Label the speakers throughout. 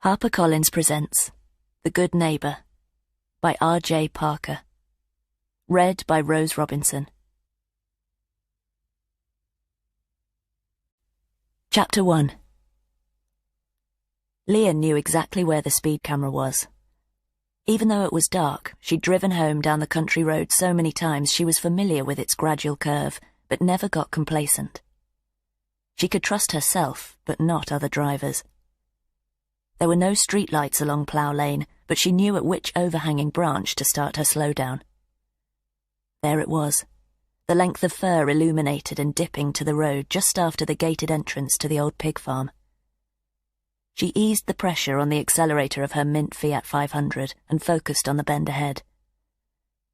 Speaker 1: HarperCollins presents The Good Neighbour by R.J. Parker. Read by Rose Robinson. Chapter 1. Leah knew exactly where the speed camera was. Even though it was dark, she'd driven home down the country road so many times she was familiar with its gradual curve, but never got complacent. She could trust herself, but not other drivers. There were no streetlights along Plough Lane, but she knew at which overhanging branch to start her slowdown. There it was, the length of fur illuminated and dipping to the road just after the gated entrance to the old pig farm. She eased the pressure on the accelerator of her mint Fiat 500 and focused on the bend ahead.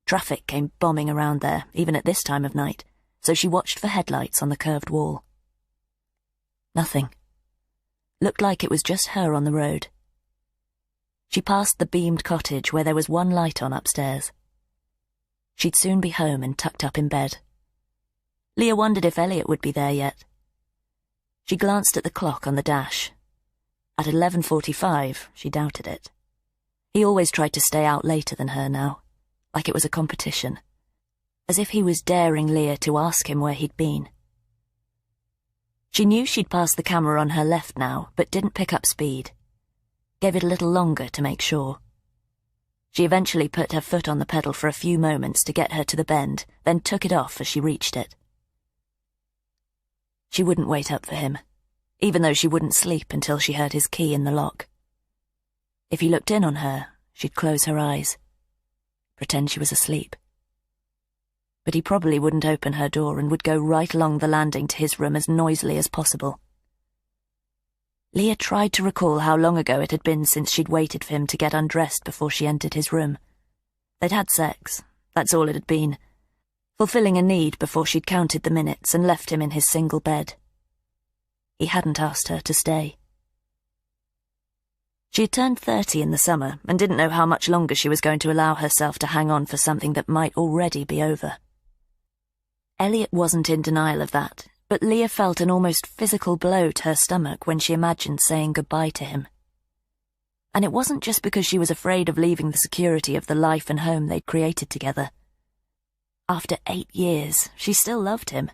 Speaker 1: Traffic came bombing around there, even at this time of night, so she watched for headlights on the curved wall. Nothing. Looked like it was just her on the road. She passed the beamed cottage where there was one light on upstairs. She'd soon be home and tucked up in bed. Leah wondered if Elliot would be there yet. She glanced at the clock on the dash. At 11:45, she doubted it. He always tried to stay out later than her now, like it was a competition, as if he was daring Leah to ask him where he'd been. She knew she'd passed the camera on her left now, but didn't pick up speed. Gave it a little longer to make sure. She eventually put her foot on the pedal for a few moments to get her to the bend, then took it off as she reached it. She wouldn't wait up for him, even though she wouldn't sleep until she heard his key in the lock. If he looked in on her, she'd close her eyes, pretend she was asleep. But he probably wouldn't open her door and would go right along the landing to his room as noisily as possible. Leah tried to recall how long ago it had been since she'd waited for him to get undressed before she entered his room. They'd had sex, that's all it had been, fulfilling a need before she'd counted the minutes and left him in his single bed. He hadn't asked her to stay. She had turned 30 in the summer and didn't know how much longer she was going to allow herself to hang on for something that might already be over. Elliot wasn't in denial of that, but Leah felt an almost physical blow to her stomach when she imagined saying goodbye to him. And it wasn't just because she was afraid of leaving the security of the life and home they'd created together. After 8 years, she still loved him,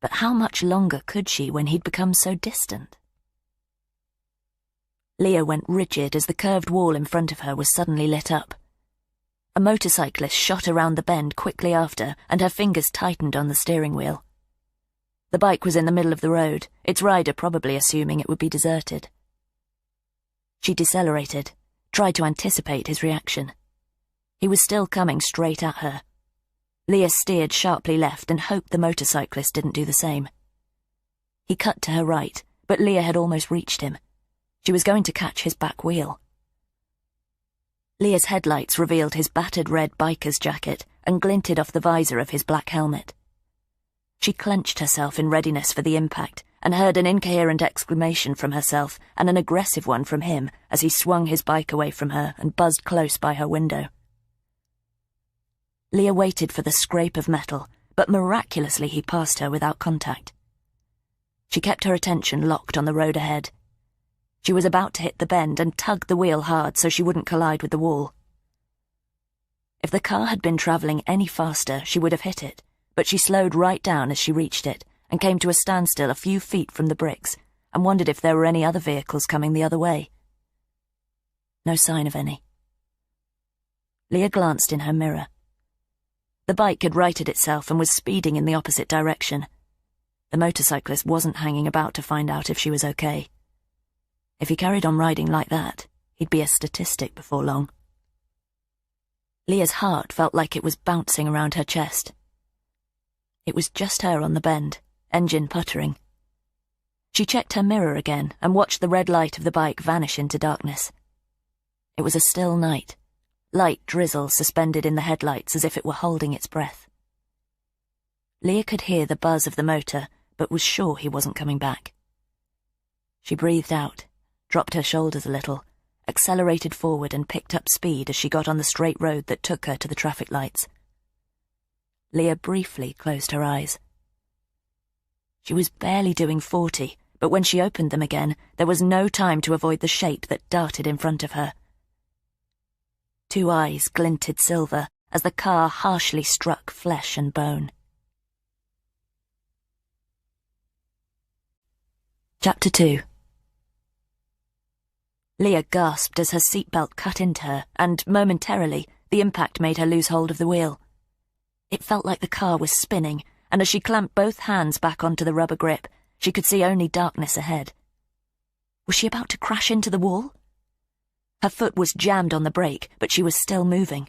Speaker 1: but how much longer could she when he'd become so distant? Leah went rigid as the curved wall in front of her was suddenly lit up. A motorcyclist shot around the bend quickly after, and her fingers tightened on the steering wheel. The bike was in the middle of the road, its rider probably assuming it would be deserted. She decelerated, tried to anticipate his reaction. He was still coming straight at her. Leah steered sharply left and hoped the motorcyclist didn't do the same. He cut to her right, but Leah had almost reached him. She was going to catch his back wheel. Leah's headlights revealed his battered red biker's jacket and glinted off the visor of his black helmet. She clenched herself in readiness for the impact and heard an incoherent exclamation from herself and an aggressive one from him as he swung his bike away from her and buzzed close by her window. Leah waited for the scrape of metal, but miraculously he passed her without contact. She kept her attention locked on the road ahead. She was about to hit the bend and tugged the wheel hard so she wouldn't collide with the wall. If the car had been travelling any faster, she would have hit it, but she slowed right down as she reached it and came to a standstill a few feet from the bricks and wondered if there were any other vehicles coming the other way. No sign of any. Leah glanced in her mirror. The bike had righted itself and was speeding in the opposite direction. The motorcyclist wasn't hanging about to find out if she was okay. If he carried on riding like that, he'd be a statistic before long. Leah's heart felt like it was bouncing around her chest. It was just her on the bend, engine puttering. She checked her mirror again and watched the red light of the bike vanish into darkness. It was a still night, light drizzle suspended in the headlights as if it were holding its breath. Leah could hear the buzz of the motor, but was sure he wasn't coming back. She breathed out, dropped her shoulders a little, accelerated forward and picked up speed as she got on the straight road that took her to the traffic lights. Leah briefly closed her eyes. She was barely doing 40, but when she opened them again, there was no time to avoid the shape that darted in front of her. Two eyes glinted silver as the car harshly struck flesh and bone. Chapter 2. Leah gasped as her seatbelt cut into her, and, momentarily, the impact made her lose hold of the wheel. It felt like the car was spinning, and as she clamped both hands back onto the rubber grip, she could see only darkness ahead. Was she about to crash into the wall? Her foot was jammed on the brake, but she was still moving.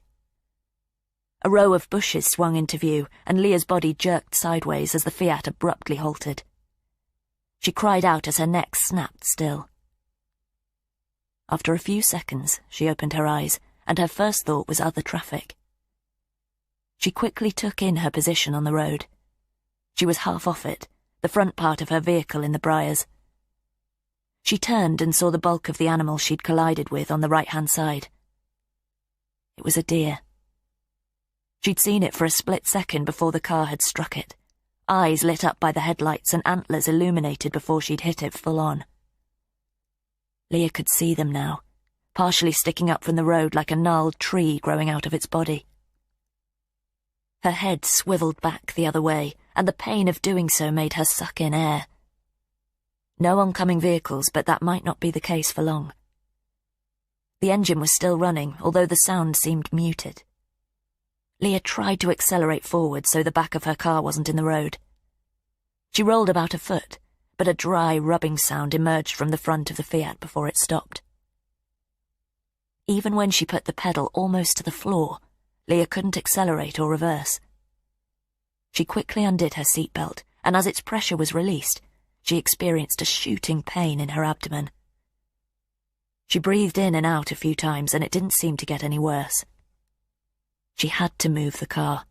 Speaker 1: A row of bushes swung into view, and Leah's body jerked sideways as the Fiat abruptly halted. She cried out as her neck snapped still. After a few seconds, she opened her eyes, and her first thought was other traffic. She quickly took in her position on the road. She was half off it, the front part of her vehicle in the briars. She turned and saw the bulk of the animal she'd collided with on the right-hand side. It was a deer. She'd seen it for a split second before the car had struck it, eyes lit up by the headlights and antlers illuminated before she'd hit it full on. Leah could see them now, partially sticking up from the road like a gnarled tree growing out of its body. Her head swiveled back the other way, and the pain of doing so made her suck in air. No oncoming vehicles, but that might not be the case for long. The engine was still running, although the sound seemed muted. Leah tried to accelerate forward so the back of her car wasn't in the road. She rolled about a foot, but a dry, rubbing sound emerged from the front of the Fiat before it stopped. Even when she put the pedal almost to the floor, Leah couldn't accelerate or reverse. She quickly undid her seatbelt, and as its pressure was released, she experienced a shooting pain in her abdomen. She breathed in and out a few times, and it didn't seem to get any worse. She had to move the car.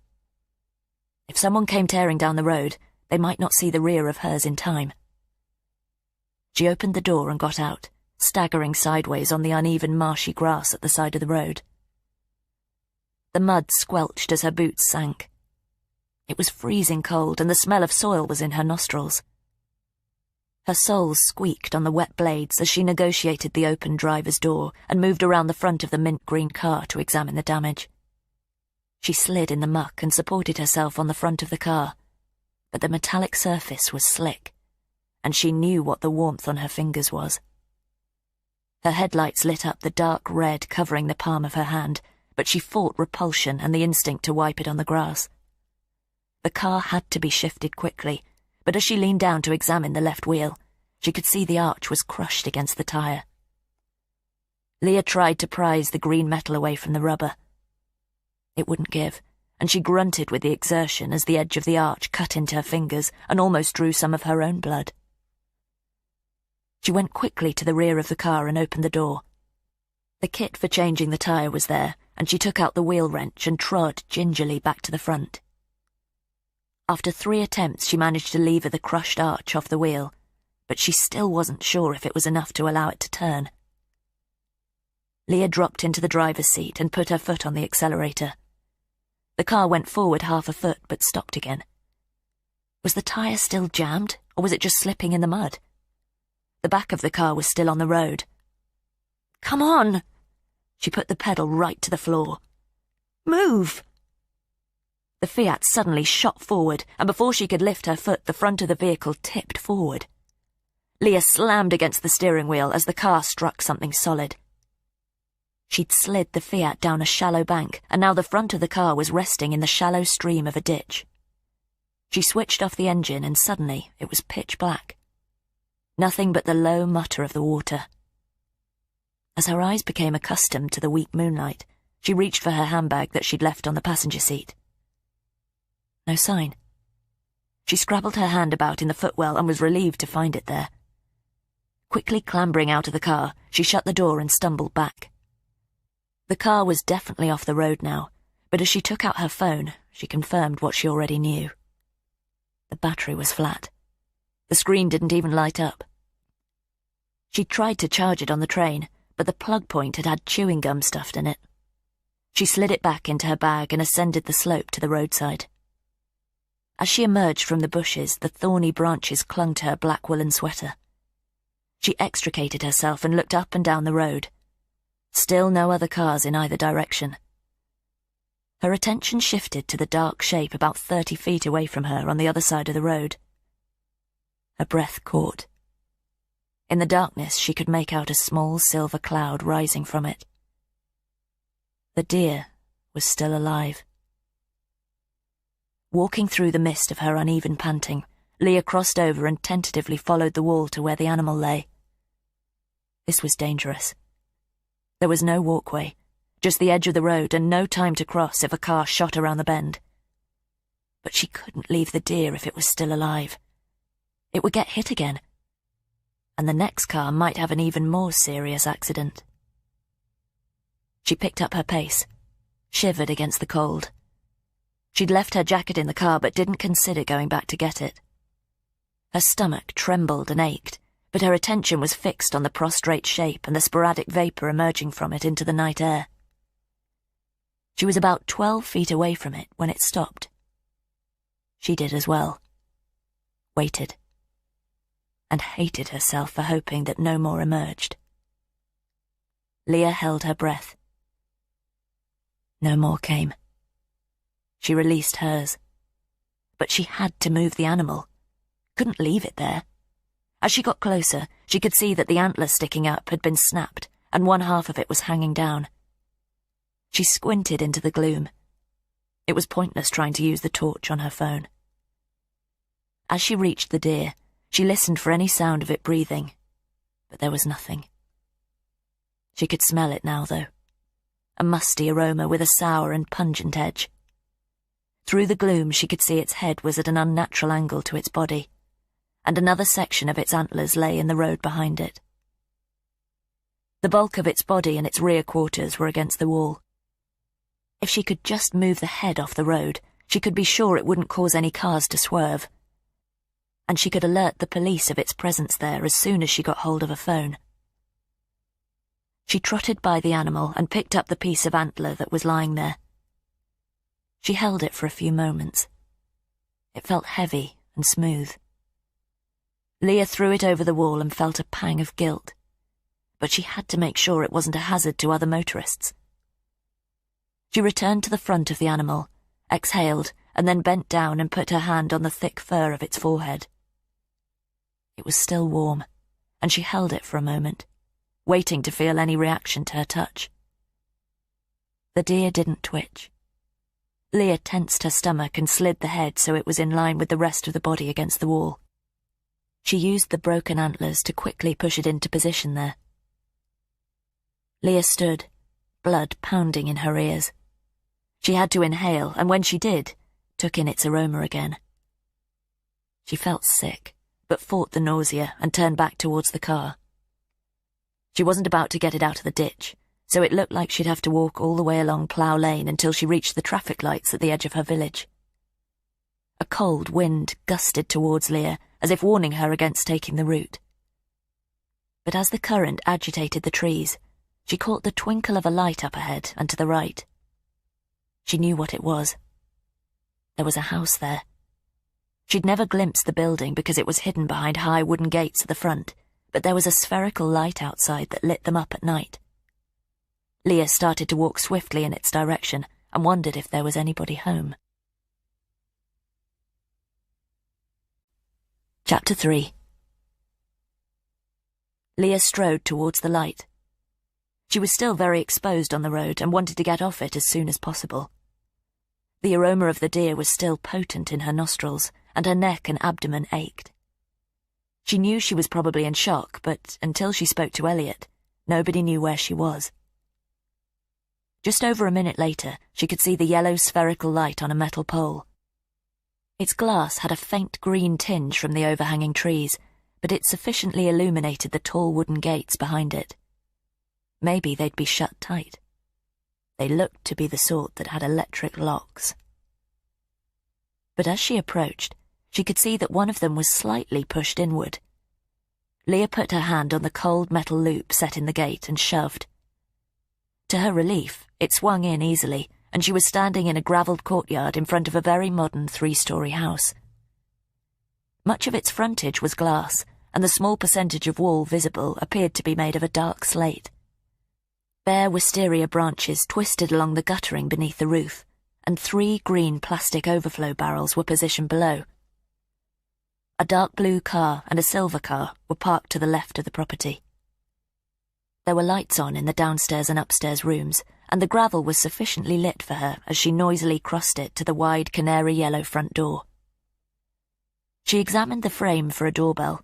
Speaker 1: If someone came tearing down the road, they might not see the rear of hers in time. She opened the door and got out, staggering sideways on the uneven marshy grass at the side of the road. The mud squelched as her boots sank. It was freezing cold, and the smell of soil was in her nostrils. Her soles squeaked on the wet blades as she negotiated the open driver's door and moved around the front of the mint-green car to examine the damage. She slid in the muck and supported herself on the front of the car, but the metallic surface was slick, and she knew what the warmth on her fingers was. Her headlights lit up the dark red covering the palm of her hand, but she fought repulsion and the instinct to wipe it on the grass. The car had to be shifted quickly, but as she leaned down to examine the left wheel, she could see the arch was crushed against the tyre. Leah tried to prise the green metal away from the rubber. It wouldn't give, and she grunted with the exertion as the edge of the arch cut into her fingers and almost drew some of her own blood. She went quickly to the rear of the car and opened the door. The kit for changing the tyre was there, and she took out the wheel wrench and trod gingerly back to the front. After 3 attempts, she managed to lever the crushed arch off the wheel, but she still wasn't sure if it was enough to allow it to turn. Leah dropped into the driver's seat and put her foot on the accelerator. The car went forward half a foot, but stopped again. Was the tyre still jammed, or was it just slipping in the mud? The back of the car was still on the road. "Come on!" She put the pedal right to the floor. "Move!" The Fiat suddenly shot forward, and before she could lift her foot, the front of the vehicle tipped forward. Leah slammed against the steering wheel as the car struck something solid. She'd slid the Fiat down a shallow bank, and now the front of the car was resting in the shallow stream of a ditch. She switched off the engine, and suddenly it was pitch black. Nothing but the low mutter of the water. As her eyes became accustomed to the weak moonlight, she reached for her handbag that she'd left on the passenger seat. No sign. She scrabbled her hand about in the footwell and was relieved to find it there. Quickly clambering out of the car, she shut the door and stumbled back. The car was definitely off the road now, but as she took out her phone, she confirmed what she already knew. The battery was flat. The screen didn't even light up. She tried to charge it on the train, but the plug point had had chewing gum stuffed in it. She slid it back into her bag and ascended the slope to the roadside. As she emerged from the bushes, the thorny branches clung to her black woolen sweater. She extricated herself and looked up and down the road. Still no other cars in either direction. Her attention shifted to the dark shape about 30 feet away from her on the other side of the road. Her breath caught. In the darkness, she could make out a small silver cloud rising from it. The deer was still alive. Walking through the mist of her uneven panting, Leah crossed over and tentatively followed the wall to where the animal lay. This was dangerous. There was no walkway, just the edge of the road and no time to cross if a car shot around the bend. But she couldn't leave the deer if it was still alive. It would get hit again, and the next car might have an even more serious accident. She picked up her pace, shivered against the cold. She'd left her jacket in the car but didn't consider going back to get it. Her stomach trembled and ached, but her attention was fixed on the prostrate shape and the sporadic vapour emerging from it into the night air. She was about 12 feet away from it when it stopped. She did as well. Waited. And hated herself for hoping that no more emerged. Leah held her breath. No more came. She released hers. But she had to move the animal. Couldn't leave it there. As she got closer, she could see that the antler sticking up had been snapped, and one half of it was hanging down. She squinted into the gloom. It was pointless trying to use the torch on her phone. As she reached the deer, she listened for any sound of it breathing, but there was nothing. She could smell it now, though. A musty aroma with a sour and pungent edge. Through the gloom, she could see its head was at an unnatural angle to its body, and another section of its antlers lay in the road behind it. The bulk of its body and its rear quarters were against the wall. If she could just move the head off the road, she could be sure it wouldn't cause any cars to swerve. And she could alert the police of its presence there as soon as she got hold of a phone. She trotted by the animal and picked up the piece of antler that was lying there. She held it for a few moments. It felt heavy and smooth. Leah threw it over the wall and felt a pang of guilt, but she had to make sure it wasn't a hazard to other motorists. She returned to the front of the animal, exhaled, and then bent down and put her hand on the thick fur of its forehead. It was still warm, and she held it for a moment, waiting to feel any reaction to her touch. The deer didn't twitch. Leah tensed her stomach and slid the head so it was in line with the rest of the body against the wall. She used the broken antlers to quickly push it into position there. Leah stood, blood pounding in her ears. She had to inhale, and when she did, took in its aroma again. She felt sick, but fought the nausea and turned back towards the car. She wasn't about to get it out of the ditch, so it looked like she'd have to walk all the way along Plough Lane until she reached the traffic lights at the edge of her village. A cold wind gusted towards Leah, as if warning her against taking the route. But as the current agitated the trees, she caught the twinkle of a light up ahead and to the right. She knew what it was. There was a house there. She'd never glimpsed the building because it was hidden behind high wooden gates at the front, but there was a spherical light outside that lit them up at night. Leah started to walk swiftly in its direction and wondered if there was anybody home. Chapter 3. Leah strode towards the light. She was still very exposed on the road and wanted to get off it as soon as possible. The aroma of the deer was still potent in her nostrils, and her neck and abdomen ached. She knew she was probably in shock, but until she spoke to Elliot, nobody knew where she was. Just over a minute later, she could see the yellow spherical light on a metal pole. Its glass had a faint green tinge from the overhanging trees, but it sufficiently illuminated the tall wooden gates behind it. Maybe they'd be shut tight. They looked to be the sort that had electric locks. But as she approached, she could see that one of them was slightly pushed inward. Leah put her hand on the cold metal loop set in the gate and shoved. To her relief, it swung in easily, and she was standing in a gravelled courtyard in front of a very modern 3-story house. Much of its frontage was glass, and the small percentage of wall visible appeared to be made of a dark slate. Bare wisteria branches twisted along the guttering beneath the roof, and 3 green plastic overflow barrels were positioned below. A dark blue car and a silver car were parked to the left of the property. There were lights on in the downstairs and upstairs rooms, and the gravel was sufficiently lit for her as she noisily crossed it to the wide canary-yellow front door. She examined the frame for a doorbell.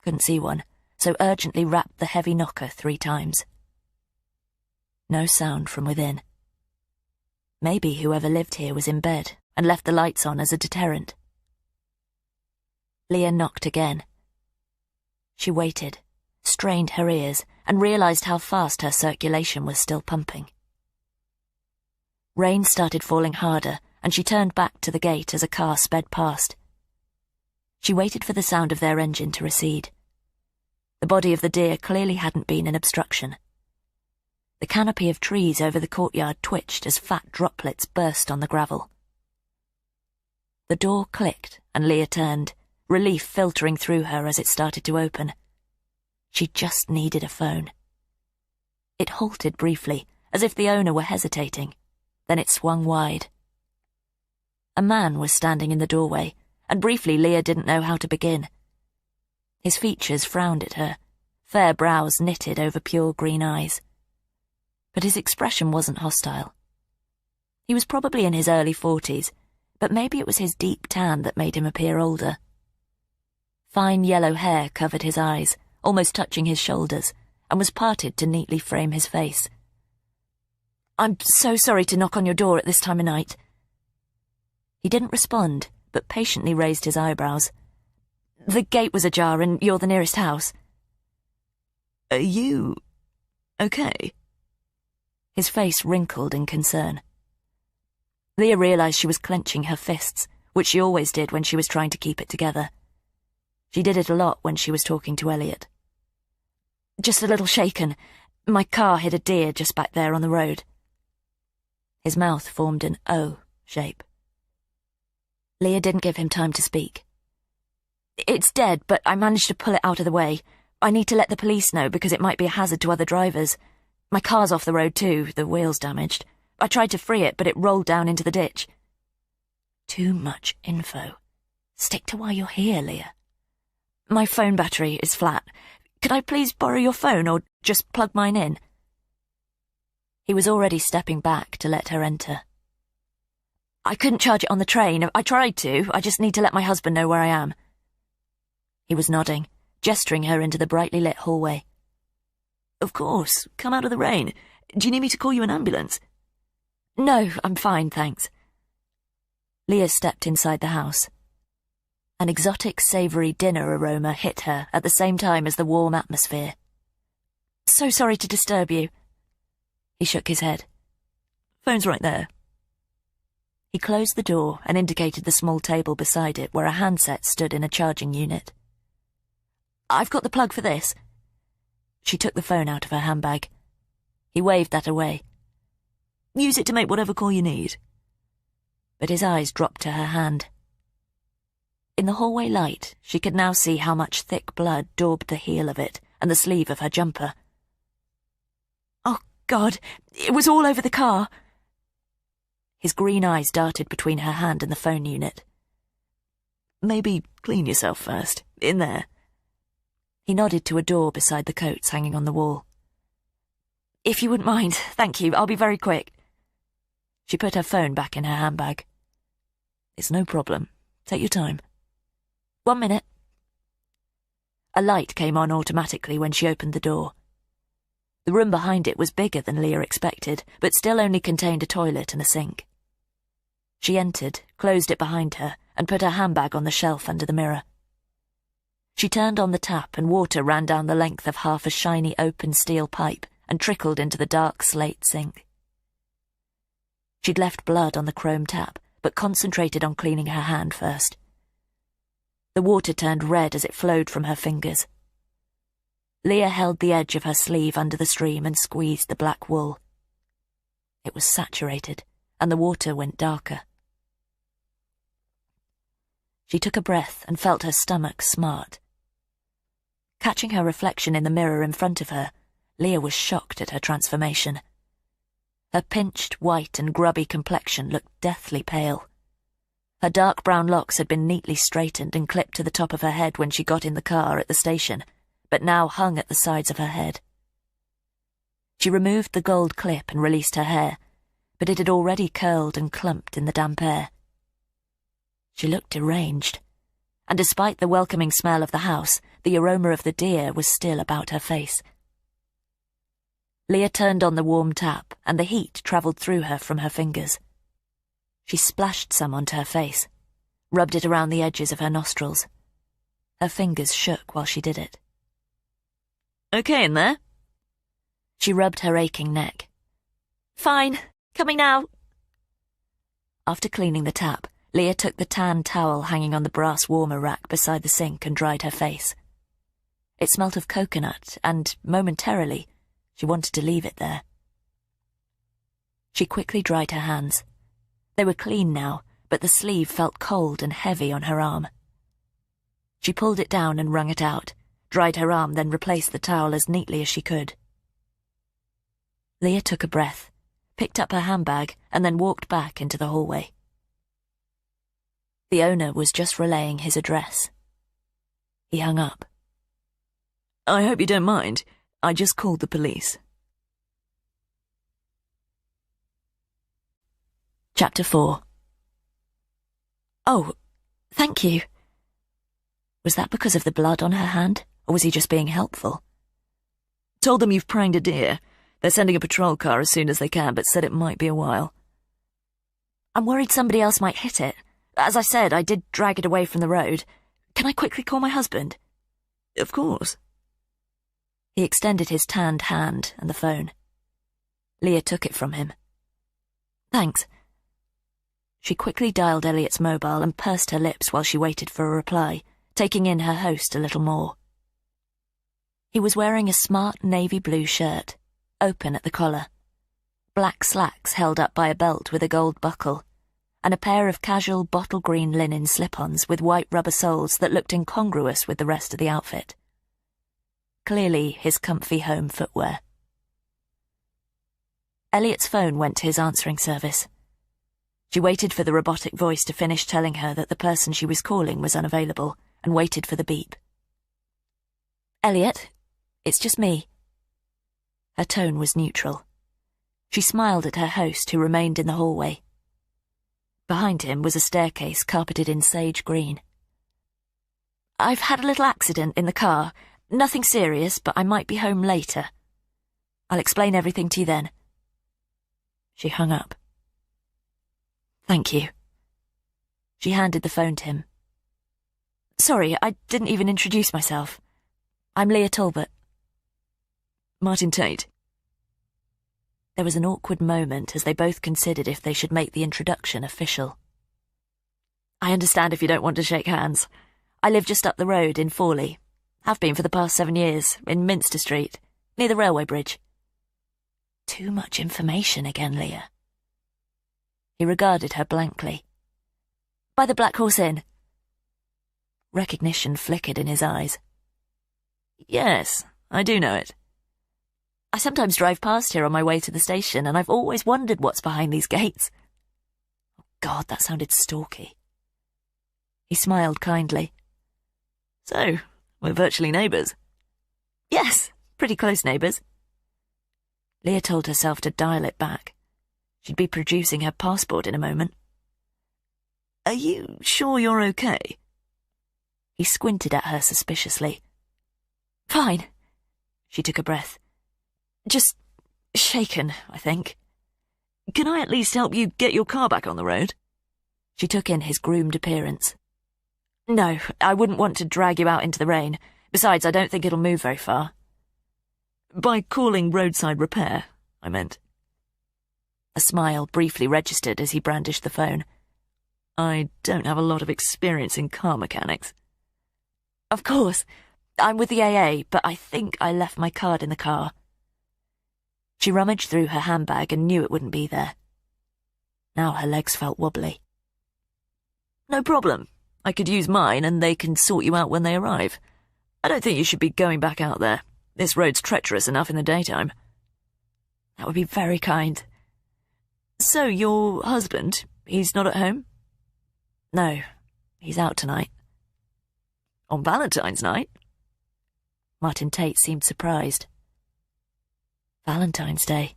Speaker 1: Couldn't see one, so urgently rapped the heavy knocker 3 times. No sound from within. Maybe whoever lived here was in bed and left the lights on as a deterrent. Leah knocked again. She waited, strained her ears, and realized how fast her circulation was still pumping. Rain started falling harder, and she turned back to the gate as a car sped past. She waited for the sound of their engine to recede. The body of the deer clearly hadn't been an obstruction. The canopy of trees over the courtyard twitched as fat droplets burst on the gravel. The door clicked, and Leah turned, relief filtering through her as it started to open. She just needed a phone. It halted briefly, as if the owner were hesitating. Then it swung wide. A man was standing in the doorway, and briefly Leah didn't know how to begin. His features frowned at her, fair brows knitted over pure green eyes. But his expression wasn't hostile. He was probably in his early 40s, but maybe it was his deep tan that made him appear older. Fine yellow hair covered his eyes, almost touching his shoulders, and was parted to neatly frame his face. "I'm so sorry to knock on your door at this time of night." He didn't respond, but patiently raised his eyebrows. "The gate was ajar and you're the nearest house." "Are you okay?" His face wrinkled in concern. Leah realized she was clenching her fists, which she always did when she was trying to keep it together. She did it a lot when she was talking to Elliot. "Just a little shaken. My car hit a deer just back there on the road." His mouth formed an O shape. Leah didn't give him time to speak. "It's dead, but I managed to pull it out of the way. I need to let the police know because it might be a hazard to other drivers. My car's off the road too, the wheel's damaged. I tried to free it, but it rolled down into the ditch." Too much info. Stick to why you're here, Leah. "My phone battery is flat. Could I please borrow your phone or just plug mine in?" He was already stepping back to let her enter. "I couldn't charge it on the train. I tried to. I just need to let my husband know where I am." He was nodding, gesturing her into the brightly lit hallway. "Of course. Come out of the rain. Do you need me to call you an ambulance?" "No, I'm fine, thanks." Leah stepped inside the house. An exotic, savoury dinner aroma hit her at the same time as the warm atmosphere. "So sorry to disturb you." He shook his head. "Phone's right there." He closed the door and indicated the small table beside it where a handset stood in a charging unit. "I've got the plug for this." She took the phone out of her handbag. He waved that away. "Use it to make whatever call you need." But his eyes dropped to her hand. In the hallway light, she could now see how much thick blood daubed the heel of it and the sleeve of her jumper. "Oh, God, it was all over the car." His green eyes darted between her hand and the phone unit. "Maybe clean yourself first, in there." He nodded to a door beside the coats hanging on the wall. "If you wouldn't mind, thank you, I'll be very quick." She put her phone back in her handbag. "It's no problem. Take your time." "1 minute." A light came on automatically when she opened the door. The room behind it was bigger than Leah expected, but still only contained a toilet and a sink. She entered, closed it behind her, and put her handbag on the shelf under the mirror. She turned on the tap and water ran down the length of half a shiny open steel pipe and trickled into the dark slate sink. She'd left blood on the chrome tap, but concentrated on cleaning her hand first. The water turned red as it flowed from her fingers. Leah held the edge of her sleeve under the stream and squeezed the black wool. It was saturated, and the water went darker. She took a breath and felt her stomach smart. Catching her reflection in the mirror in front of her, Leah was shocked at her transformation. Her pinched, white and grubby complexion looked deathly pale. Her dark brown locks had been neatly straightened and clipped to the top of her head when she got in the car at the station, but now hung at the sides of her head. She removed the gold clip and released her hair, but it had already curled and clumped in the damp air. She looked deranged, and despite the welcoming smell of the house, the aroma of the deer was still about her face. Leah turned on the warm tap, and the heat travelled through her from her fingers. She splashed some onto her face, rubbed it around the edges of her nostrils. Her fingers shook while she did it. "Okay in there?" She rubbed her aching neck. "Fine. Coming now." After cleaning the tap, Leah took the tan towel hanging on the brass warmer rack beside the sink and dried her face. It smelt of coconut, and, momentarily, she wanted to leave it there. She quickly dried her hands. They were clean now, but the sleeve felt cold and heavy on her arm. She pulled it down and wrung it out, dried her arm, then replaced the towel as neatly as she could. Leah took a breath, picked up her handbag, and then walked back into the hallway. The owner was just relaying his address. He hung up. "I hope you don't mind. I just called the police." Chapter 4. "Oh, thank you." Was that because of the blood on her hand, or was he just being helpful? "Told them you've pranged a deer. They're sending a patrol car as soon as they can, but said it might be a while." "I'm worried somebody else might hit it. As I said, I did drag it away from the road. Can I quickly call my husband?" "Of course." He extended his tanned hand and the phone. Leah took it from him. "Thanks." She quickly dialed Elliot's mobile and pursed her lips while she waited for a reply, taking in her host a little more. He was wearing a smart navy blue shirt, open at the collar, black slacks held up by a belt with a gold buckle, and a pair of casual bottle green linen slip-ons with white rubber soles that looked incongruous with the rest of the outfit. Clearly his comfy home footwear. Elliot's phone went to his answering service. She waited for the robotic voice to finish telling her that the person she was calling was unavailable, and waited for the beep. "Elliot, it's just me." Her tone was neutral. She smiled at her host, who remained in the hallway. Behind him was a staircase carpeted in sage green. "I've had a little accident in the car. Nothing serious, but I might be home later. I'll explain everything to you then." She hung up. "Thank you." She handed the phone to him. "Sorry, I didn't even introduce myself. I'm Leah Talbot." "Martin Tate." There was an awkward moment as they both considered if they should make the introduction official. "I understand if you don't want to shake hands. I live just up the road in Fawley. Have been for the past 7 years, in Minster Street, near the railway bridge." Too much information again, Leah. He regarded her blankly. "By the Black Horse Inn." Recognition flickered in his eyes. "Yes, I do know it. I sometimes drive past here on my way to the station, and I've always wondered what's behind these gates." Oh God, that sounded stalky. He smiled kindly. "So, we're virtually neighbours." "Yes, pretty close neighbours." Leah told herself to dial it back. She'd be producing her passport in a moment. "Are you sure you're okay?" He squinted at her suspiciously. "Fine." She took a breath. "Just shaken, I think." "Can I at least help you get your car back on the road?" She took in his groomed appearance. "No, I wouldn't want to drag you out into the rain. Besides, I don't think it'll move very far." "By calling roadside repair, I meant." A smile briefly registered as he brandished the phone. "I don't have a lot of experience in car mechanics." "Of course. I'm with the AA, but I think I left my card in the car." She rummaged through her handbag and knew it wouldn't be there. Now her legs felt wobbly. "No problem. I could use mine and they can sort you out when they arrive. I don't think you should be going back out there. This road's treacherous enough in the daytime. That would be very kind. So, your husband, he's not at home? No, he's out tonight. On Valentine's night? Martin Tate seemed surprised. Valentine's Day.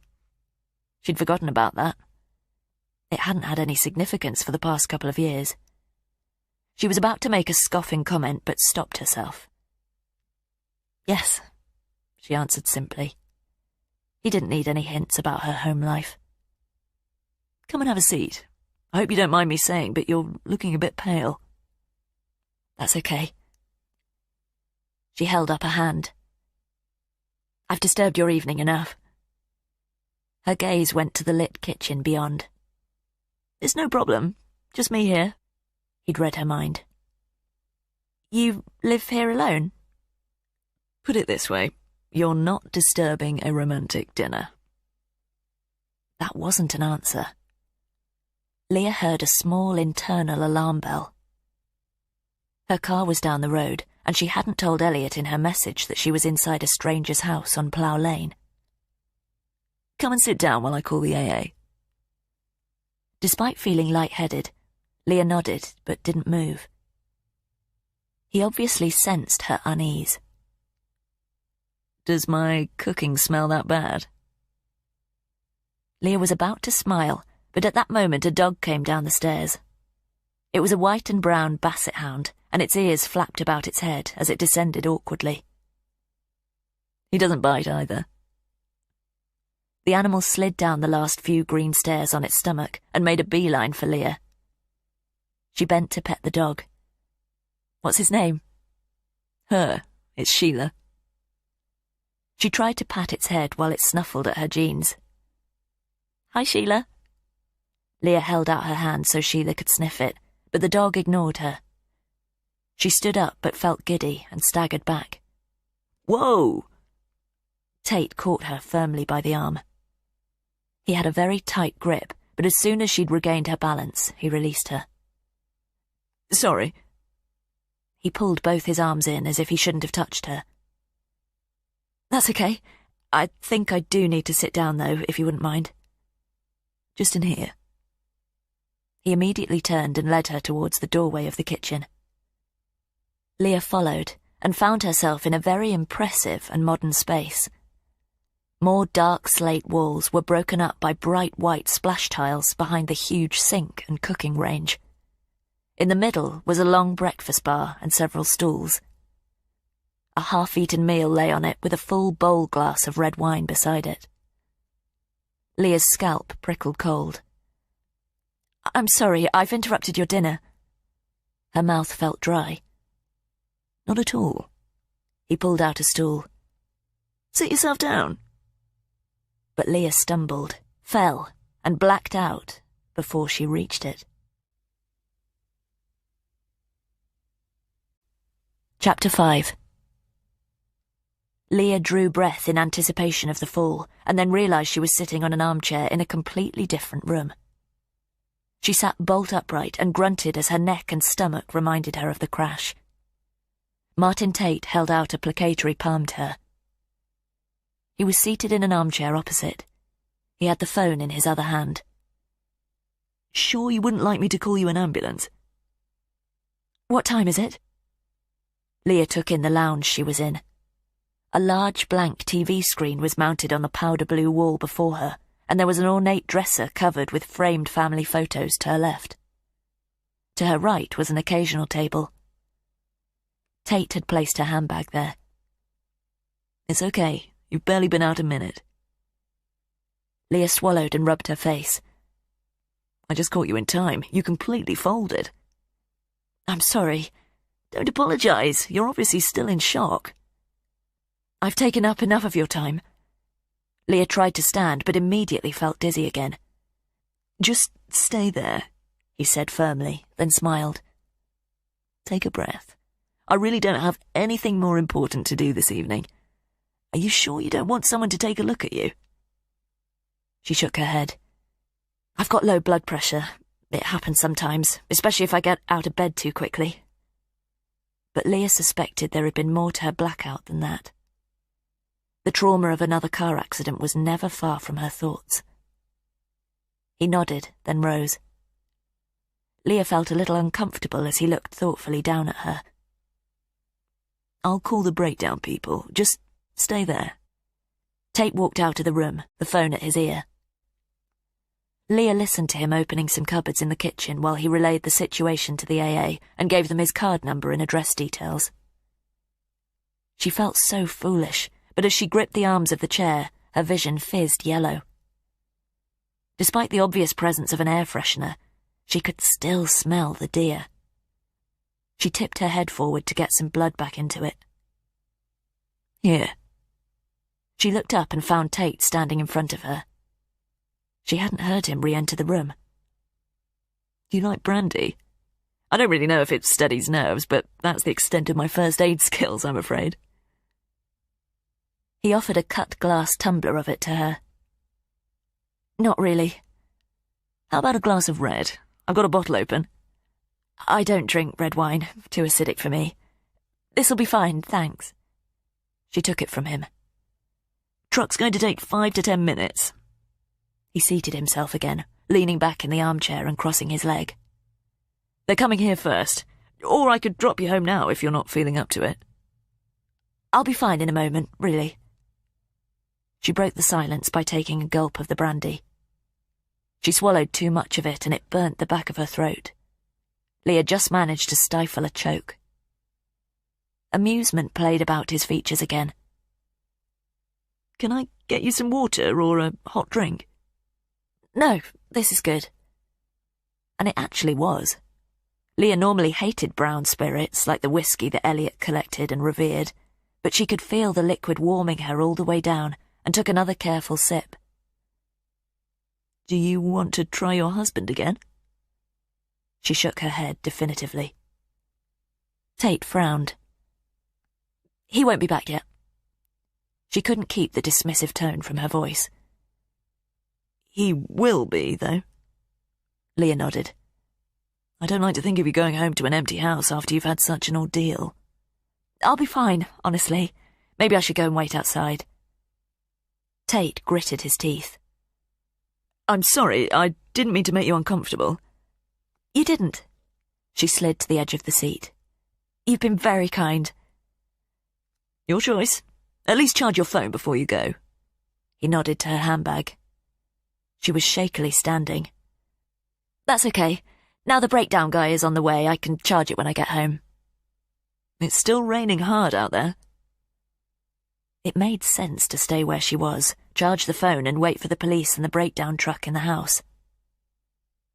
Speaker 1: She'd forgotten about that. It hadn't had any significance for the past couple of years. She was about to make a scoffing comment, but stopped herself. Yes, she answered simply. He didn't need any hints about her home life. Come and have a seat. I hope you don't mind me saying, but you're looking a bit pale. That's okay. She held up a hand. I've disturbed your evening enough. Her gaze went to the lit kitchen beyond. It's no problem. Just me here. He'd read her mind. You live here alone? Put it this way. You're not disturbing a romantic dinner. That wasn't an answer. Leah heard a small internal alarm bell. Her car was down the road, and she hadn't told Elliot in her message that she was inside a stranger's house on Plough Lane. Come and sit down while I call the AA. Despite feeling lightheaded, Leah nodded but didn't move. He obviously sensed her unease. Does my cooking smell that bad? Leah was about to smile, but at that moment a dog came down the stairs. It was a white and brown basset hound, and its ears flapped about its head as it descended awkwardly. He doesn't bite either. The animal slid down the last few green stairs on its stomach and made a beeline for Leah. She bent to pet the dog. What's his name? Her. It's Sheila. She tried to pat its head while it snuffled at her jeans. Hi, Sheila. Leah held out her hand so Sheila could sniff it, but the dog ignored her. She stood up but felt giddy and staggered back. Whoa! Tate caught her firmly by the arm. He had a very tight grip, but as soon as she'd regained her balance, he released her. Sorry. He pulled both his arms in as if he shouldn't have touched her. That's okay. I think I do need to sit down, though, if you wouldn't mind. Just in here. He immediately turned and led her towards the doorway of the kitchen. Leah followed and found herself in a very impressive and modern space. More dark slate walls were broken up by bright white splash tiles behind the huge sink and cooking range. In the middle was a long breakfast bar and several stools. A half-eaten meal lay on it with a full bowl glass of red wine beside it. Leah's scalp prickled cold. I'm sorry, I've interrupted your dinner. Her mouth felt dry. Not at all. He pulled out a stool. Sit yourself down. But Leah stumbled, fell, and blacked out before she reached it. Chapter 5. Leah drew breath in anticipation of the fall, and then realised she was sitting on an armchair in a completely different room. She sat bolt upright and grunted as her neck and stomach reminded her of the crash. Martin Tate held out a placatory palm to her. He was seated in an armchair opposite. He had the phone in his other hand. Sure you wouldn't like me to call you an ambulance? What time is it? Leah took in the lounge she was in. A large blank TV screen was mounted on the powder blue wall before her, and there was an ornate dresser covered with framed family photos to her left. To her right was an occasional table. Tate had placed her handbag there. It's okay. You've barely been out a minute. Leah swallowed and rubbed her face. I just caught you in time. You completely folded. I'm sorry. Don't apologise. You're obviously still in shock. I've taken up enough of your time. Leah tried to stand, but immediately felt dizzy again. Just stay there, he said firmly, then smiled. Take a breath. I really don't have anything more important to do this evening. Are you sure you don't want someone to take a look at you? She shook her head. I've got low blood pressure. It happens sometimes, especially if I get out of bed too quickly. but Leah suspected there had been more to her blackout than that. The trauma of another car accident was never far from her thoughts. He nodded, then rose. Leah felt a little uncomfortable as he looked thoughtfully down at her. "I'll call the breakdown people. Just stay there." Tate walked out of the room, the phone at his ear. Leah listened to him opening some cupboards in the kitchen while he relayed the situation to the AA and gave them his card number and address details. She felt so foolish, but as she gripped the arms of the chair, her vision fizzed yellow. Despite the obvious presence of an air freshener, she could still smell the deer. She tipped her head forward to get some blood back into it. "Here." She looked up and found Tate standing in front of her. She hadn't heard him re-enter the room. "Do you like brandy? I don't really know if it steadies nerves, but that's the extent of my first aid skills, I'm afraid." He offered a cut glass tumbler of it to her. "Not really." "How about a glass of red? I've got a bottle open." "I don't drink red wine, too acidic for me. This'll be fine, thanks." She took it from him. "Truck's going to take 5 to 10 minutes. He seated himself again, leaning back in the armchair and crossing his leg. "They're coming here first, or I could drop you home now if you're not feeling up to it." "I'll be fine in a moment, really." She broke the silence by taking a gulp of the brandy. She swallowed too much of it and it burnt the back of her throat. Leah just managed to stifle a choke. Amusement played about his features again. "Can I get you some water or a hot drink?" "No, this is good." And it actually was. Leah normally hated brown spirits like the whiskey that Elliot collected and revered, but she could feel the liquid warming her all the way down and took another careful sip. "Do you want to try your husband again?" She shook her head definitively. Tate frowned. "He won't be back yet." She couldn't keep the dismissive tone from her voice. "He will be, though." Leah nodded. "I don't like to think of you going home to an empty house after you've had such an ordeal." "I'll be fine, honestly. Maybe I should go and wait outside." Tate gritted his teeth. "I'm sorry, I didn't mean to make you uncomfortable." "You didn't." She slid to the edge of the seat. "You've been very kind." "Your choice. At least charge your phone before you go." He nodded to her handbag. She was shakily standing. "That's okay. Now the breakdown guy is on the way, I can charge it when I get home." "It's still raining hard out there." It made sense to stay where she was, charge the phone and wait for the police and the breakdown truck in the house.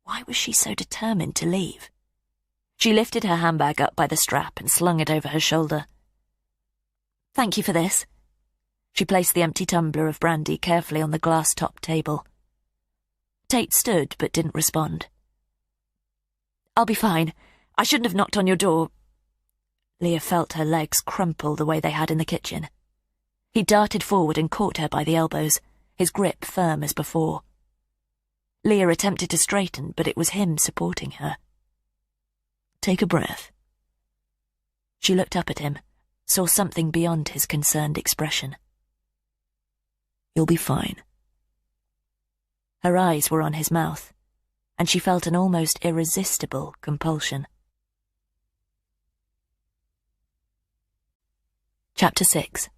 Speaker 1: Why was she so determined to leave? She lifted her handbag up by the strap and slung it over her shoulder. "Thank you for this." She placed the empty tumbler of brandy carefully on the glass-topped table. Tate stood but didn't respond. "I'll be fine. I shouldn't have knocked on your door." Leah felt her legs crumple the way they had in the kitchen. He darted forward and caught her by the elbows, his grip firm as before. Leah attempted to straighten, but it was him supporting her. "Take a breath." She looked up at him, saw something beyond his concerned expression. "You'll be fine." Her eyes were on his mouth, and she felt an almost irresistible compulsion. Chapter 6.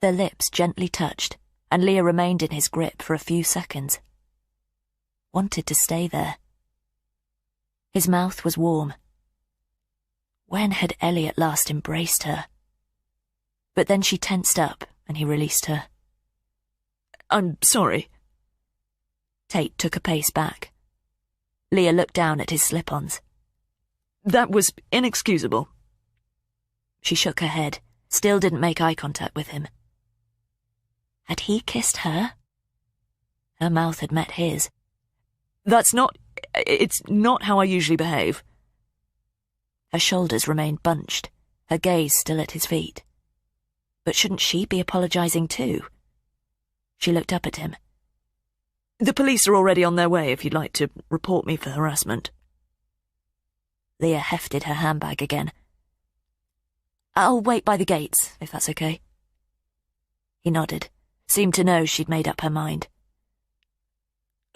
Speaker 1: Their lips gently touched, and Leah remained in his grip for a few seconds. Wanted to stay there. His mouth was warm. When had Elliot last embraced her? But then she tensed up, and he released her. "I'm sorry." Tate took a pace back. Leah looked down at his slip-ons. "That was inexcusable." She shook her head, still didn't make eye contact with him. Had he kissed her? Her mouth had met his. It's not how I usually behave." Her shoulders remained bunched, her gaze still at his feet. But shouldn't she be apologizing too? She looked up at him. "The police are already on their way if you'd like to report me for harassment." Leah hefted her handbag again. "I'll wait by the gates, if that's okay." He nodded, seemed to know she'd made up her mind.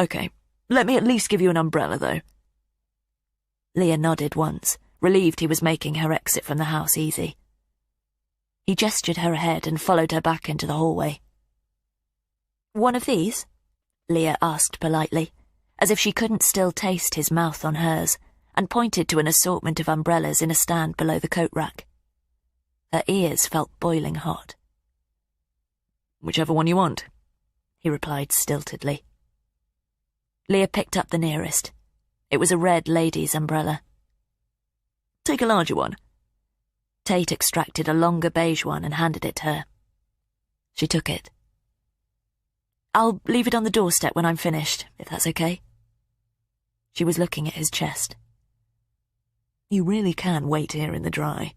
Speaker 1: "Okay, let me at least give you an umbrella, though." Leah nodded once, relieved he was making her exit from the house easy. He gestured her ahead and followed her back into the hallway. "One of these?" Leah asked politely, as if she couldn't still taste his mouth on hers, and pointed to an assortment of umbrellas in a stand below the coat rack. Her ears felt boiling hot. "Whichever one you want," he replied stiltedly. Leah picked up the nearest. It was a red lady's umbrella. "Take a larger one." Tate extracted a longer beige one and handed it to her. She took it. "I'll leave it on the doorstep when I'm finished, if that's okay." She was looking at his chest. "You really can wait here in the dry."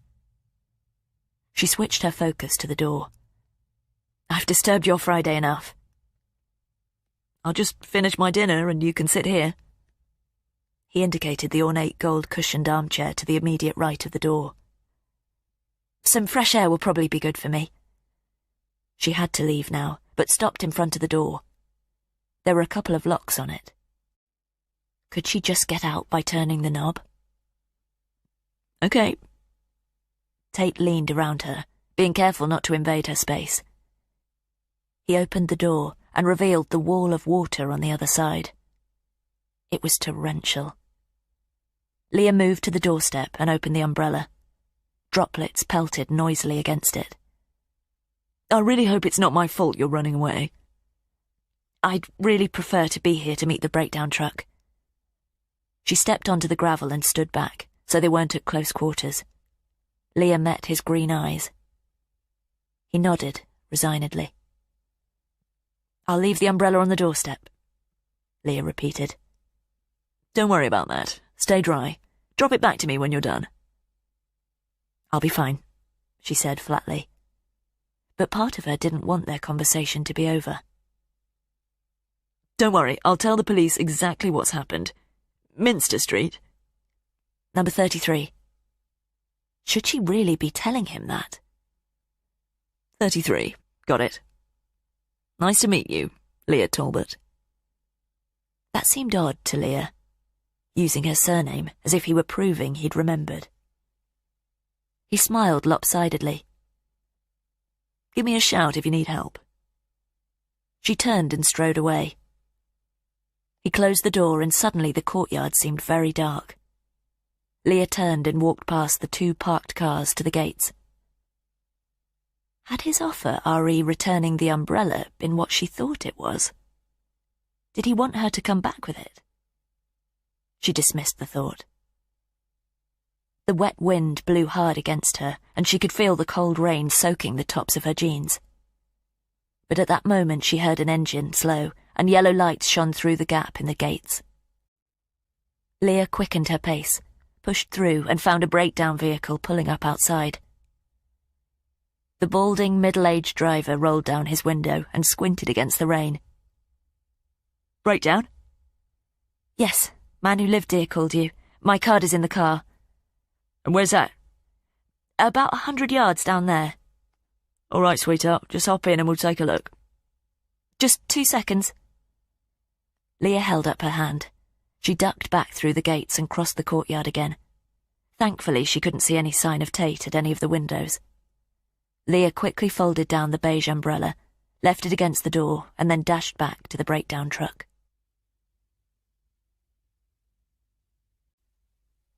Speaker 1: She switched her focus to the door. "I've disturbed your Friday enough." "I'll just finish my dinner and you can sit here." He indicated the ornate gold-cushioned armchair to the immediate right of the door. "Some fresh air will probably be good for me." She had to leave now, but stopped in front of the door. There were a couple of locks on it. Could she just get out by turning the knob? "Okay." Tate leaned around her, being careful not to invade her space. He opened the door and revealed the wall of water on the other side. It was torrential. Leah moved to the doorstep and opened the umbrella. Droplets pelted noisily against it. "I really hope it's not my fault you're running away." "I'd really prefer to be here to meet the breakdown truck." She stepped onto the gravel and stood back, so they weren't at close quarters. Leah met his green eyes. He nodded resignedly. "I'll leave the umbrella on the doorstep," Leah repeated. "Don't worry about that. Stay dry. Drop it back to me when you're done." "I'll be fine," she said flatly. But part of her didn't want their conversation to be over. "Don't worry, I'll tell the police exactly what's happened. Minster Street." "Number 33. Should she really be telling him that? 33. Got it. "Nice to meet you, Leah Talbot." That seemed odd to Leah, using her surname as if he were proving he'd remembered. He smiled lopsidedly. "Give me a shout if you need help." She turned and strode away. He closed the door and suddenly the courtyard seemed very dark. Leah turned and walked past the 2 parked cars to the gates. Had his offer, re returning the umbrella, been what she thought it was? Did he want her to come back with it? She dismissed the thought. The wet wind blew hard against her, and she could feel the cold rain soaking the tops of her jeans. But at that moment she heard an engine slow, and yellow lights shone through the gap in the gates. Leah quickened her pace, pushed through and found a breakdown vehicle pulling up outside. The balding, middle-aged driver rolled down his window and squinted against the rain. "Breakdown?" "Yes, man who lived here called you. My card is in the car." "And where's that?" "About 100 yards down there." "All right, sweetheart, just hop in and we'll take a look." "Just 2 seconds." Leah held up her hand. She ducked back through the gates and crossed the courtyard again. Thankfully, she couldn't see any sign of Tate at any of the windows. Leah quickly folded down the beige umbrella, left it against the door, and then dashed back to the breakdown truck.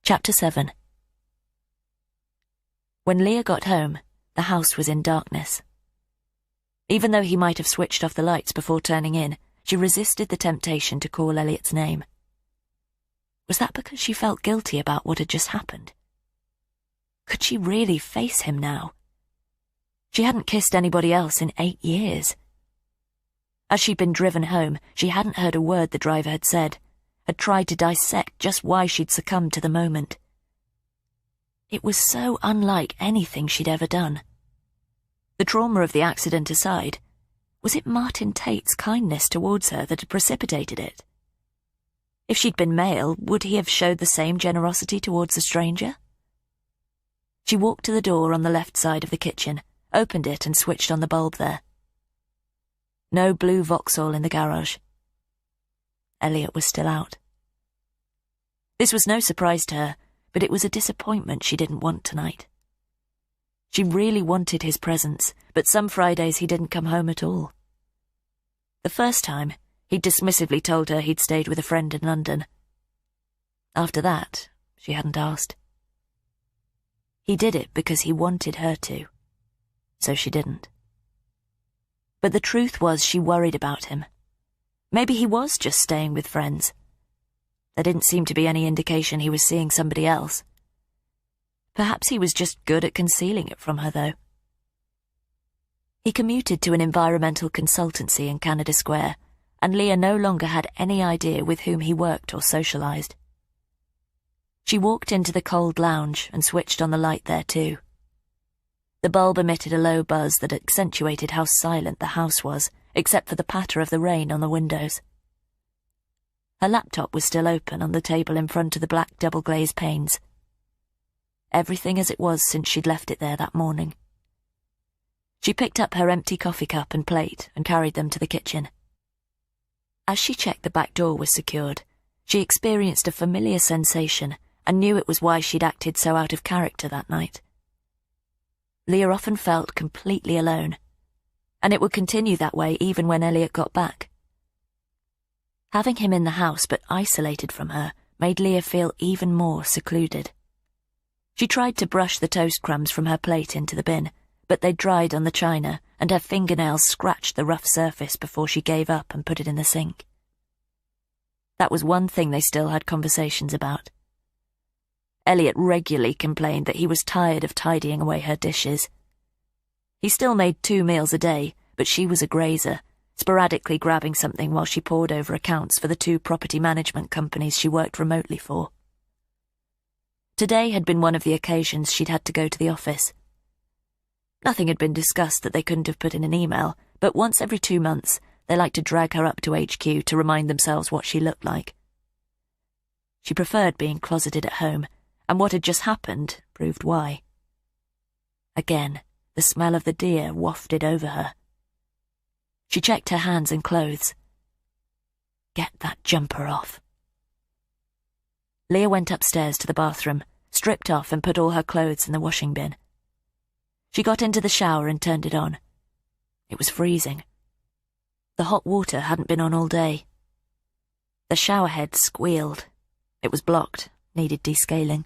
Speaker 1: Chapter 7. When Leah got home, the house was in darkness. Even though he might have switched off the lights before turning in, she resisted the temptation to call Elliot's name. Was that because she felt guilty about what had just happened? Could she really face him now? She hadn't kissed anybody else in 8 years. As she'd been driven home, she hadn't heard a word the driver had said, had tried to dissect just why she'd succumbed to the moment. It was so unlike anything she'd ever done. The trauma of the accident aside, was it Martin Tate's kindness towards her that had precipitated it? If she'd been male, would he have showed the same generosity towards the stranger? She walked to the door on the left side of the kitchen, opened it and switched on the bulb there. No blue Vauxhall in the garage. Elliot was still out. This was no surprise to her, but it was a disappointment she didn't want tonight. She really wanted his presence, but some Fridays he didn't come home at all. The first time, he'd dismissively told her he'd stayed with a friend in London. After that, she hadn't asked. He did it because he wanted her to, so she didn't. But the truth was she worried about him. Maybe he was just staying with friends. There didn't seem to be any indication he was seeing somebody else. Perhaps he was just good at concealing it from her, though. He commuted to an environmental consultancy in Canada Square, and Leah no longer had any idea with whom he worked or socialised. She walked into the cold lounge and switched on the light there too. The bulb emitted a low buzz that accentuated how silent the house was, except for the patter of the rain on the windows. Her laptop was still open on the table in front of the black double-glazed panes. Everything as it was since she'd left it there that morning. She picked up her empty coffee cup and plate and carried them to the kitchen. As she checked the back door was secured, she experienced a familiar sensation and knew it was why she'd acted so out of character that night. Leah often felt completely alone, and it would continue that way even when Elliot got back. Having him in the house but isolated from her made Leah feel even more secluded. She tried to brush the toast crumbs from her plate into the bin, but they dried on the china and her fingernails scratched the rough surface before she gave up and put it in the sink. That was one thing they still had conversations about. Elliot regularly complained that he was tired of tidying away her dishes. He still made 2 meals a day, but she was a grazer, sporadically grabbing something while she pored over accounts for the 2 property management companies she worked remotely for. Today had been one of the occasions she'd had to go to the office. Nothing had been discussed that they couldn't have put in an email, but once every 2 months, they liked to drag her up to HQ to remind themselves what she looked like. She preferred being closeted at home, and what had just happened proved why. Again, the smell of the deer wafted over her. She checked her hands and clothes. Get that jumper off. Leah went upstairs to the bathroom, stripped off and put all her clothes in the washing bin. She got into the shower and turned it on. It was freezing. The hot water hadn't been on all day. The shower head squealed. It was blocked, needed descaling.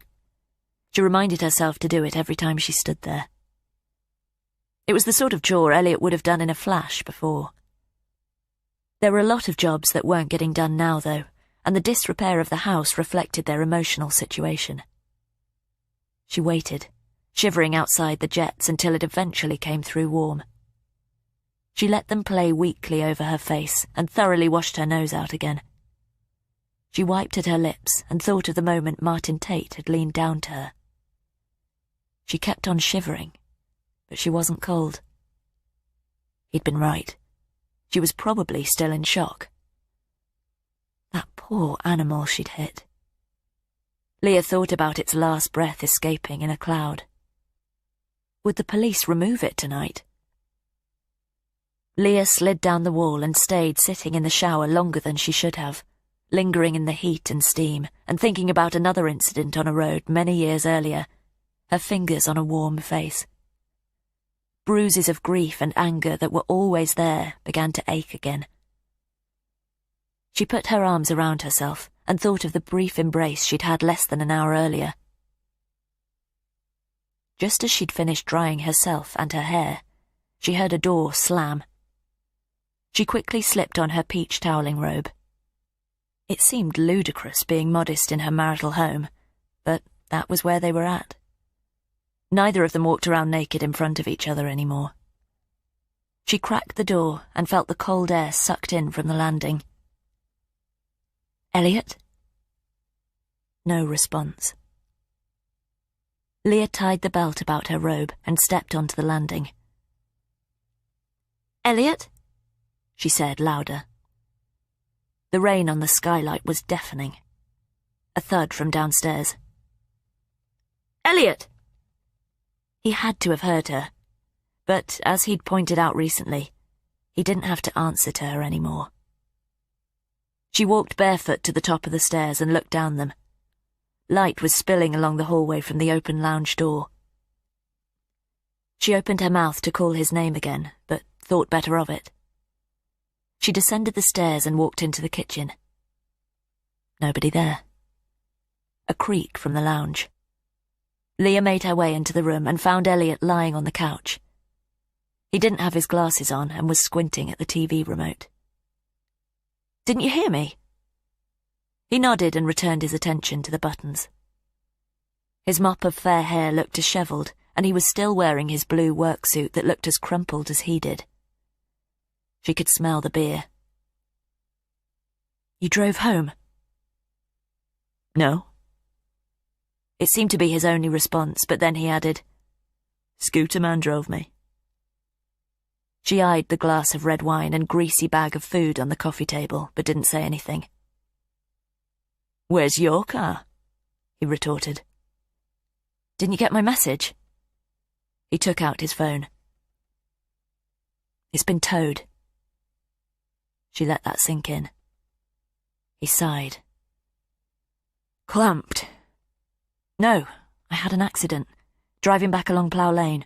Speaker 1: She reminded herself to do it every time she stood there. It was the sort of chore Elliot would have done in a flash before. There were a lot of jobs that weren't getting done now, though, and the disrepair of the house reflected their emotional situation. She waited, shivering outside the jets until it eventually came through warm. She let them play weakly over her face and thoroughly washed her nose out again. She wiped at her lips and thought of the moment Martin Tate had leaned down to her. She kept on shivering, but she wasn't cold. He'd been right. She was probably still in shock. That poor animal she'd hit. Leah thought about its last breath escaping in a cloud. Would the police remove it tonight? Leah slid down the wall and stayed sitting in the shower longer than she should have, lingering in the heat and steam and thinking about another incident on a road many years earlier, her fingers on a warm face. Bruises of grief and anger that were always there began to ache again. She put her arms around herself and thought of the brief embrace she'd had less than an hour earlier. Just as she'd finished drying herself and her hair, she heard a door slam. She quickly slipped on her peach toweling robe. It seemed ludicrous being modest in her marital home, but that was where they were at. Neither of them walked around naked in front of each other anymore. She cracked the door and felt the cold air sucked in from the landing. Elliot? No response. Leah tied the belt about her robe and stepped onto the landing. Elliot? She said louder. The rain on the skylight was deafening. A thud from downstairs. "Elliot!" He had to have heard her, but as he'd pointed out recently, he didn't have to answer to her anymore. She walked barefoot to the top of the stairs and looked down them. Light was spilling along the hallway from the open lounge door. She opened her mouth to call his name again, but thought better of it. She descended the stairs and walked into the kitchen. Nobody there. A creak from the lounge. Leah made her way into the room and found Elliot lying on the couch. He didn't have his glasses on and was squinting at the TV remote. "Didn't you hear me?" He nodded and returned his attention to the buttons. His mop of fair hair looked dishevelled, and he was still wearing his blue work suit that looked as crumpled as he did. She could smell the beer. "You drove home?" "No." It seemed to be his only response, but then he added, "Scooter man drove me." She eyed the glass of red wine and greasy bag of food on the coffee table, but didn't say anything. "Where's your car?" he retorted. "Didn't you get my message?" He took out his phone. "It's been towed." She let that sink in. He sighed. "Clamped." "No, I had an accident, driving back along Plough Lane."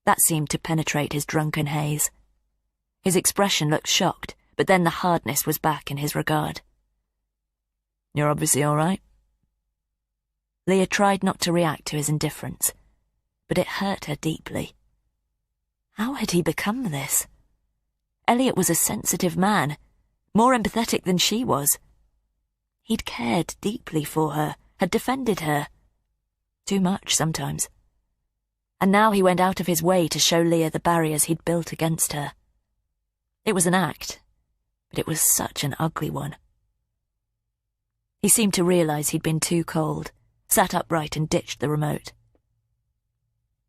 Speaker 1: That seemed to penetrate his drunken haze. His expression looked shocked, but then the hardness was back in his regard. "You're obviously all right." Leah tried not to react to his indifference, but it hurt her deeply. How had he become this? Elliot was a sensitive man, more empathetic than she was. He'd cared deeply for her, had defended her. Too much, sometimes. And now he went out of his way to show Leah the barriers he'd built against her. It was an act, but it was such an ugly one. He seemed to realise he'd been too cold, sat upright and ditched the remote.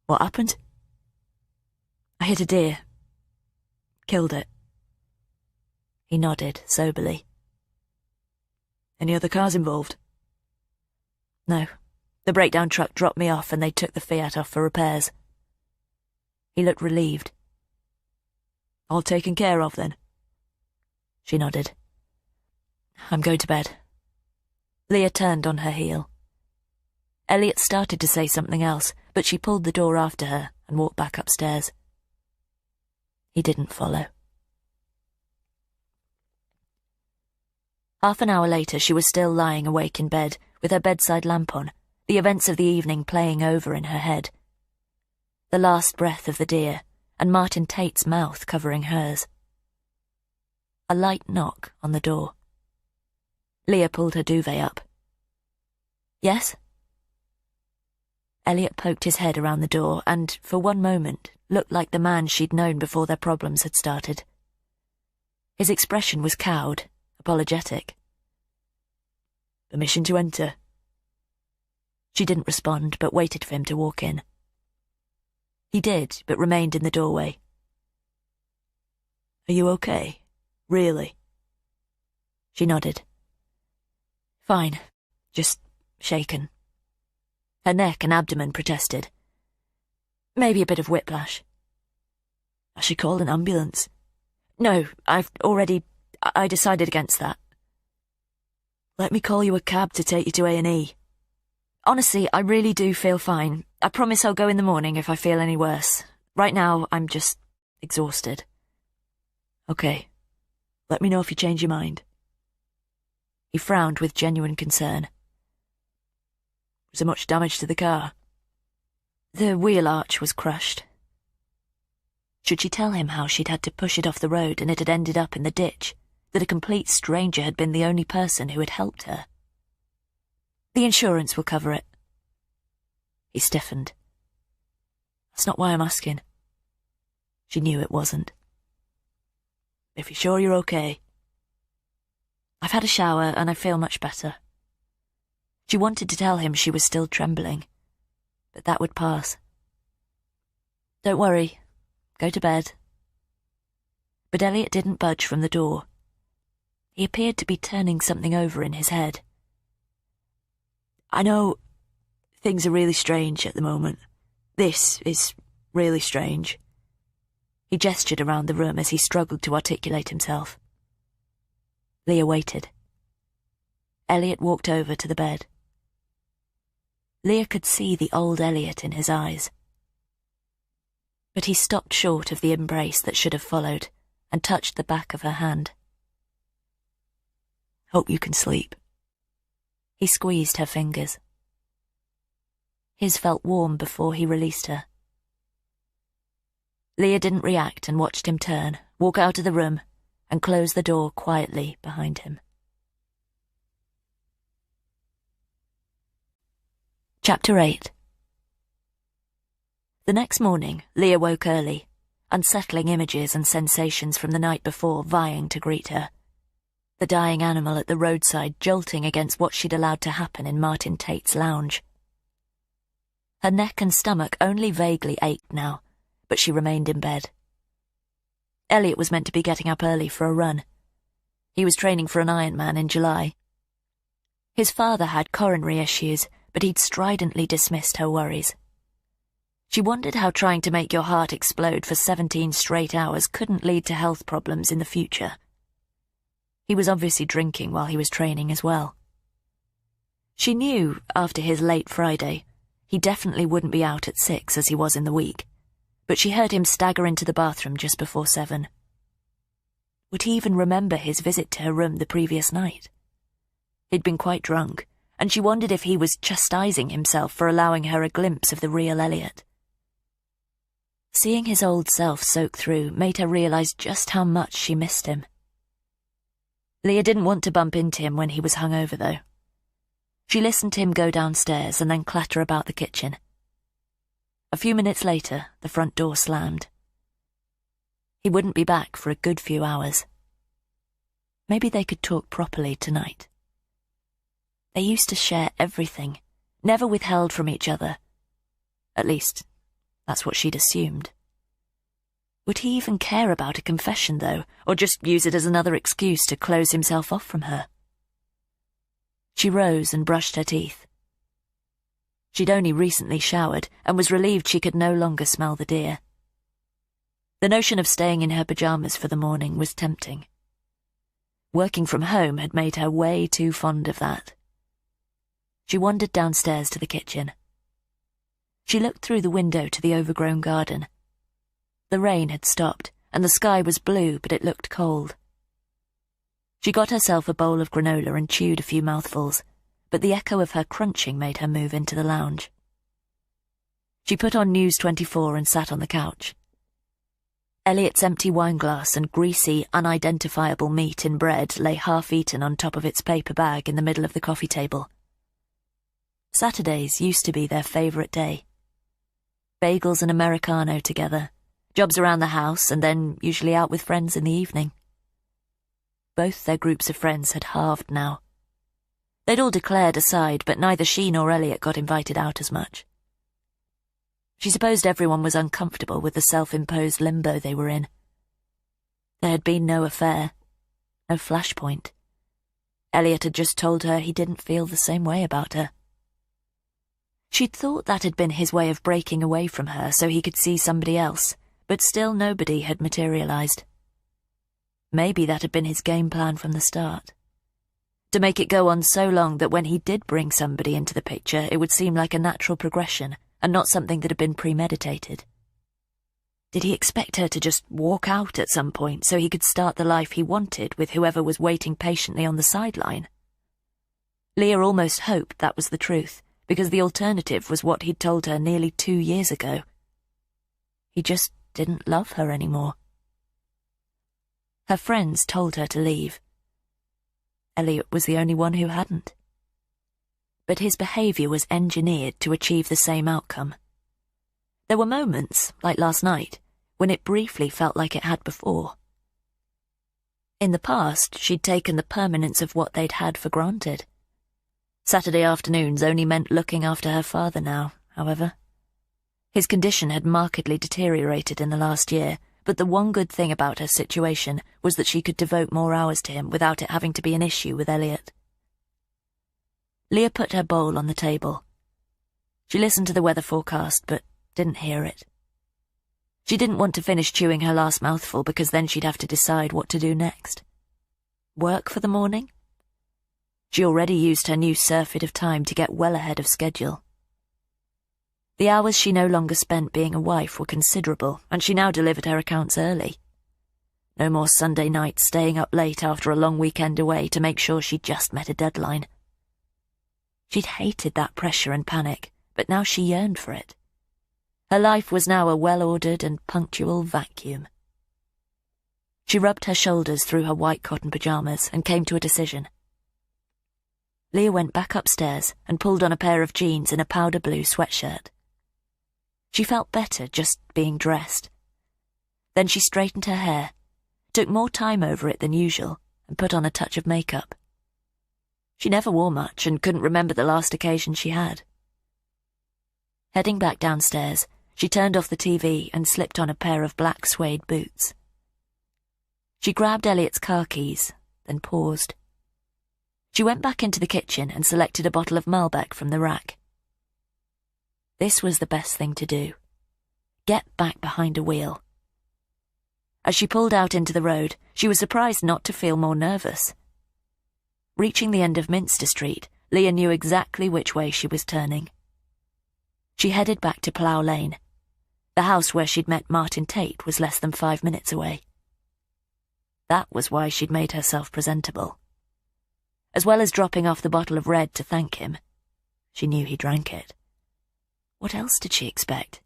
Speaker 1: "What happened?" "I hit a deer. Killed it." He nodded soberly. "Any other cars involved?" "No. The breakdown truck dropped me off and they took the Fiat off for repairs." He looked relieved. "All taken care of, then?" She nodded. "I'm going to bed." Leah turned on her heel. Elliot started to say something else, but she pulled the door after her and walked back upstairs. He didn't follow. Half an hour later, she was still lying awake in bed, with her bedside lamp on, the events of the evening playing over in her head. The last breath of the deer, and Martin Tate's mouth covering hers. A light knock on the door. Leah pulled her duvet up. "Yes?" Elliot poked his head around the door and, for one moment, looked like the man she'd known before their problems had started. His expression was cowed, apologetic. "Permission to enter?" She didn't respond, but waited for him to walk in. He did, but remained in the doorway. "Are you okay? Really?" She nodded. "Fine. Just shaken." Her neck and abdomen protested. "Maybe a bit of whiplash." "I should call an ambulance." "No, I decided against that." "Let me call you a cab to take you to A&E. Honestly, I really do feel fine. I promise I'll go in the morning if I feel any worse. Right now, I'm just exhausted." "Okay. Let me know if you change your mind." He frowned with genuine concern. "Was there much damage to the car?" "The wheel arch was crushed." Should she tell him how she'd had to push it off the road and it had ended up in the ditch, that a complete stranger had been the only person who had helped her? "The insurance will cover it." He stiffened. "That's not why I'm asking." She knew it wasn't. "If you're sure you're okay." "I've had a shower and I feel much better." She wanted to tell him she was still trembling, but that would pass. "Don't worry. Go to bed." But Elliot didn't budge from the door. He appeared to be turning something over in his head. "I know things are really strange at the moment. This is really strange." He gestured around the room as he struggled to articulate himself. Leah waited. Elliot walked over to the bed. Leah could see the old Elliot in his eyes. But he stopped short of the embrace that should have followed and touched the back of her hand. "Hope you can sleep." He squeezed her fingers. His felt warm before he released her. Leah didn't react and watched him turn, walk out of the room, and close the door quietly behind him. Chapter 8. The next morning, Leah woke early, unsettling images and sensations from the night before vying to greet her. The dying animal at the roadside jolting against what she'd allowed to happen in Martin Tate's lounge. Her neck and stomach only vaguely ached now, but she remained in bed. Elliot was meant to be getting up early for a run. He was training for an Ironman in July. His father had coronary issues, but he'd stridently dismissed her worries. She wondered how trying to make your heart explode for 17 straight hours couldn't lead to health problems in the future. He was obviously drinking while he was training as well. She knew, after his late Friday, he definitely wouldn't be out at 6 as he was in the week, but she heard him stagger into the bathroom just before 7. Would he even remember his visit to her room the previous night? He'd been quite drunk, and she wondered if he was chastising himself for allowing her a glimpse of the real Elliot. Seeing his old self soak through made her realize just how much she missed him. Leah didn't want to bump into him when he was hungover, though. She listened to him go downstairs and then clatter about the kitchen. A few minutes later, the front door slammed. He wouldn't be back for a good few hours. Maybe they could talk properly tonight. They used to share everything, never withheld from each other. At least, that's what she'd assumed. Would he even care about a confession, though, or just use it as another excuse to close himself off from her? She rose and brushed her teeth. She'd only recently showered and was relieved she could no longer smell the deer. The notion of staying in her pyjamas for the morning was tempting. Working from home had made her way too fond of that. She wandered downstairs to the kitchen. She looked through the window to the overgrown garden. The rain had stopped, and the sky was blue, but it looked cold. She got herself a bowl of granola and chewed a few mouthfuls, but the echo of her crunching made her move into the lounge. She put on News 24 and sat on the couch. Elliot's empty wineglass and greasy, unidentifiable meat in bread lay half-eaten on top of its paper bag in the middle of the coffee table. Saturdays used to be their favourite day. Bagels and Americano together, jobs around the house, and then usually out with friends in the evening. Both their groups of friends had halved now. They'd all declared aside, but neither she nor Elliot got invited out as much. She supposed everyone was uncomfortable with the self-imposed limbo they were in. There had been no affair, no flashpoint. Elliot had just told her he didn't feel the same way about her. She'd thought that had been his way of breaking away from her so he could see somebody else, but still nobody had materialized. Maybe that had been his game plan from the start. To make it go on so long that when he did bring somebody into the picture, it would seem like a natural progression, and not something that had been premeditated. Did he expect her to just walk out at some point so he could start the life he wanted with whoever was waiting patiently on the sideline? Leah almost hoped that was the truth, because the alternative was what he'd told her nearly 2 years ago. He just didn't love her anymore. Her friends told her to leave. Elliot was the only one who hadn't. But his behaviour was engineered to achieve the same outcome. There were moments, like last night, when it briefly felt like it had before. In the past, she'd taken the permanence of what they'd had for granted. Saturday afternoons only meant looking after her father now, however. His condition had markedly deteriorated in the last year, but the one good thing about her situation was that she could devote more hours to him without it having to be an issue with Elliot. Leah put her bowl on the table. She listened to the weather forecast, but didn't hear it. She didn't want to finish chewing her last mouthful because then she'd have to decide what to do next. Work for the morning? She already used her new surfeit of time to get well ahead of schedule. The hours she no longer spent being a wife were considerable, and she now delivered her accounts early. No more Sunday nights staying up late after a long weekend away to make sure she just met a deadline. She'd hated that pressure and panic, but now she yearned for it. Her life was now a well-ordered and punctual vacuum. She rubbed her shoulders through her white cotton pyjamas and came to a decision. Leah went back upstairs and pulled on a pair of jeans and a powder blue sweatshirt. She felt better just being dressed. Then she straightened her hair, took more time over it than usual, and put on a touch of makeup. She never wore much and couldn't remember the last occasion she had. Heading back downstairs, she turned off the TV and slipped on a pair of black suede boots. She grabbed Elliot's car keys, then paused. She went back into the kitchen and selected a bottle of Malbec from the rack. This was the best thing to do. Get back behind a wheel. As she pulled out into the road, she was surprised not to feel more nervous. Reaching the end of Minster Street, Leah knew exactly which way she was turning. She headed back to Plough Lane. The house where she'd met Martin Tate was less than 5 minutes away. That was why she'd made herself presentable. As well as dropping off the bottle of red to thank him, she knew he drank it. What else did she expect?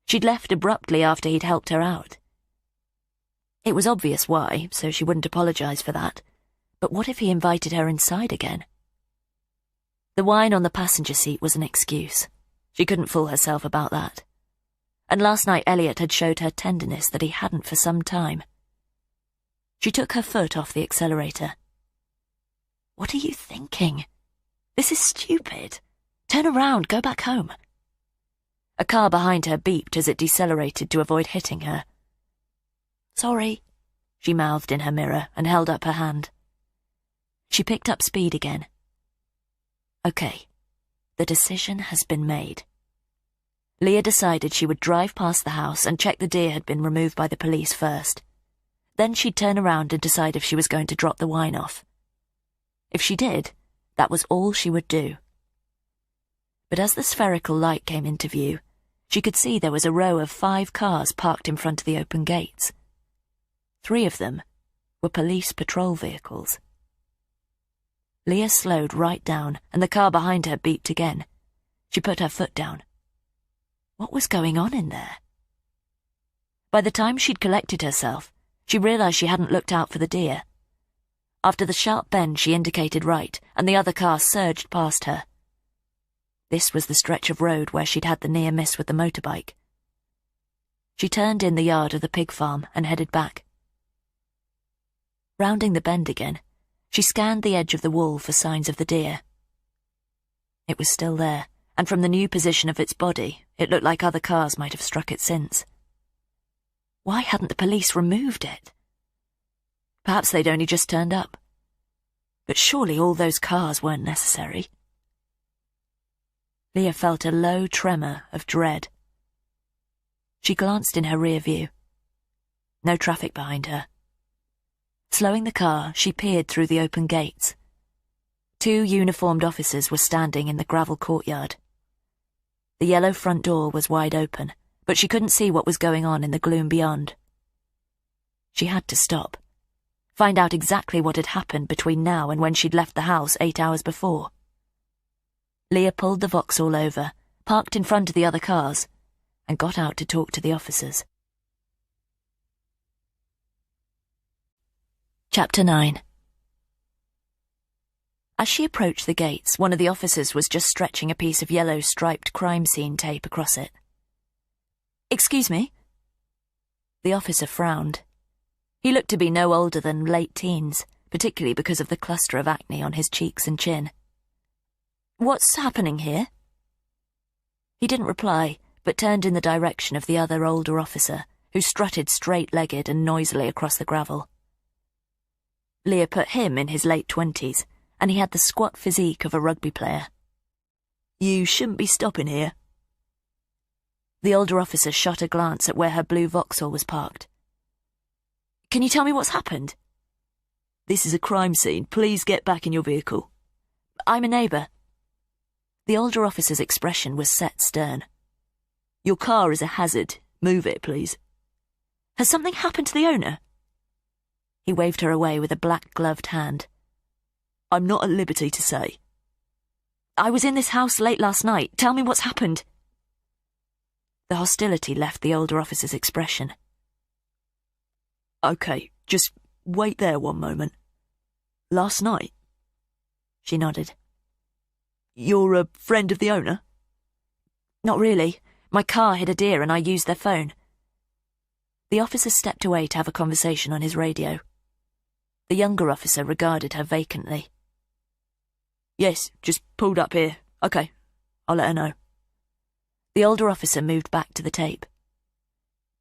Speaker 1: She'd left abruptly after he'd helped her out. It was obvious why, so she wouldn't apologize for that. But what if he invited her inside again? The wine on the passenger seat was an excuse. She couldn't fool herself about that. And last night Elliot had showed her tenderness that he hadn't for some time. She took her foot off the accelerator. What are you thinking? This is stupid. Turn around, go back home. A car behind her beeped as it decelerated to avoid hitting her. Sorry, she mouthed in her mirror and held up her hand. She picked up speed again. Okay, the decision has been made. Leah decided she would drive past the house and check the deer had been removed by the police first. Then she'd turn around and decide if she was going to drop the wine off. If she did, that was all she would do. But as the spherical light came into view, she could see there was a row of 5 cars parked in front of the open gates. 3 of them were police patrol vehicles. Leah slowed right down, and the car behind her beeped again. She put her foot down. What was going on in there? By the time she'd collected herself, she realized she hadn't looked out for the deer. After the sharp bend, she indicated right, and the other car surged past her. This was the stretch of road where she'd had the near miss with the motorbike. She turned in the yard of the pig farm and headed back. Rounding the bend again, she scanned the edge of the wall for signs of the deer. It was still there, and from the new position of its body, it looked like other cars might have struck it since. Why hadn't the police removed it? Perhaps they'd only just turned up. But surely all those cars weren't necessary. Leah felt a low tremor of dread. She glanced in her rear view. No traffic behind her. Slowing the car, she peered through the open gates. 2 uniformed officers were standing in the gravel courtyard. The yellow front door was wide open, but she couldn't see what was going on in the gloom beyond. She had to stop. Find out exactly what had happened between now and when she'd left the house 8 hours before. Leah pulled the Vauxhall over, parked in front of the other cars, and got out to talk to the officers. Chapter 9. As she approached the gates, one of the officers was just stretching a piece of yellow striped crime scene tape across it. "Excuse me?" The officer frowned. He looked to be no older than late teens, particularly because of the cluster of acne on his cheeks and chin. "What's happening here?" He didn't reply, but turned in the direction of the other older officer, who strutted straight-legged and noisily across the gravel. Leah put him in his late 20s, and he had the squat physique of a rugby player. "You shouldn't be stopping here." The older officer shot a glance at where her blue Vauxhall was parked. "Can you tell me what's happened?" "This is a crime scene. Please get back in your vehicle." "I'm a neighbour." The older officer's expression was set stern. "Your car is a hazard. Move it, please." "Has something happened to the owner?" He waved her away with a black-gloved hand. "I'm not at liberty to say." "I was in this house late last night. Tell me what's happened." The hostility left the older officer's expression. "Okay, just wait there one moment. Last night?" She nodded. "You're a friend of the owner?" "Not really. My car hit a deer and I used their phone." The officer stepped away to have a conversation on his radio. The younger officer regarded her vacantly. "Yes, just pulled up here. Okay, I'll let her know." The older officer moved back to the tape.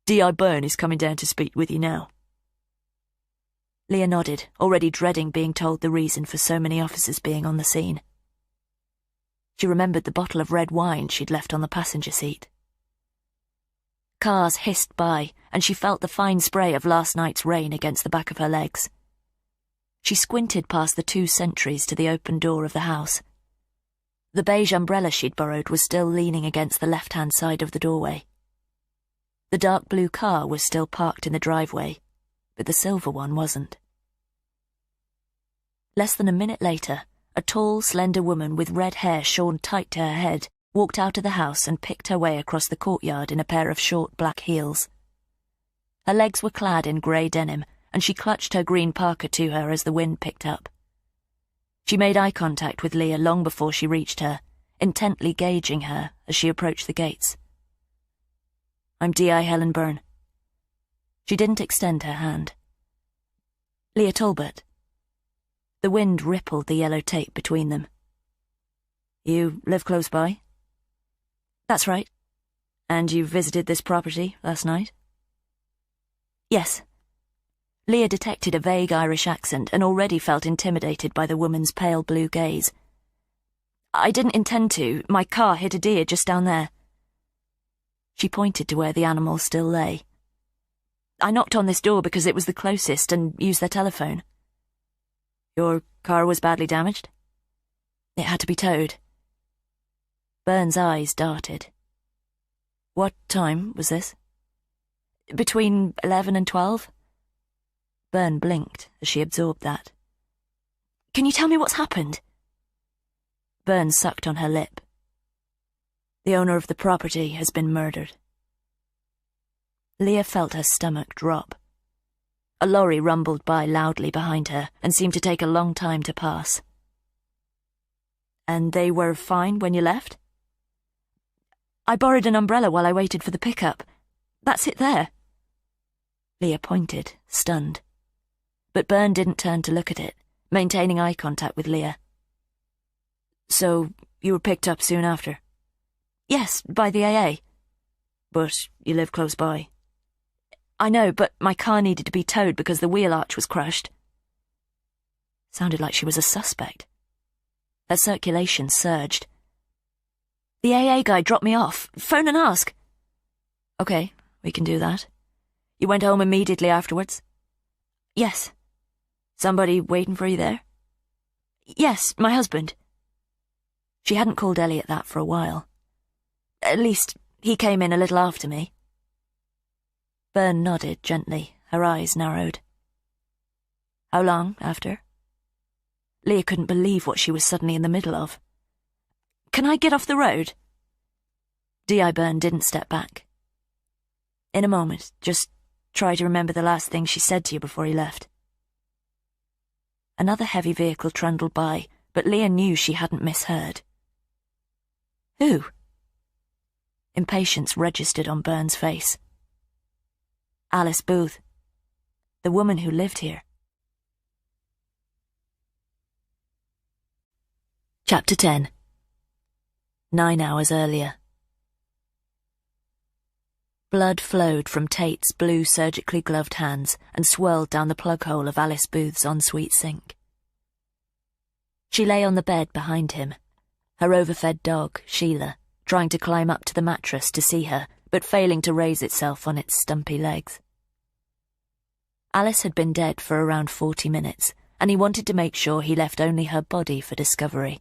Speaker 1: "D.I. Byrne is coming down to speak with you now." Leah nodded, already dreading being told the reason for so many officers being on the scene. She remembered the bottle of red wine she'd left on the passenger seat. Cars hissed by, and she felt the fine spray of last night's rain against the back of her legs. She squinted past the 2 sentries to the open door of the house. The beige umbrella she'd borrowed was still leaning against the left-hand side of the doorway. The dark blue car was still parked in the driveway, but the silver one wasn't. Less than a minute later, a tall, slender woman with red hair shorn tight to her head walked out of the house and picked her way across the courtyard in a pair of short black heels. Her legs were clad in grey denim, and she clutched her green parka to her as the wind picked up. She made eye contact with Leah long before she reached her, intently gauging her as she approached the gates. "I'm D.I. Helen Byrne." She didn't extend her hand. "Leah Talbot." The wind rippled the yellow tape between them. "You live close by?" "That's right." "And you visited this property last night?" "Yes." Leah detected a vague Irish accent and already felt intimidated by the woman's pale blue gaze. "I didn't intend to. My car hit a deer just down there." She pointed to where the animal still lay. "I knocked on this door because it was the closest and used their telephone." "Your car was badly damaged?" "It had to be towed." Byrne's eyes darted. "What time was this?" "Between 11 and 12. Byrne blinked as she absorbed that. "Can you tell me what's happened?" Byrne sucked on her lip. "The owner of the property has been murdered." Leah felt her stomach drop. A lorry rumbled by loudly behind her and seemed to take a long time to pass. "And they were fine when you left?" "I borrowed an umbrella while I waited for the pickup. That's it there." Leah pointed, stunned. But Byrne didn't turn to look at it, maintaining eye contact with Leah. "So, you were picked up soon after?" "Yes, by the AA." "But you live close by." "I know, but my car needed to be towed because the wheel arch was crushed." Sounded like she was a suspect. Her circulation surged. "The AA guy dropped me off. Phone and ask." "Okay, we can do that." "You went home immediately afterwards?" "Yes." "Somebody waiting for you there?" "Yes, my husband." She hadn't called Elliot that for a while. "At least, he came in a little after me." Byrne nodded gently, her eyes narrowed. "How long after?" Leah couldn't believe what she was suddenly in the middle of. "Can I get off the road?" D.I. Byrne didn't step back. "In a moment, just try to remember the last thing she said to you before he left." Another heavy vehicle trundled by, but Leah knew she hadn't misheard. "Who?" Impatience registered on Byrne's face. "Alice Booth. The woman who lived here." Chapter 10. 9 hours earlier. Blood flowed from Tate's blue surgically gloved hands and swirled down the plug hole of Alice Booth's ensuite sink. She lay on the bed behind him, her overfed dog, Sheila, trying to climb up to the mattress to see her, but failing to raise itself on its stumpy legs. Alice had been dead for around 40 minutes, and he wanted to make sure he left only her body for discovery.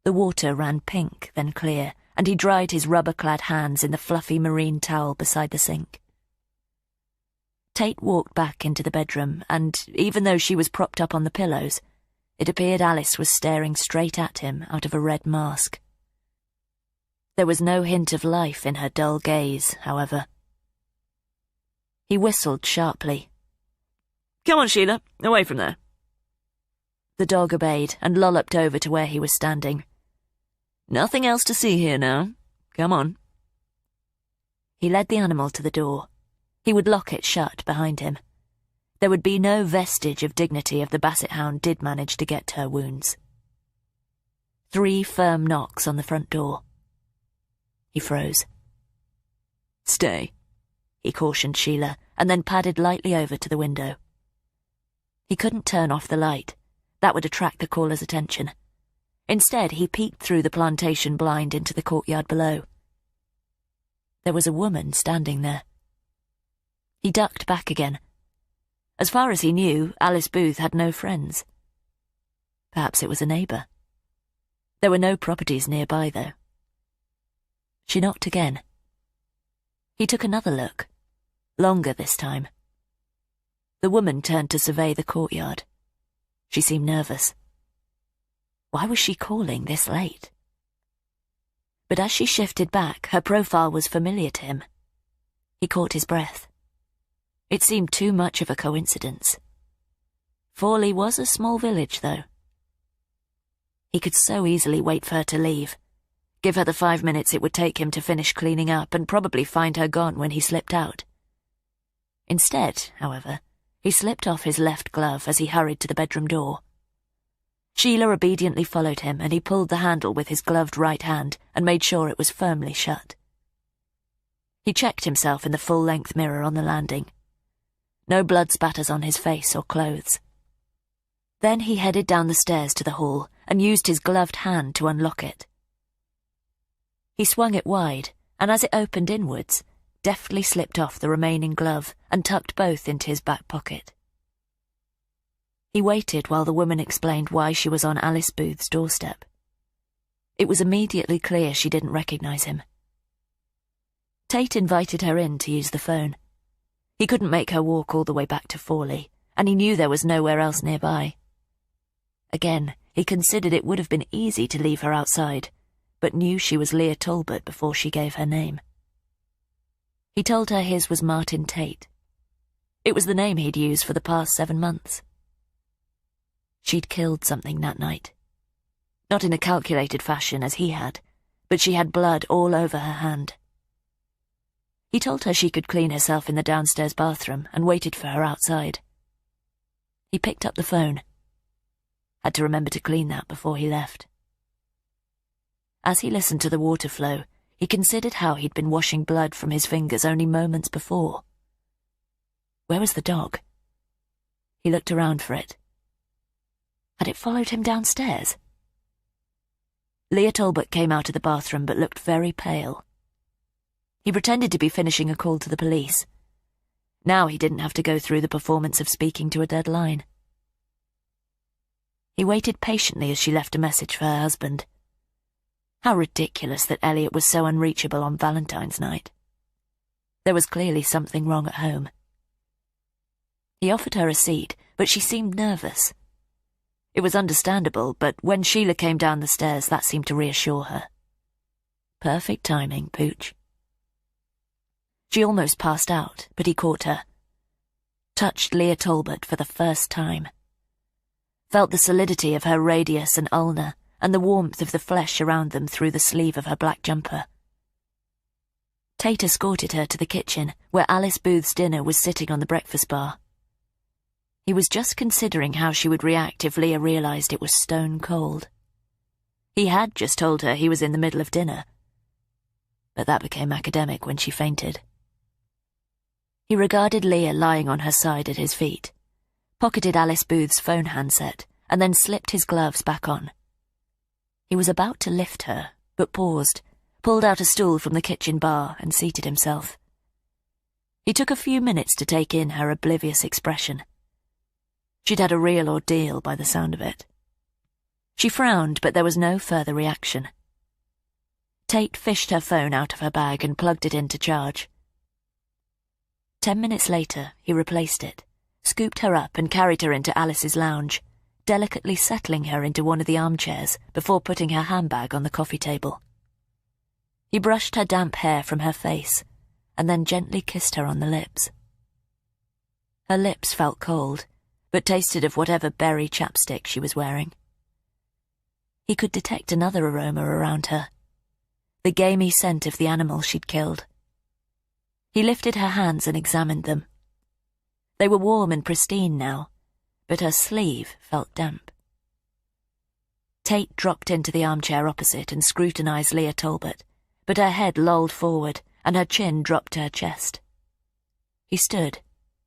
Speaker 1: The water ran pink, then clear, and he dried his rubber-clad hands in the fluffy marine towel beside the sink. Tate walked back into the bedroom, and, even though she was propped up on the pillows, it appeared Alice was staring straight at him out of a red mask. There was no hint of life in her dull gaze, however. He whistled sharply. "Come on, Sheila, away from there." The dog obeyed and lolloped over to where he was standing. "Nothing else to see here now. Come on." He led the animal to the door. He would lock it shut behind him. There would be no vestige of dignity if the basset hound did manage to get to her wounds. 3 firm knocks on the front door. He froze. "Stay," he cautioned Sheila, and then padded lightly over to the window. He couldn't turn off the light. That would attract the caller's attention. Instead, he peeked through the plantation blind into the courtyard below. There was a woman standing there. He ducked back again. As far as he knew, Alice Booth had no friends. Perhaps it was a neighbour. There were no properties nearby, though. She knocked again. He took another look, longer this time. The woman turned to survey the courtyard. She seemed nervous. Why was she calling this late? But as she shifted back, her profile was familiar to him. He caught his breath. It seemed too much of a coincidence. Forley was a small village, though. He could so easily wait for her to leave, give her the 5 minutes it would take him to finish cleaning up, and probably find her gone when he slipped out. Instead, however, he slipped off his left glove as he hurried to the bedroom door. Sheila obediently followed him, and he pulled the handle with his gloved right hand and made sure it was firmly shut. He checked himself in the full-length mirror on the landing. No blood spatters on his face or clothes. Then he headed down the stairs to the hall and used his gloved hand to unlock it. He swung it wide, and as it opened inwards, deftly slipped off the remaining glove and tucked both into his back pocket. He waited while the woman explained why she was on Alice Booth's doorstep. It was immediately clear she didn't recognize him. Tate invited her in to use the phone. He couldn't make her walk all the way back to Forley, and he knew there was nowhere else nearby. Again, he considered it would have been easy to leave her outside, but knew she was Leah Talbot before she gave her name. He told her his was Martin Tate. It was the name he'd used for the past 7 months. She'd killed something that night. Not in a calculated fashion as he had, but she had blood all over her hand. He told her she could clean herself in the downstairs bathroom and waited for her outside. He picked up the phone. Had to remember to clean that before he left. As he listened to the water flow, he considered how he'd been washing blood from his fingers only moments before. Where was the dog? He looked around for it. Had it followed him downstairs? Leah Talbot came out of the bathroom but looked very pale. He pretended to be finishing a call to the police. Now he didn't have to go through the performance of speaking to a dead line. He waited patiently as she left a message for her husband. How ridiculous that Elliot was so unreachable on Valentine's night. There was clearly something wrong at home. He offered her a seat, but she seemed nervous. It was understandable, but when Sheila came down the stairs, that seemed to reassure her. Perfect timing, Pooch. She almost passed out, but he caught her. Touched Leah Talbot for the first time. Felt the solidity of her radius and ulna, and the warmth of the flesh around them through the sleeve of her black jumper. Tate escorted her to the kitchen, where Alice Booth's dinner was sitting on the breakfast bar. He was just considering how she would react if Leah realized it was stone cold. He had just told her he was in the middle of dinner. but that became academic when she fainted. He regarded Leah lying on her side at his feet, pocketed Alice Booth's phone handset, and then slipped his gloves back on. He was about to lift her, but paused, pulled out a stool from the kitchen bar, and seated himself. He took a few minutes to take in her oblivious expression. She'd had a real ordeal by the sound of it. She frowned, but there was no further reaction. Tate fished her phone out of her bag and plugged it in to charge. 10 minutes later, he replaced it, scooped her up and carried her into Alice's lounge, delicately settling her into one of the armchairs before putting her handbag on the coffee table. He brushed her damp hair from her face, and then gently kissed her on the lips. Her lips felt cold, but tasted of whatever berry chapstick she was wearing. He could detect another aroma around her, the gamey scent of the animal she'd killed. He lifted her hands and examined them. They were warm and pristine now, but her sleeve felt damp. Tate dropped into the armchair opposite and scrutinized Leah Talbot, but her head lolled forward and her chin dropped to her chest. He stood,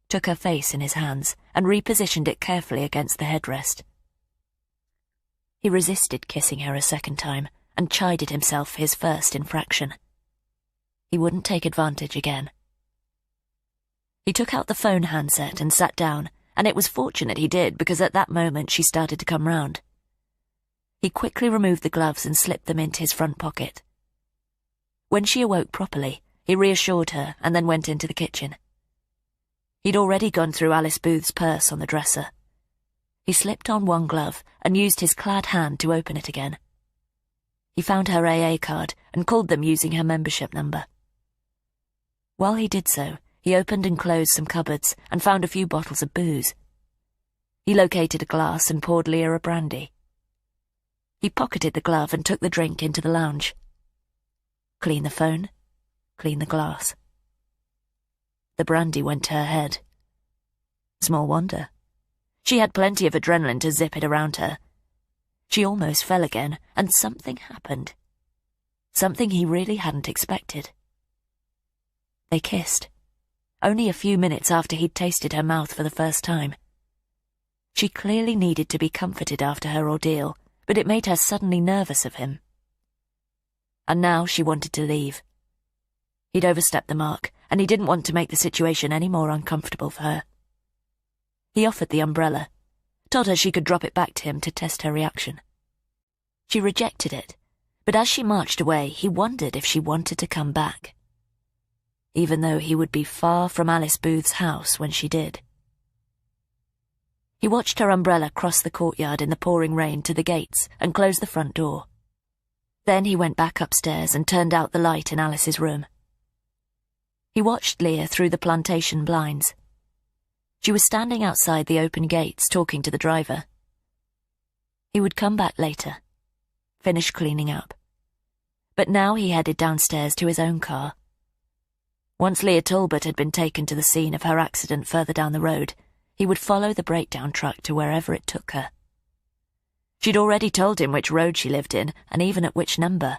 Speaker 1: took her face in his hands, and repositioned it carefully against the headrest. He resisted kissing her a second time and chided himself for his first infraction. He wouldn't take advantage again. He took out the phone handset and sat down, and it was fortunate he did because at that moment she started to come round. He quickly removed the gloves and slipped them into his front pocket. When she awoke properly, he reassured her and then went into the kitchen. He'd already gone through Alice Booth's purse on the dresser. He slipped on one glove and used his clad hand to open it again. He found her AA card and called them using her membership number. While he did so, he opened and closed some cupboards and found a few bottles of booze. He located a glass and poured Leah a brandy. He pocketed the glove and took the drink into the lounge. Clean the phone, clean the glass. The brandy went to her head. Small wonder. She had plenty of adrenaline to zip it around her. She almost fell again, and something happened. Something he really hadn't expected. They kissed, only a few minutes after he'd tasted her mouth for the first time. She clearly needed to be comforted after her ordeal, but it made her suddenly nervous of him. And now she wanted to leave. He'd overstepped the mark, and he didn't want to make the situation any more uncomfortable for her. He offered the umbrella, told her she could drop it back to him to test her reaction. She rejected it, but as she marched away, he wondered if she wanted to come back, even though he would be far from Alice Booth's house when she did. He watched her umbrella cross the courtyard in the pouring rain to the gates and close the front door. Then he went back upstairs and turned out the light in Alice's room. He watched Leah through the plantation blinds. She was standing outside the open gates talking to the driver. He would come back later, finish cleaning up. But now he headed downstairs to his own car. Once Leah Talbot had been taken to the scene of her accident further down the road, he would follow the breakdown truck to wherever it took her. She'd already told him which road she lived in, and even at which number.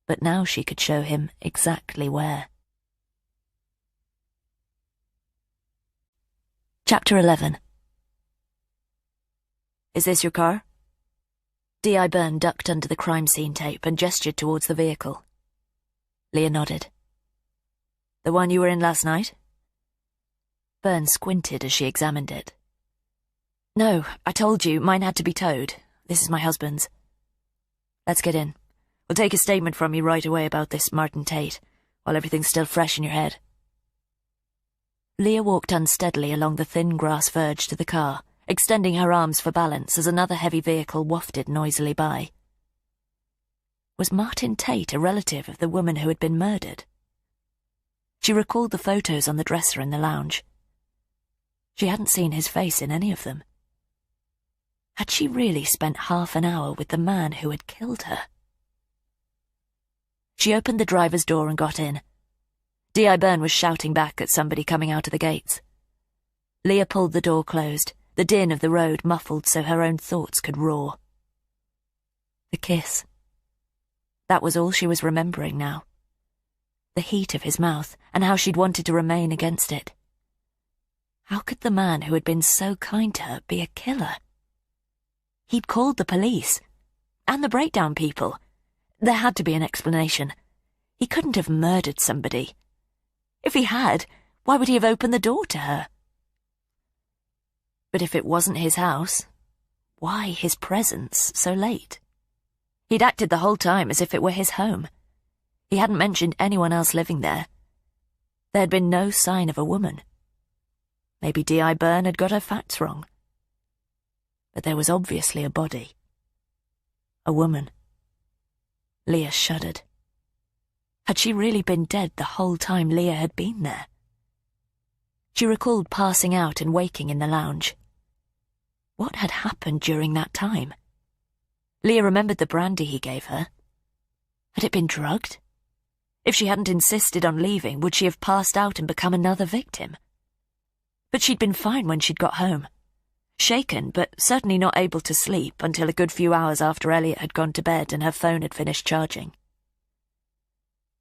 Speaker 1: But now she could show him exactly where. Chapter 11. Is this your car? D.I. Byrne ducked under the crime scene tape and gestured towards the vehicle. Leah nodded. The one you were in last night? Byrne squinted as she examined it. No, I told you, mine had to be towed. This is my husband's. Let's get in. We'll take a statement from you right away about this Martin Tate, while everything's still fresh in your head. Leah walked unsteadily along the thin grass verge to the car, extending her arms for balance as another heavy vehicle wafted noisily by. Was Martin Tate a relative of the woman who had been murdered? She recalled the photos on the dresser in the lounge. She hadn't seen his face in any of them. Had she really spent half an hour with the man who had killed her? She opened the driver's door and got in. D.I. Byrne was shouting back at somebody coming out of the gates. Leah pulled the door closed, the din of the road muffled so her own thoughts could roar. The kiss. That was all she was remembering now. the heat of his mouth, and how she'd wanted to remain against it. How could the man who had been so kind to her be a killer? He'd called the police. And the breakdown people. There had to be an explanation. He couldn't have murdered somebody. If he had, why would he have opened the door to her? But if it wasn't his house, why his presence so late? He'd acted the whole time as if it were his home. He hadn't mentioned anyone else living there. There had been no sign of a woman. Maybe D.I. Byrne had got her facts wrong. But there was obviously a body. A woman. Leah shuddered. Had she really been dead the whole time Leah had been there? She recalled passing out and waking in the lounge. What had happened during that time? Leah remembered the brandy he gave her. Had it been drugged? If she hadn't insisted on leaving, would she have passed out and become another victim? But she'd been fine when she'd got home. Shaken, but certainly not able to sleep until a good few hours after Elliot had gone to bed and her phone had finished charging.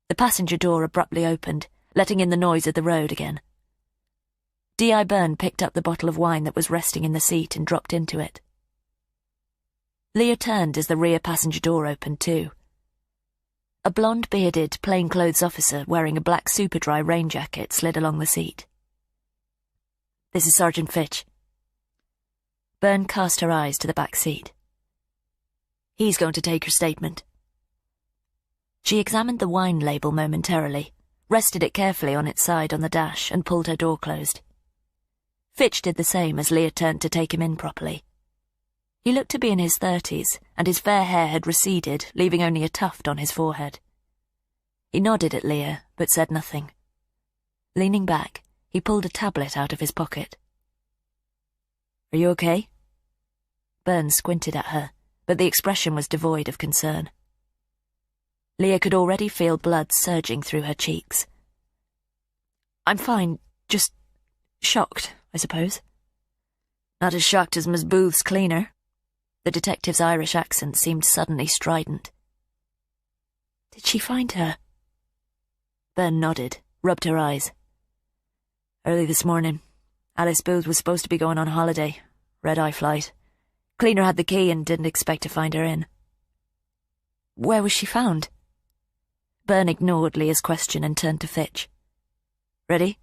Speaker 1: The passenger door abruptly opened, letting in the noise of the road again. D.I. Byrne picked up the bottle of wine that was resting in the seat and dropped into it. Leah turned as the rear passenger door opened too. A blonde-bearded, plainclothes officer wearing a black Superdry rain jacket slid along the seat. "This is Sergeant Fitch." Byrne cast her eyes to the back seat. "He's going to take her statement." She examined the wine label momentarily, rested it carefully on its side on the dash, and pulled her door closed. Fitch did the same as Leah turned to take him in properly. He looked to be in his 30s, and his fair hair had receded, leaving only a tuft on his forehead. He nodded at Leah, but said nothing. Leaning back, he pulled a tablet out of his pocket. "Are you okay?" Byrne squinted at her, but the expression was devoid of concern. Leah could already feel blood surging through her cheeks. "I'm fine, just shocked, I suppose." "Not as shocked as Miss Booth's cleaner." The detective's Irish accent seemed suddenly strident. "Did she find her?" Byrne nodded, rubbed her eyes. "Early this morning. Alice Booth was supposed to be going on holiday. Red-eye flight. Cleaner had the key and didn't expect to find her in." "Where was she found?" Byrne ignored Leah's question and turned to Fitch. "Ready?"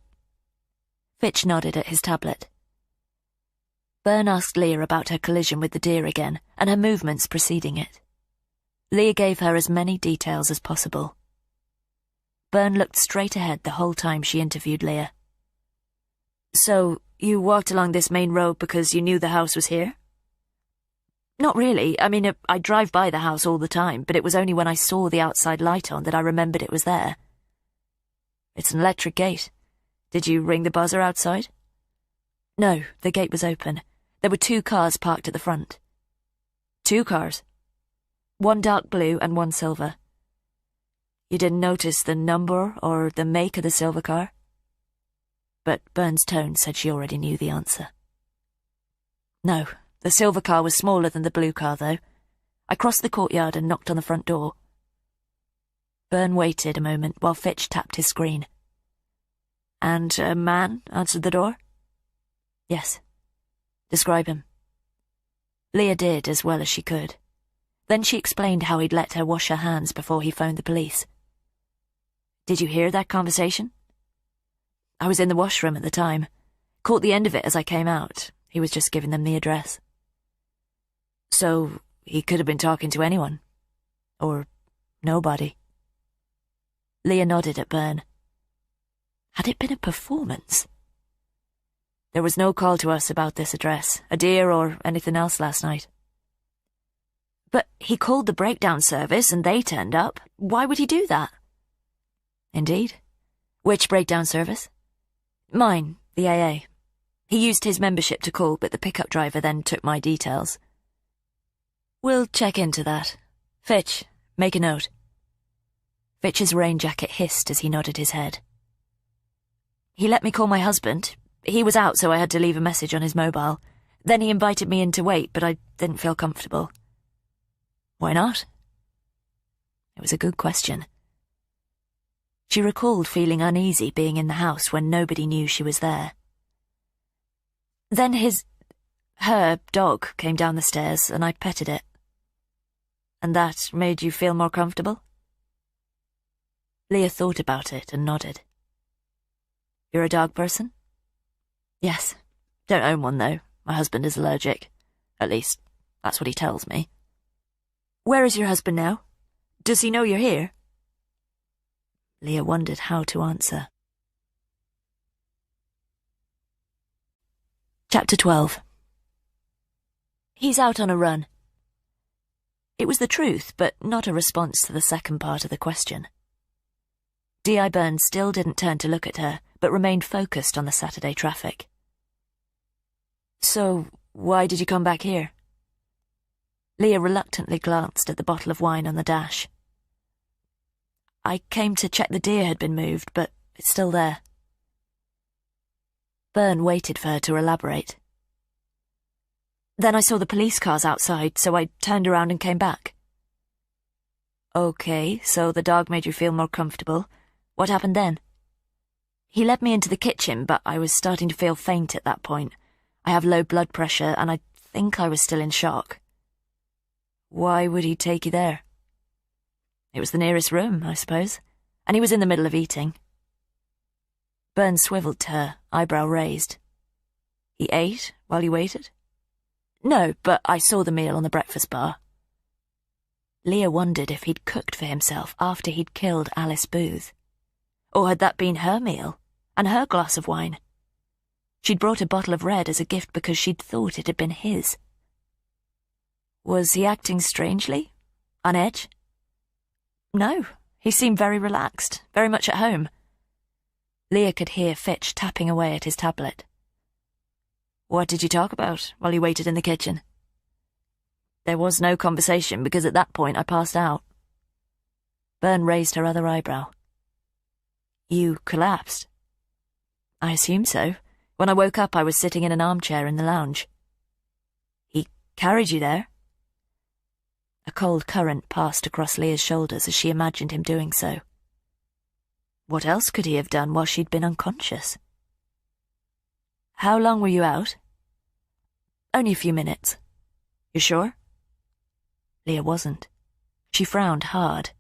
Speaker 1: Fitch nodded at his tablet. Byrne asked Leah about her collision with the deer again, and her movements preceding it. Leah gave her as many details as possible. Byrne looked straight ahead the whole time she interviewed Leah. "So, you walked along this main road because you knew the house was here?" "Not really. I mean, I drive by the house all the time, but it was only when I saw the outside light on that I remembered it was there." "It's an electric gate. Did you ring the buzzer outside?" "No, the gate was open. There were 2 cars parked at the front." "2 cars?" "One dark blue and one silver." "You didn't notice the number or the make of the silver car?" But Byrne's tone said she already knew the answer. "No, the silver car was smaller than the blue car, though. I crossed the courtyard and knocked on the front door." Byrne waited a moment while Fitch tapped his screen. "And a man answered the door?" "Yes." "Describe him." Leah did as well as she could. Then she explained how he'd let her wash her hands before he phoned the police. "Did you hear that conversation?" "I was in the washroom at the time. Caught the end of it as I came out. He was just giving them the address." "So, he could have been talking to anyone? Or nobody?" Leah nodded at Byrne. Had it been a performance? "There was no call to us about this address, a deer or anything else last night." "But he called the breakdown service and they turned up. Why would he do that?" "Indeed. Which breakdown service?" "Mine, the AA. He used his membership to call, but the pickup driver then took my details." "We'll check into that. Fitch, make a note." Fitch's rain jacket hissed as he nodded his head. "He let me call my husband. He was out, so I had to leave a message on his mobile. Then he invited me in to wait, but I didn't feel comfortable." "Why not?" It was a good question. She recalled feeling uneasy being in the house when nobody knew she was there. Then her dog came down the stairs and I petted it. And that made you feel more comfortable? Leah thought about it and nodded. You're a dog person? Yes. Don't own one, though. My husband is allergic. At least, that's what he tells me. Where is your husband now? Does he know you're here? Leah wondered how to answer. Chapter 12. He's out on a run. It was the truth, but not a response to the second part of the question. D.I. Burns still didn't turn to look at her, but remained focused on the Saturday traffic. So, why did you come back here? Leah reluctantly glanced at the bottle of wine on the dash. I came to check the deer had been moved, but it's still there. Byrne waited for her to elaborate. Then I saw the police cars outside, so I turned around and came back. Okay, so the dog made you feel more comfortable. What happened then? He led me into the kitchen, but I was starting to feel faint at that point. I have low blood pressure, and I think I was still in shock. Why would he take you there? It was the nearest room, I suppose, and he was in the middle of eating. Byrne swiveled to her, eyebrow raised. He ate while you waited? No, but I saw the meal on the breakfast bar. Leah wondered if he'd cooked for himself after he'd killed Alice Booth. Or had that been her meal, and her glass of wine? She'd brought a bottle of red as a gift because she'd thought it had been his. Was he acting strangely? On edge? No, he seemed very relaxed, very much at home. Leah could hear Fitch tapping away at his tablet. What did you talk about while you waited in the kitchen? There was no conversation because at that point I passed out. Byrne raised her other eyebrow. You collapsed? I assume so. When I woke up I was sitting in an armchair in the lounge. He carried you there? A cold current passed across Leah's shoulders as she imagined him doing so. What else could he have done while she'd been unconscious? How long were you out? Only a few minutes. You sure? Leah wasn't. She frowned hard,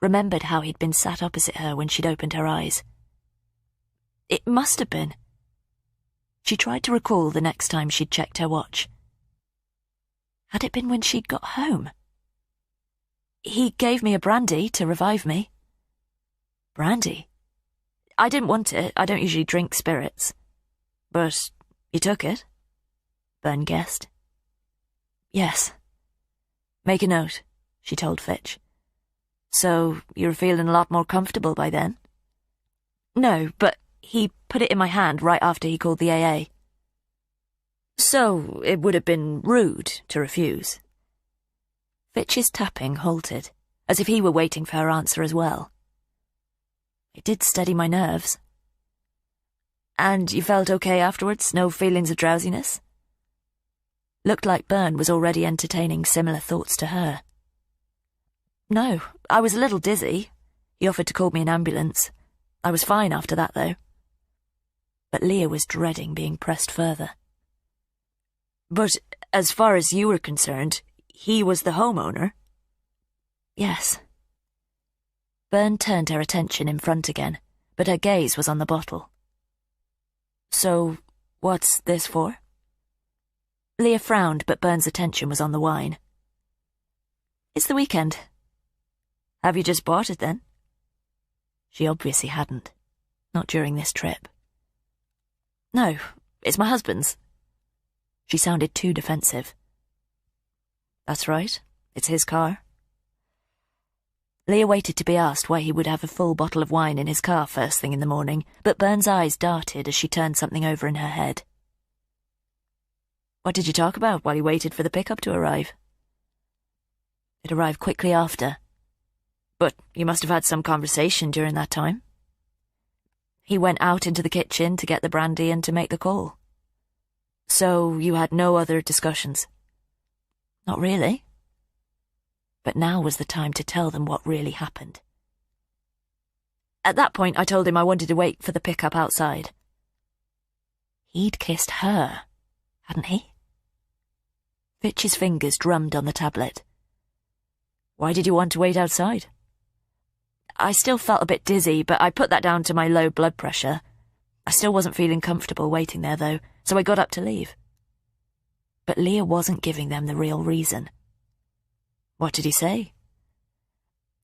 Speaker 1: remembered how he'd been sat opposite her when she'd opened her eyes. It must have been. She tried to recall the next time she'd checked her watch. Had it been when she'd got home? He gave me a brandy to revive me. Brandy? I didn't want it. I don't usually drink spirits. But you took it? Byrne guessed. Yes. Make a note, she told Fitch. So you were feeling a lot more comfortable by then? No, but he put it in my hand right after he called the AA. So it would have been rude to refuse. Fitch's tapping halted, as if he were waiting for her answer as well. It did steady my nerves. And you felt okay afterwards? No feelings of drowsiness? Looked like Byrne was already entertaining similar thoughts to her. No, I was a little dizzy. He offered to call me an ambulance. I was fine after that, though. But Leah was dreading being pressed further. But as far as you were concerned, he was the homeowner? Yes. Byrne turned her attention in front again, but her gaze was on the bottle. So, what's this for? Leah frowned, but Byrne's attention was on the wine. It's the weekend. Have you just bought it, then? She obviously hadn't. Not during this trip. No, it's my husband's. She sounded too defensive. That's right. It's his car. Leah waited to be asked why he would have a full bottle of wine in his car first thing in the morning, but Byrne's eyes darted as she turned something over in her head. What did you talk about while you waited for the pickup to arrive? It arrived quickly after. But you must have had some conversation during that time. He went out into the kitchen to get the brandy and to make the call. So you had no other discussions? Not really. But now was the time to tell them what really happened. At that point, I told him I wanted to wait for the pickup outside. He'd kissed her, hadn't he? Fitch's fingers drummed on the tablet. Why did you want to wait outside? I still felt a bit dizzy, but I put that down to my low blood pressure. I still wasn't feeling comfortable waiting there, though, so I got up to leave. But Leah wasn't giving them the real reason. What did he say?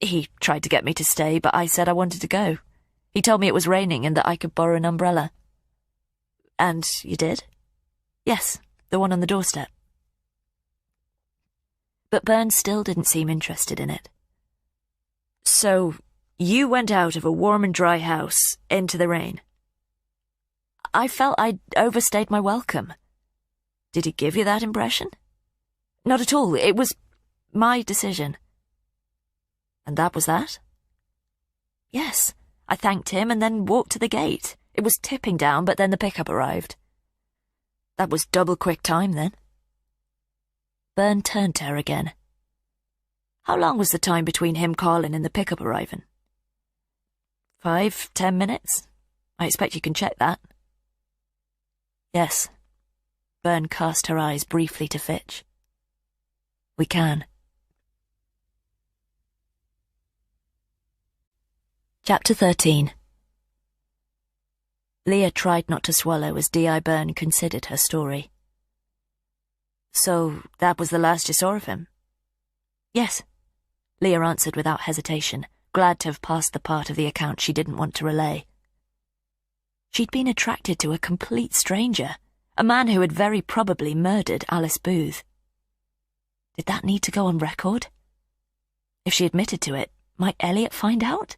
Speaker 1: He tried to get me to stay, but I said I wanted to go. He told me it was raining and that I could borrow an umbrella. And you did? Yes, the one on the doorstep. But Burns still didn't seem interested in it. So, you went out of a warm and dry house into the rain. I felt I'd overstayed my welcome. Did he give you that impression? Not at all. It was my decision. And that was that? Yes. I thanked him and then walked to the gate. It was tipping down, but then the pickup arrived. That was double quick time, then. Byrne turned to her again. How long was the time between him calling and the pickup arriving? 5, 10 minutes? I expect you can check that. Yes. Byrne cast her eyes briefly to Fitch. We can. Chapter 13. Leah tried not to swallow as D.I. Byrne considered her story. So, that was the last you saw of him? Yes, Leah answered without hesitation, glad to have passed the part of the account she didn't want to relay. She'd been attracted to a complete stranger, a man who had very probably murdered Alice Booth. Did that need to go on record? If she admitted to it, might Elliot find out?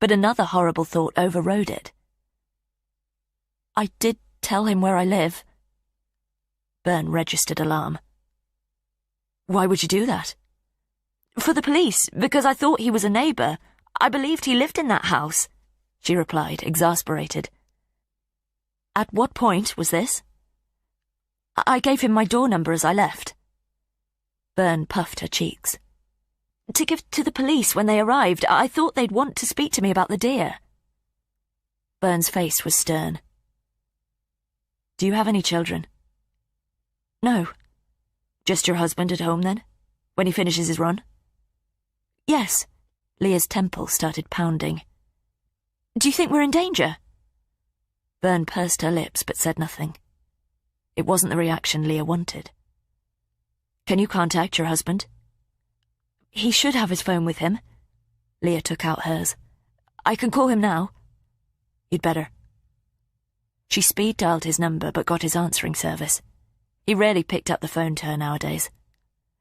Speaker 1: But another horrible thought overrode it. I did tell him where I live. Byrne registered alarm. Why would you do that? For the police, because I thought he was a neighbour. I believed he lived in that house, she replied, exasperated. At what point was this? I gave him my door number as I left. Byrne puffed her cheeks. To give to the police when they arrived. I thought they'd want to speak to me about the deer. Byrne's face was stern. Do you have any children? No. Just your husband at home, then? When he finishes his run? Yes. Leah's temple started pounding. Do you think we're in danger? Byrne pursed her lips but said nothing. It wasn't the reaction Leah wanted. Can you contact your husband? He should have his phone with him. Leah took out hers. I can call him now. You'd better. She speed-dialed his number but got his answering service. He rarely picked up the phone to her nowadays.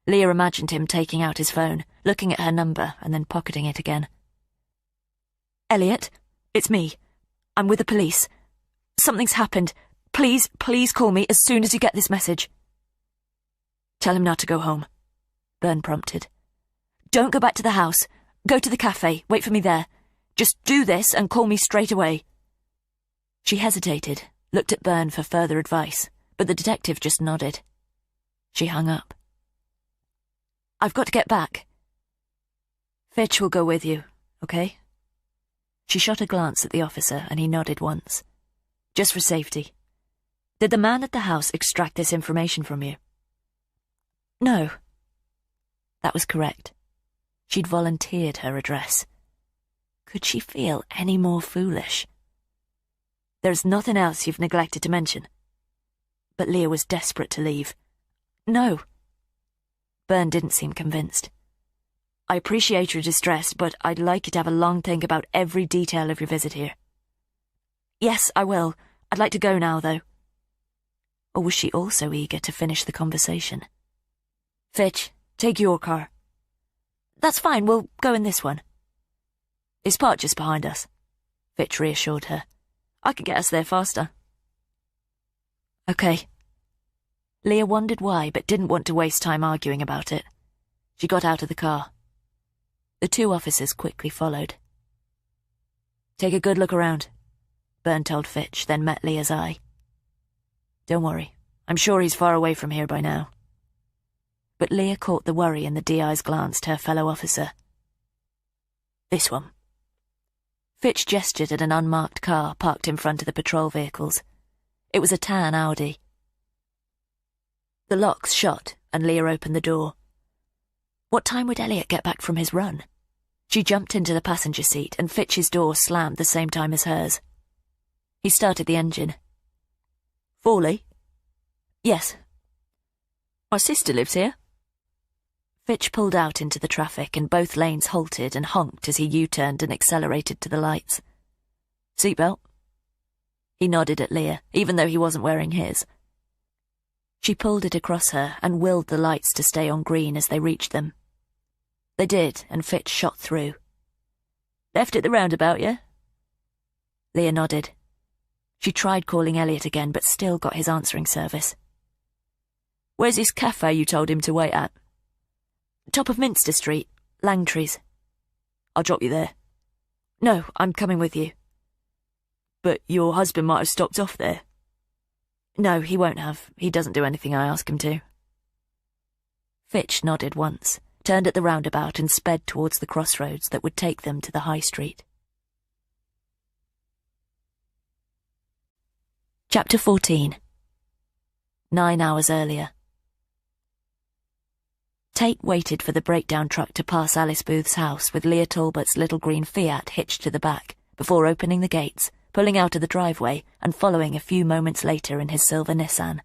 Speaker 1: Leah imagined him taking out his phone, looking at her number and then pocketing it again. Elliot, it's me. I'm with the police. Something's happened. Please call me as soon as you get this message. Tell him not to go home, Byrne prompted. Don't go back to the house. Go to the cafe. Wait for me there. Just do this and call me straight away. She hesitated, looked at Byrne for further advice, but the detective just nodded. She hung up. I've got to get back. Fitch will go with you, okay? She shot a glance at the officer and he nodded once. Just for safety. Did the man at the house extract this information from you? No. That was correct. She'd volunteered her address. Could she feel any more foolish? There's nothing else you've neglected to mention. But Leah was desperate to leave. No. Byrne didn't seem convinced. I appreciate your distress, but I'd like you to have a long think about every detail of your visit here. Yes, I will. I'd like to go now, though. Or was she also eager to finish the conversation? Fitch, take your car. That's fine, we'll go in this one. It's parked just behind us, Fitch reassured her. I can get us there faster. Okay. Leah wondered why, but didn't want to waste time arguing about it. She got out of the car. The two officers quickly followed. Take a good look around, Byrne told Fitch, then met Leah's eye. Don't worry, I'm sure he's far away from here by now. But Leah caught the worry in the DI's glance to her fellow officer. This one. Fitch gestured at an unmarked car parked in front of the patrol vehicles. It was a tan Audi. The locks shot, and Leah opened the door. What time would Elliot get back from his run? She jumped into the passenger seat, and Fitch's door slammed the same time as hers. He started the engine. "Fawley?" "Yes." "My sister lives here." Fitch pulled out into the traffic, and both lanes halted and honked as he U-turned and accelerated to the lights. "Seatbelt?" He nodded at Leah, even though he wasn't wearing his. She pulled it across her and willed the lights to stay on green as they reached them. They did, and Fitch shot through. "Left at the roundabout, yeah?" Leah nodded. She tried calling Elliot again, but still got his answering service. "Where's this cafe you told him to wait at?" "Top of Minster Street, Langtree's." "I'll drop you there." "No, I'm coming with you." "But your husband might have stopped off there." "No, he won't have. He doesn't do anything I ask him to." Fitch nodded once, turned at the roundabout and sped towards the crossroads that would take them to the high street. Chapter 14. 9 hours earlier. Tate waited for the breakdown truck to pass Alice Booth's house with Leah Talbot's little green Fiat hitched to the back before opening the gates, pulling out of the driveway and following a few moments later in his silver Nissan.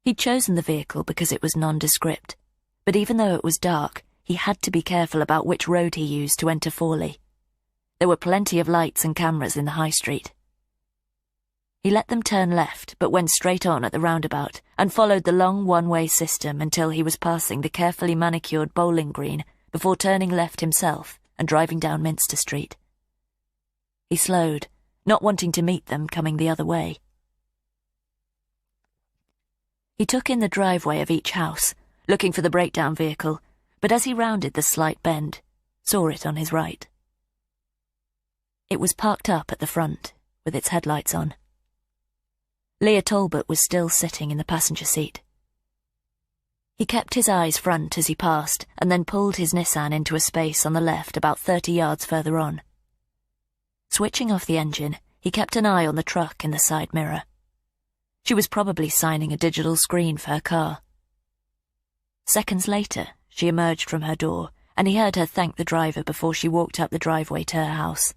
Speaker 1: He'd chosen the vehicle because it was nondescript, but even though it was dark, he had to be careful about which road he used to enter Fawley. There were plenty of lights and cameras in the high street. He let them turn left, but went straight on at the roundabout and followed the long one-way system until he was passing the carefully manicured bowling green before turning left himself and driving down Minster Street. He slowed, not wanting to meet them coming the other way. He took in the driveway of each house, looking for the breakdown vehicle, but as he rounded the slight bend, saw it on his right. It was parked up at the front, with its headlights on. Leah Talbot was still sitting in the passenger seat. He kept his eyes front as he passed, and then pulled his Nissan into a space on the left about 30 yards further on. Switching off the engine, he kept an eye on the truck in the side mirror. She was probably signing a digital screen for her car. Seconds later, she emerged from her door, and he heard her thank the driver before she walked up the driveway to her house.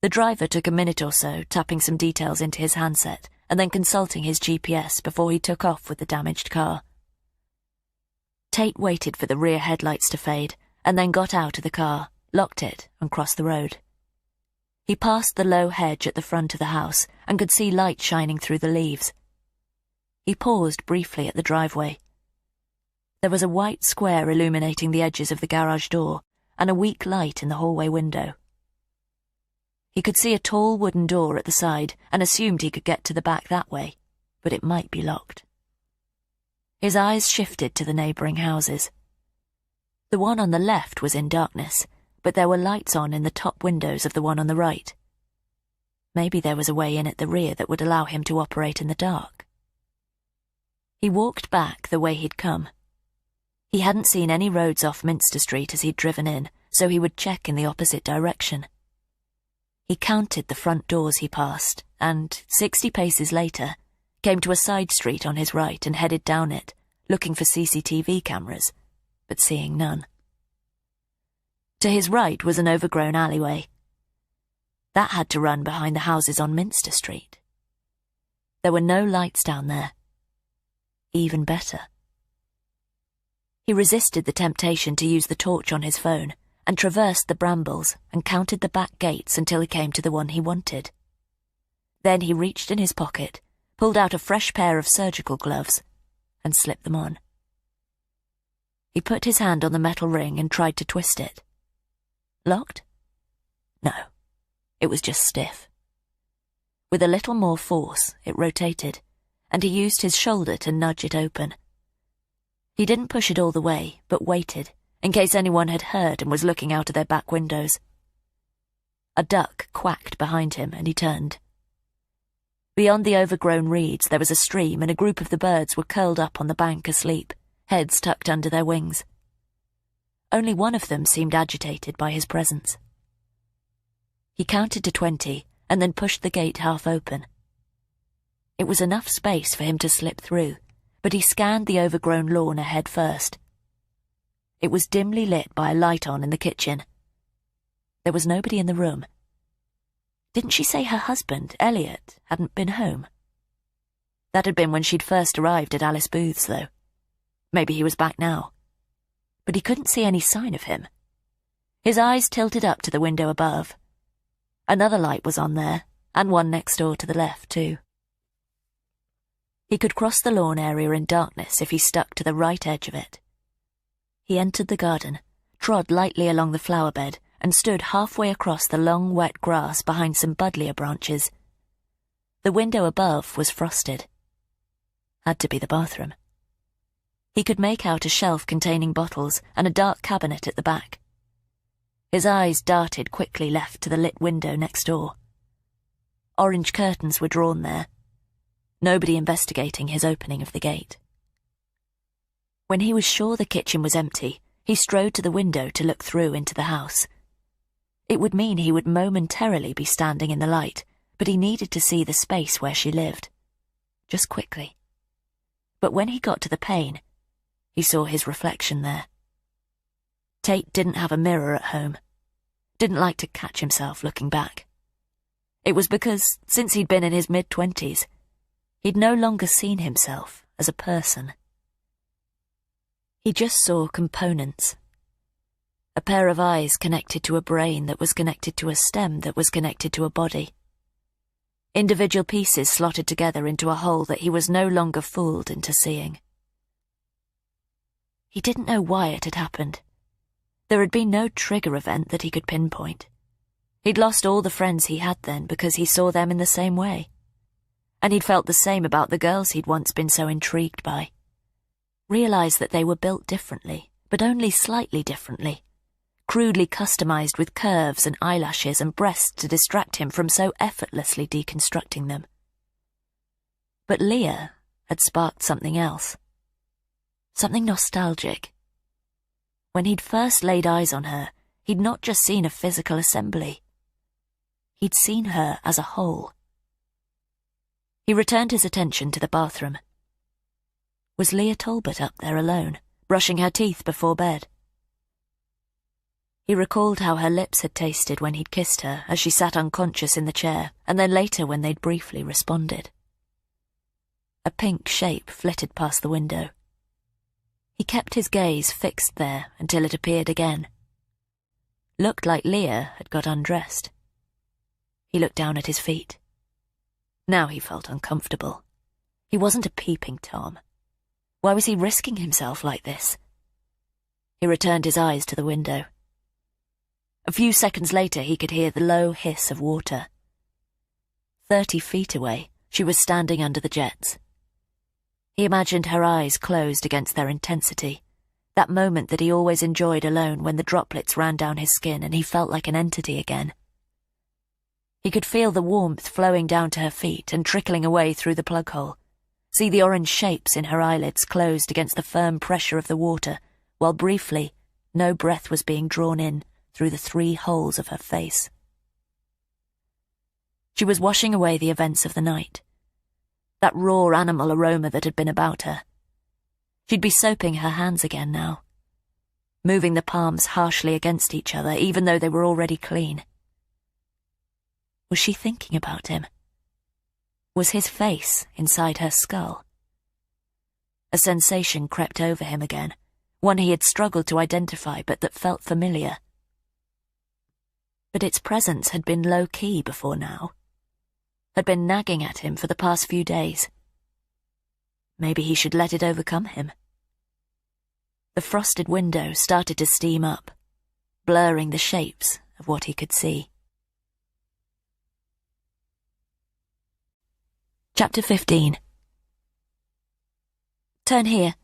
Speaker 1: The driver took a minute or so, tapping some details into his handset, and then consulting his GPS before he took off with the damaged car. Tate waited for the rear headlights to fade, and then got out of the car, locked it, and crossed the road. He passed the low hedge at the front of the house and could see light shining through the leaves. He paused briefly at the driveway. There was a white square illuminating the edges of the garage door and a weak light in the hallway window. He could see a tall wooden door at the side and assumed he could get to the back that way, but it might be locked. His eyes shifted to the neighbouring houses. The one on the left was in darkness, but there were lights on in the top windows of the one on the right. Maybe there was a way in at the rear that would allow him to operate in the dark. He walked back the way he'd come. He hadn't seen any roads off Minster Street as he'd driven in, so he would check in the opposite direction. He counted the front doors he passed, and, 60 paces later, came to a side street on his right and headed down it, looking for CCTV cameras, but seeing none. To his right was an overgrown alleyway. That had to run behind the houses on Minster Street. There were no lights down there. Even better. He resisted the temptation to use the torch on his phone and traversed the brambles and counted the back gates until he came to the one he wanted. Then he reached in his pocket, pulled out a fresh pair of surgical gloves, and slipped them on. He put his hand on the metal ring and tried to twist it. Locked? No, it was just stiff. With a little more force, it rotated, and he used his shoulder to nudge it open. He didn't push it all the way, but waited, in case anyone had heard and was looking out of their back windows. A duck quacked behind him, and he turned. Beyond the overgrown reeds there was a stream, and a group of the birds were curled up on the bank asleep, heads tucked under their wings. Only one of them seemed agitated by his presence. He counted to 20 and then pushed the gate half open. It was enough space for him to slip through, but he scanned the overgrown lawn ahead first. It was dimly lit by a light on in the kitchen. There was nobody in the room. Didn't she say her husband, Elliot, hadn't been home? That had been when she'd first arrived at Alice Booth's, though. Maybe he was back now. But he couldn't see any sign of him. His eyes tilted up to the window above. Another light was on there, and one next door to the left, too. He could cross the lawn area in darkness if he stuck to the right edge of it. He entered the garden, trod lightly along the flower bed, and stood halfway across the long, wet grass behind some buddleia branches. The window above was frosted. Had to be the bathroom. He could make out a shelf containing bottles and a dark cabinet at the back. His eyes darted quickly left to the lit window next door. Orange curtains were drawn there. Nobody investigating his opening of the gate. When he was sure the kitchen was empty, he strode to the window to look through into the house. It would mean he would momentarily be standing in the light, but he needed to see the space where she lived. Just quickly. But when he got to the pane, he saw his reflection there. Tate didn't have a mirror at home. Didn't like to catch himself looking back. It was because, since he'd been in his mid-20s, he'd no longer seen himself as a person. He just saw components. A pair of eyes connected to a brain that was connected to a stem that was connected to a body. Individual pieces slotted together into a whole that he was no longer fooled into seeing. He didn't know why it had happened. There had been no trigger event that he could pinpoint. He'd lost all the friends he had then because he saw them in the same way. And he'd felt the same about the girls he'd once been so intrigued by. Realised that they were built differently, but only slightly differently. Crudely customised with curves and eyelashes and breasts to distract him from so effortlessly deconstructing them. But Leah had sparked something else. Something nostalgic. When he'd first laid eyes on her, he'd not just seen a physical assembly. He'd seen her as a whole. He returned his attention to the bathroom. Was Leah Talbot up there alone, brushing her teeth before bed? He recalled how her lips had tasted when he'd kissed her as she sat unconscious in the chair, and then later when they'd briefly responded. A pink shape flitted past the window. He kept his gaze fixed there until it appeared again. Looked like Leah had got undressed. He looked down at his feet. Now he felt uncomfortable. He wasn't a peeping Tom. Why was he risking himself like this? He returned his eyes to the window. A few seconds later he could hear the low hiss of water. 30 feet away, she was standing under the jets. He imagined her eyes closed against their intensity, that moment that he always enjoyed alone when the droplets ran down his skin and he felt like an entity again. He could feel the warmth flowing down to her feet and trickling away through the plug hole, see the orange shapes in her eyelids closed against the firm pressure of the water, while briefly no breath was being drawn in through the 3 holes of her face. She was washing away the events of the night. That raw animal aroma that had been about her. She'd be soaping her hands again now, moving the palms harshly against each other even though they were already clean. Was she thinking about him? Was his face inside her skull? A sensation crept over him again, one he had struggled to identify but that felt familiar. But its presence had been low-key before now. Had been nagging at him for the past few days. Maybe he should let it overcome him. The frosted window started to steam up, blurring the shapes of what he could see. Chapter 15. Turn here.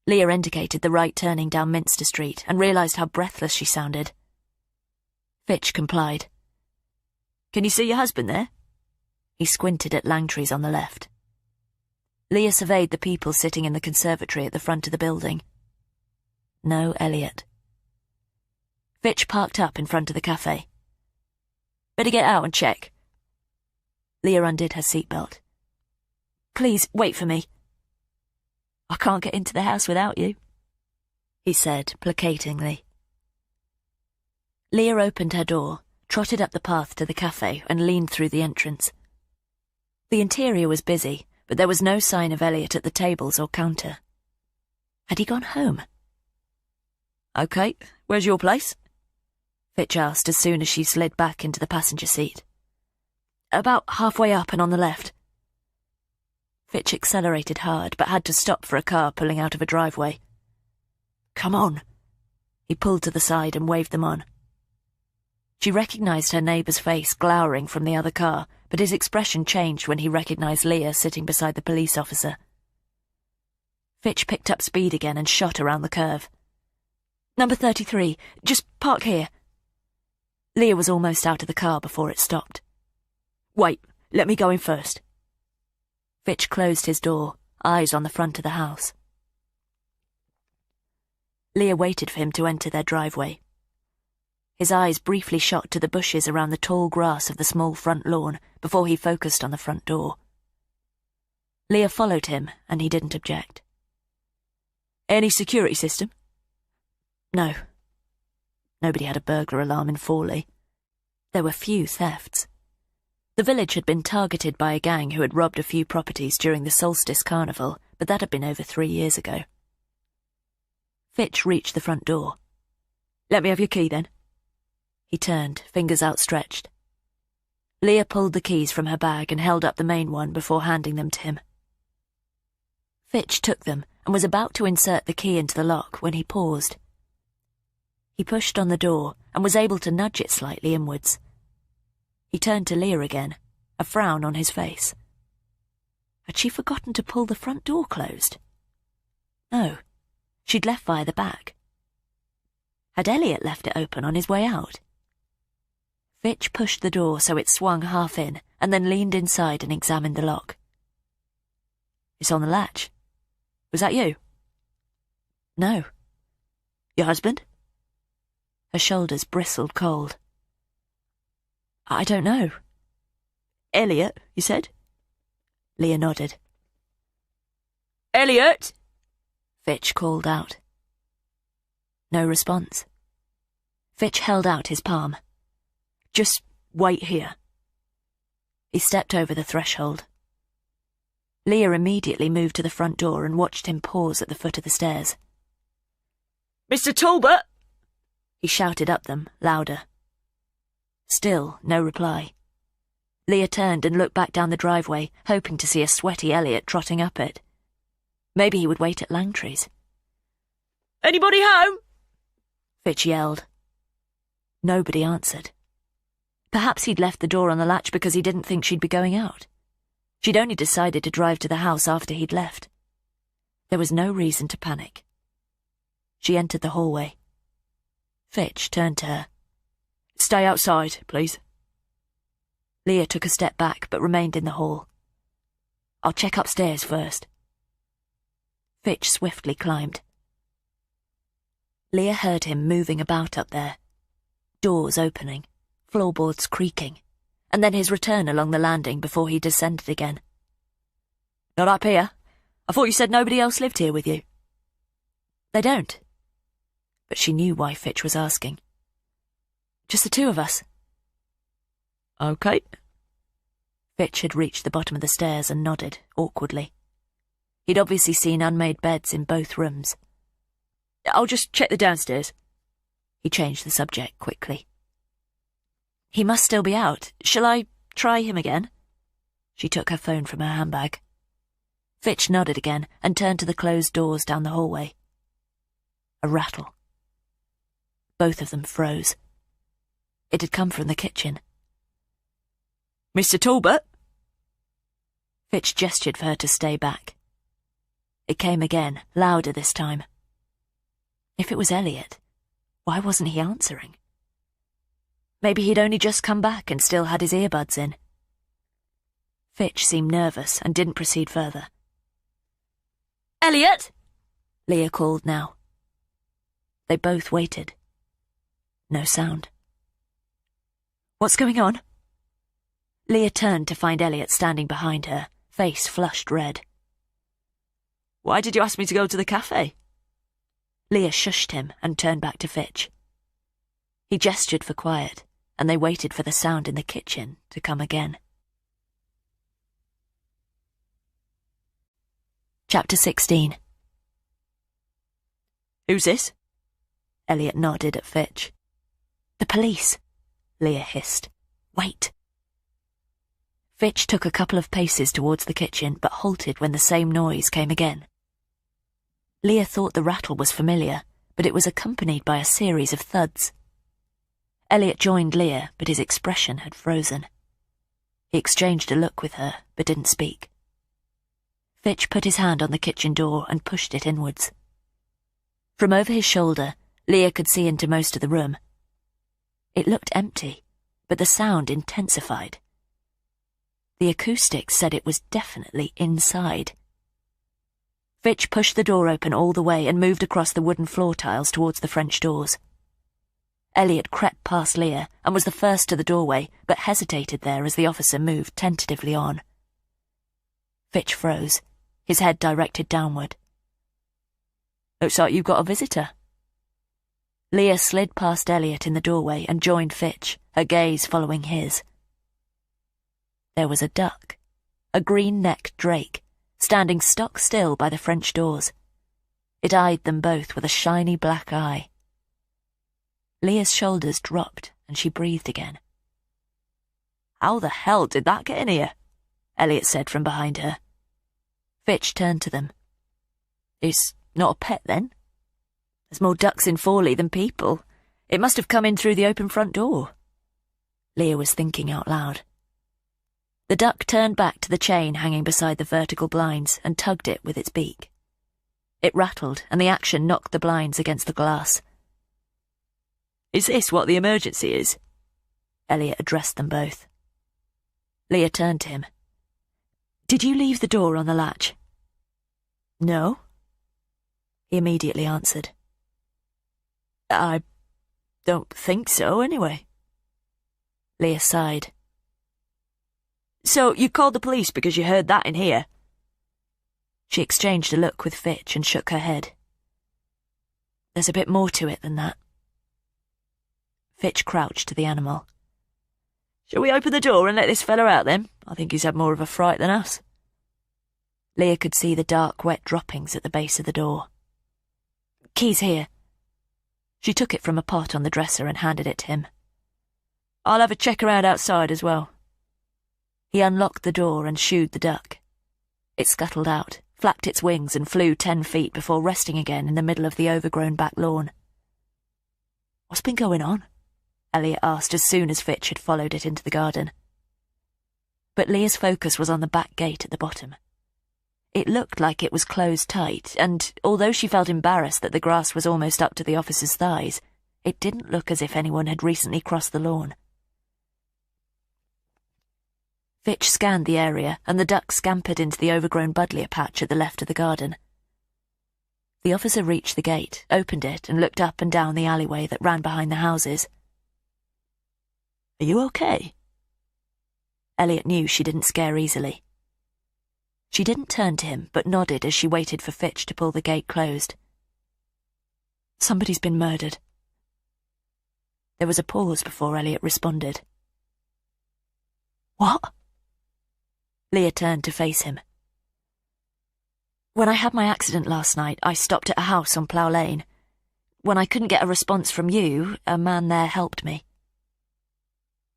Speaker 1: Leah indicated the right turning down Minster Street and realised how breathless she sounded. Fitch complied. Can you see your husband there? He squinted at Langtry's on the left. Leah surveyed the people sitting in the conservatory at the front of the building. No Elliot. Fitch parked up in front of the cafe. Better get out and check. Leah undid her seatbelt. Please, wait for me. I can't get into the house without you, he said placatingly. Leah opened her door, trotted up the path to the cafe and leaned through the entrance. The interior was busy, but there was no sign of Elliot at the tables or counter. Had he gone home? Okay, where's your place? Fitch asked as soon as she slid back into the passenger seat. About halfway up and on the left. Fitch accelerated hard, but had to stop for a car pulling out of a driveway. Come on. He pulled to the side and waved them on. She recognised her neighbour's face glowering from the other car, but his expression changed when he recognised Leah sitting beside the police officer. Fitch picked up speed again and shot around the curve. Number 33, just park here. Leah was almost out of the car before it stopped. Wait, let me go in first. Fitch closed his door, eyes on the front of the house. Leah waited for him to enter their driveway. His eyes briefly shot to the bushes around the tall grass of the small front lawn before he focused on the front door. Leah followed him, and he didn't object. Any security system? No. Nobody had a burglar alarm in Fawley. There were few thefts. The village had been targeted by a gang who had robbed a few properties during the Solstice Carnival, but that had been over 3 years ago. Fitch reached the front door. Let me have your key, then. He turned, fingers outstretched. Leah pulled the keys from her bag and held up the main one before handing them to him. Fitch took them and was about to insert the key into the lock when he paused. He pushed on the door and was able to nudge it slightly inwards. He turned to Leah again, a frown on his face. Had she forgotten to pull the front door closed? No, she'd left via the back. Had Elliot left it open on his way out? Fitch pushed the door so it swung half in and then leaned inside and examined the lock. It's on the latch. Was that you? No. Your husband? Her shoulders bristled cold. I don't know. Elliot, you said? Leah nodded. Elliot! Fitch called out. No response. Fitch held out his palm. Just wait here. He stepped over the threshold. Leah immediately moved to the front door and watched him pause at the foot of the stairs. Mr. Talbot! He shouted up them, louder. Still, no reply. Leah turned and looked back down the driveway, hoping to see a sweaty Elliot trotting up it. Maybe he would wait at Langtry's. Anybody home? Fitch yelled. Nobody answered. Perhaps he'd left the door on the latch because he didn't think she'd be going out. She'd only decided to drive to the house after he'd left. There was no reason to panic. She entered the hallway. Fitch turned to her. Stay outside, please. Leah took a step back but remained in the hall. I'll check upstairs first. Fitch swiftly climbed. Leah heard him moving about up there. Doors opening, floorboards creaking, and then his return along the landing before he descended again. Not up here. I thought you said nobody else lived here with you. They don't. But she knew why Fitch was asking. Just the two of us. Okay. Fitch had reached the bottom of the stairs and nodded, awkwardly. He'd obviously seen unmade beds in both rooms. I'll just check the downstairs. He changed the subject quickly. He must still be out. Shall I try him again? She took her phone from her handbag. Fitch nodded again and turned to the closed doors down the hallway. A rattle. Both of them froze. It had come from the kitchen. Mr. Talbot? Fitch gestured for her to stay back. It came again, louder this time. If it was Elliot, why wasn't he answering? Maybe he'd only just come back and still had his earbuds in. Fitch seemed nervous and didn't proceed further. Elliot! Leah called now. They both waited. No sound. What's going on? Leah turned to find Elliot standing behind her, face flushed red.
Speaker 2: "Why did you ask me to go to the cafe?"
Speaker 1: Leah shushed him and turned back to Fitch. He gestured for quiet, and they waited for the sound in the kitchen to come again. Chapter 16.
Speaker 2: "Who's this?"
Speaker 1: Elliot nodded at Fitch. "The police," Leah hissed. "Wait." Fitch took a couple of paces towards the kitchen, but halted when the same noise came again. Leah thought the rattle was familiar, but it was accompanied by a series of thuds. Elliot joined Leah, but his expression had frozen. He exchanged a look with her, but didn't speak. Fitch put his hand on the kitchen door and pushed it inwards. From over his shoulder, Leah could see into most of the room. It looked empty, but the sound intensified. The acoustics said it was definitely inside. Fitch pushed the door open all the way and moved across the wooden floor tiles towards the French doors. Elliot crept past Leah and was the first to the doorway, but hesitated there as the officer moved tentatively on. Fitch froze, his head directed downward.
Speaker 2: "Looks like you've got a visitor."
Speaker 1: Leah slid past Elliot in the doorway and joined Fitch, her gaze following his. There was a duck, a green-necked drake, standing stock still by the French doors. It eyed them both with a shiny black eye. Leah's shoulders dropped and she breathed again.
Speaker 2: "How the hell did that get in here?"
Speaker 1: Elliot said from behind her. Fitch turned to them.
Speaker 2: "It's not a pet, then?"
Speaker 1: "There's more ducks in Forley than people. It must have come in through the open front door." Leah was thinking out loud. The duck turned back to the chain hanging beside the vertical blinds and tugged it with its beak. It rattled, and the action knocked the blinds against the glass.
Speaker 2: "Is this what the emergency is?"
Speaker 1: Elliot addressed them both. Leah turned to him. "Did you leave the door on the latch?"
Speaker 2: "No,"
Speaker 1: he immediately answered.
Speaker 2: "I don't think so, anyway."
Speaker 1: Leah sighed.
Speaker 2: "So you called the police because you heard that in here?"
Speaker 1: She exchanged a look with Fitch and shook her head. "There's a bit more to it than that." Fitch crouched to the animal.
Speaker 2: "Shall we open the door and let this fella out, then? I think he's had more of a fright than us."
Speaker 1: Leah could see the dark, wet droppings at the base of the door. "Key's here." She took it from a pot on the dresser and handed it to him.
Speaker 2: "I'll have a check around outside as well."
Speaker 1: He unlocked the door and shooed the duck. It scuttled out, flapped its wings and flew 10 feet before resting again in the middle of the overgrown back lawn. "What's been going on?" Elliot asked as soon as Fitch had followed it into the garden. But Leah's focus was on the back gate at the bottom. It looked like it was closed tight, and although she felt embarrassed that the grass was almost up to the officer's thighs, it didn't look as if anyone had recently crossed the lawn. Fitch scanned the area, and the duck scampered into the overgrown buddleia patch at the left of the garden. The officer reached the gate, opened it, and looked up and down the alleyway that ran behind the houses.
Speaker 2: "Are you okay?"
Speaker 1: Elliot knew she didn't scare easily. She didn't turn to him, but nodded as she waited for Fitch to pull the gate closed. "Somebody's been murdered." There was a pause before Elliot responded. "What?" Leah turned to face him. "When I had my accident last night, I stopped at a house on Plough Lane. When I couldn't get a response from you, a man there helped me."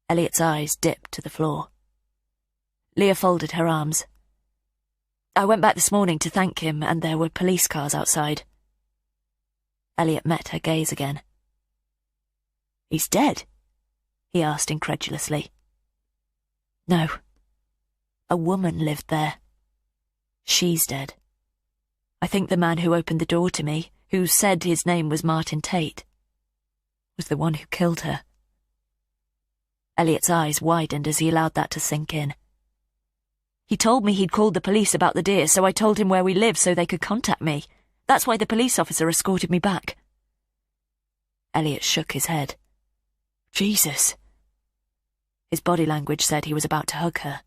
Speaker 1: Elliot's eyes dipped to the floor. Leah folded her arms. "I went back this morning to thank him, and there were police cars outside." Elliot met her gaze again. "He's dead?" he asked incredulously. "No. A woman lived there. She's dead. I think the man who opened the door to me, who said his name was Martin Tate, was the one who killed her." Elliot's eyes widened as he allowed that to sink in. "He told me he'd called the police about the deer, so I told him where we lived so they could contact me. That's why the police officer escorted me back." Elliot shook his head. "Jesus." His body language said he was about to hug her.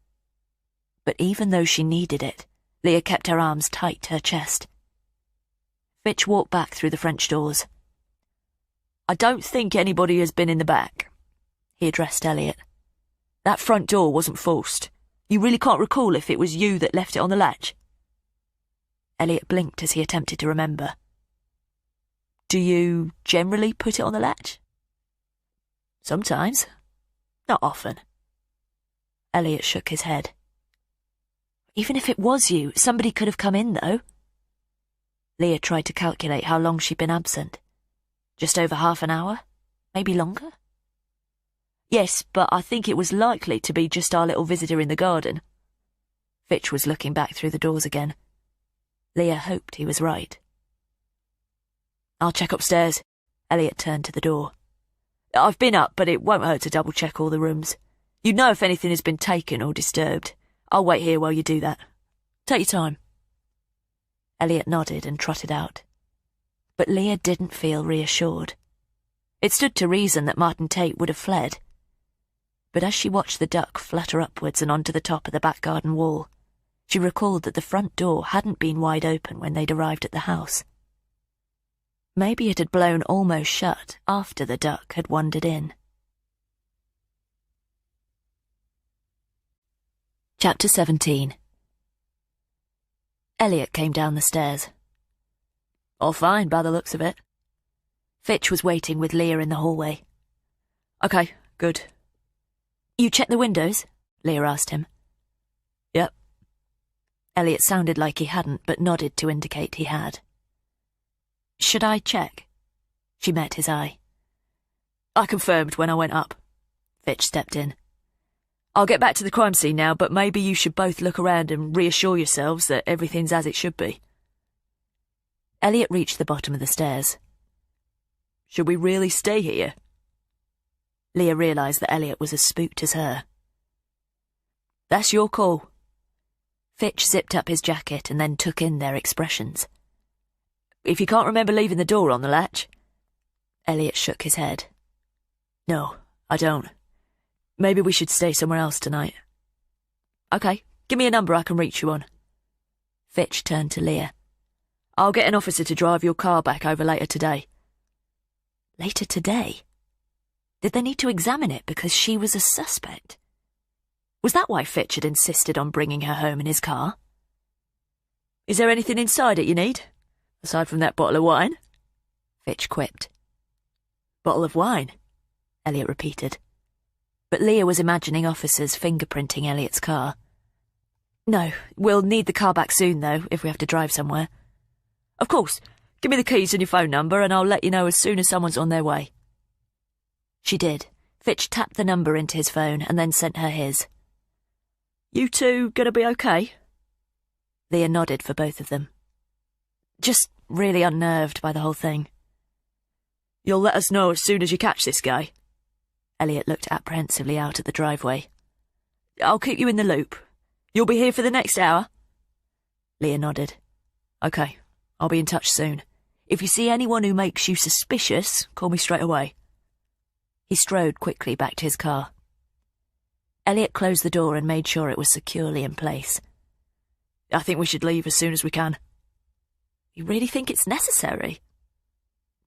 Speaker 1: But even though she needed it, Leah kept her arms tight to her chest. Fitch walked back through the French doors.
Speaker 2: I don't think anybody has been in the back, he addressed Elliot. That front door wasn't forced. You really can't recall if it was you that left it on the latch?
Speaker 1: Elliot blinked as he attempted to remember.
Speaker 2: Do you generally put it on the latch? Sometimes. Not often.
Speaker 1: Elliot shook his head. Even if it was you, somebody could have come in, though. Leah tried to calculate how long she'd been absent. Just over half an hour? Maybe longer?
Speaker 2: Yes, but I think it was likely to be just our little visitor in the garden.
Speaker 1: Fitch was looking back through the doors again. Leah hoped he was right.
Speaker 2: I'll check upstairs. Elliot turned to the door. I've been up, but it won't hurt to double-check all the rooms. You'd know if anything has been taken or disturbed. I'll wait here while you do that. Take your time.
Speaker 1: Elliot nodded and trotted out. But Leah didn't feel reassured. It stood to reason that Martin Tate would have fled. But as she watched the duck flutter upwards and onto the top of the back garden wall, she recalled that the front door hadn't been wide open when they'd arrived at the house. Maybe it had blown almost shut after the duck had wandered in. Chapter 17. Elliot came down the stairs.
Speaker 2: All fine, by the looks of it.
Speaker 1: Fitch was waiting with Leah in the hallway.
Speaker 2: Okay, good.
Speaker 1: You checked the windows? Leah asked him.
Speaker 2: Yep.
Speaker 1: Elliot sounded like he hadn't, but nodded to indicate he had. Should I check? She met his eye.
Speaker 2: I confirmed when I went up. Fitch stepped in. I'll get back to the crime scene now, but maybe you should both look around and reassure yourselves that everything's as it should be.
Speaker 1: Elliot reached the bottom of the stairs.
Speaker 2: Should we really stay here?
Speaker 1: Leah realised that Elliot was as spooked as her.
Speaker 2: That's your call.
Speaker 1: Fitch zipped up his jacket and then took in their expressions.
Speaker 2: If you can't remember leaving the door on the latch...
Speaker 1: Elliot shook his head.
Speaker 2: No, I don't. Maybe we should stay somewhere else tonight. Okay, give me a number I can reach you on.
Speaker 1: Fitch turned to Leah.
Speaker 2: I'll get an officer to drive your car back over later today.
Speaker 1: Later today? Did they need to examine it because she was a suspect? Was that why Fitch had insisted on bringing her home in his car?
Speaker 2: Is there anything inside it you need? Aside from that bottle of wine?
Speaker 1: Fitch quipped.
Speaker 2: Bottle of wine?
Speaker 1: Elliot repeated. But Leah was imagining officers fingerprinting Elliot's car. No, we'll need the car back soon, though, if we have to drive somewhere.
Speaker 2: Of course. Give me the keys and your phone number and I'll let you know as soon as someone's on their way.
Speaker 1: She did. Fitch tapped the number into his phone and then sent her his.
Speaker 2: You two gonna be okay?
Speaker 1: Leah nodded for both of them. Just really unnerved by the whole thing.
Speaker 2: You'll let us know as soon as you catch this guy.
Speaker 1: Elliot looked apprehensively out at the driveway.
Speaker 2: I'll keep you in the loop. You'll be here for the next hour?
Speaker 1: Leah nodded.
Speaker 2: Okay, I'll be in touch soon. If you see anyone who makes you suspicious, call me straight away.
Speaker 1: He strode quickly back to his car. Elliot closed the door and made sure it was securely in place.
Speaker 2: I think we should leave as soon as we can.
Speaker 1: You really think it's necessary?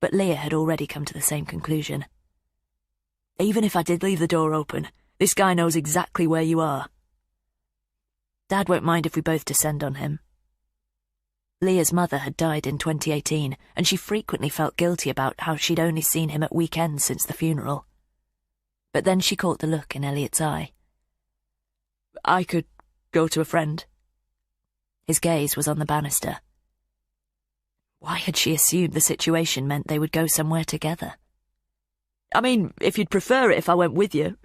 Speaker 1: But Leah had already come to the same conclusion.
Speaker 2: Even if I did leave the door open, this guy knows exactly where you are.
Speaker 1: Dad won't mind if we both descend on him. Leah's mother had died in 2018, and she frequently felt guilty about how she'd only seen him at weekends since the funeral. But then she caught the look in Elliot's eye.
Speaker 2: I could go to a friend.
Speaker 1: His gaze was on the banister. Why had she assumed the situation meant they would go somewhere together?
Speaker 2: I mean, if you'd prefer it if I went with you.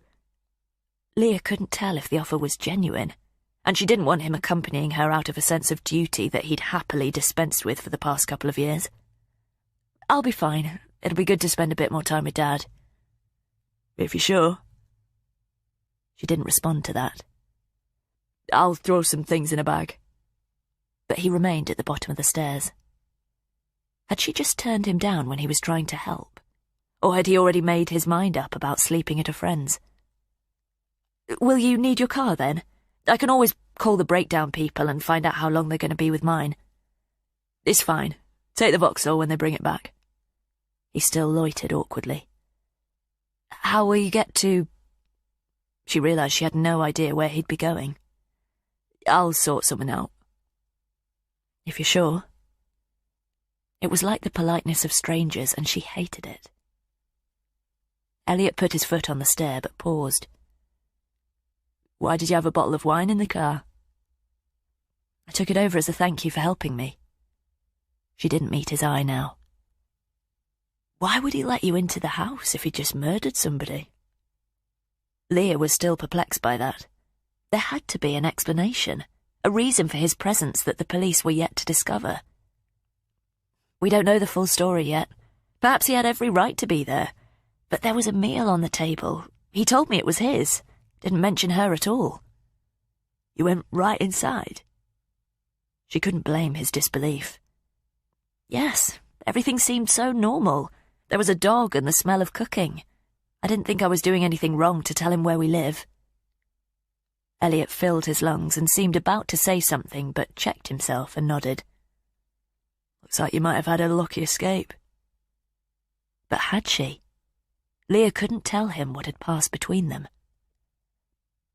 Speaker 1: Leah couldn't tell if the offer was genuine, and she didn't want him accompanying her out of a sense of duty that he'd happily dispensed with for the past couple of years. I'll be fine. It'll be good to spend a bit more time with Dad.
Speaker 2: If you're sure.
Speaker 1: She didn't respond to that.
Speaker 2: I'll throw some things in a bag.
Speaker 1: But he remained at the bottom of the stairs. Had she just turned him down when he was trying to help? Or had he already made his mind up about sleeping at a friend's?
Speaker 2: Will you need your car, then? I can always call the breakdown people and find out how long they're going to be with mine. It's fine. Take the Vauxhall when they bring it back. He still loitered awkwardly. How will you get to... She realised she had no idea where he'd be going. I'll sort something out. If you're sure. It was like the politeness of strangers, and she hated it. Elliot put his foot on the stair, but paused. Why did you have a bottle of wine in the car? I took it over as a thank you for helping me. She didn't meet his eye now. Why would he let you into the house if he'd just murdered somebody? Leah was still perplexed by that. There had to be an explanation, a reason for his presence that the police were yet to discover. We don't know the full story yet. Perhaps he had every right to be there. But there was a meal on the table. He told me it was his. Didn't mention her at all. You went right inside? She couldn't blame his disbelief. Yes, everything seemed so normal. There was a dog and the smell of cooking. I didn't think I was doing anything wrong to tell him where we live. Elliot filled his lungs and seemed about to say something, but checked himself and nodded. Looks like you might have had a lucky escape. But had she? Leah couldn't tell him what had passed between them.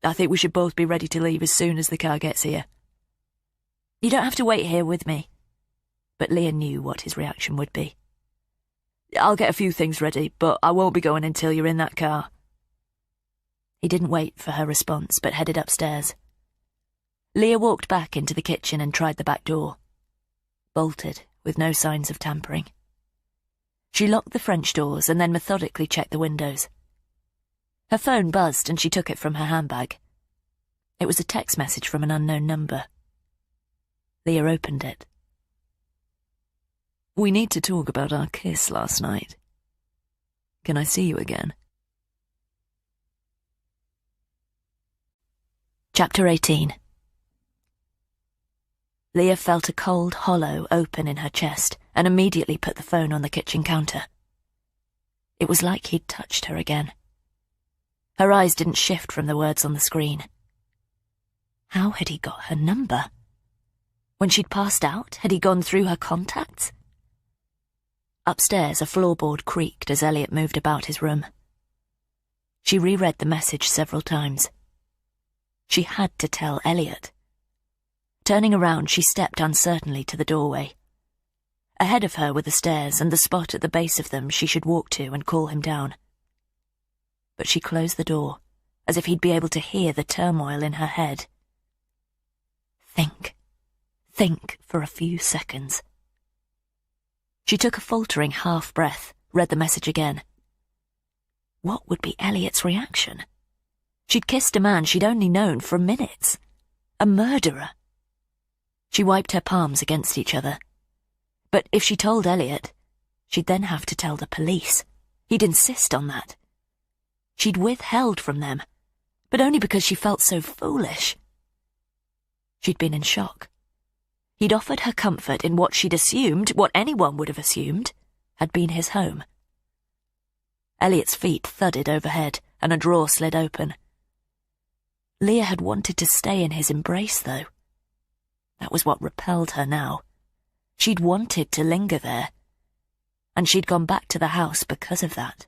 Speaker 2: I think we should both be ready to leave as soon as the car gets here. You don't have to wait here with me. But Leah knew what his reaction would be. I'll get a few things ready, but I won't be going until you're in that car. He didn't wait for her response, but headed upstairs. Leah walked back into the kitchen and tried the back door. Bolted, with no signs of tampering. She locked the French doors and then methodically checked the windows. Her phone buzzed and she took it from her handbag. It was a text message from an unknown number. Leah opened it. We need to talk about our kiss last night. Can I see you again? Chapter 18. Leah felt a cold hollow open in her chest and immediately put the phone on the kitchen counter. It was like he'd touched her again. Her eyes didn't shift from the words on the screen. How had he got her number? When she'd passed out, had he gone through her contacts? Upstairs, a floorboard creaked as Elliot moved about his room. She reread the message several times. She had to tell Elliot. Turning around, she stepped uncertainly to the doorway. Ahead of her were the stairs and the spot at the base of them she should walk to and call him down. But she closed the door, as if he'd be able to hear the turmoil in her head. Think for a few seconds. She took a faltering half-breath, read the message again. What would be Elliot's reaction? She'd kissed a man she'd only known for minutes. A murderer. She wiped her palms against each other. But if she told Elliot, she'd then have to tell the police. He'd insist on that. She'd withheld from them, but only because she felt so foolish. She'd been in shock. He'd offered her comfort in what she'd assumed, what anyone would have assumed, had been his home. Elliot's feet thudded overhead, and a drawer slid open. Leah had wanted to stay in his embrace, though. That was what repelled her now. She'd wanted to linger there, and she'd gone back to the house because of that.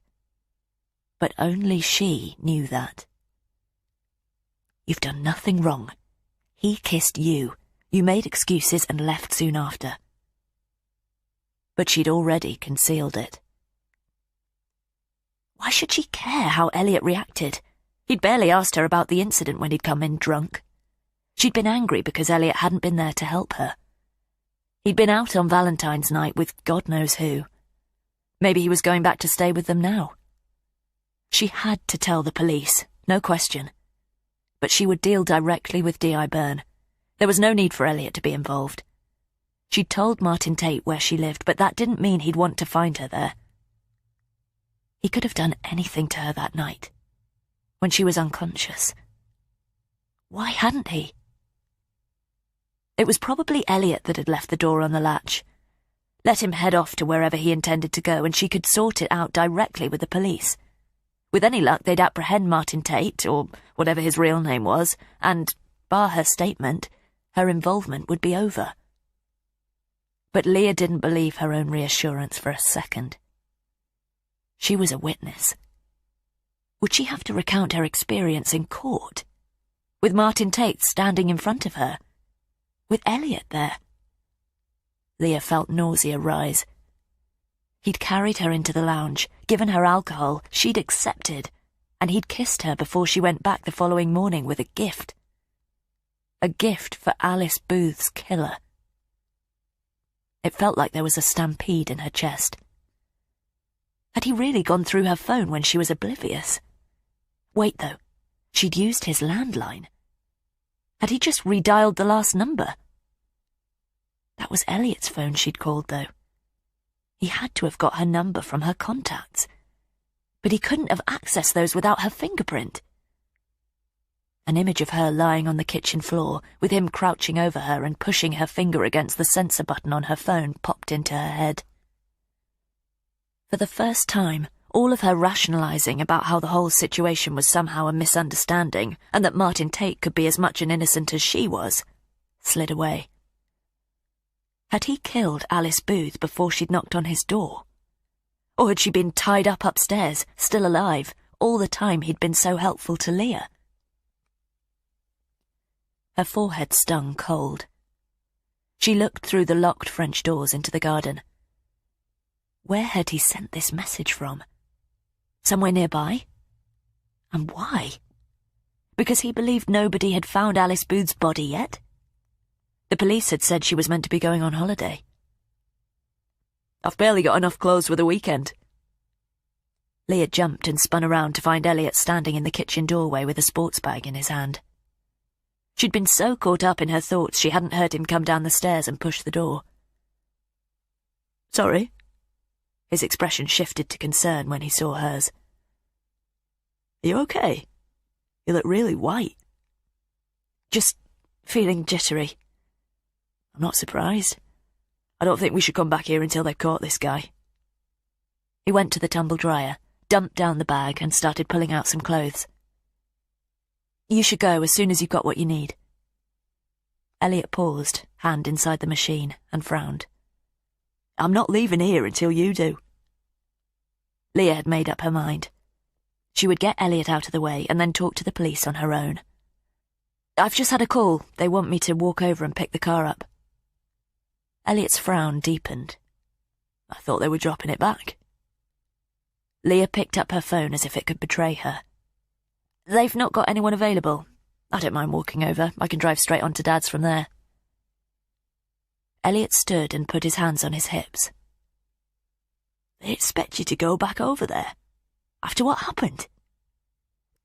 Speaker 2: But only she knew that. You've done nothing wrong. He kissed you. You made excuses and left soon after. But she'd already concealed it. Why should she care how Elliot reacted? He'd barely asked her about the incident when he'd come in drunk. She'd been angry because Elliot hadn't been there to help her. He'd been out on Valentine's night with God knows who. Maybe he was going back to stay with them now. She had to tell the police, no question. But she would deal directly with D.I. Byrne. There was no need for Elliot to be involved. She'd told Martin Tate where she lived, but that didn't mean he'd want to find her there. He could have done anything to her that night, when she was unconscious. Why hadn't he? It was probably Elliot that had left the door on the latch. Let him head off to wherever he intended to go, and she could sort it out directly with the police. With any luck, they'd apprehend Martin Tate, or whatever his real name was, and, bar her statement, her involvement would be over. But Leah didn't believe her own reassurance for a second. She was a witness. Would she have to recount her experience in court? With Martin Tate standing in front of her? With Elliot there? Leah felt nausea rise. He'd carried her into the lounge, given her alcohol she'd accepted, and he'd kissed her before she went back the following morning with a gift. A gift for Alice Booth's killer. It felt like there was a stampede in her chest. Had he really gone through her phone when she was oblivious? Wait, though. She'd used his landline. Had he just redialed the last number? That was Elliot's phone she'd called, though. He had to have got her number from her contacts. But he couldn't have accessed those without her fingerprint. An image of her lying on the kitchen floor, with him crouching over her and pushing her finger against the sensor button on her phone, popped into her head. For the first time, all of her rationalising about how the whole situation was somehow a misunderstanding, and that Martin Tate could be as much an innocent as she was, slid away. Had he killed Alice Booth before she'd knocked on his door? Or had she been tied up upstairs, still alive, all the time he'd been so helpful to Leah? Her forehead stung cold. She looked through the locked French doors into the garden. Where had he sent this message from? Somewhere nearby? And why? Because he believed nobody had found Alice Booth's body yet? The police had said she was meant to be going on holiday. I've barely got enough clothes for the weekend. Leah jumped and spun around to find Elliot standing in the kitchen doorway with a sports bag in his hand. She'd been so caught up in her thoughts she hadn't heard him come down the stairs and push the door. Sorry? His expression shifted to concern when he saw hers. Are you okay? You look really white. Just feeling jittery. I'm not surprised. I don't think we should come back here until they've caught this guy. He went to the tumble dryer, dumped down the bag and started pulling out some clothes. You should go as soon as you've got what you need. Elliot paused, hand inside the machine, and frowned. I'm not leaving here until you do. Leah had made up her mind. She would get Elliot out of the way and then talk to the police on her own. I've just had a call. They want me to walk over and pick the car up. Elliot's frown deepened. I thought they were dropping it back. Leah picked up her phone as if it could betray her. They've not got anyone available. I don't mind walking over. I can drive straight on to Dad's from there. Elliot stood and put his hands on his hips. They expect you to go back over there? After what happened?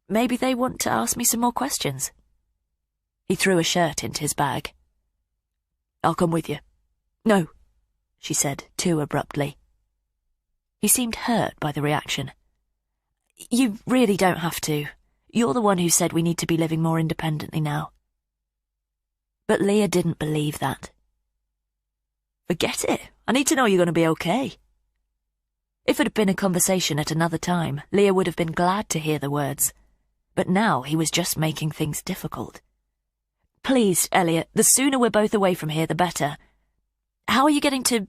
Speaker 2: Maybe they want to ask me some more questions. He threw a shirt into his bag. I'll come with you. No, she said, too abruptly. He seemed hurt by the reaction. You really don't have to. You're the one who said we need to be living more independently now. But Leah didn't believe that. Forget it. I need to know you're going to be okay. If it had been a conversation at another time, Leah would have been glad to hear the words. But now he was just making things difficult. Please, Elliot, the sooner we're both away from here, the better. How are you getting to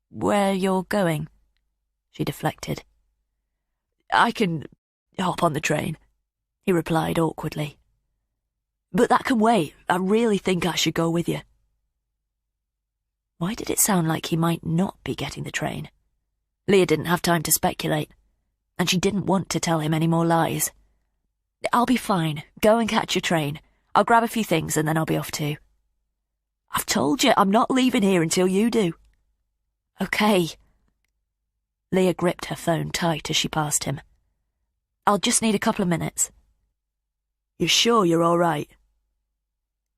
Speaker 2: where you're going? She deflected. I can hop on the train, he replied awkwardly. But that can wait. I really think I should go with you. Why did it sound like he might not be getting the train? Leah didn't have time to speculate, and she didn't want to tell him any more lies. I'll be fine. Go and catch your train. I'll grab a few things and then I'll be off too. I've told you, I'm not leaving here until you do. Okay. Leah gripped her phone tight as she passed him. I'll just need a couple of minutes. You're sure you're all right?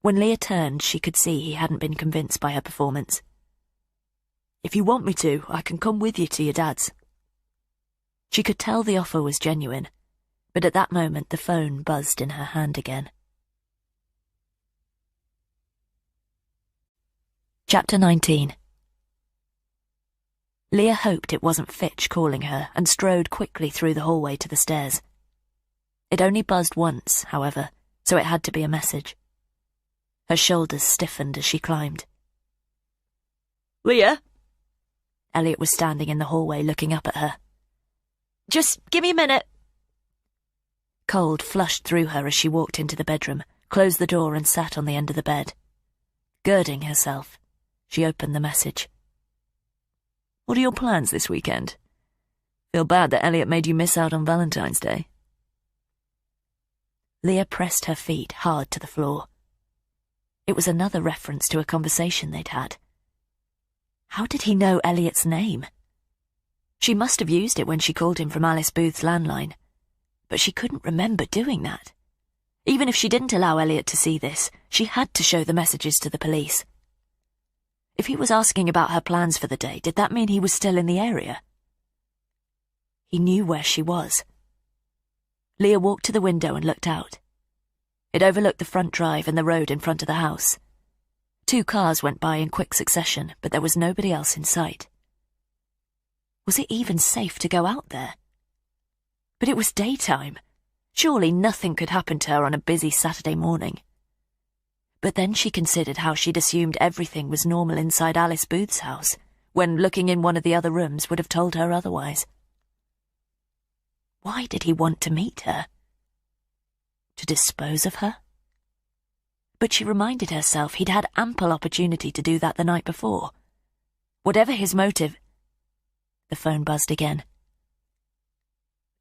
Speaker 2: When Leah turned, she could see he hadn't been convinced by her performance. If you want me to, I can come with you to your dad's. She could tell the offer was genuine, but at that moment the phone buzzed in her hand again. Chapter 19.
Speaker 1: Leah hoped it wasn't Fitch calling her and strode quickly through the hallway to the stairs. It only buzzed once, however, so it had to be a message. Her shoulders stiffened as she climbed.
Speaker 2: Leah?
Speaker 1: Elliot was standing in the hallway looking up at her.
Speaker 2: Just give me a minute.
Speaker 1: Cold flushed through her as she walked into the bedroom, closed the door and sat on the end of the bed. Girding herself, she opened the message.
Speaker 2: What are your plans this weekend? Feel bad that Elliot made you miss out on Valentine's Day.
Speaker 1: Leah pressed her feet hard to the floor. It was another reference to a conversation they'd had. How did he know Elliot's name? She must have used it when she called him from Alice Booth's landline, but she couldn't remember doing that. Even if she didn't allow Elliot to see this, she had to show the messages to the police. If he was asking about her plans for the day, did that mean he was still in the area? He knew where she was. Leah walked to the window and looked out. It overlooked the front drive and the road in front of the house. 2 cars went by in quick succession, but there was nobody else in sight. Was it even safe to go out there? But it was daytime. Surely nothing could happen to her on a busy Saturday morning. But then she considered how she'd assumed everything was normal inside Alice Booth's house, when looking in one of the other rooms would have told her otherwise. Why did he want to meet her? To dispose of her? But she reminded herself he'd had ample opportunity to do that the night before. Whatever his motive... The phone buzzed again.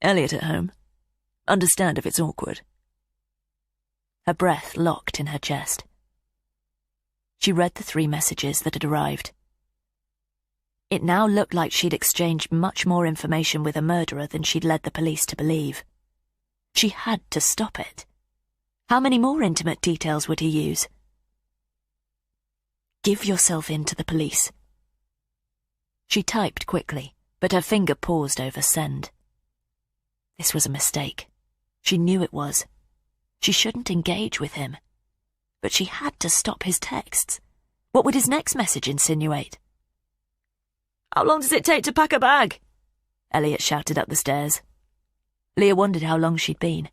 Speaker 2: Elliot at home? Understand if it's awkward.
Speaker 1: Her breath locked in her chest. She read the 3 messages that had arrived. It now looked like she'd exchanged much more information with a murderer than she'd led the police to believe. She had to stop it. How many more intimate details would he use? Give yourself in to the police. She typed quickly, but her finger paused over send. This was a mistake. She knew it was. She shouldn't engage with him. But she had to stop his texts. What would his next message insinuate?
Speaker 2: How long does it take to pack a bag?
Speaker 1: Elliot shouted up the stairs. Leah wondered how long she'd been.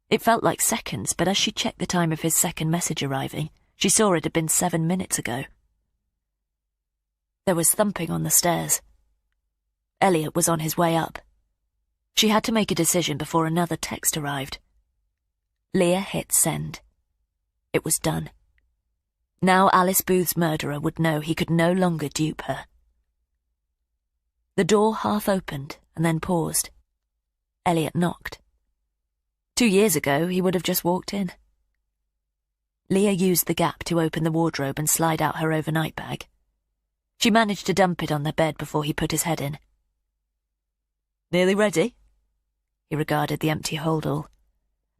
Speaker 1: It felt like seconds, but as she checked the time of his second message arriving, she saw it had been 7 minutes ago. There was thumping on the stairs. Elliot was on his way up. She had to make a decision before another text arrived. Leah hit send. It was done. Now Alice Booth's murderer would know he could no longer dupe her. The door half opened and then paused. Elliot knocked. 2 years ago, he would have just walked in. Leah used the gap to open the wardrobe and slide out her overnight bag. She managed to dump it on the bed before he put his head in.
Speaker 2: Nearly ready?
Speaker 1: He regarded the empty holdall.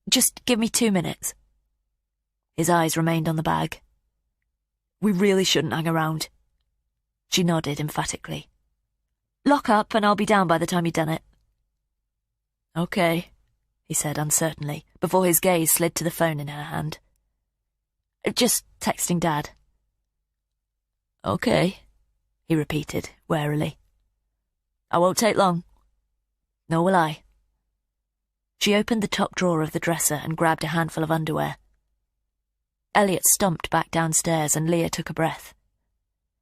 Speaker 1: Just give me 2 minutes. His eyes remained on the bag.
Speaker 2: We really shouldn't hang around.
Speaker 1: She nodded emphatically. Lock up and I'll be down by the time you've done it.
Speaker 2: Okay,
Speaker 1: he said uncertainly, before his gaze slid to the phone in her hand. Just texting Dad.
Speaker 2: Okay,
Speaker 1: he repeated, warily.
Speaker 2: I won't take long.
Speaker 1: Nor will I. She opened the top drawer of the dresser and grabbed a handful of underwear. Elliot stomped back downstairs and Leah took a breath.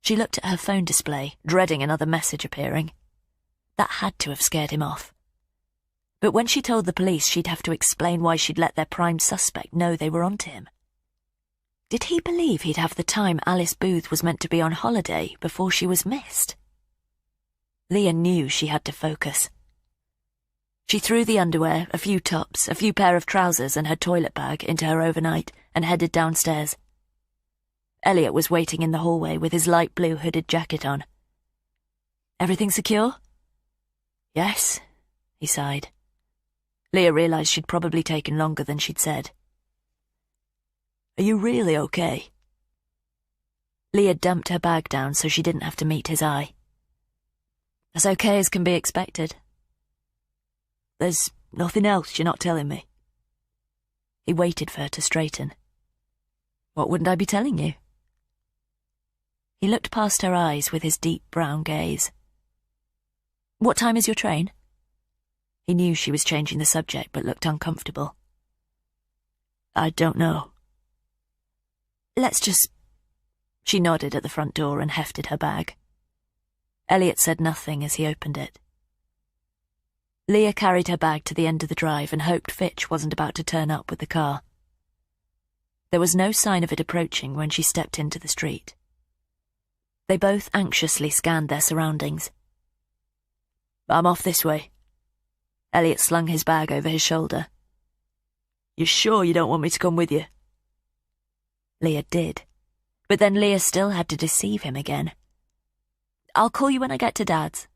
Speaker 1: She looked at her phone display, dreading another message appearing. That had to have scared him off. But when she told the police she'd have to explain why she'd let their prime suspect know they were onto him. Did he believe he'd have the time Alice Booth was meant to be on holiday before she was missed? Leah knew she had to focus. She threw the underwear, a few tops, a few pair of trousers and her toilet bag into her overnight and headed downstairs. Elliot was waiting in the hallway with his light blue hooded jacket on. Everything secure? Yes, he sighed. Leah realised she'd probably taken longer than she'd said.
Speaker 2: Are you really okay?
Speaker 1: Leah dumped her bag down so she didn't have to meet his eye. As okay as can be expected.
Speaker 2: There's nothing else you're not telling me?
Speaker 1: He waited for her to straighten.
Speaker 2: What wouldn't I be telling you?
Speaker 1: He looked past her eyes with his deep brown gaze. What time is your train? He knew she was changing the subject, but looked uncomfortable.
Speaker 2: I don't know.
Speaker 1: Let's just... She nodded at the front door and hefted her bag. Elliot said nothing as he opened it. Leah carried her bag to the end of the drive and hoped Fitch wasn't about to turn up with the car. There was no sign of it approaching when she stepped into the street. They both anxiously scanned their surroundings.
Speaker 2: I'm off this way.
Speaker 1: Elliot slung his bag over his shoulder.
Speaker 2: You sure you don't want me to come with you?
Speaker 1: Leah did, but then Leah still had to deceive him again. I'll call you when I get to Dad's.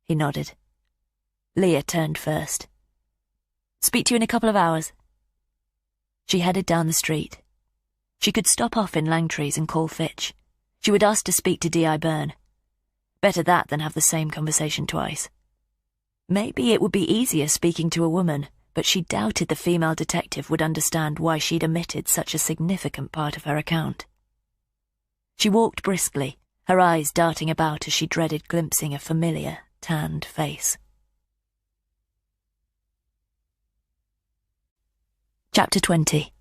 Speaker 1: He nodded. Leah turned first. Speak to you in a couple of hours. She headed down the street. She could stop off in Langtree's and call Fitch. She would ask to speak to D.I. Byrne. Better that than have the same conversation twice. Maybe it would be easier speaking to a woman, but she doubted the female detective would understand why she'd omitted such a significant part of her account. She walked briskly, her eyes darting about as she dreaded glimpsing a familiar, tanned face. Chapter 20.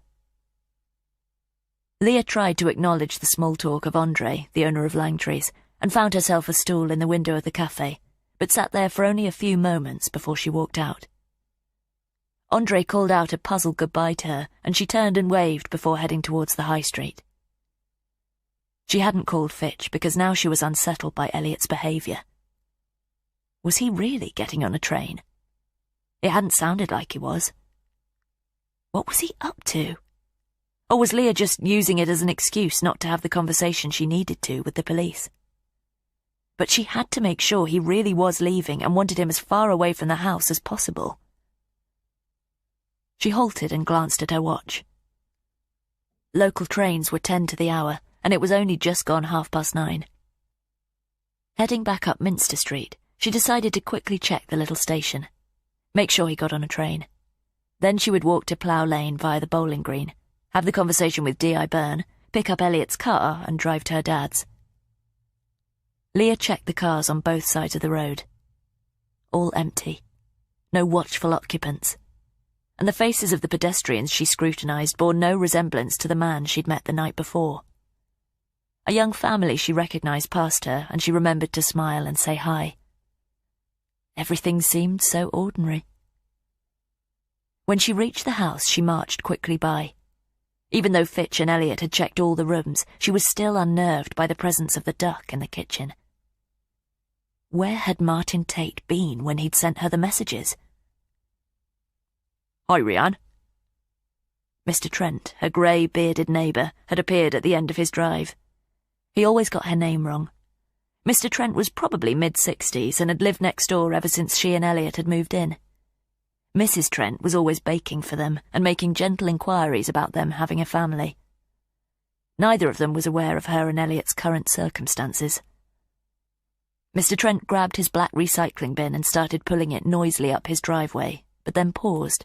Speaker 1: Leah tried to acknowledge the small talk of Andre, the owner of Langtree's, and found herself a stool in the window of the cafe, but sat there for only a few moments before she walked out. Andre called out a puzzled goodbye to her, and she turned and waved before heading towards the high street. She hadn't called Fitch because now she was unsettled by Elliot's behaviour. Was he really getting on a train? It hadn't sounded like he was. What was he up to? Or was Leah just using it as an excuse not to have the conversation she needed to with the police? But she had to make sure he really was leaving and wanted him as far away from the house as possible. She halted and glanced at her watch. Local trains were 10 to the hour, and it was only just gone 9:30. Heading back up Minster Street, she decided to quickly check the little station, make sure he got on a train. Then she would walk to Plough Lane via the bowling green, have the conversation with D.I. Byrne, pick up Elliot's car and drive to her dad's. Leah checked the cars on both sides of the road. All empty. No watchful occupants. And the faces of the pedestrians she scrutinised bore no resemblance to the man she'd met the night before. A young family she recognised passed her, and she remembered to smile and say hi. Everything seemed so ordinary. When she reached the house, she marched quickly by. Even though Fitch and Elliot had checked all the rooms, she was still unnerved by the presence of the duck in the kitchen. Where had Martin Tate been when he'd sent her the messages?
Speaker 2: Hi, Rhiann.
Speaker 1: Mr. Trent, her grey, bearded neighbour, had appeared at the end of his drive. He always got her name wrong. Mr. Trent was probably mid-60s and had lived next door ever since she and Elliot had moved in. Mrs. Trent was always baking for them and making gentle inquiries about them having a family. Neither of them was aware of her and Elliot's current circumstances. Mr. Trent grabbed his black recycling bin and started pulling it noisily up his driveway, but then paused.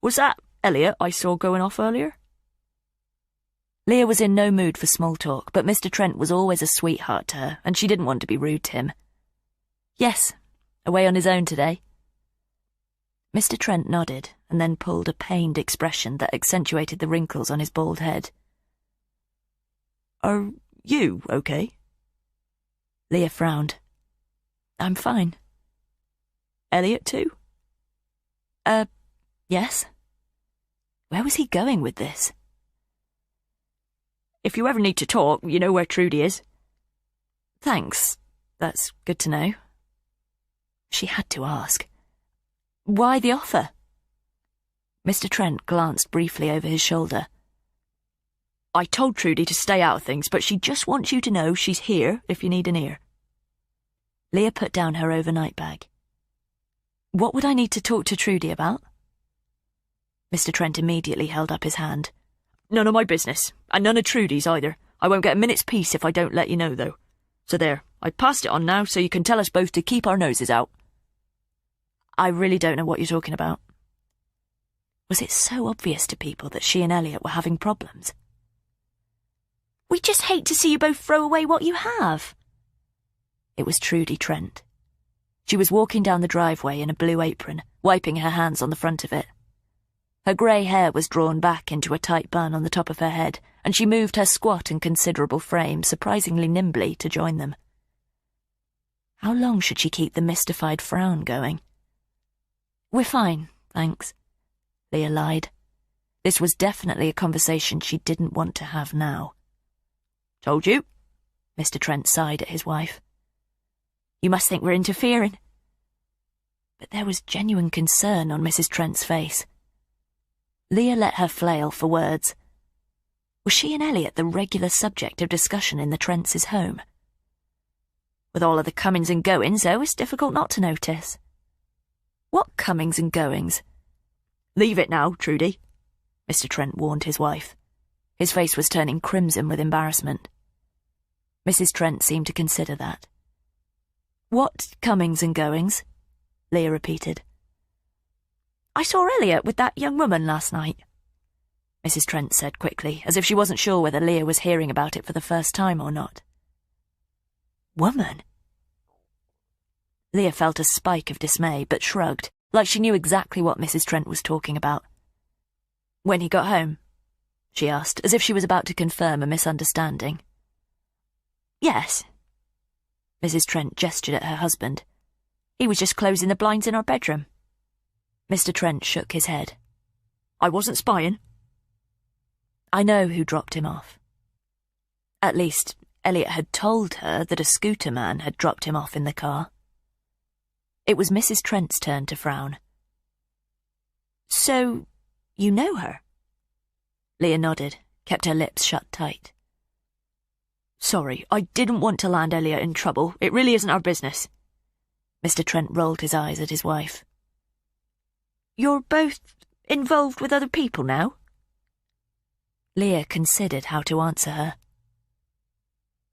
Speaker 2: Was that Elliot I saw going off earlier?
Speaker 1: Leah was in no mood for small talk, but Mr. Trent was always a sweetheart to her, and she didn't want to be rude to him. Yes, away on his own today. Mr. Trent nodded and then pulled a pained expression that accentuated the wrinkles on his bald head.
Speaker 2: Are you okay?
Speaker 1: Leah frowned. I'm fine.
Speaker 2: Elliot too?
Speaker 1: Yes. Where was he going with this?
Speaker 2: If you ever need to talk, you know where Trudy is.
Speaker 1: Thanks. That's good to know. She had to ask. Why the offer? Mr. Trent glanced briefly over his shoulder.
Speaker 2: I told Trudy to stay out of things, but she just wants you to know she's here if you need an ear.
Speaker 1: Leah put down her overnight bag. What would I need to talk to Trudy about? Mr. Trent immediately held up his hand.
Speaker 2: None of my business, and none of Trudy's either. I won't get a minute's peace if I don't let you know, though. So there, I passed it on now so you can tell us both to keep our noses out.
Speaker 1: I really don't know what you're talking about. Was it so obvious to people that she and Elliot were having problems?
Speaker 2: We just hate to see you both throw away what you have.
Speaker 1: It was Trudy Trent, She was walking down the driveway in a blue apron, wiping her hands on the front of it. Her grey hair was drawn back into a tight bun on the top of her head, and she moved her squat and considerable frame surprisingly nimbly to join them. How long should she keep the mystified frown going? "We're fine, thanks," Leah lied. This was definitely a conversation she didn't want to have now.
Speaker 2: "Told you,"
Speaker 1: Mr. Trent sighed at his wife. "You must think we're interfering." But there was genuine concern on Mrs. Trent's face. Leah let her flail for words. Was she and Elliot the regular subject of discussion in the Trents' home? With all of the comings and goings, though, it's difficult not to notice. What comings and goings?
Speaker 2: "Leave it now, Trudy,"
Speaker 1: Mr. Trent warned his wife. His face was turning crimson with embarrassment. Mrs. Trent seemed to consider that. "What comings and goings?" Leah repeated. "I saw Elliot with that young woman last night," Mrs. Trent said quickly, as if she wasn't sure whether Leah was hearing about it for the first time or not. "Woman?" Leah felt a spike of dismay, but shrugged, like she knew exactly what Mrs. Trent was talking about. "When he got home?" she asked, as if she was about to confirm a misunderstanding. "Yes." Mrs. Trent gestured at her husband. "He was just closing the blinds in our bedroom." Mr. Trent shook his head.
Speaker 2: "I wasn't spying."
Speaker 1: "I know who dropped him off." At least, Elliot had told her that a scooter man had dropped him off in the car. It was Mrs. Trent's turn to frown. "So, you know her?" Leah nodded, kept her lips shut tight.
Speaker 2: "Sorry, I didn't want to land Elliot in trouble. It really isn't our business."
Speaker 1: Mr. Trent rolled his eyes at his wife. "You're both involved with other people now?" Leah considered how to answer her.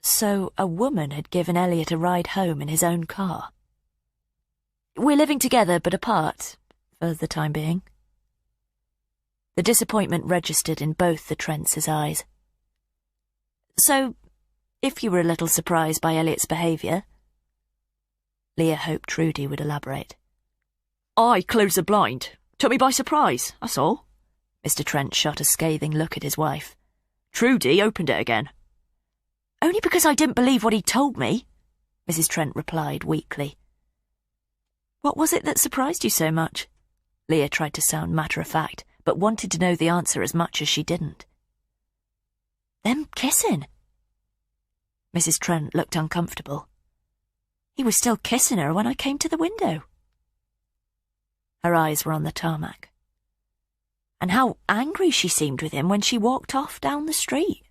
Speaker 1: So a woman had given Elliot a ride home in his own car. "We're living together but apart, for the time being." The disappointment registered in both the Trents' eyes. "So, if you were a little surprised by Elliot's behaviour..." Leah hoped Trudy would elaborate.
Speaker 2: "I closed the blind. Took me by surprise, that's all."
Speaker 1: Mr. Trent shot a scathing look at his wife.
Speaker 2: "Trudy opened it again."
Speaker 1: "Only because I didn't believe what he told me," Mrs. Trent replied weakly. "What was it that surprised you so much?" Leah tried to sound matter-of-fact, but wanted to know the answer as much as she didn't. "Them kissing." Mrs. Trent looked uncomfortable. "He was still kissing her when I came to the window." Her eyes were on the tarmac. And how angry she seemed with him when she walked off down the street.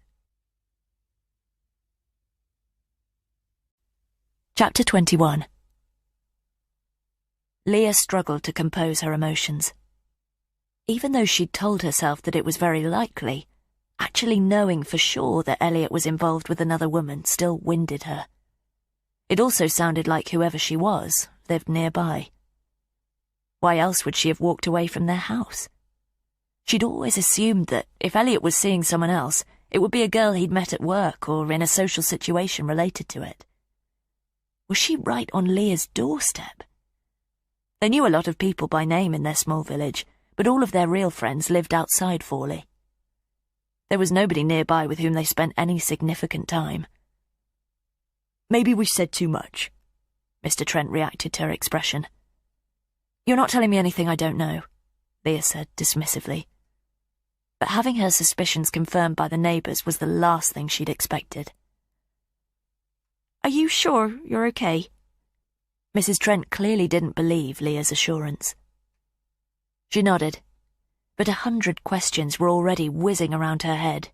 Speaker 1: Chapter 21. Leah struggled to compose her emotions. Even though she'd told herself that it was very likely, actually knowing for sure that Elliot was involved with another woman still winded her. It also sounded like whoever she was lived nearby. Why else would she have walked away from their house? She'd always assumed that if Elliot was seeing someone else, it would be a girl he'd met at work or in a social situation related to it. Was she right on Leah's doorstep? They knew a lot of people by name in their small village, but all of their real friends lived outside Fawley. There was nobody nearby with whom they spent any significant time.
Speaker 2: "Maybe we've said too much,"
Speaker 1: Mr. Trent reacted to her expression. "You're not telling me anything I don't know," Leah said dismissively. But having her suspicions confirmed by the neighbours was the last thing she'd expected. "Are you sure you're okay?" Mrs. Trent clearly didn't believe Leah's assurance. She nodded, but 100 questions were already whizzing around her head.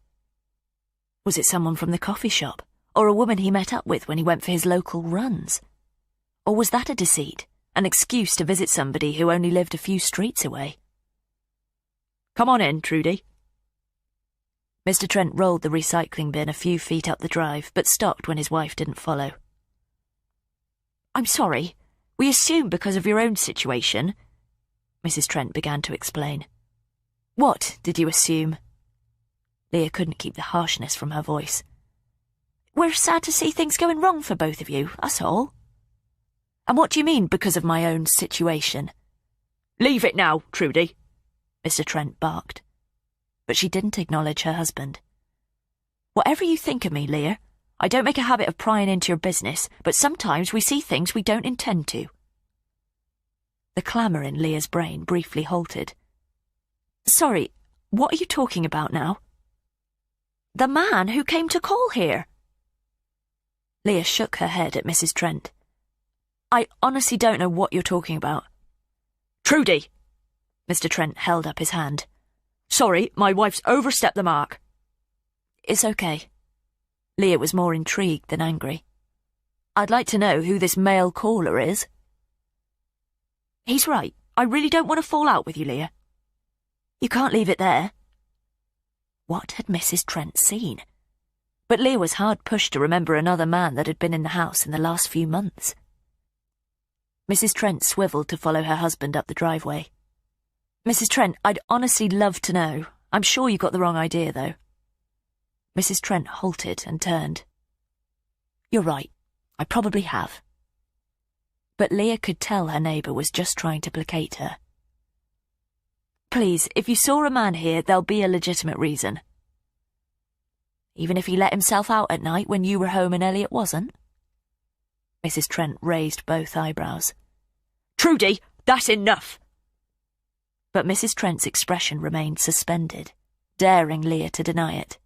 Speaker 1: Was it someone from the coffee shop, or a woman he met up with when he went for his local runs? Or was that a deceit, an excuse to visit somebody who only lived a few streets away?
Speaker 2: "Come on in, Trudy."
Speaker 1: Mr. Trent rolled the recycling bin a few feet up the drive, but stopped when his wife didn't follow. "I'm sorry. We assumed because of your own situation..." Mrs. Trent began to explain. "What did you assume?" Leah couldn't keep the harshness from her voice. "We're sad to see things going wrong for both of you, that's all."
Speaker 2: And what do you mean, because of my own situation? Leave it now, Trudy, Mr. Trent barked. But she didn't acknowledge her husband. Whatever you think of me, Leah, I don't make a habit of prying into your business, but sometimes we see things we don't intend to. The clamour in Leah's brain briefly halted. Sorry, what are you talking about now? The man who came to call here. Leah shook her head at Mrs. Trent. I honestly don't know what you're talking about. Trudy! Mr. Trent held up his hand. Sorry, my wife's overstepped the mark. It's okay. Leah was more intrigued than angry. I'd like to know who this male caller is. He's right. I really don't want to fall out with you, Leah. You can't leave it there. What had Mrs. Trent seen? But Leah was hard pushed to remember another man that had been in the house in the last few months. Mrs. Trent swiveled to follow her husband up the driveway. Mrs. Trent, I'd honestly love to know. I'm sure you got the wrong idea, though. Mrs. Trent halted and turned. You're right. I probably have. But Leah could tell her neighbour was just trying to placate her. Please, if you saw a man here, there'll be a legitimate reason. Even if he let himself out at night when you were home and Elliot wasn't? Mrs. Trent raised both eyebrows. Trudy, that's enough! But Mrs. Trent's expression remained suspended, daring Leah to deny it.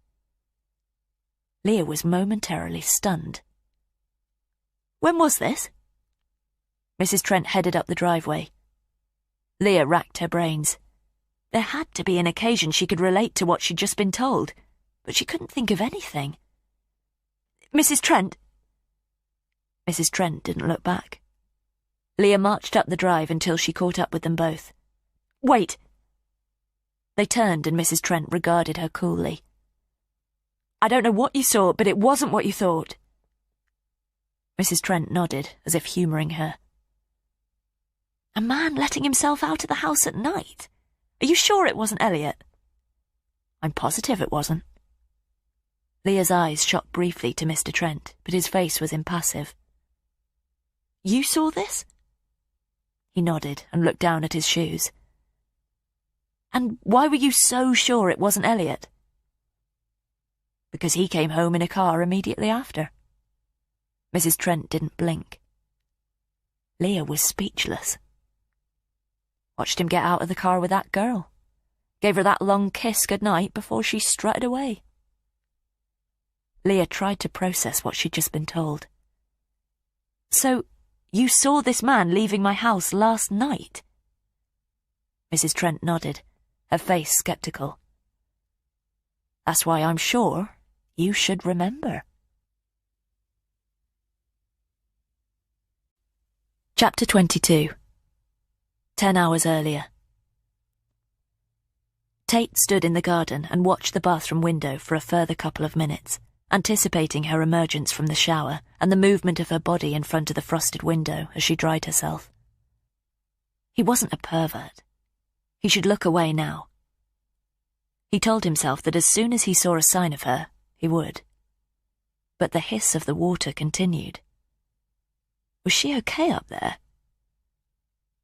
Speaker 2: Leah was momentarily stunned. When was this? Mrs. Trent headed up the driveway. Leah racked her brains. There had to be an occasion she could relate to what she'd just been told, but she couldn't think of anything. Mrs. Trent! Mrs. Trent didn't look back. Leah marched up the drive until she caught up with them both. Wait! They turned and Mrs. Trent regarded her coolly. I don't know what you saw, but it wasn't what you thought. Mrs. Trent nodded, as if humouring her. A man letting himself out of the house at night? Are you sure it wasn't Elliot? I'm positive it wasn't. Leah's eyes shot briefly to Mr. Trent, but his face was impassive. You saw this? He nodded and looked down at his shoes. And why were you so sure it wasn't Elliot? Because he came home in a car immediately after. Mrs. Trent didn't blink. Leah was speechless. Watched him get out of the car with that girl. Gave her that long kiss goodnight before she strutted away. Leah tried to process what she'd just been told. So, you saw this man leaving my house last night? Mrs. Trent nodded, her face sceptical. That's why I'm sure you should remember. Chapter 22. 10 hours earlier. Tate stood in the garden and watched the bathroom window for a further couple of minutes, anticipating her emergence from the shower and the movement of her body in front of the frosted window as she dried herself. He wasn't a pervert. He should look away now. He told himself that as soon as he saw a sign of her, he would. But the hiss of the water continued. Was she okay up there?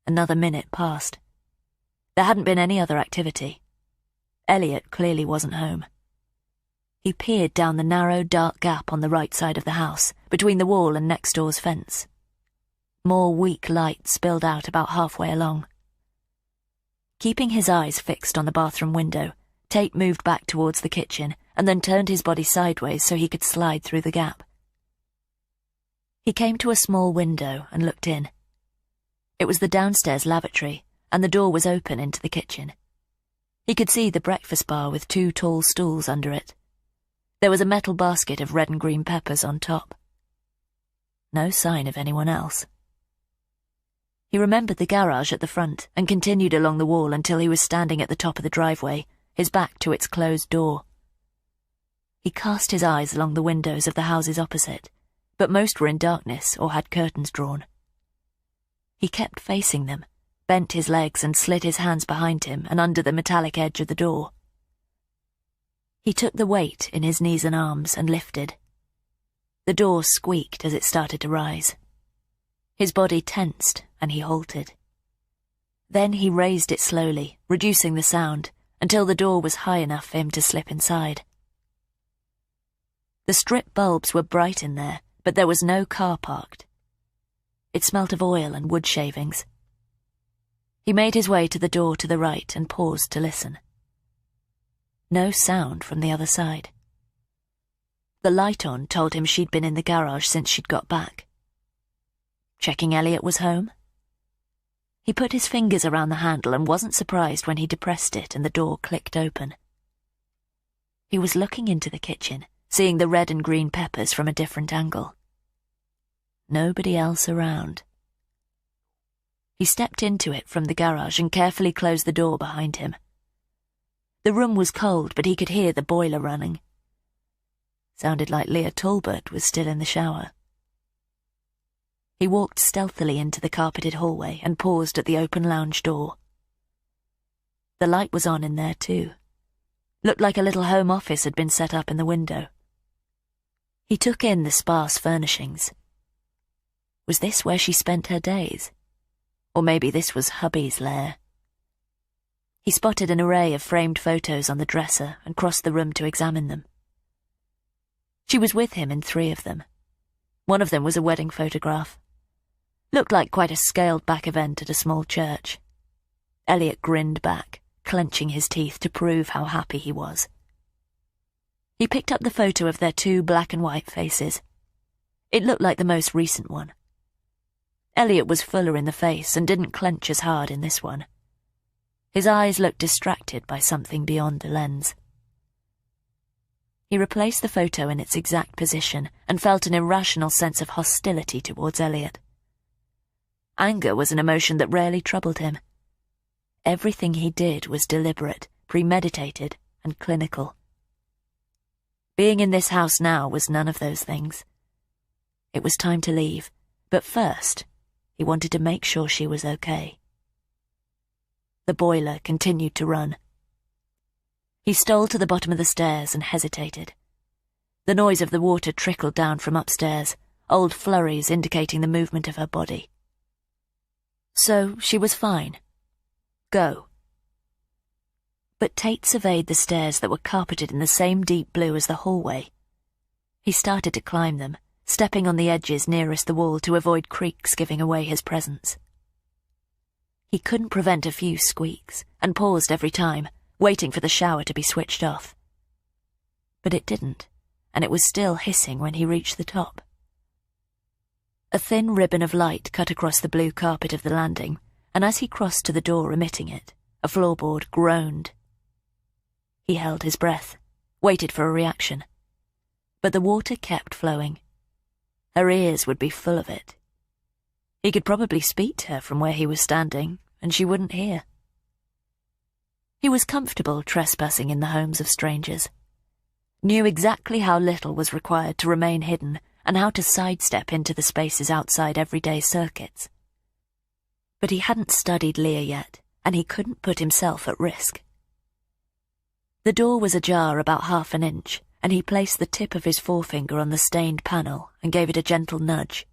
Speaker 2: Another minute passed. There hadn't been any other activity. Elliot clearly wasn't home. He peered down the narrow, dark gap on the right side of the house, between the wall and next door's fence. More weak light spilled out about halfway along. Keeping his eyes fixed on the bathroom window, Tate moved back towards the kitchen and then turned his body sideways so he could slide through the gap. He came to a small window and looked in. It was the downstairs lavatory, and the door was open into the kitchen. He could see the breakfast bar with 2 tall stools under it. There was a metal basket of red and green peppers on top. No sign of anyone else. He remembered the garage at the front and continued along the wall until he was standing at the top of the driveway, his back to its closed door. He cast his eyes along the windows of the houses opposite, but most were in darkness or had curtains drawn. He kept facing them, bent his legs and slid his hands behind him and under the metallic edge of the door. He took the weight in his knees and arms and lifted. The door squeaked as it started to rise.
Speaker 1: His body tensed, and he halted. Then he raised it slowly, reducing the sound, until the door was high enough for him to slip inside. The strip bulbs were bright in there, but there was no car parked. It smelt of oil and wood shavings. He made his way to the door to the right and paused to listen. No sound from the other side. The light on told him she'd been in the garage since she'd got back. Checking Elliot was home? He put his fingers around the handle and wasn't surprised when he depressed it and the door clicked open. He was looking into the kitchen, seeing the red and green peppers from a different angle. Nobody else around. He stepped into it from the garage and carefully closed the door behind him. The room was cold, but he could hear the boiler running. Sounded like Leah Talbot was still in the shower. He walked stealthily into the carpeted hallway and paused at the open lounge door. The light was on in there too. Looked like a little home office had been set up in the window. He took in the sparse furnishings. Was this where she spent her days? Or maybe this was hubby's lair. He spotted an array of framed photos on the dresser and crossed the room to examine them. She was with him in 3 of them. One of them was a wedding photograph. Looked like quite a scaled-back event at a small church. Elliot grinned back, clenching his teeth to prove how happy he was. He picked up the photo of their 2 black and white faces. It looked like the most recent one. Elliot was fuller in the face and didn't clench as hard in this one. His eyes looked distracted by something beyond the lens. He replaced the photo in its exact position and felt an irrational sense of hostility towards Elliot. Anger was an emotion that rarely troubled him. Everything he did was deliberate, premeditated, and clinical. Being in this house now was none of those things. It was time to leave, but first, he wanted to make sure she was okay. The boiler continued to run. He stole to the bottom of the stairs and hesitated. The noise of the water trickled down from upstairs, old flurries indicating the movement of her body. So she was fine. Go. But Tate surveyed the stairs that were carpeted in the same deep blue as the hallway. He started to climb them, stepping on the edges nearest the wall to avoid creaks giving away his presence. He couldn't prevent a few squeaks, and paused every time, waiting for the shower to be switched off. But it didn't, and it was still hissing when he reached the top. A thin ribbon of light cut across the blue carpet of the landing, and as he crossed to the door emitting it, a floorboard groaned. He held his breath, waited for a reaction. But the water kept flowing. Her ears would be full of it. He could probably speak to her from where he was standing, and she wouldn't hear. He was comfortable trespassing in the homes of strangers. Knew exactly how little was required to remain hidden and how to sidestep into the spaces outside everyday circuits. But he hadn't studied Leah yet, and he couldn't put himself at risk. The door was ajar about 1/2 inch, and he placed the tip of his forefinger on the stained panel and gave it a gentle nudge.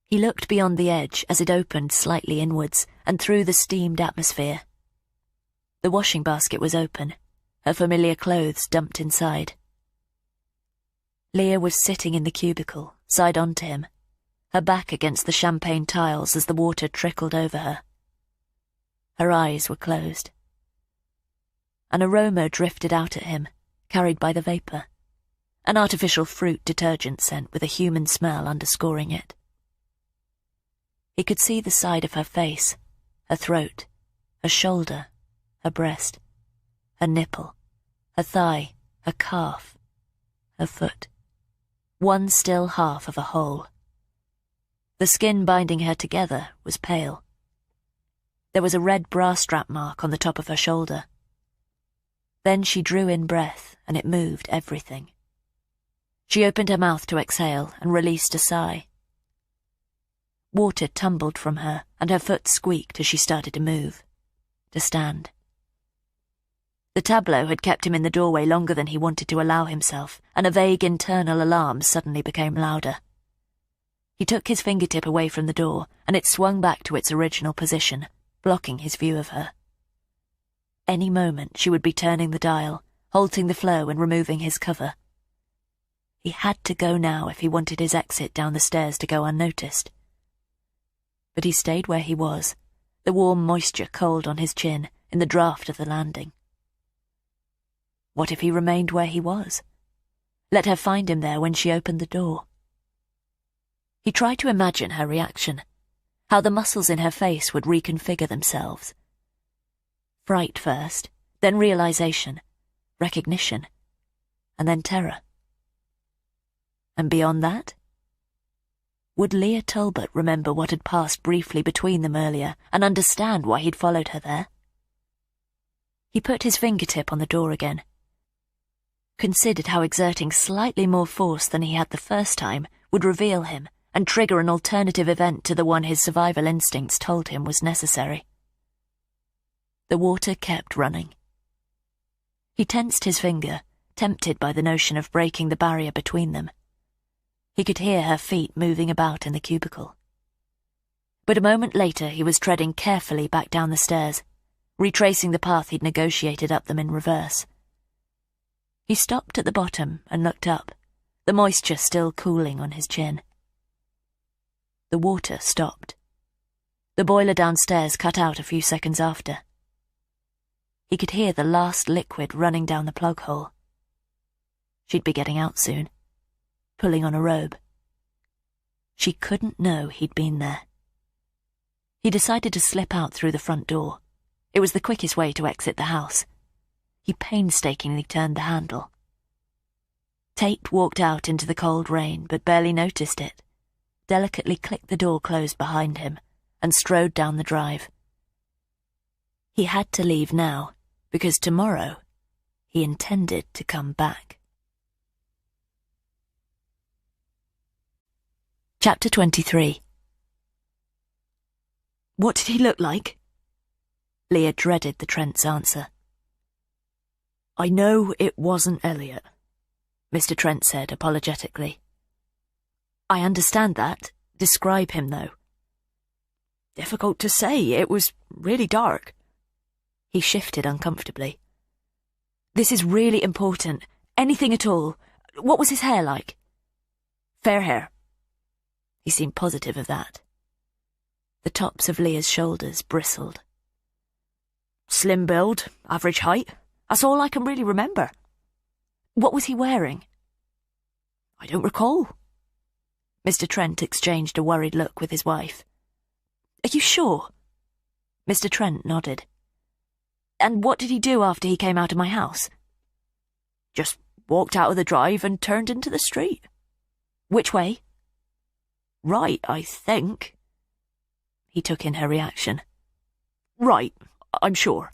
Speaker 1: He looked beyond the edge as it opened slightly inwards and through the steamed atmosphere. The washing basket was open, her familiar clothes dumped inside. Leah was sitting in the cubicle, side on to him, her back against the champagne tiles as the water trickled over her. Her eyes were closed. An aroma drifted out at him, carried by the vapour, an artificial fruit detergent scent with a human smell underscoring it. He could see the side of her face, her throat, her shoulder, her breast, her nipple, her thigh, her calf, her foot. One still half of a whole. The skin binding her together was pale. There was a red bra strap mark on the top of her shoulder. Then she drew in breath, and it moved everything. She opened her mouth to exhale and released a sigh. Water tumbled from her, and her foot squeaked as she started to move, to stand. The tableau had kept him in the doorway longer than he wanted to allow himself, and a vague internal alarm suddenly became louder. He took his fingertip away from the door, and it swung back to its original position, blocking his view of her. Any moment she would be turning the dial, halting the flow and removing his cover. He had to go now if he wanted his exit down the stairs to go unnoticed. But he stayed where he was, the warm moisture cold on his chin in the draught of the landing. What if he remained where he was? Let her find him there when she opened the door. He tried to imagine her reaction, how the muscles in her face would reconfigure themselves. Fright first, then realization, recognition, and then terror. And beyond that? Would Leah Talbot remember what had passed briefly between them earlier and understand why he'd followed her there? He put his fingertip on the door again, considered how exerting slightly more force than he had the first time would reveal him and trigger an alternative event to the one his survival instincts told him was necessary. The water kept running. He tensed his finger, tempted by the notion of breaking the barrier between them. He could hear her feet moving about in the cubicle. But a moment later he was treading carefully back down the stairs, retracing the path he'd negotiated up them in reverse. He stopped at the bottom and looked up, the moisture still cooling on his chin. The water stopped. The boiler downstairs cut out a few seconds after. He could hear the last liquid running down the plug hole. She'd be getting out soon, pulling on a robe. She couldn't know he'd been there. He decided to slip out through the front door. It was the quickest way to exit the house. He painstakingly turned the handle. Tate walked out into the cold rain, but barely noticed it, delicately clicked the door closed behind him, and strode down the drive. He had to leave now, because tomorrow he intended to come back. Chapter 23.
Speaker 2: What did he look like?
Speaker 1: Leah dreaded the Trent's answer.
Speaker 2: I know it wasn't Elliot,
Speaker 1: Mr. Trent said apologetically. I understand that. Describe him, though.
Speaker 2: Difficult to say. It was really dark.
Speaker 1: He shifted uncomfortably.
Speaker 2: This is really important. Anything at all. What was his hair like?
Speaker 1: Fair hair. He seemed positive of that. The tops of Leah's shoulders bristled.
Speaker 2: Slim build, average height. That's all I can really remember.
Speaker 1: What was he wearing?
Speaker 2: I don't recall.
Speaker 1: Mr. Trent exchanged a worried look with his wife.
Speaker 2: Are you sure?
Speaker 1: Mr. Trent nodded.
Speaker 2: And what did he do after he came out of my house? Just walked out of the drive and turned into the street.
Speaker 1: Which way?
Speaker 2: Right, I think.
Speaker 1: He took in her reaction.
Speaker 2: Right, I'm sure.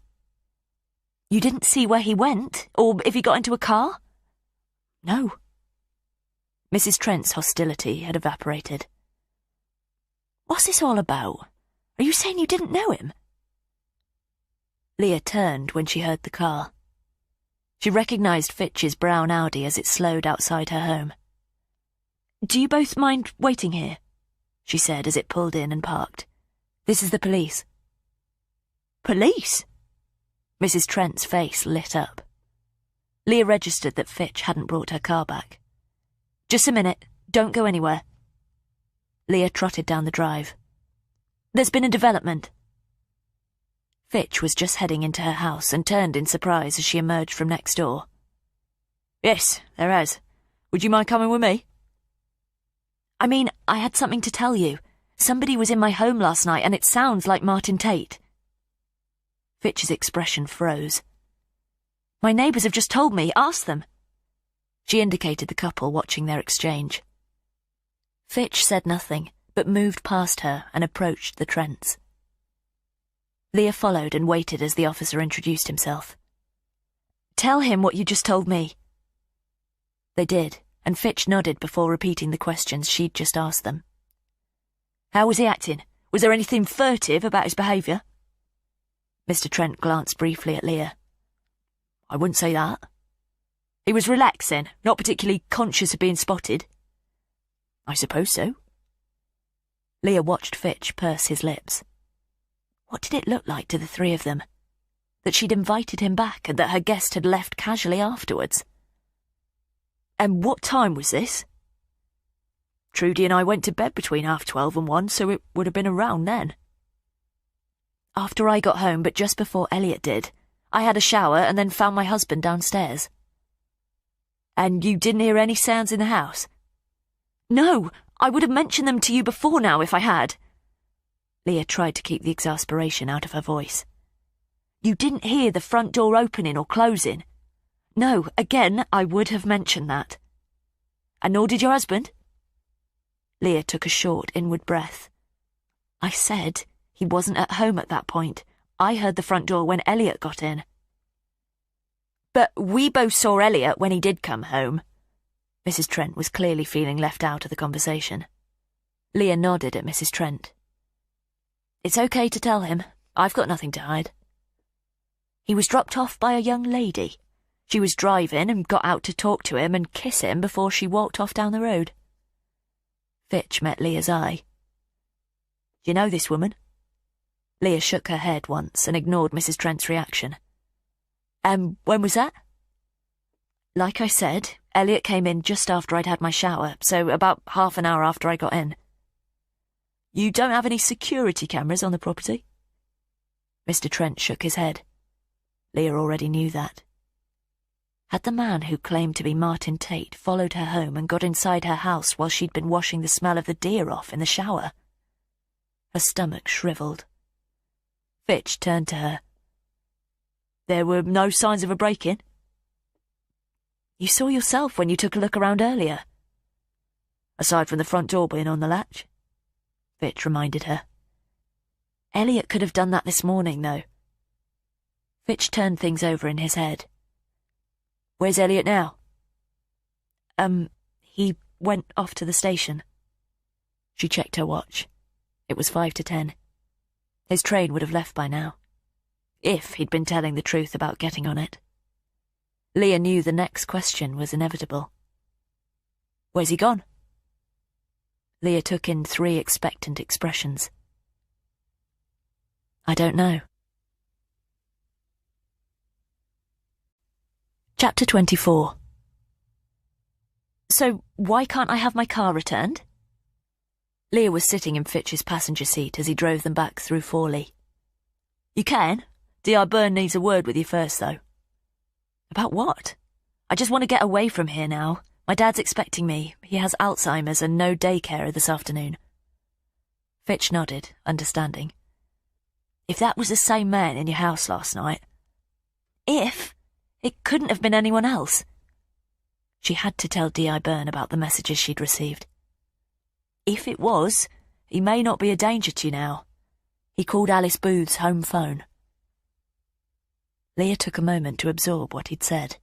Speaker 1: You didn't see where he went, or if he got into a car?
Speaker 2: No.
Speaker 1: Mrs. Trent's hostility had evaporated.
Speaker 2: What's this all about? Are you saying you didn't know him?
Speaker 1: Leah turned when she heard the car. She recognised Fitch's brown Audi as it slowed outside her home.
Speaker 2: Do you both mind waiting here?
Speaker 1: She said as it pulled in and parked. This is the police.
Speaker 2: Police?
Speaker 1: Mrs. Trent's face lit up. Leah registered that Fitch hadn't brought her car back.
Speaker 2: Just a minute. Don't go anywhere.
Speaker 1: Leah trotted down the drive.
Speaker 2: There's been a development.
Speaker 1: Fitch was just heading into her house and turned in surprise as she emerged from next door.
Speaker 2: Yes, there has. Would you mind coming with me?
Speaker 1: I mean, I had something to tell you. Somebody was in my home last night and it sounds like Martin Tate. Fitch's expression froze.
Speaker 2: My neighbours have just told me. Ask them.
Speaker 1: She indicated the couple watching their exchange. Fitch said nothing, but moved past her and approached the Trents. Leah followed and waited as the officer introduced himself.
Speaker 2: Tell him what you just told me.
Speaker 1: They did, and Fitch nodded before repeating the questions she'd just asked them.
Speaker 2: How was he acting? Was there anything furtive about his behaviour?
Speaker 1: Mr. Trent glanced briefly at Leah.
Speaker 2: I wouldn't say that. He was relaxing, not particularly conscious of being spotted.
Speaker 1: I suppose so. Leah watched Fitch purse his lips. What did it look like to the three of them? That she'd invited him back and that her guest had left casually afterwards?
Speaker 2: And what time was this? Trudy and I went to bed between 12:30 and 1, so it would have been around then.
Speaker 1: After I got home, but just before Elliot did. I had a shower and then found my husband downstairs.
Speaker 2: And you didn't hear any sounds in the house?
Speaker 1: No, I would have mentioned them to you before now if I had. Leah tried to keep the exasperation out of her voice.
Speaker 2: You didn't hear the front door opening or closing?
Speaker 1: No, again, I would have mentioned that.
Speaker 2: And nor did your husband?
Speaker 1: Leah took a short inward breath. I said he wasn't at home at that point. I heard the front door when Elliot got in.
Speaker 2: But we both saw Elliot when he did come home.
Speaker 1: Mrs. Trent was clearly feeling left out of the conversation. Leah nodded at Mrs. Trent. It's okay to tell him. I've got nothing to hide. He was dropped off by a young lady. She was driving and got out to talk to him and kiss him before she walked off down the road. Fitch met Leah's eye.
Speaker 2: Do you know this woman?
Speaker 1: Leah shook her head once and ignored Mrs. Trent's reaction.
Speaker 2: When was that?
Speaker 1: Like I said, Elliot came in just after I'd had my shower, so about half an hour after I got in.
Speaker 2: You don't have any security cameras on the property?
Speaker 1: Mr. Trent shook his head. Leah already knew that. Had the man who claimed to be Martin Tate followed her home and got inside her house while she'd been washing the smell of the deer off in the shower? Her stomach shriveled.
Speaker 2: Fitch turned to her. There were no signs of a break-in?
Speaker 1: You saw yourself when you took a look around earlier.
Speaker 2: Aside from the front door being on the latch?
Speaker 1: Fitch reminded her. Elliot could have done that this morning, though. Fitch turned things over in his head.
Speaker 2: Where's Elliot now?
Speaker 1: He went off to the station. She checked her watch. It was 5 to 10. His train would have left by now. If he'd been telling the truth about getting on it. Leah knew the next question was inevitable.
Speaker 2: Where's he gone?
Speaker 1: Leah took in 3 expectant expressions. I don't know. Chapter 24. So, why can't I have my car returned? Leah was sitting in Fitch's passenger seat as he drove them back through Forley.
Speaker 2: You can. D.I. Byrne needs a word with you first, though.
Speaker 1: About what? I just want to get away from here now. My dad's expecting me. He has Alzheimer's and no daycare this afternoon. Fitch nodded, understanding.
Speaker 2: If that was the same man in your house last night...
Speaker 1: If? It couldn't have been anyone else. She had to tell D.I. Byrne about the messages she'd received.
Speaker 2: If it was, he may not be a danger to you now. He called Alice Booth's home phone.
Speaker 1: Leah took a moment to absorb what he'd said.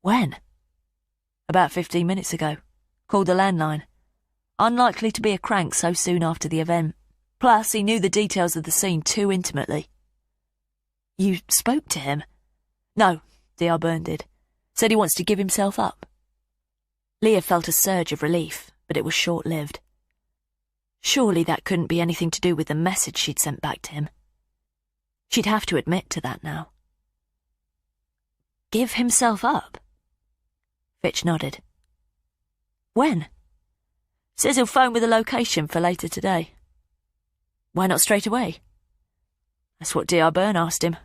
Speaker 1: When?
Speaker 2: About 15 minutes ago. Called the landline. Unlikely to be a crank so soon after the event. Plus, he knew the details of the scene too intimately.
Speaker 1: You spoke to him?
Speaker 2: No, D.I. Byrne did. Said he wants to give himself up.
Speaker 1: Leah felt a surge of relief, but it was short-lived. Surely that couldn't be anything to do with the message she'd sent back to him. She'd have to admit to that now. Give himself up? Fitch nodded. When?
Speaker 2: Says he'll phone with a location for later today.
Speaker 1: Why not straight away?
Speaker 2: That's what D.I. Byrne asked him.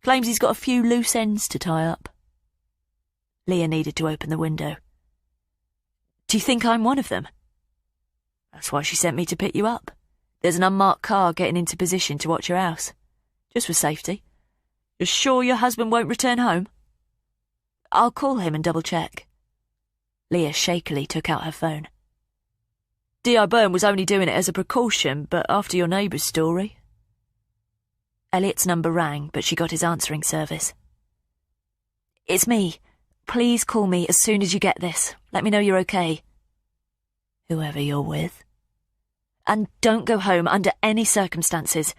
Speaker 2: Claims he's got a few loose ends to tie up.
Speaker 1: Leah needed to open the window. Do you think I'm one of them?
Speaker 2: That's why she sent me to pick you up. There's an unmarked car getting into position to watch your house. Just for safety. You're sure your husband won't return home?
Speaker 1: I'll call him and double-check. Leah shakily took out her phone.
Speaker 2: D.I. Byrne was only doing it as a precaution, but after your neighbour's story...
Speaker 1: Elliot's number rang, but she got his answering service. It's me. Please call me as soon as you get this. Let me know you're okay.
Speaker 2: Whoever you're with.
Speaker 1: And don't go home under any circumstances.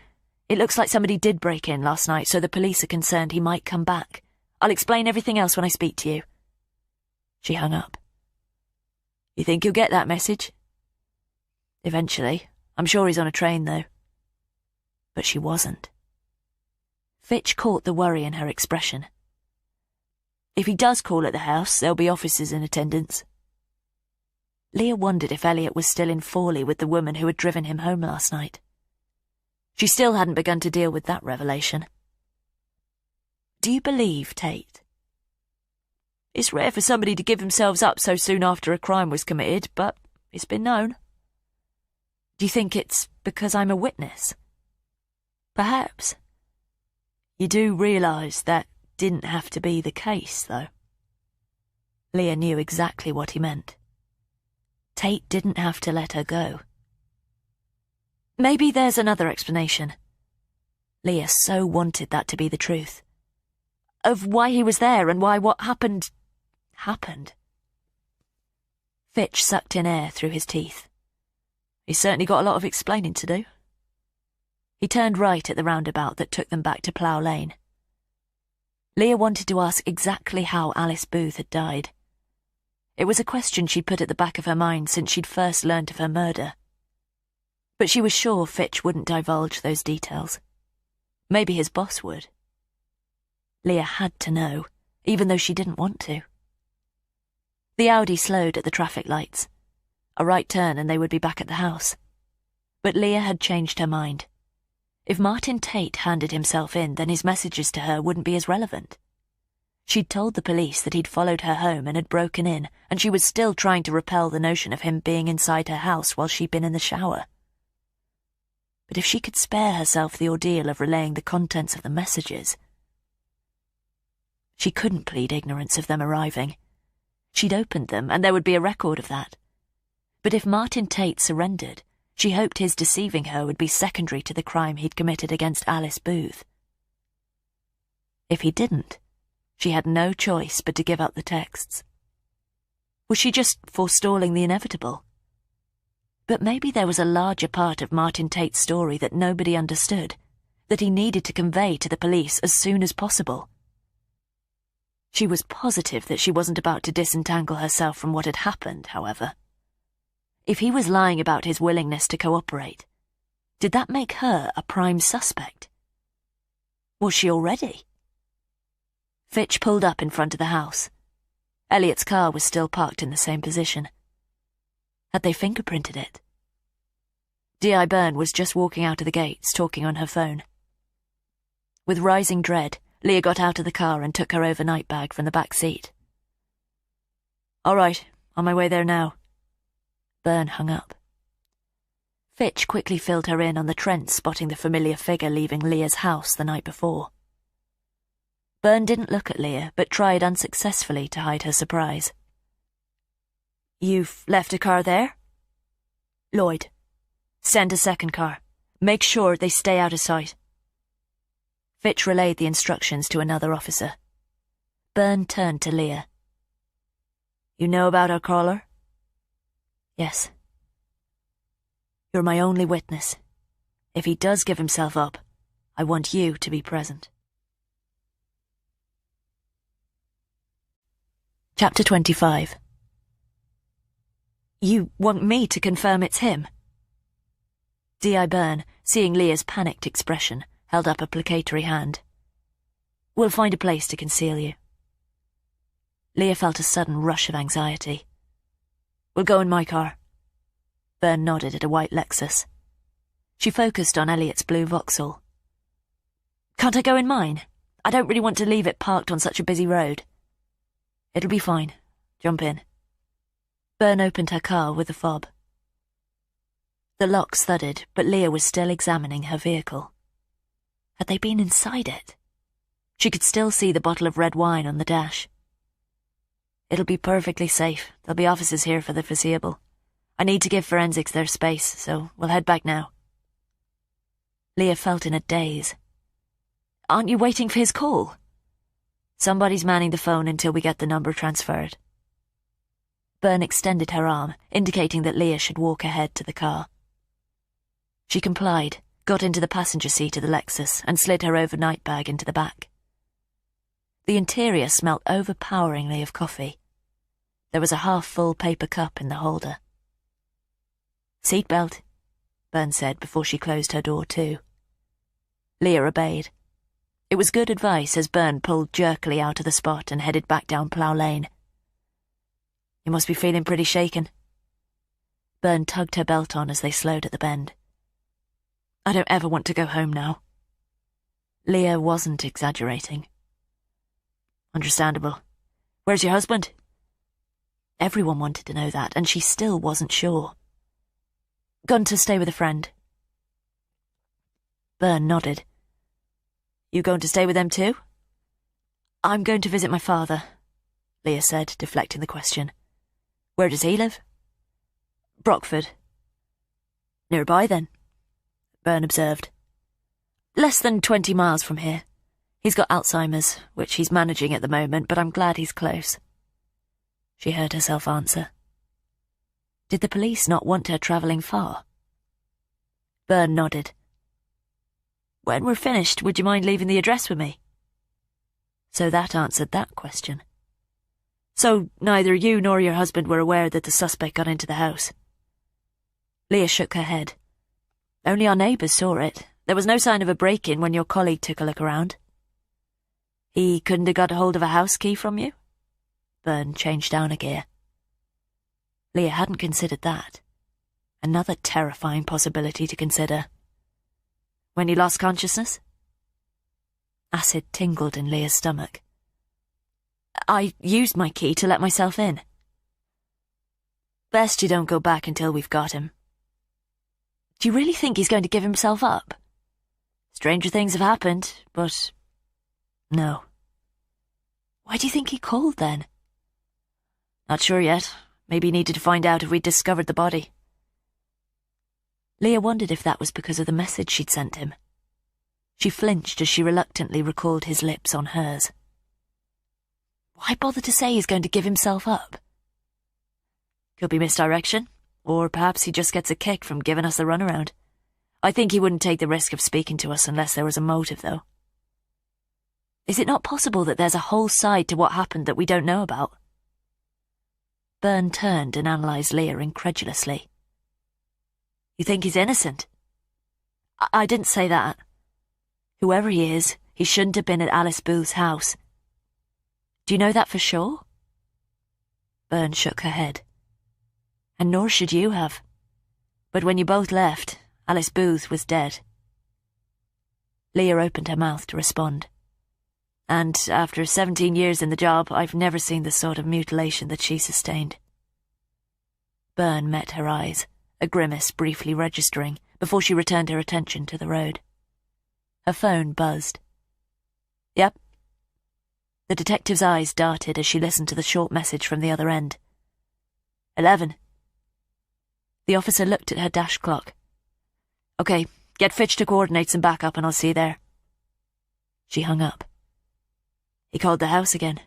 Speaker 1: It looks like somebody did break in last night, so the police are concerned he might come back. I'll explain everything else when I speak to you. She hung up.
Speaker 2: You think you'll get that message? Eventually. I'm sure he's on a train, though. But she wasn't. Fitch caught the worry in her expression. If he does call at the house, there'll be officers in attendance. Leah wondered if Elliot was still in Fawley with the woman who had driven him home last night. She still hadn't begun to deal with that revelation. Do you believe Tate? It's rare for somebody to give themselves up so soon after a crime was committed, but it's been known. Do you think it's because I'm a witness? Perhaps. You do realise that didn't have to be the case, though. Leah knew exactly what he meant. Tate didn't have to let her go. Maybe there's another explanation. Leah so wanted that to be the truth. Of why he was there and why what happened. Fitch sucked in air through his teeth. He's certainly got a lot of explaining to do. He turned right at the roundabout that took them back to Plough Lane. Leah wanted to ask exactly how Alice Booth had died. It was a question she'd put at the back of her mind since she'd first learnt of her murder. But she was sure Fitch wouldn't divulge those details. Maybe his boss would. Leah had to know, even though she didn't want to. The Audi slowed at the traffic lights. A right turn and they would be back at the house. But Leah had changed her mind. If Martin Tate handed himself in, then his messages to her wouldn't be as relevant. She'd told the police that he'd followed her home and had broken in, and she was still trying to repel the notion of him being inside her house while she'd been in the shower. But if she could spare herself the ordeal of relaying the contents of the messages... She couldn't plead ignorance of them arriving. She'd opened them, and there would be a record of that. But if Martin Tate surrendered, she hoped his deceiving her would be secondary to the crime he'd committed against Alice Booth. If he didn't, she had no choice but to give up the texts. Was she just forestalling the inevitable? But maybe there was a larger part of Martin Tate's story that nobody understood, that he needed to convey to the police as soon as possible. She was positive that she wasn't about to disentangle herself from what had happened, however. If he was lying about his willingness to cooperate, did that make her a prime suspect? Was she already? Fitch pulled up in front of the house. Elliot's car was still parked in the same position. Had they fingerprinted it? D.I. Byrne was just walking out of the gates, talking on her phone. With rising dread, Leah got out of the car and took her overnight bag from the back seat. "All right, on my way there now." Byrne hung up. Fitch quickly filled her in on the Trent spotting the familiar figure leaving Leah's house the night before. Byrne didn't look at Leah, but tried unsuccessfully to hide her surprise. "You've left a car there?" "Lloyd. Send a second car. Make sure they stay out of sight." Fitch relayed the instructions to another officer. Byrne turned to Leah. "You know about our caller?" "Yes." "You're my only witness. If he does give himself up, I want you to be present." Chapter 25. "You want me to confirm it's him?" D.I. Byrne, seeing Leah's panicked expression, held up a placatory hand. "We'll find a place to conceal you." Leah felt a sudden rush of anxiety. "We'll go in my car." Byrne nodded at a white Lexus. She focused on Elliot's blue Vauxhall. "Can't I go in mine? I don't really want to leave it parked on such a busy road." "It'll be fine. Jump in." Byrne opened her car with a fob. The lock thudded, but Leah was still examining her vehicle. Had they been inside it? She could still see the bottle of red wine on the dash. "It'll be perfectly safe. There'll be officers here for the foreseeable. I need to give forensics their space, so we'll head back now." Leah felt in a daze. "Aren't you waiting for his call?" "Somebody's manning the phone until we get the number transferred." Byrne extended her arm, indicating that Leah should walk ahead to the car. She complied, got into the passenger seat of the Lexus, and slid her overnight bag into the back. The interior smelt overpoweringly of coffee. There was a half-full paper cup in the holder.
Speaker 1: Seatbelt, Byrne said before she closed her door too. Leah obeyed. It was good advice as Byrne pulled jerkily out of the spot and headed back down Plough Lane. You must be feeling pretty shaken. Byrne tugged her belt on as they slowed at the bend. I don't ever want to go home now. Leah wasn't exaggerating. Understandable. Where's your husband? Everyone wanted to know that, and she still wasn't sure. Gone to stay with a friend. Byrne nodded. You going to stay with them too? I'm going to visit my father, Leah said, deflecting the question. Where does he live? Brockford. Nearby then, Byrne observed. Less than 20 miles from here. He's got Alzheimer's, which he's managing at the moment, but I'm glad he's close. She heard herself answer. Did the police not want her travelling far? Byrne nodded. When we're finished, would you mind leaving the address with me? So that answered that question. So neither you nor your husband were aware that the suspect got into the house? Leah shook her head. Only our neighbours saw it. There was no sign of a break-in when your colleague took a look around. He couldn't have got a hold of a house key from you? Byrne changed down a gear. Leah hadn't considered that. Another terrifying possibility to consider. When he lost consciousness? Acid tingled in Leah's stomach. I used my key to let myself in. Best you don't go back until we've got him. Do you really think he's going to give himself up? Stranger things have happened, but... no. Why do you think he called then? Not sure yet. Maybe he needed to find out if we'd discovered the body. Leah wondered if that was because of the message she'd sent him. She flinched as she reluctantly recalled his lips on hers. Why bother to say he's going to give himself up? Could be misdirection, or perhaps he just gets a kick from giving us the runaround. I think he wouldn't take the risk of speaking to us unless there was a motive, though. Is it not possible that there's a whole side to what happened that we don't know about? Byrne turned and analysed Leah incredulously. You think he's innocent? I didn't say that. Whoever he is, he shouldn't have been at Alice Booth's house. Do you know that for sure? Byrne shook her head. And nor should you have. But when you both left, Alice Booth was dead. Leah opened her mouth to respond. And after 17 years in the job, I've never seen the sort of mutilation that she sustained. Byrne met her eyes, a grimace briefly registering, before she returned her attention to the road. Her phone buzzed. Yep. The detective's eyes darted as she listened to the short message from the other end. 11. The officer looked at her dash clock. Okay, get Fitch to coordinate some backup and I'll see you there. She hung up. He called the house again,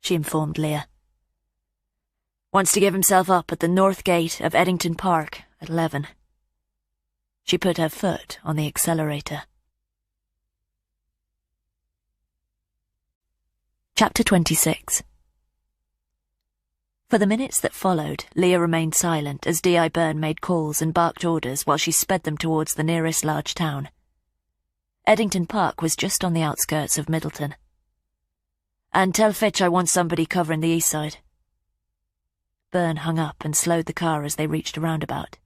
Speaker 1: she informed Leah. Wants to give himself up at the north gate of Eddington Park at 11. She put her foot on the accelerator. Chapter 26. For the minutes that followed, Leah remained silent as D.I. Byrne made calls and barked orders while she sped them towards the nearest large town. Eddington Park was just on the outskirts of Middleton. And tell Fitch I want somebody covering the east side. Byrne hung up and slowed the car as they reached a roundabout.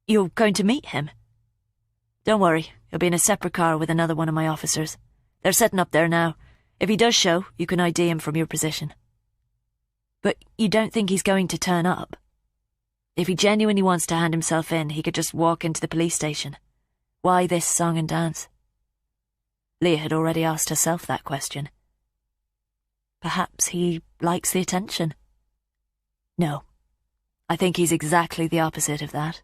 Speaker 1: You're going to meet him? Don't worry, he'll be in a separate car with another one of my officers. They're setting up there now. If he does show, you can ID him from your position. But you don't think he's going to turn up? If he genuinely wants to hand himself in, he could just walk into the police station. Why this song and dance? Leah had already asked herself that question. Perhaps he likes the attention. No, I think he's exactly the opposite of that.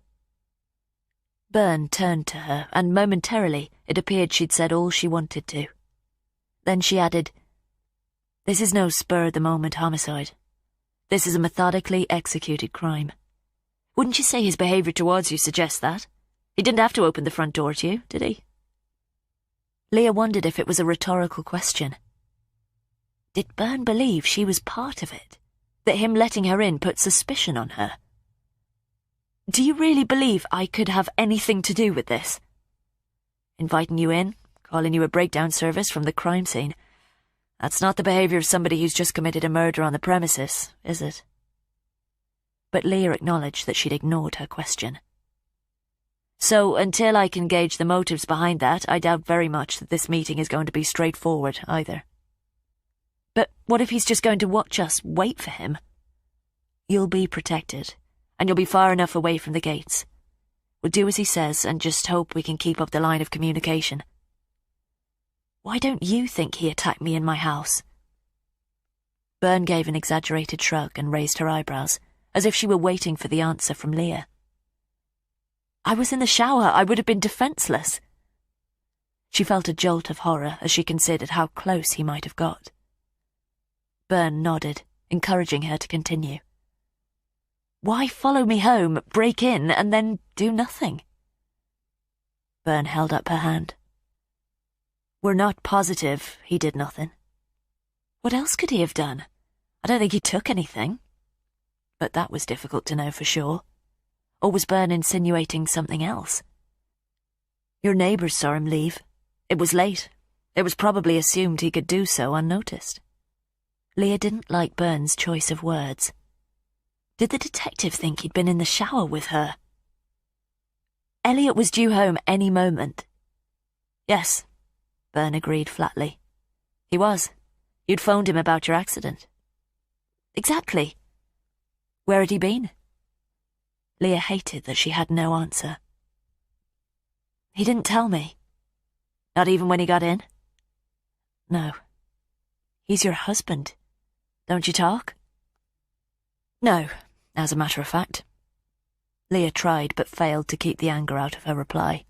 Speaker 1: Byrne turned to her, and momentarily it appeared she'd said all she wanted to. Then she added, This is no spur-of-the-moment homicide. This is a methodically executed crime. Wouldn't you say his behaviour towards you suggests that? He didn't have to open the front door to you, did he? Leah wondered if it was a rhetorical question. Did Byrne believe she was part of it? That him letting her in put suspicion on her?
Speaker 2: Do you really believe I could have anything to do with this? Inviting you in, calling you a breakdown service from the crime scene. That's not the behaviour of somebody who's just committed a murder on the premises, is it? But Leah acknowledged that she'd ignored her question. So, until I can gauge the motives behind that, I doubt very much that this meeting is going to be straightforward, either. But what if he's just going to watch us wait for him? You'll be protected, and you'll be far enough away from the gates. We'll do as he says and just hope we can keep up the line of communication. Why don't you think he attacked me in my house? Byrne gave an exaggerated shrug and raised her eyebrows, as if she were waiting for the answer from Leah. I was in the shower. I would have been defenceless. She felt a jolt of horror as she considered how close he might have got. Byrne nodded, encouraging her to continue. Why follow me home, break in, and then do nothing? Byrne held up her hand. We're not positive he did nothing. What else could he have done? I don't think he took anything. But that was difficult to know for sure. Or was Byrne insinuating something else? Your neighbours saw him leave. It was late. It was probably assumed he could do so unnoticed. Leah didn't like Byrne's choice of words. Did the detective think he'd been in the shower with her? Elliot was due home any moment. Yes, Byrne agreed flatly. He was. You'd phoned him about your accident. Exactly. Where had he been? Leah hated that she had no answer. He didn't tell me. Not even when he got in? No. He's your husband. Don't you talk? No, as a matter of fact. Leah tried but failed to keep the anger out of her reply.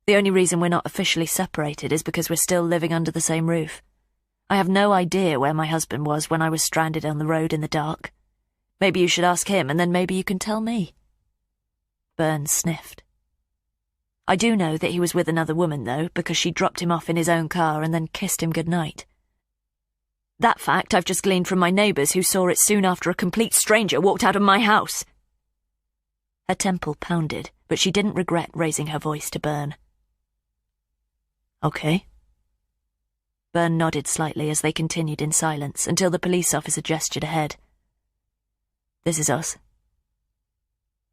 Speaker 2: The only reason we're not officially separated is because we're still living under the same roof. I have no idea where my husband was when I was stranded on the road in the dark. Maybe you should ask him, and then maybe you can tell me. Byrne sniffed. I do know that he was with another woman, though, because she dropped him off in his own car and then kissed him goodnight. That fact I've just gleaned from my neighbours who saw it soon after a complete stranger walked out of my house. Her temple pounded, but she didn't regret raising her voice to Byrne. Okay. Byrne nodded slightly as they continued in silence until the police officer gestured ahead. This is us.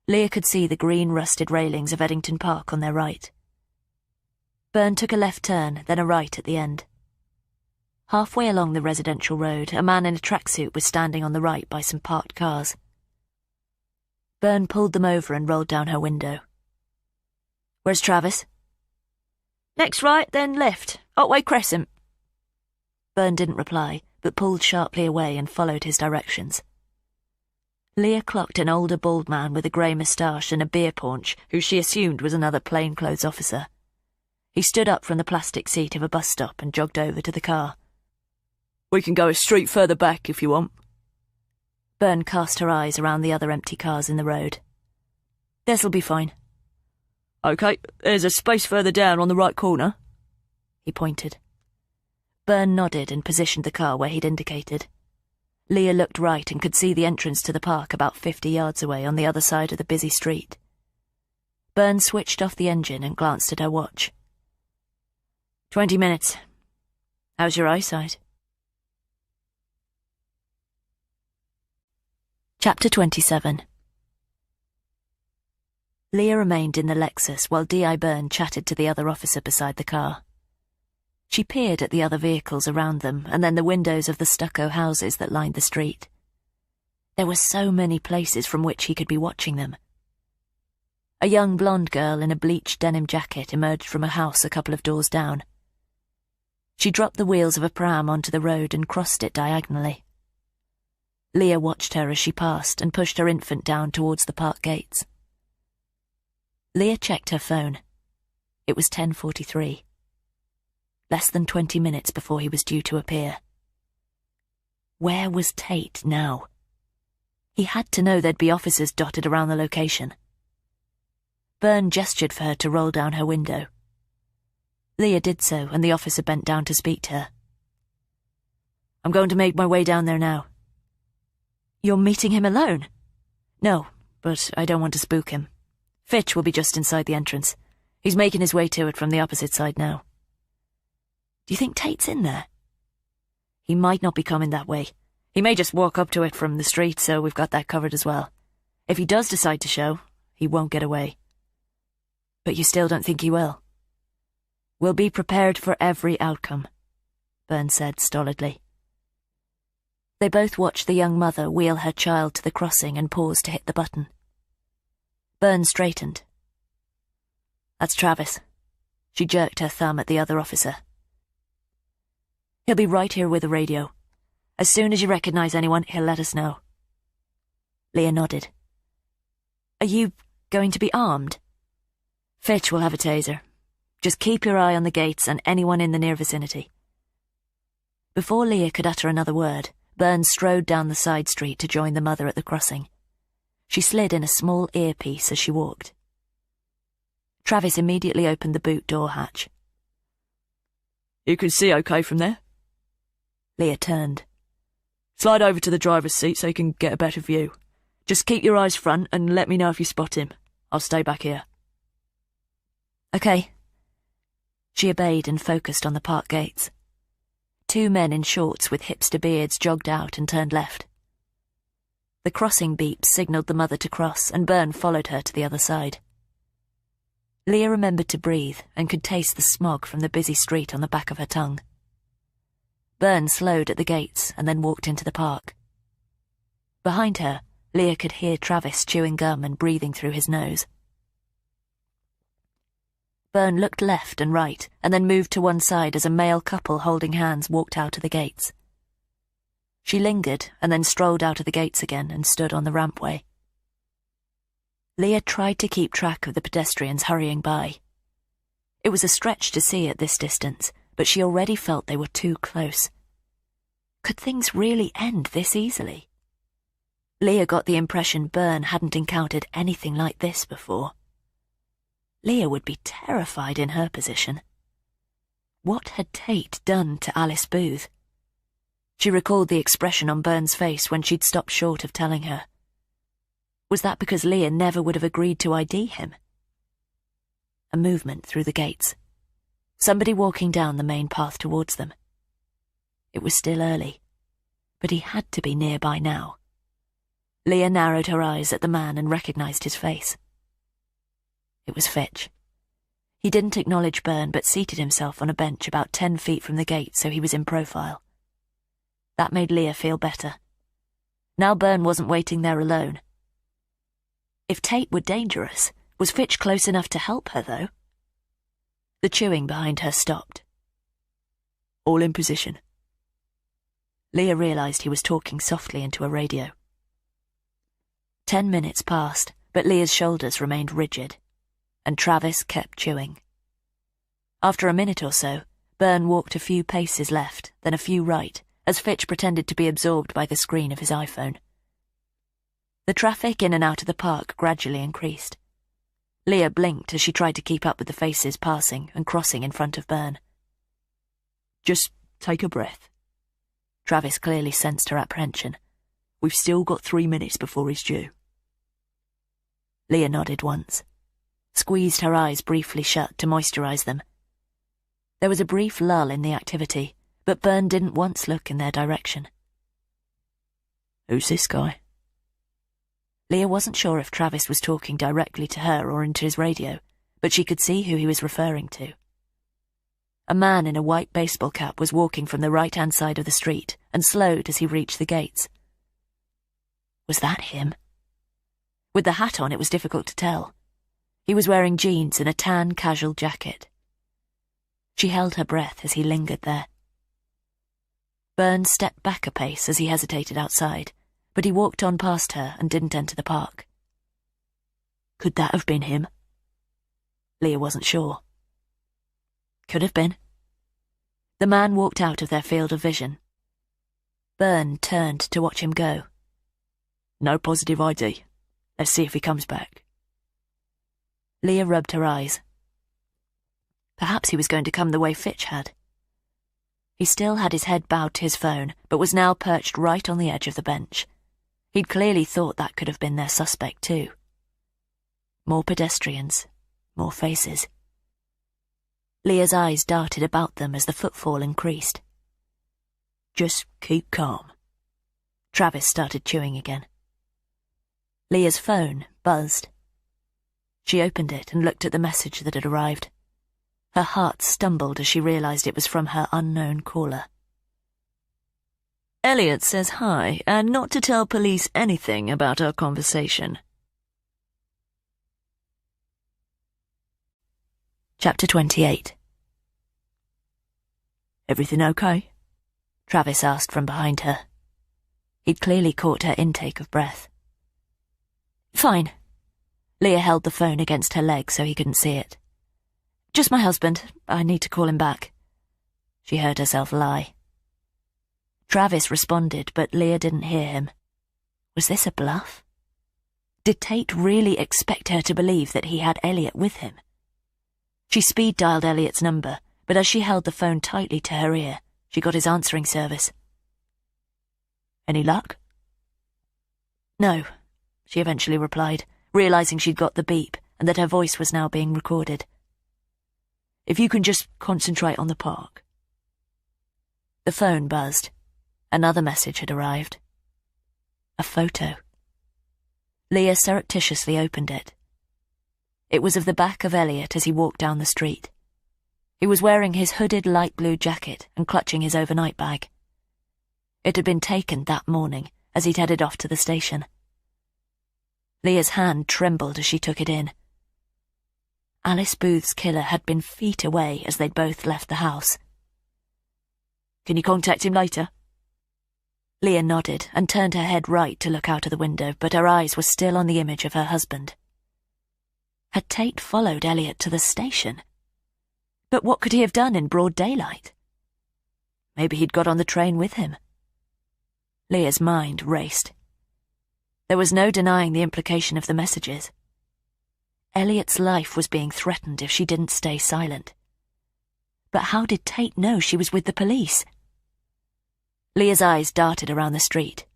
Speaker 2: Leah could see the green rusted railings of Eddington Park on their right. Byrne took a left turn, then a right at the end. Halfway along the residential road, a man in a tracksuit was standing on the right by some parked cars. Byrne pulled them over and rolled down her window. Where's Travis? Next right, then left. Otway Crescent. Byrne didn't reply, but pulled sharply away and followed his directions. Leah clocked an older bald man with a grey moustache and a beer paunch, who she assumed was another plainclothes officer. He stood up from the plastic seat of a bus stop and jogged over to the car. We can go a street further back if you want. Byrne cast her eyes around the other empty cars in the road. This'll be fine. OK, there's a space further down on the right corner. He pointed. Byrne nodded and positioned the car where he'd indicated. Leah looked right and could see the entrance to the park about 50 yards away on the other side of the busy street. Byrne switched off the engine and glanced at her watch. 20 minutes. How's your eyesight? Chapter 27. Leah remained in the Lexus while D.I. Byrne chatted to the other officer beside the car. She peered at the other vehicles around them and then the windows of the stucco houses that lined the street. There were so many places from which he could be watching them. A young blonde girl in a bleached denim jacket emerged from a house a couple of doors down. She dropped the wheels of a pram onto the road and crossed it diagonally. Leah watched her as she passed and pushed her infant down towards the park gates. Leah checked her phone. It was 10:43. Less than 20 minutes before he was due to appear. Where was Tate now? He had to know there'd be officers dotted around the location. Byrne gestured for her to roll down her window. Leah did so, and the officer bent down to speak to her. I'm going to make my way down there now. You're meeting him alone? No, but I don't want to spook him. Fitch will be just inside the entrance. He's making his way to it from the opposite side now.
Speaker 1: Do you think Tate's in there?
Speaker 2: He might not be coming that way. He may just walk up to it from the street, so we've got that covered as well. If he does decide to show, he won't get away.
Speaker 1: But you still don't think he will?
Speaker 2: We'll be prepared for every outcome, Byrne said stolidly.
Speaker 1: They both watched the young mother wheel her child to the crossing and pause to hit the button. Byrne straightened. That's Travis. She jerked her thumb at the other officer. He'll be right here with the radio. As soon as you recognize anyone, he'll let us know. Leah nodded. Are you going to be armed?
Speaker 2: Fitch will have a taser. Just keep your eye on the gates and anyone in the near vicinity.
Speaker 1: Before Leah could utter another word, Byrne strode down the side street to join the mother at the crossing. She slid in a small earpiece as she walked. Travis immediately opened the boot door hatch.
Speaker 2: You can see okay from there?
Speaker 1: Leah turned.
Speaker 2: Slide over to the driver's seat so you can get a better view. Just keep your eyes front and let me know if you spot him. I'll stay back here.
Speaker 1: Okay. She obeyed and focused on the park gates. 2 men in shorts with hipster beards jogged out and turned left. The crossing beep signalled the mother to cross, and Byrne followed her to the other side. Leah remembered to breathe and could taste the smog from the busy street on the back of her tongue. Byrne slowed at the gates and then walked into the park. Behind her, Leah could hear Travis chewing gum and breathing through his nose. Byrne looked left and right and then moved to one side as a male couple holding hands walked out of the gates. She lingered and then strolled out of the gates again and stood on the rampway. Leah tried to keep track of the pedestrians hurrying by. It was a stretch to see at this distance, but she already felt they were too close. Could things really end this easily? Leah got the impression Byrne hadn't encountered anything like this before. Leah would be terrified in her position. What had Tate done to Alice Booth? She recalled the expression on Byrne's face when she'd stopped short of telling her. Was that because Leah never would have agreed to ID him? A movement through the gates. Somebody walking down the main path towards them. It was still early, but he had to be nearby now. Leah narrowed her eyes at the man and recognized his face. It was Fitch. He didn't acknowledge Byrne but seated himself on a bench about 10 feet from the gate so he was in profile. That made Leah feel better. Now Byrne wasn't waiting there alone. If Tate were dangerous, was Fitch close enough to help her, though? The chewing behind her stopped.
Speaker 2: All in position.
Speaker 1: Leah realized he was talking softly into a radio. 10 minutes passed, but Leah's shoulders remained rigid, and Travis kept chewing. After a minute or so, Byrne walked a few paces left, then a few right, as Fitch pretended to be absorbed by the screen of his iPhone. The traffic in and out of the park gradually increased. Leah blinked as she tried to keep up with the faces passing and crossing in front of Byrne.
Speaker 2: Just take a breath.
Speaker 1: Travis clearly sensed her apprehension.
Speaker 2: We've still got 3 minutes before he's due.
Speaker 1: Leah nodded once, squeezed her eyes briefly shut to moisturize them. There was a brief lull in the activity, but Byrne didn't once look in their direction.
Speaker 2: Who's this guy?
Speaker 1: Leah wasn't sure if Travis was talking directly to her or into his radio, but she could see who he was referring to. A man in a white baseball cap was walking from the right-hand side of the street and slowed as he reached the gates. Was that him? With the hat on, it was difficult to tell. He was wearing jeans and a tan casual jacket. She held her breath as he lingered there. Byrne stepped back a pace as he hesitated outside, but he walked on past her and didn't enter the park. Could that have been him? Leah wasn't sure. Could have been. The man walked out of their field of vision. Byrne turned to watch him go.
Speaker 2: No positive ID. Let's see if he comes back.
Speaker 1: Leah rubbed her eyes. Perhaps he was going to come the way Fitch had. He still had his head bowed to his phone, but was now perched right on the edge of the bench. He'd clearly thought that could have been their suspect too. More pedestrians, more faces. Leah's eyes darted about them as the footfall increased. Just keep calm. Travis started chewing again. Leah's phone buzzed. She opened it and looked at the message that had arrived. Her heart stumbled as she realized it was from her unknown caller. Elliot says hi, and not to tell police anything about our conversation. Chapter 28. Everything okay? Travis asked from behind her. He'd clearly caught her intake of breath. Fine. Leah held the phone against her leg so he couldn't see it. Just my husband. I need to call him back. She heard herself lie. Travis responded, but Leah didn't hear him. Was this a bluff? Did Tate really expect her to believe that he had Elliot with him? She speed-dialed Elliot's number, but as she held the phone tightly to her ear, she got his answering service. Any luck? No, she eventually replied, realizing she'd got the beep and that her voice was now being recorded. If you can just concentrate on the park. The phone buzzed. Another message had arrived. A photo. Leah surreptitiously opened it. It was of the back of Elliot as he walked down the street. He was wearing his hooded light blue jacket and clutching his overnight bag. It had been taken that morning as he'd headed off to the station. Leah's hand trembled as she took it in. Alice Booth's killer had been feet away as they'd both left the house. Can you contact him later? Leah nodded and turned her head right to look out of the window, but her eyes were still on the image of her husband. Had Tate followed Elliot to the station? But what could he have done in broad daylight? Maybe he'd got on the train with him. Leah's mind raced. There was no denying the implication of the messages. Elliot's life was being threatened if she didn't stay silent. But how did Tate know she was with the police? Leah's eyes darted around the street.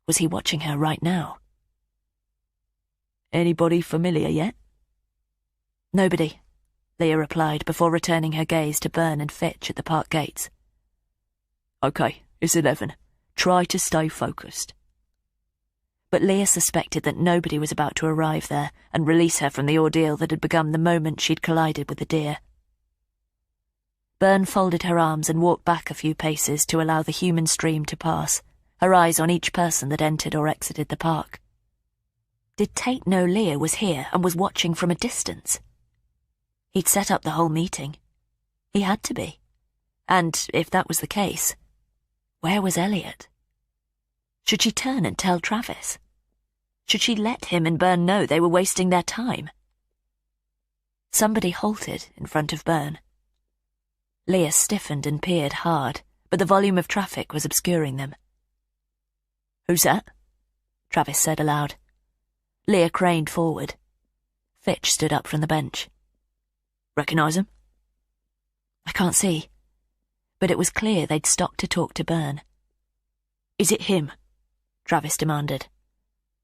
Speaker 1: Was he watching her right now? Anybody familiar yet? Nobody, Leah replied before returning her gaze to Byrne and Fitch at the park gates. Okay, it's 11. Try to stay focused. But Leah suspected that nobody was about to arrive there and release her from the ordeal that had begun the moment she'd collided with the deer. Byrne folded her arms and walked back a few paces to allow the human stream to pass, her eyes on each person that entered or exited the park. Did Tate know Leah was here and was watching from a distance? He'd set up the whole meeting. He had to be. And if that was the case, where was Elliot? Should she turn and tell Travis? Should she let him and Byrne know they were wasting their time? Somebody halted in front of Byrne. Leah stiffened and peered hard, but the volume of traffic was obscuring them. Who's that? Travis said aloud. Leah craned forward. Fitch stood up from the bench. Recognise him? I can't see, but it was clear they'd stopped to talk to Byrne. Is it him? Travis demanded.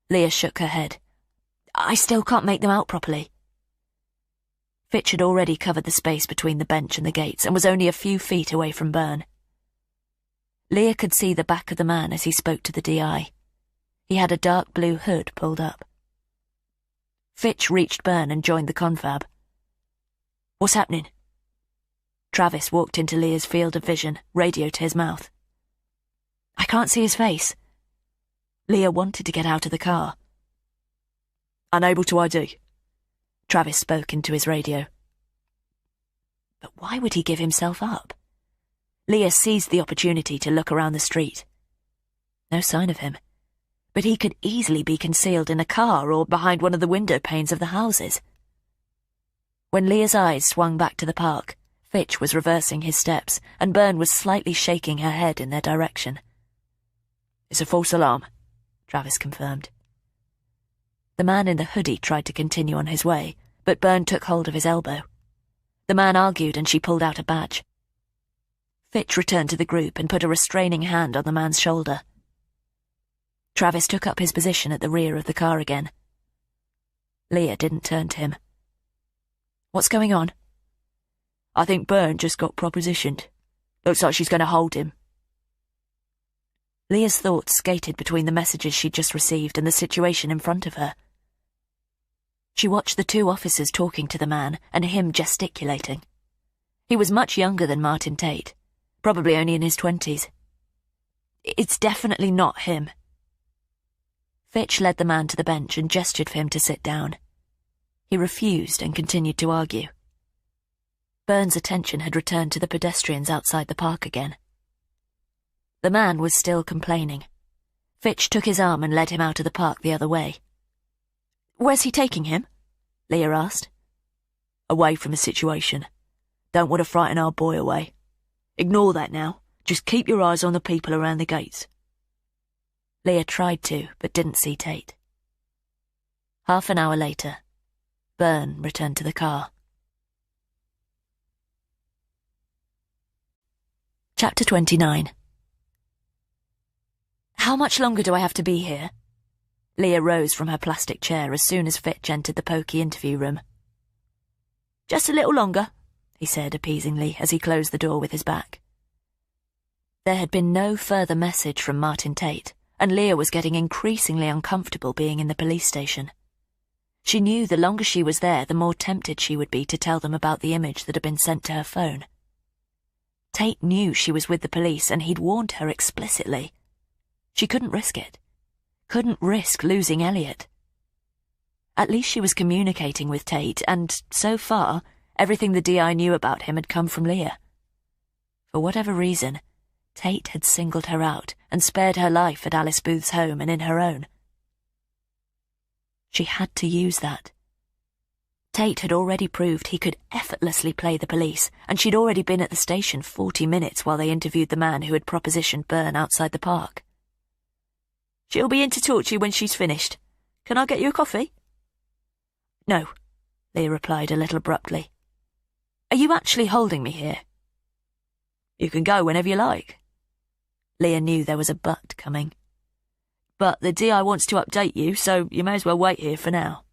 Speaker 1: Leah shook her head. I still can't make them out properly. Fitch had already covered the space between the bench and the gates and was only a few feet away from Byrne. Leah could see the back of the man as he spoke to the DI. He had a dark blue hood pulled up. Fitch reached Byrne and joined the confab. What's happening? Travis walked into Leah's field of vision, radio to his mouth. I can't see his face. Leah wanted to get out of the car. Unable to ID. Travis spoke into his radio. But why would he give himself up? Leah seized the opportunity to look around the street. No sign of him, but he could easily be concealed in a car or behind one of the window panes of the houses. When Leah's eyes swung back to the park, Fitch was reversing his steps, and Byrne was slightly shaking her head in their direction. It's a false alarm, Travis confirmed. The man in the hoodie tried to continue on his way, but Byrne took hold of his elbow. The man argued and she pulled out a badge. Fitch returned to the group and put a restraining hand on the man's shoulder. Travis took up his position at the rear of the car again. Leah didn't turn to him. "What's going on?"
Speaker 2: "I think Byrne just got propositioned. Looks like she's going to hold him."
Speaker 1: Leah's thoughts skated between the messages she'd just received and the situation in front of her. She watched the two officers talking to the man and him gesticulating. He was much younger than Martin Tate, probably only in his 20s. It's definitely not him. Fitch led the man to the bench and gestured for him to sit down. He refused and continued to argue. Byrne's attention had returned to the pedestrians outside the park again. The man was still complaining. Fitch took his arm and led him out of the park the other way. "Where's he taking him?" Leah asked.
Speaker 2: "Away from the situation. Don't want to frighten our boy away. Ignore that now. Just keep your eyes on the people around the gates."
Speaker 1: Leah tried to, but didn't see Tate. Half an hour later, Byrne returned to the car. Chapter 29. "How much longer do I have to be here?" Leah rose from her plastic chair as soon as Fitch entered the pokey interview room.
Speaker 2: "Just a little longer,"
Speaker 1: he said appeasingly as he closed the door with his back. There had been no further message from Martin Tate, and Leah was getting increasingly uncomfortable being in the police station. She knew the longer she was there, the more tempted she would be to tell them about the image that had been sent to her phone. Tate knew she was with the police, and he'd warned her explicitly. She couldn't risk it. Couldn't risk losing Elliot. At least she was communicating with Tate, and so far, everything the DI knew about him had come from Leah. For whatever reason, Tate had singled her out and spared her life at Alice Booth's home and in her own. She had to use that. Tate had already proved he could effortlessly play the police, and she'd already been at the station 40 minutes while they interviewed the man who had propositioned Byrne outside the park.
Speaker 2: "She'll be in to talk to you when she's finished. Can I get you a coffee?"
Speaker 1: "No," Leah replied a little abruptly. "Are you actually holding me here?"
Speaker 2: "You can go whenever you like."
Speaker 1: Leah knew there was a but coming.
Speaker 2: "But the DI wants to update you, so you may as well wait here for now."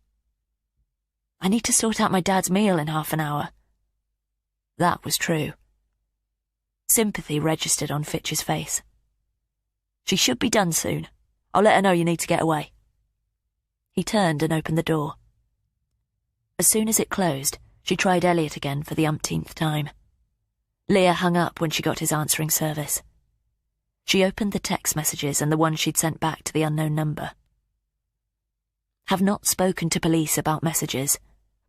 Speaker 1: "I need to sort out my dad's meal in half an hour." That was true. Sympathy registered on Fitch's face.
Speaker 2: "She should be done soon. I'll let her know you need to get away."
Speaker 1: He turned and opened the door. As soon as it closed, she tried Elliot again for the umpteenth time. Leah hung up when she got his answering service. She opened the text messages and the one she'd sent back to the unknown number. "Have not spoken to police about messages.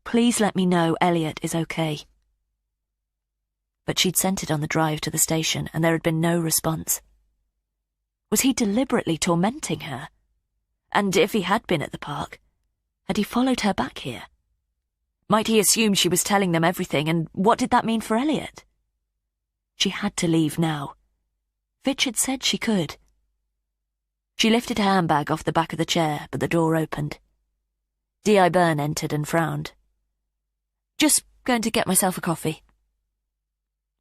Speaker 1: Please let me know Elliot is okay." But she'd sent it on the drive to the station and there had been no response. Was he deliberately tormenting her? And if he had been at the park, had he followed her back here? Might he assume she was telling them everything, and what did that mean for Elliot? She had to leave now. Fitch had said she could. She lifted her handbag off the back of the chair, but the door opened. D.I. Byrne entered and frowned. "Just going to get myself a coffee."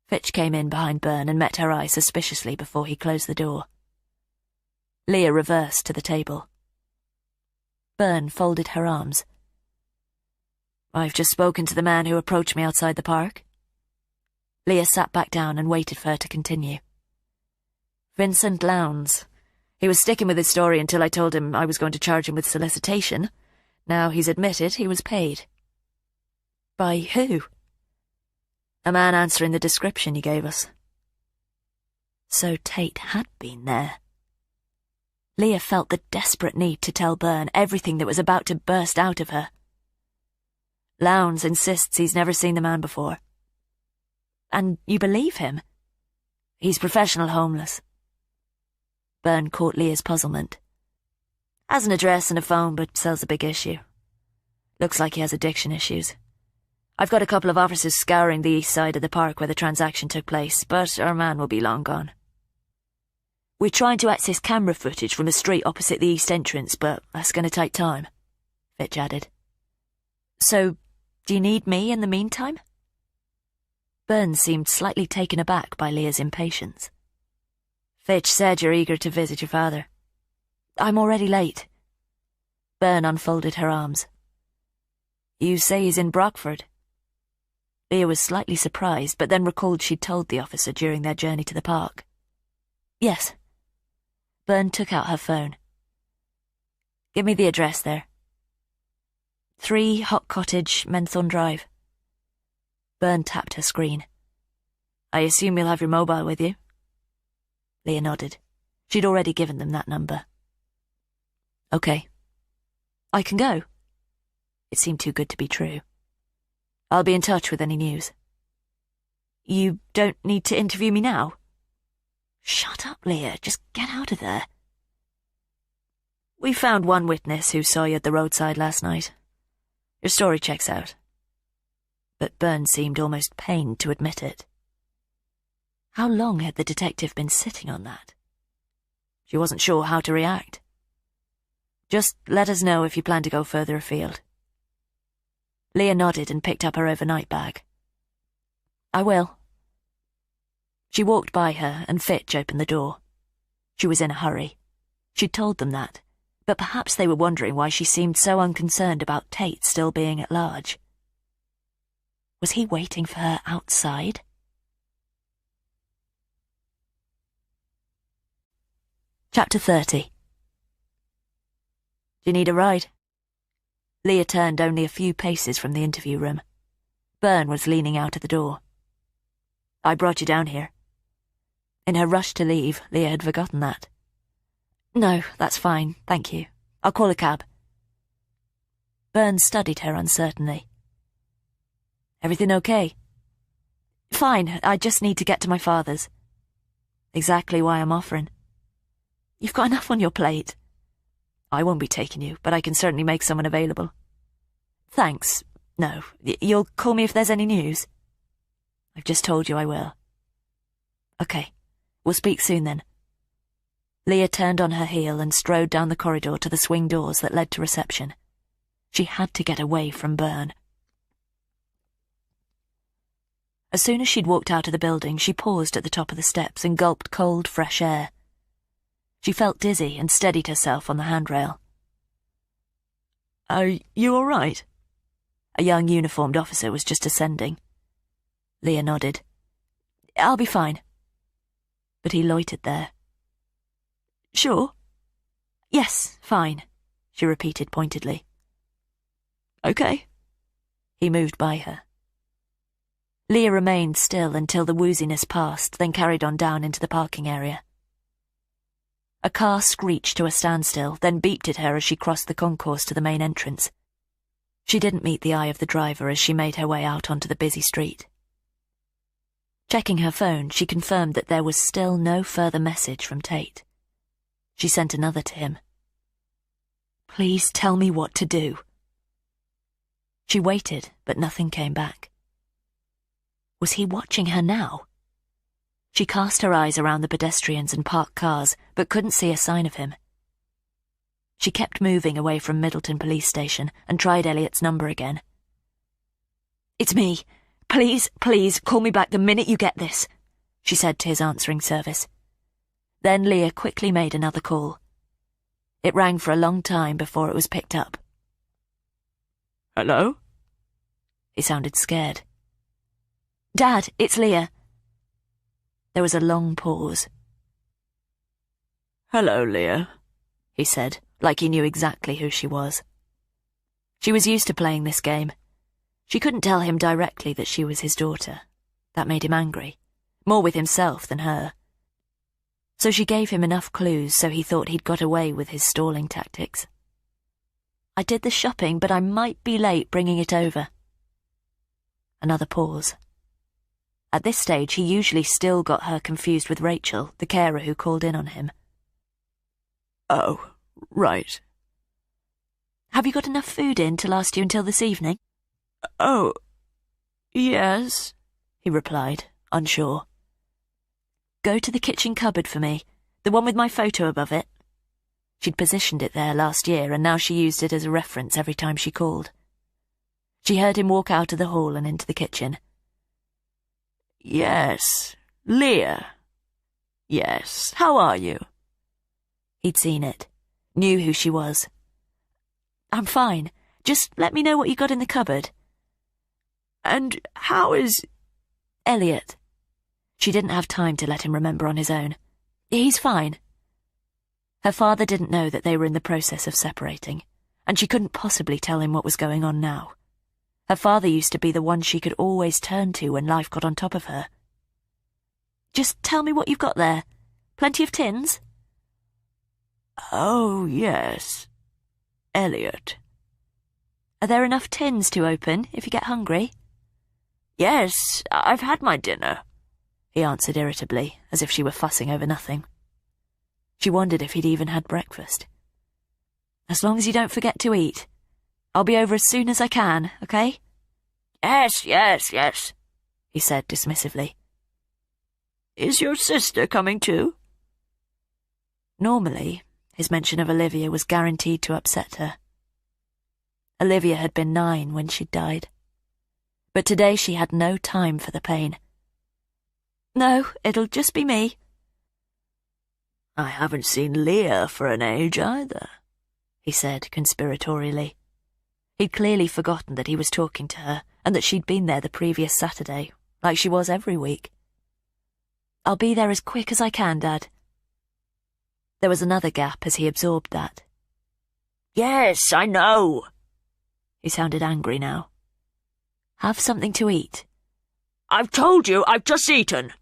Speaker 1: Fitch came in behind Byrne and met her eye suspiciously before he closed the door. Leah reversed to the table. Byrne folded her arms. "I've just spoken to the man who approached me outside the park." Leah sat back down and waited for her to continue. "Vincent Lowndes. He was sticking with his story until I told him I was going to charge him with solicitation. Now he's admitted he was paid." "By who?" "A man answering the description you gave us." So Tate had been there. Leah felt the desperate need to tell Byrne everything that was about to burst out of her. "Lowndes insists he's never seen the man before." "And you believe him?" "He's professional homeless." Byrne caught Leah's puzzlement. "Has an address and a phone, but sells a big issue. Looks like he has addiction issues. I've got a couple of officers scouring the east side of the park where the transaction took place, but our man will be long gone." "We're trying to access camera footage from a street opposite the east entrance, but that's going to take time," Fitch added. "So, do you need me in the meantime?" Byrne seemed slightly taken aback by Leah's impatience. "Fitch said you're eager to visit your father."
Speaker 2: I'm already late. Byrne unfolded her arms. You say he's in Brockford? Leah was slightly surprised, but then recalled she'd told the officer during their journey to the park. Yes. Byrne took out her phone. Give me the address there. 3 Hot Cottage, Menthorne Drive. Byrne tapped her screen. I assume you'll have your mobile with you? Leah nodded. She'd already given them that number. Okay. I can go. It seemed too good to be true. I'll be in touch with any news. You don't need to interview me now? Shut up, Leah. Just get out of there. We found one witness who saw you at the roadside last night. Your story checks out. But Byrne seemed almost pained to admit it. How long had the detective been sitting on that? She wasn't sure how to react. Just let us know if you plan to go further afield. Leah nodded and picked up her overnight bag. I will. She walked by her and Fitch opened the door. She was in a hurry. She'd told them that, but perhaps they were wondering why she seemed so unconcerned about Tate still being at large. Was he waiting for her outside? Chapter 30. Do you need a ride? Leah turned only a few paces from the interview room. Byrne was leaning out of the door. I brought you down here. In her rush to leave, Leah had forgotten that. No, that's fine, thank you. I'll call a cab. Byrne studied her uncertainly. Everything okay? Fine, I just need to get to my father's. Exactly why I'm offering. You've got enough on your plate. I won't be taking you, but I can certainly make someone available. Thanks. No, you'll call me if there's any news? I've just told you I will. Okay, we'll speak soon then. Leah turned on her heel and strode down the corridor to the swing doors that led to reception. She had to get away from Byrne. As soon as she'd walked out of the building, she paused at the top of the steps and gulped cold, fresh air. She felt dizzy and steadied herself on the handrail. Are you all right? A young uniformed officer was just ascending. Leah nodded. I'll be fine. But he loitered there. Sure? Yes, fine, she repeated pointedly. Okay. He moved by her. Leah remained still until the wooziness passed, then carried on down into the parking area. A car screeched to a standstill, then beeped at her as she crossed the concourse to the main entrance. She didn't meet the eye of the driver as she made her way out onto the busy street. Checking her phone, she confirmed that there was still no further message from Tate. She sent another to him. Please tell me what to do. She waited, but nothing came back. Was he watching her now? She cast her eyes around the pedestrians and parked cars, but couldn't see a sign of him. She kept moving away from Middleton Police Station and tried Elliot's number again. It's me. Please, please, call me back the minute you get this, she said to his answering service. Then Leah quickly made another call. It rang for a long time before it was picked up. Hello? He sounded scared. Dad, it's Leah. There was a long pause. Hello, Leah, he said, like he knew exactly who she was. She was used to playing this game. She couldn't tell him directly that she was his daughter. That made him angry, more with himself than her. So she gave him enough clues so he thought he'd got away with his stalling tactics. I did the shopping, but I might be late bringing it over. Another pause. At this stage, he usually still got her confused with Rachel, the carer who called in on him. Oh, right. Have you got enough food in to last you until this evening? Oh, yes, he replied, unsure. Go to the kitchen cupboard for me, the one with my photo above it. She'd positioned it there last year, and now she used it as a reference every time she called. She heard him walk out of the hall and into the kitchen. Yes, Leah. Yes, how are you? He'd seen it. knew who she was. "I'm fine. Just let me know what you got in the cupboard." "And how is—"
Speaker 1: "Elliot." She didn't have time to let him remember on his own. "He's fine." Her father didn't know that they were in the process of separating, and she couldn't possibly tell him what was going on now. Her father used to be the one she could always turn to when life got on top of her. "Just tell me what you've got there. Plenty of tins?"
Speaker 2: "Oh, yes. Elliot."
Speaker 1: "Are there enough tins to open if you get hungry?"
Speaker 2: "Yes, I've had my dinner,"
Speaker 1: he answered irritably, as if she were fussing over nothing. She wondered if he'd even had breakfast. "As long as you don't forget to eat. I'll be over as soon as I can, okay?"
Speaker 2: Yes, yes, yes,"
Speaker 1: he said dismissively.
Speaker 2: "Is your sister coming too?"
Speaker 1: Normally, his mention of Olivia was guaranteed to upset her. Olivia had been 9 when she'd died. But today she had no time for the pain. "No, it'll just be me."
Speaker 2: "I haven't seen Leah for an age either,"
Speaker 1: he said conspiratorially. He'd clearly forgotten that he was talking to her and that she'd been there the previous Saturday, like she was every week. "I'll be there as quick as I can, Dad." There was another gap as he absorbed that.
Speaker 2: "Yes, I know."
Speaker 1: He sounded angry now. "Have something to eat."
Speaker 2: "I've told you, I've just eaten."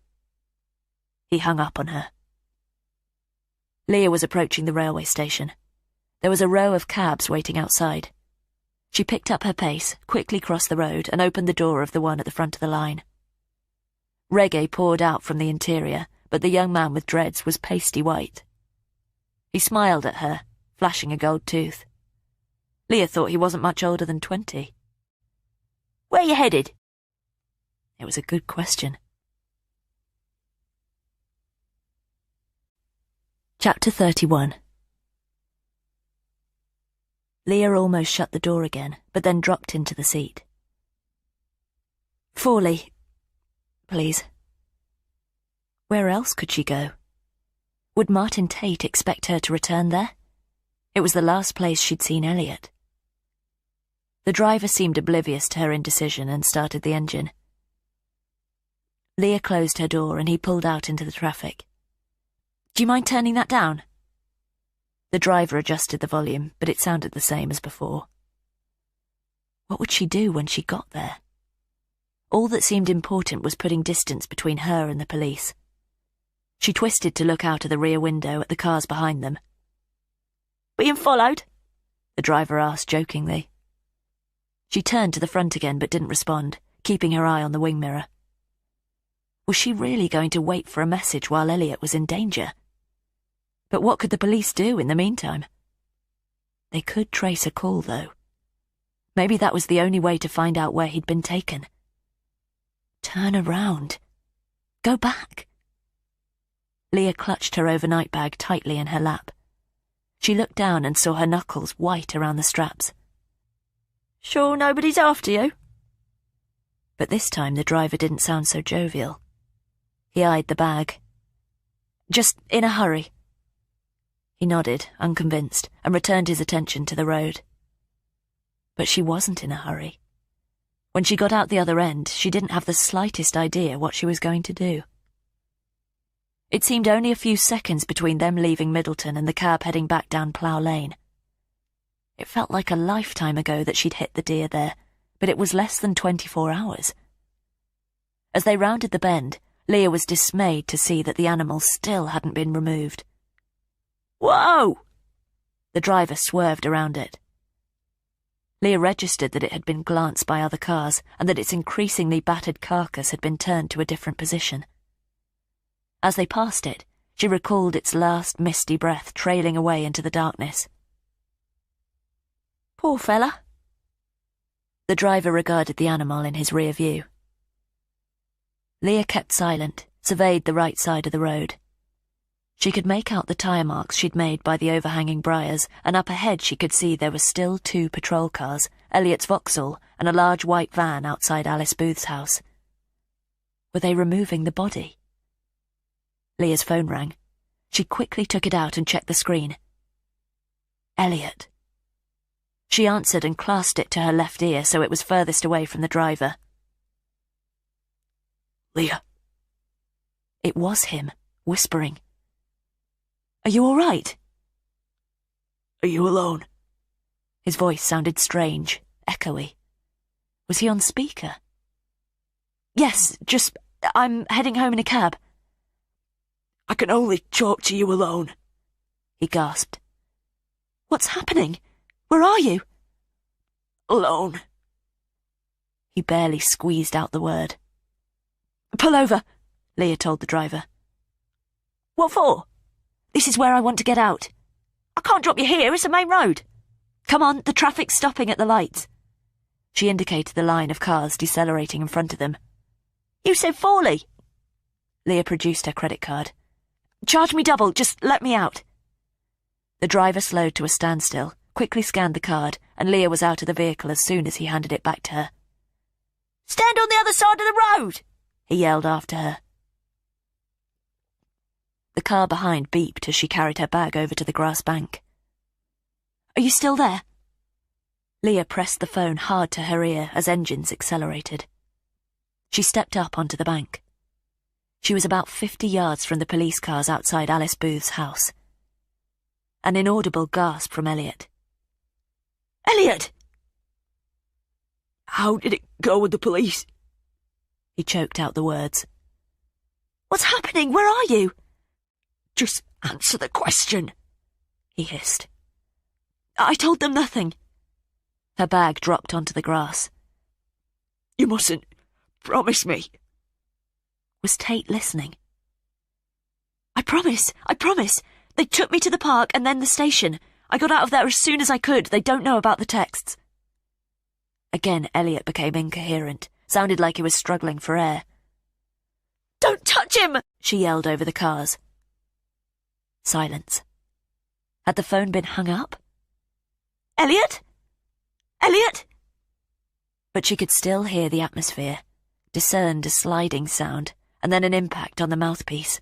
Speaker 1: He hung up on her. Leah was approaching the railway station. There was a row of cabs waiting outside. She picked up her pace, quickly crossed the road, and opened the door of the one at the front of the line. Reggae poured out from the interior, but the young man with dreads was pasty white. He smiled at her, flashing a gold tooth. Leah thought he wasn't much older than 20.
Speaker 2: "Where you headed?"
Speaker 1: It was a good question. Chapter 31. Leah almost shut the door again, but then dropped into the seat. "Forley, please." Where else could she go? Would Martin Tate expect her to return there? It was the last place she'd seen Elliot. The driver seemed oblivious to her indecision and started the engine. Leah closed her door and he pulled out into the traffic. "Do you mind turning that down?" The driver adjusted the volume, but it sounded the same as before. What would she do when she got there? All that seemed important was putting distance between her and the police. She twisted to look out of the rear window at the cars behind them.
Speaker 2: "Being followed?"
Speaker 1: the driver asked jokingly. She turned to the front again but didn't respond, keeping her eye on the wing mirror. Was she really going to wait for a message while Elliot was in danger? But what could the police do in the meantime? They could trace a call, though. Maybe that was the only way to find out where he'd been taken. Turn around. Go back. Leah clutched her overnight bag tightly in her lap. She looked down and saw her knuckles white around the straps.
Speaker 2: "Sure nobody's after you?"
Speaker 1: But this time the driver didn't sound so jovial. He eyed the bag. "Just in a hurry." He nodded, unconvinced, and returned his attention to the road. But she wasn't in a hurry. When she got out the other end, she didn't have the slightest idea what she was going to do. It seemed only a few seconds between them leaving Middleton and the cab heading back down Plough Lane. It felt like a lifetime ago that she'd hit the deer there, but it was less than 24 hours. As they rounded the bend, Leah was dismayed to see that the animal still hadn't been removed.
Speaker 2: "Whoa!"
Speaker 1: The driver swerved around it. Leah registered that it had been glanced by other cars and that its increasingly battered carcass had been turned to a different position. As they passed it, she recalled its last misty breath trailing away into the darkness.
Speaker 2: "Poor fella."
Speaker 1: The driver regarded the animal in his rear view. Leah kept silent, surveyed the right side of the road. She could make out the tyre marks she'd made by the overhanging briars, and up ahead she could see there were still 2 patrol cars, Elliot's Vauxhall, and a large white van outside Alice Booth's house. Were they removing the body? Leah's phone rang. She quickly took it out and checked the screen. Elliot. She answered and clasped it to her left ear so it was furthest away from the driver.
Speaker 2: Leah.
Speaker 1: It was him, whispering. Are you all right?
Speaker 2: Are you alone?
Speaker 1: His voice sounded strange, echoey. Was he on speaker? Yes, I'm heading home in a cab.
Speaker 2: I can only talk to you alone,
Speaker 1: he gasped. What's happening? Where are you?
Speaker 2: Alone.
Speaker 1: He barely squeezed out the word. Pull over, Leah told the driver.
Speaker 2: What for?
Speaker 1: This is where I want to get out.
Speaker 2: I can't drop you here, it's a main road.
Speaker 1: Come on, the traffic's stopping at the lights. She indicated the line of cars decelerating in front of them.
Speaker 2: You said Forley.
Speaker 1: Leah produced her credit card. Charge me double, just let me out. The driver slowed to a standstill, quickly scanned the card, and Leah was out of the vehicle as soon as he handed it back to her.
Speaker 2: Stand on the other side of the road,
Speaker 1: he yelled after her. The car behind beeped as she carried her bag over to the grass bank. Are you still there? Leah pressed the phone hard to her ear as engines accelerated. She stepped up onto the bank. She was about 50 yards from the police cars outside Alice Booth's house. An inaudible gasp from Elliot.
Speaker 2: Elliot!
Speaker 3: How did it go with the police?
Speaker 1: He choked out the words.
Speaker 2: What's happening? Where are you?
Speaker 3: Just answer the question,
Speaker 1: he hissed. I told them nothing. Her bag dropped onto the grass.
Speaker 3: You mustn't. Promise me.
Speaker 1: Was Tate listening? I promise. They took me to the park and then the station. I got out of there as soon as I could. They don't know about the texts. Again, Elliot became incoherent. Sounded like he was struggling for air.
Speaker 2: Don't touch him,
Speaker 1: she yelled over the cars. Silence. Had the phone been hung up?
Speaker 2: Elliot? Elliot?
Speaker 1: But she could still hear the atmosphere, discerned a sliding sound, and then an impact on the mouthpiece.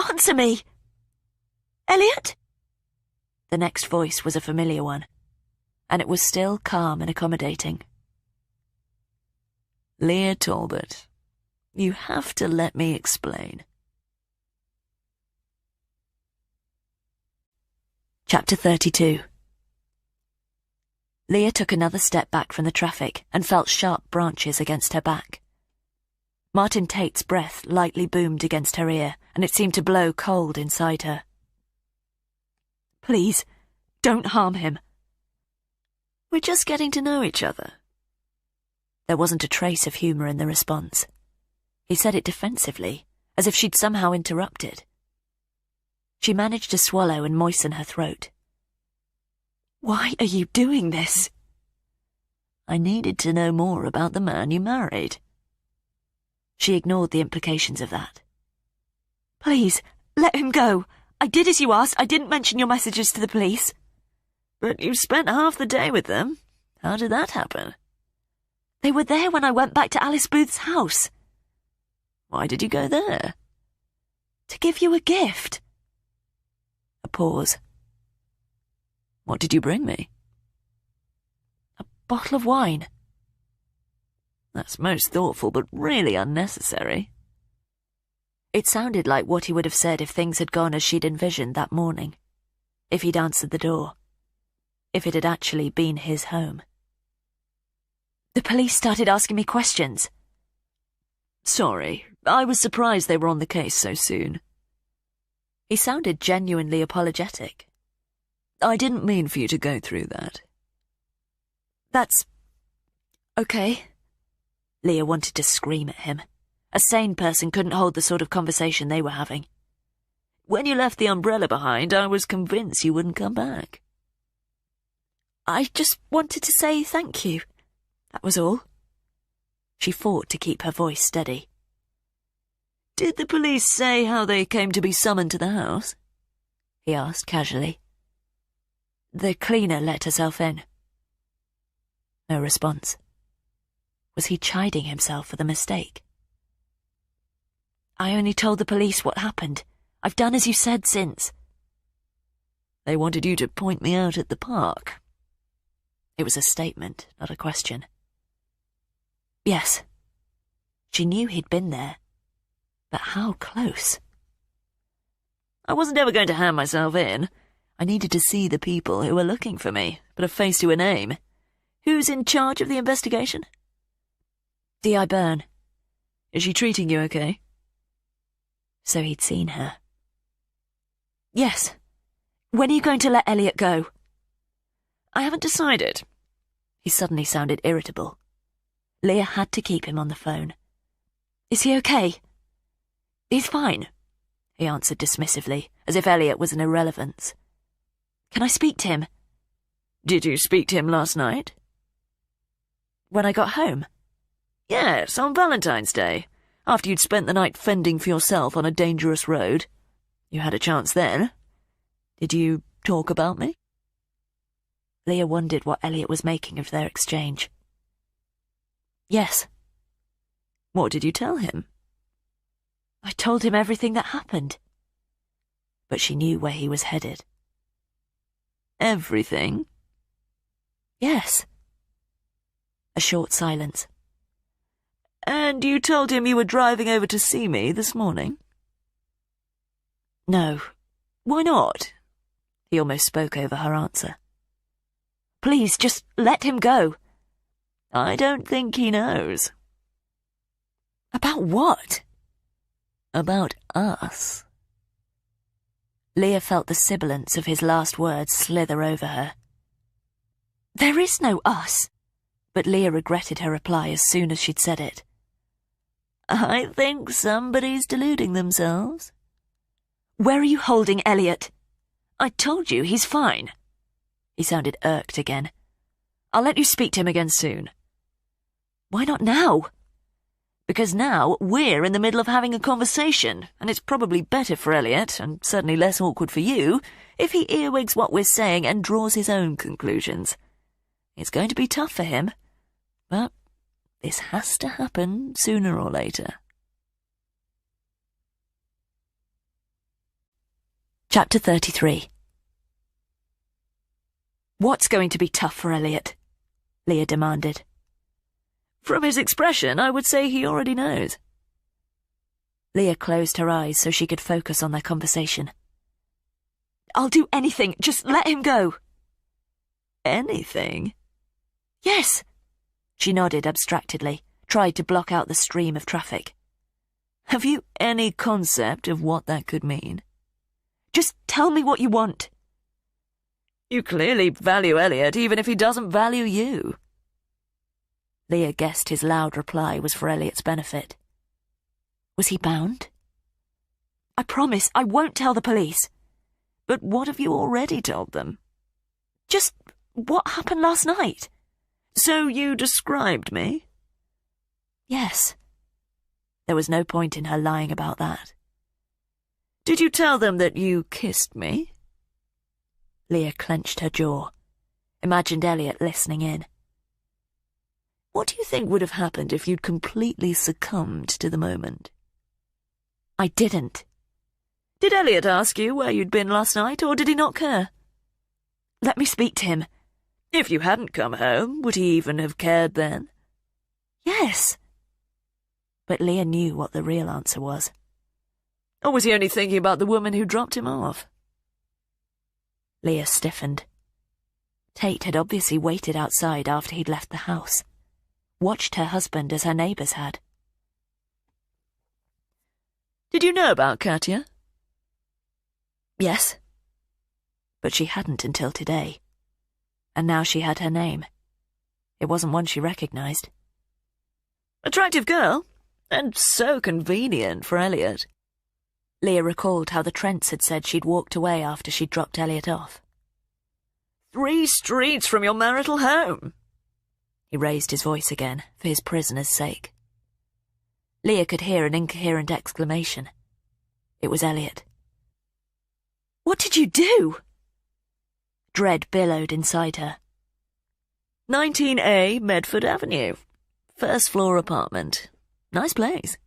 Speaker 2: Answer me! Elliot?
Speaker 1: The next voice was a familiar one, and it was still calm and accommodating.
Speaker 3: Leah Talbot, you have to let me explain.
Speaker 1: Chapter 32. Leah took another step back from the traffic and felt sharp branches against her back. Martin Tate's breath lightly boomed against her ear, and it seemed to blow cold inside her. Please, don't harm him.
Speaker 3: We're just getting to know each other.
Speaker 1: There wasn't a trace of humour in the response. He said it defensively, as if she'd somehow interrupted. She managed to swallow and moisten her throat. Why are you doing this?
Speaker 3: I needed to know more about the man you married.
Speaker 1: She ignored the implications of that. Please, let him go. I did as you asked. I didn't mention your messages to the police.
Speaker 3: But you spent half the day with them. How did that happen?
Speaker 1: They were there when I went back to Alice Booth's house.
Speaker 3: Why did you go there?
Speaker 1: To give you a gift. A pause.
Speaker 3: What did you bring me?
Speaker 1: A bottle of wine.
Speaker 3: That's most thoughtful, but really unnecessary.
Speaker 1: It sounded like what he would have said if things had gone as she'd envisioned that morning. If he'd answered the door. If it had actually been his home. The police started asking me questions.
Speaker 3: Sorry, I was surprised they were on the case so soon.
Speaker 1: He sounded genuinely apologetic.
Speaker 3: I didn't mean for you to go through that.
Speaker 1: That's... okay. Leah wanted to scream at him. A sane person couldn't hold the sort of conversation they were having.
Speaker 3: When you left the umbrella behind, I was convinced you wouldn't come back.
Speaker 1: I just wanted to say thank you. That was all. She fought to keep her voice steady.
Speaker 3: Did the police say how they came to be summoned to the house?
Speaker 1: He asked casually. The cleaner let herself in. No response. Was he chiding himself for the mistake? I only told the police what happened. I've done as you said since.
Speaker 3: They wanted you to point me out at the park.
Speaker 1: It was a statement, not a question. Yes. She knew he'd been there. But how close?
Speaker 3: I wasn't ever going to hand myself in. I needed to see the people who were looking for me, put a face to a name. Who's in charge of the investigation?
Speaker 1: D.I. Byrne.
Speaker 3: Is she treating you okay?
Speaker 1: So he'd seen her. Yes. When are you going to let Elliot go?
Speaker 3: I haven't decided.
Speaker 1: He suddenly sounded irritable. Leah had to keep him on the phone. Is he okay? He's fine, he answered dismissively, as if Elliot was an irrelevance. Can I speak to him?
Speaker 3: Did you speak to him last night?
Speaker 1: When I got home?
Speaker 3: Yes, on Valentine's Day, after you'd spent the night fending for yourself on a dangerous road. You had a chance then. Did you talk about me?
Speaker 1: Leah wondered what Elliot was making of their exchange. Yes.
Speaker 3: What did you tell him?
Speaker 1: I told him everything that happened. But she knew where he was headed.
Speaker 3: Everything?
Speaker 1: Yes. A short silence.
Speaker 3: And you told him you were driving over to see me this morning?
Speaker 1: No.
Speaker 3: Why not?
Speaker 1: He almost spoke over her answer. Please, just let him go.
Speaker 3: I don't think he knows.
Speaker 1: About what?
Speaker 3: About us.
Speaker 1: Leah felt the sibilance of his last words slither over her. There is no us. But Leah regretted her reply as soon as she'd said it.
Speaker 3: I think somebody's deluding themselves.
Speaker 1: Where are you holding Elliot?
Speaker 3: I told you he's fine.
Speaker 1: He sounded irked again. I'll let you speak to him again soon. Why not now?
Speaker 3: Because now we're in the middle of having a conversation, and it's probably better for Elliot, and certainly less awkward for you, if he earwigs what we're saying and draws his own conclusions. It's going to be tough for him, but this has to happen sooner or later.
Speaker 1: Chapter 33. What's going to be tough for Elliot? Leah demanded.
Speaker 3: From his expression, I would say he already knows.
Speaker 1: Leah closed her eyes so she could focus on their conversation. I'll do anything, just let him go.
Speaker 3: Anything?
Speaker 1: Yes. She nodded abstractedly, tried to block out the stream of traffic.
Speaker 3: Have you any concept of what that could mean?
Speaker 1: Just tell me what you want.
Speaker 3: You clearly value Elliot, even if he doesn't value you.
Speaker 1: Leah guessed his loud reply was for Elliot's benefit. Was he bound? I promise I won't tell the police.
Speaker 3: But what have you already told them?
Speaker 1: Just what happened last night.
Speaker 3: So you described me?
Speaker 1: Yes. There was no point in her lying about that.
Speaker 3: Did you tell them that you kissed me?
Speaker 1: Leah clenched her jaw, imagined Elliot listening in.
Speaker 3: What do you think would have happened if you'd completely succumbed to the moment?
Speaker 1: I didn't.
Speaker 3: Did Elliot ask you where you'd been last night, or did he not care?
Speaker 1: Let me speak to him.
Speaker 3: If you hadn't come home, would he even have cared then?
Speaker 1: Yes. But Leah knew what the real answer was.
Speaker 3: Or was he only thinking about the woman who dropped him off?
Speaker 1: Leah stiffened. Tate had obviously waited outside after he'd left the house, watched her husband as her neighbours had.
Speaker 3: Did you know about Katya?
Speaker 1: Yes. But she hadn't until today. And now she had her name. It wasn't one she recognised.
Speaker 3: Attractive girl, and so convenient for Elliot.
Speaker 1: Leah recalled how the Trents had said she'd walked away after she'd dropped Elliot off.
Speaker 3: 3 streets from your marital home.
Speaker 1: He raised his voice again, for his prisoner's sake. Leah could hear an incoherent exclamation. It was Elliot. What did you do? Dread billowed inside her.
Speaker 3: 19A Medford Avenue. First floor apartment. Nice place.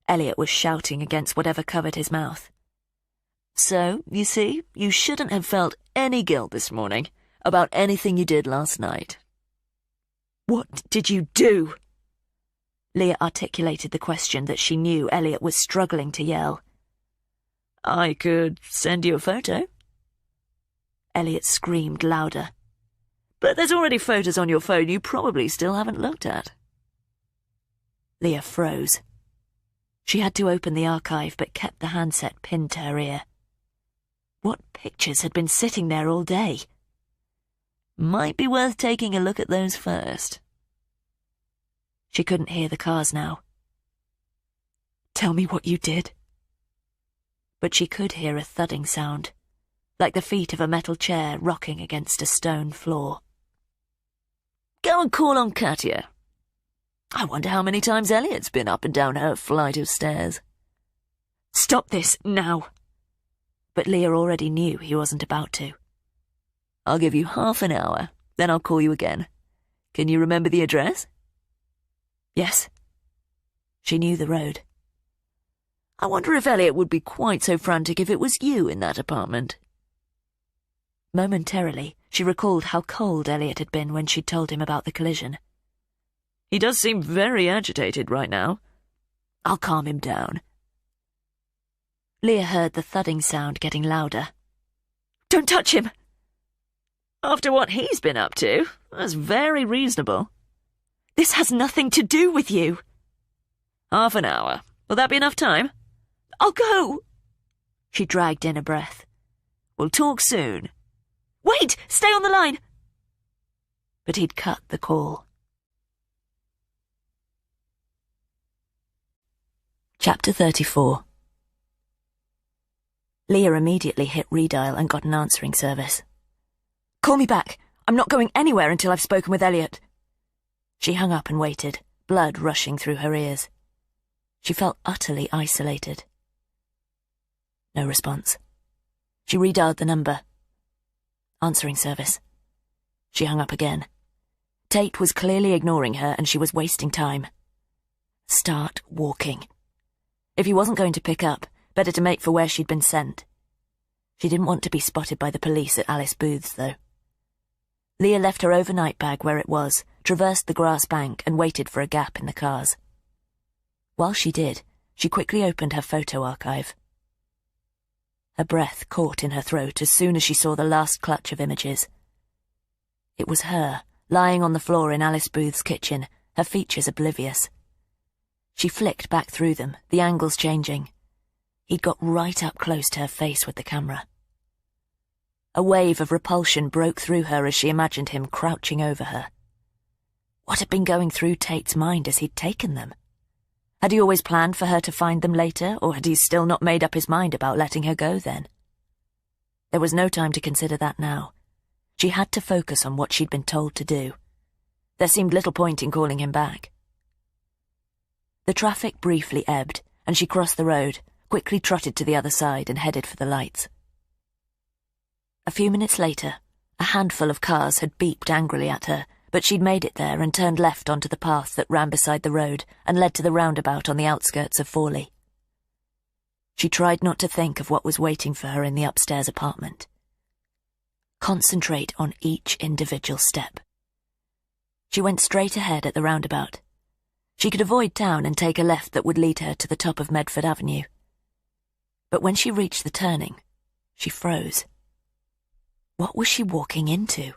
Speaker 1: Elliot was shouting against whatever covered his mouth.
Speaker 3: So, you see, you shouldn't have felt any guilt this morning about anything you did last night.
Speaker 2: What did you do? Leah articulated the question that she knew Elliot was struggling to yell.
Speaker 3: I could send you a photo.
Speaker 2: Elliot screamed louder.
Speaker 3: But there's already photos on your phone you probably still haven't looked at.
Speaker 2: Leah froze. She had to open the archive but kept the handset pinned to her ear. What pictures had been sitting there all day?
Speaker 3: Might be worth taking a look at those first.
Speaker 2: She couldn't hear the cars now. Tell me what you did. But she could hear a thudding sound, like the feet of a metal chair rocking against a stone floor.
Speaker 3: Go and call on Katya. I wonder how many times Elliot's been up and down her flight of stairs.
Speaker 2: Stop this, now. But Leah already knew he wasn't about to.
Speaker 3: I'll give you half an hour, then I'll call you again. Can you remember the address?
Speaker 2: Yes. She knew the road.
Speaker 3: I wonder if Elliot would be quite so frantic if it was you in that apartment.
Speaker 2: Momentarily, she recalled how cold Elliot had been when she'd told him about the collision.
Speaker 3: He does seem very agitated right now. I'll calm him down.
Speaker 2: Leah heard the thudding sound getting louder. Don't touch him!
Speaker 3: After what he's been up to, that's very reasonable.
Speaker 2: This has nothing to do with you.
Speaker 3: Half an hour. Will that be enough time?
Speaker 2: I'll go! She dragged in a breath.
Speaker 3: We'll talk soon.
Speaker 2: Wait! Stay on the line! But he'd cut the call.
Speaker 1: Chapter 34. Leah immediately hit redial and got an answering service.
Speaker 2: Call me back. I'm not going anywhere until I've spoken with Elliot.
Speaker 1: She hung up and waited, blood rushing through her ears. She felt utterly isolated. No response. She redialed the number. Answering service. She hung up again. Tate was clearly ignoring her and she was wasting time. Start walking. If he wasn't going to pick up, better to make for where she'd been sent. She didn't want to be spotted by the police at Alice Booth's, though. Leah left her overnight bag where it was, traversed the grass bank and waited for a gap in the cars. While she did, she quickly opened her photo archive. Her breath caught in her throat as soon as she saw the last clutch of images. It was her, lying on the floor in Alice Booth's kitchen, her features oblivious. She flicked back through them, the angles changing. He'd got right up close to her face with the camera. A wave of repulsion broke through her as she imagined him crouching over her. What had been going through Tate's mind as he'd taken them? Had he always planned for her to find them later, or had he still not made up his mind about letting her go then? There was no time to consider that now. She had to focus on what she'd been told to do. There seemed little point in calling him back. The traffic briefly ebbed, and she crossed the road, quickly trotted to the other side and headed for the lights. A few minutes later, a handful of cars had beeped angrily at her, but she'd made it there and turned left onto the path that ran beside the road and led to the roundabout on the outskirts of Forley. She tried not to think of what was waiting for her in the upstairs apartment. Concentrate on each individual step. She went straight ahead at the roundabout. She could avoid town and take a left that would lead her to the top of Medford Avenue. But when she reached the turning, she froze. What was she walking into?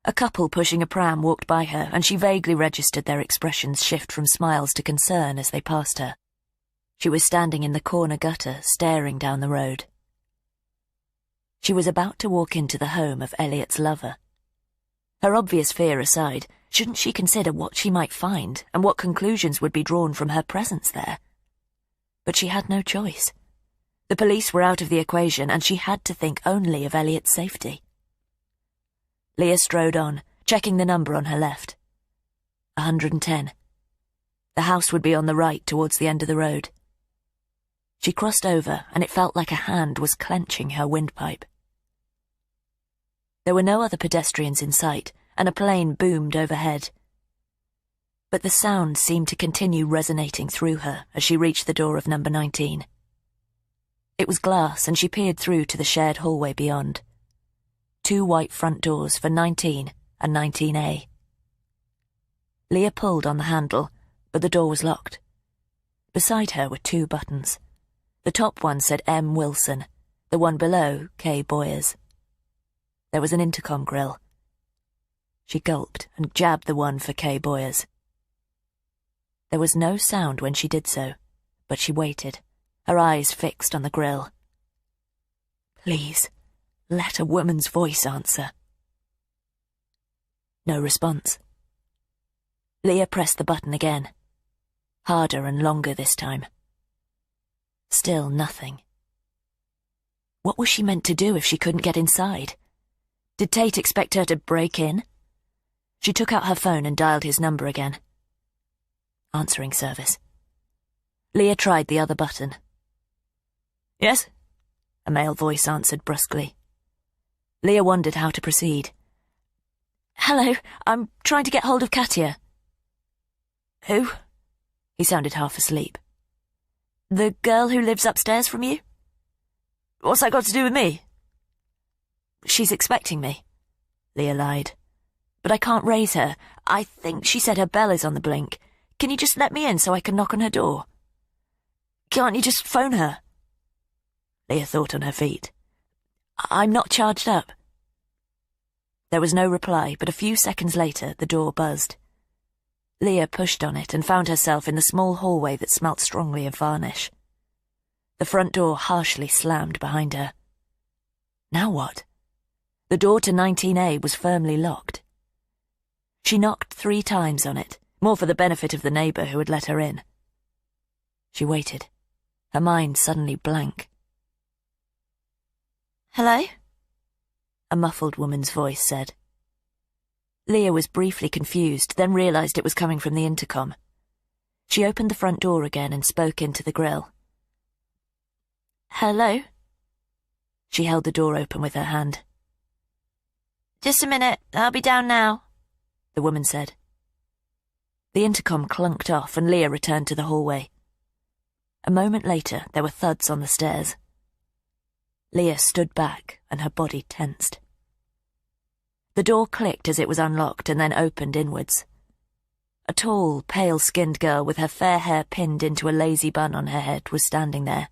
Speaker 1: A couple pushing a pram walked by her, and she vaguely registered their expressions shift from smiles to concern as they passed her. She was standing in the corner gutter, staring down the road. She was about to walk into the home of Elliot's lover. Her obvious fear aside, shouldn't she consider what she might find and what conclusions would be drawn from her presence there? But she had no choice. The police were out of the equation, and she had to think only of Elliot's safety. Leah strode on, checking the number on her left. 110. The house would be on the right towards the end of the road. She crossed over, and it felt like a hand was clenching her windpipe. There were no other pedestrians in sight, and a plane boomed overhead. But the sound seemed to continue resonating through her as she reached the door of number 19. It was glass, and she peered through to the shared hallway beyond. 2 white front doors for 19 and 19A. Leah pulled on the handle, but the door was locked. Beside her were 2 buttons. The top one said M. Wilson, the one below K. Boyers. There was an intercom grill. She gulped and jabbed the one for K. Boyers. There was no sound when she did so, but she waited, her eyes fixed on the grill. Please, let a woman's voice answer. No response. Leah pressed the button again. Harder and longer this time. Still nothing. What was she meant to do if she couldn't get inside? Did Tate expect her to break in? She took out her phone and dialed his number again. Answering service. Leah tried the other button. Yes? A male voice answered brusquely. Leah wondered how to proceed. Hello, I'm trying to get hold of Katya. Who? He sounded half asleep. The girl who lives upstairs from you? What's that got to do with me? She's expecting me, Leah lied. But I can't raise her. I think she said her bell is on the blink. Can you just let me in so I can knock on her door? Can't you just phone her? Leah thought on her feet. I'm not charged up. There was no reply, but a few seconds later the door buzzed. Leah pushed on it and found herself in the small hallway that smelt strongly of varnish. The front door harshly slammed behind her. Now what? The door to 19A was firmly locked. She knocked 3 times on it, more for the benefit of the neighbour who had let her in. She waited, her mind suddenly blank. Hello? A muffled woman's voice said. Leah was briefly confused, then realised it was coming from the intercom. She opened the front door again and spoke into the grill. Hello? She held the door open with her hand. Just a minute, I'll be down now, the woman said. The intercom clunked off and Leah returned to the hallway. A moment later, there were thuds on the stairs. Leah stood back and her body tensed. The door clicked as it was unlocked and then opened inwards. A tall, pale-skinned girl with her fair hair pinned into a lazy bun on her head was standing there.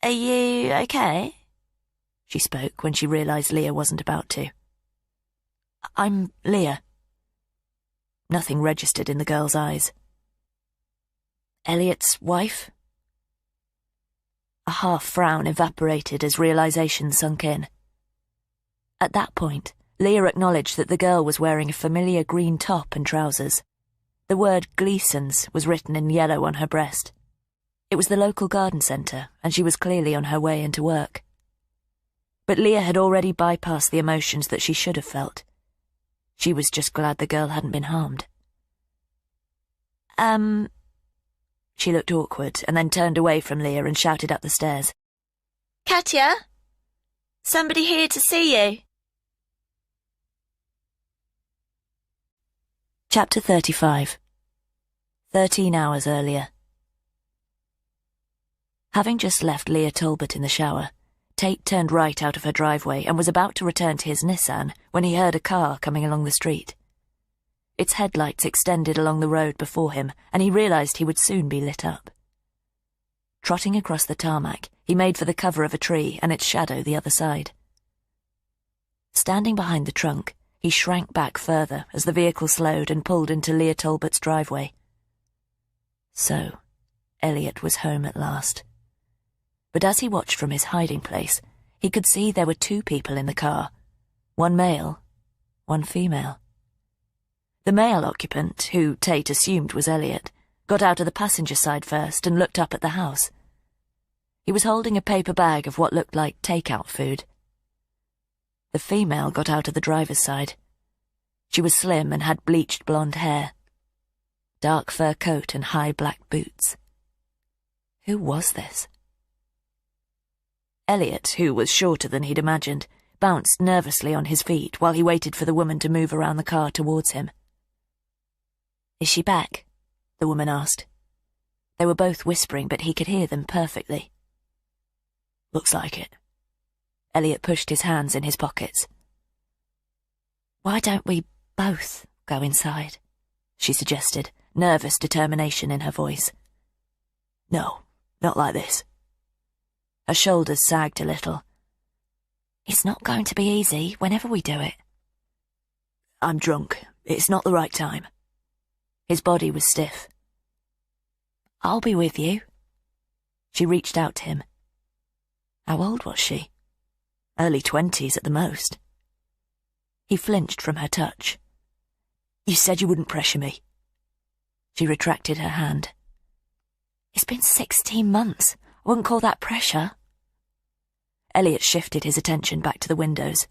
Speaker 1: Are you okay? She spoke when she realised Leah wasn't about to. I'm Leah. Nothing registered in the girl's eyes. Elliot's wife? A half-frown evaporated as realisation sunk in. At that point, Leah acknowledged that the girl was wearing a familiar green top and trousers. The word Gleason's was written in yellow on her breast. It was the local garden centre, and she was clearly on her way into work. But Leah had already bypassed the emotions that she should have felt. She was just glad the girl hadn't been harmed. She looked awkward and then turned away from Leah and shouted up the stairs. Katya? Somebody here to see you. Chapter 35. 13 hours earlier. Having just left Leah Talbot in the shower, Tate turned right out of her driveway and was about to return to his Nissan when he heard a car coming along the street. Its headlights extended along the road before him, and he realised he would soon be lit up. Trotting across the tarmac, he made for the cover of a tree and its shadow the other side. Standing behind the trunk, he shrank back further as the vehicle slowed and pulled into Leah Talbot's driveway. So, Elliot was home at last. But as he watched from his hiding place, he could see there were 2 people in the car, one male, one female. The male occupant, who Tate assumed was Elliot, got out of the passenger side first and looked up at the house. He was holding a paper bag of what looked like takeout food. The female got out of the driver's side. She was slim and had bleached blonde hair, dark fur coat and high black boots. Who was this? Elliot, who was shorter than he'd imagined, bounced nervously on his feet while he waited for the woman to move around the car towards him. Is she back? The woman asked. They were both whispering, but he could hear them perfectly. Looks like it. Elliot pushed his hands in his pockets. Why don't we both go inside? She suggested, nervous determination in her voice. No, not like this. Her shoulders sagged a little. It's not going to be easy whenever we do it. I'm drunk. It's not the right time. His body was stiff. I'll be with you. She reached out to him. How old was she? Early 20s at the most. He flinched from her touch. You said you wouldn't pressure me. She retracted her hand. It's been 16 months. I wouldn't call that pressure. Elliot shifted his attention back to the windows.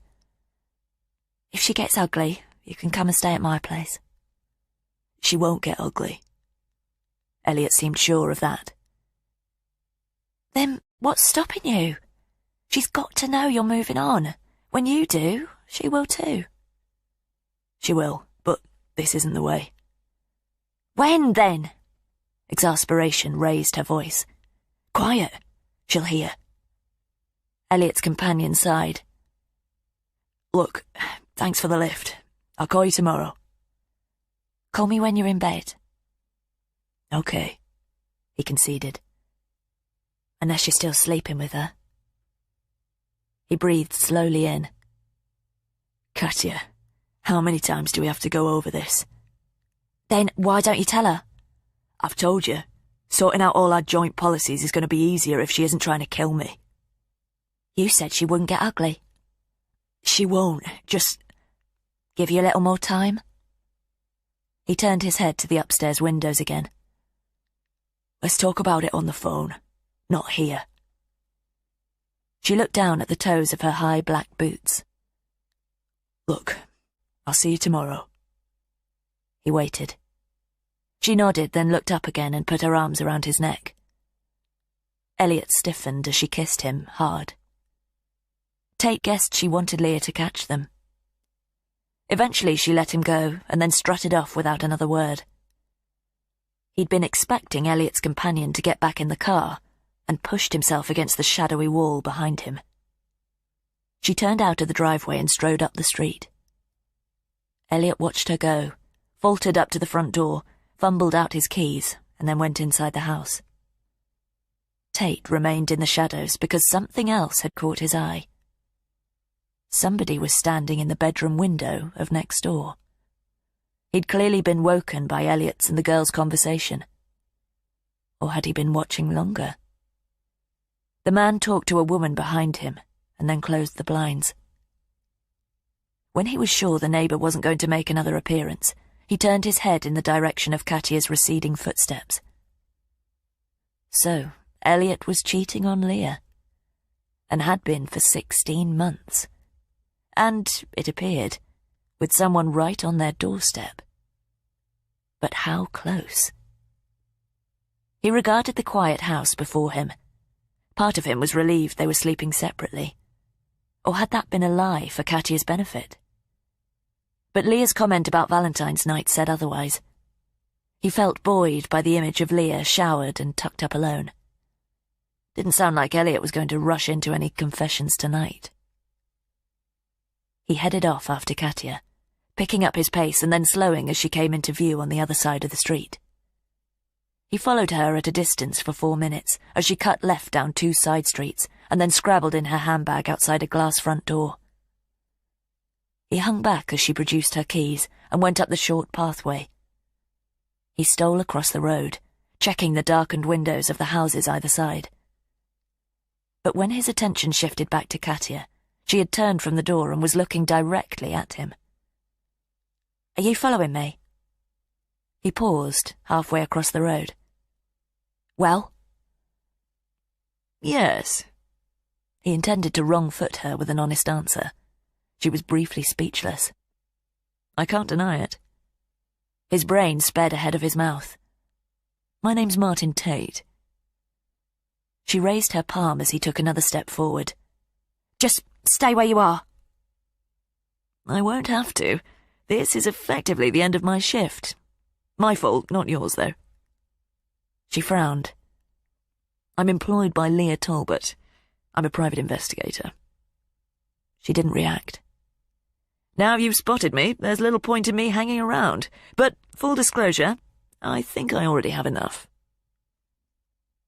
Speaker 1: If she gets ugly, you can come and stay at my place. She won't get ugly. Elliot seemed sure of that. Then what's stopping you? She's got to know you're moving on. When you do, she will too. She will, but this isn't the way. When, then? Exasperation raised her voice. Quiet. She'll hear. Elliot's companion sighed. Look, thanks for the lift. I'll call you tomorrow. Call me when you're in bed. Okay, he conceded. Unless you're still sleeping with her. He breathed slowly in. Katya, how many times do we have to go over this? Then why don't you tell her? I've told you. Sorting out all our joint policies is going to be easier if she isn't trying to kill me. You said she wouldn't get ugly. She won't, just... Give you a little more time? He turned his head to the upstairs windows again. Let's talk about it on the phone, not here. She looked down at the toes of her high black boots. Look, I'll see you tomorrow. He waited. She nodded, then looked up again and put her arms around his neck. Elliot stiffened as she kissed him hard. Tate guessed she wanted Leah to catch them. Eventually she let him go and then strutted off without another word. He'd been expecting Elliot's companion to get back in the car and pushed himself against the shadowy wall behind him. She turned out of the driveway and strode up the street. Elliot watched her go, faltered up to the front door, fumbled out his keys, and then went inside the house. Tate remained in the shadows because something else had caught his eye. Somebody was standing in the bedroom window of next door. He'd clearly been woken by Elliot's and the girl's conversation. Or had he been watching longer? The man talked to a woman behind him and then closed the blinds. When he was sure the neighbour wasn't going to make another appearance, he turned his head in the direction of Katya's receding footsteps. So, Elliot was cheating on Leah, and had been for 16 months. And, it appeared, with someone right on their doorstep. But how close? He regarded the quiet house before him. Part of him was relieved they were sleeping separately. Or had that been a lie for Katya's benefit? But Leah's comment about Valentine's night said otherwise. He felt buoyed by the image of Leah showered and tucked up alone. Didn't sound like Elliot was going to rush into any confessions tonight. He headed off after Katya, picking up his pace and then slowing as she came into view on the other side of the street. He followed her at a distance for 4 minutes as she cut left down 2 side streets and then scrabbled in her handbag outside a glass front door. He hung back as she produced her keys and went up the short pathway. He stole across the road, checking the darkened windows of the houses either side. But when his attention shifted back to Katya, she had turned from the door and was looking directly at him. Are you following me? He paused, halfway across the road. Well? Yes. He intended to wrong-foot her with an honest answer. She was briefly speechless. I can't deny it. His brain sped ahead of his mouth. My name's Martin Tate. She raised her palm as he took another step forward. Just stay where you are. I won't have to. This is effectively the end of my shift. My fault, not yours, though. She frowned. I'm employed by Leah Talbot.
Speaker 3: I'm a private investigator.
Speaker 1: She didn't react.
Speaker 3: Now you've spotted me, there's little point in me hanging around. But, full disclosure, I think I already have enough.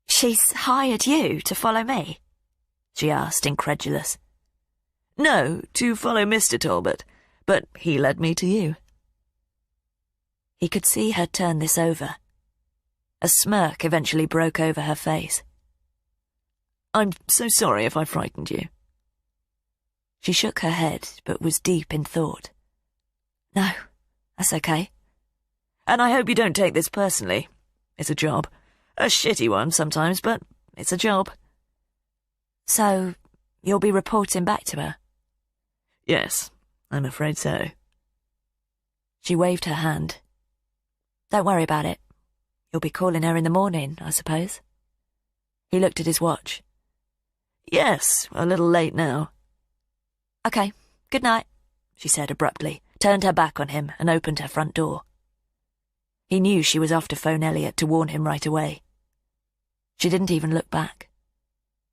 Speaker 2: She's hired you to follow me? She asked, incredulous.
Speaker 3: No, to follow Mr. Talbot, but he led me to you.
Speaker 1: He could see her turn this over. A smirk eventually broke over her face.
Speaker 3: I'm so sorry if I frightened you.
Speaker 1: She shook her head, but was deep in thought. No, that's okay.
Speaker 3: And I hope you don't take this personally. It's a job. A shitty one sometimes, but it's a job.
Speaker 1: So, you'll be reporting back to her?
Speaker 3: Yes, I'm afraid so.
Speaker 1: She waved her hand. Don't worry about it. You'll be calling her in the morning, I suppose. He looked at his watch.
Speaker 3: Yes, a little late now.
Speaker 1: Okay, good night, she said abruptly, turned her back on him and opened her front door. He knew she was off to phone Elliot to warn him right away. She didn't even look back.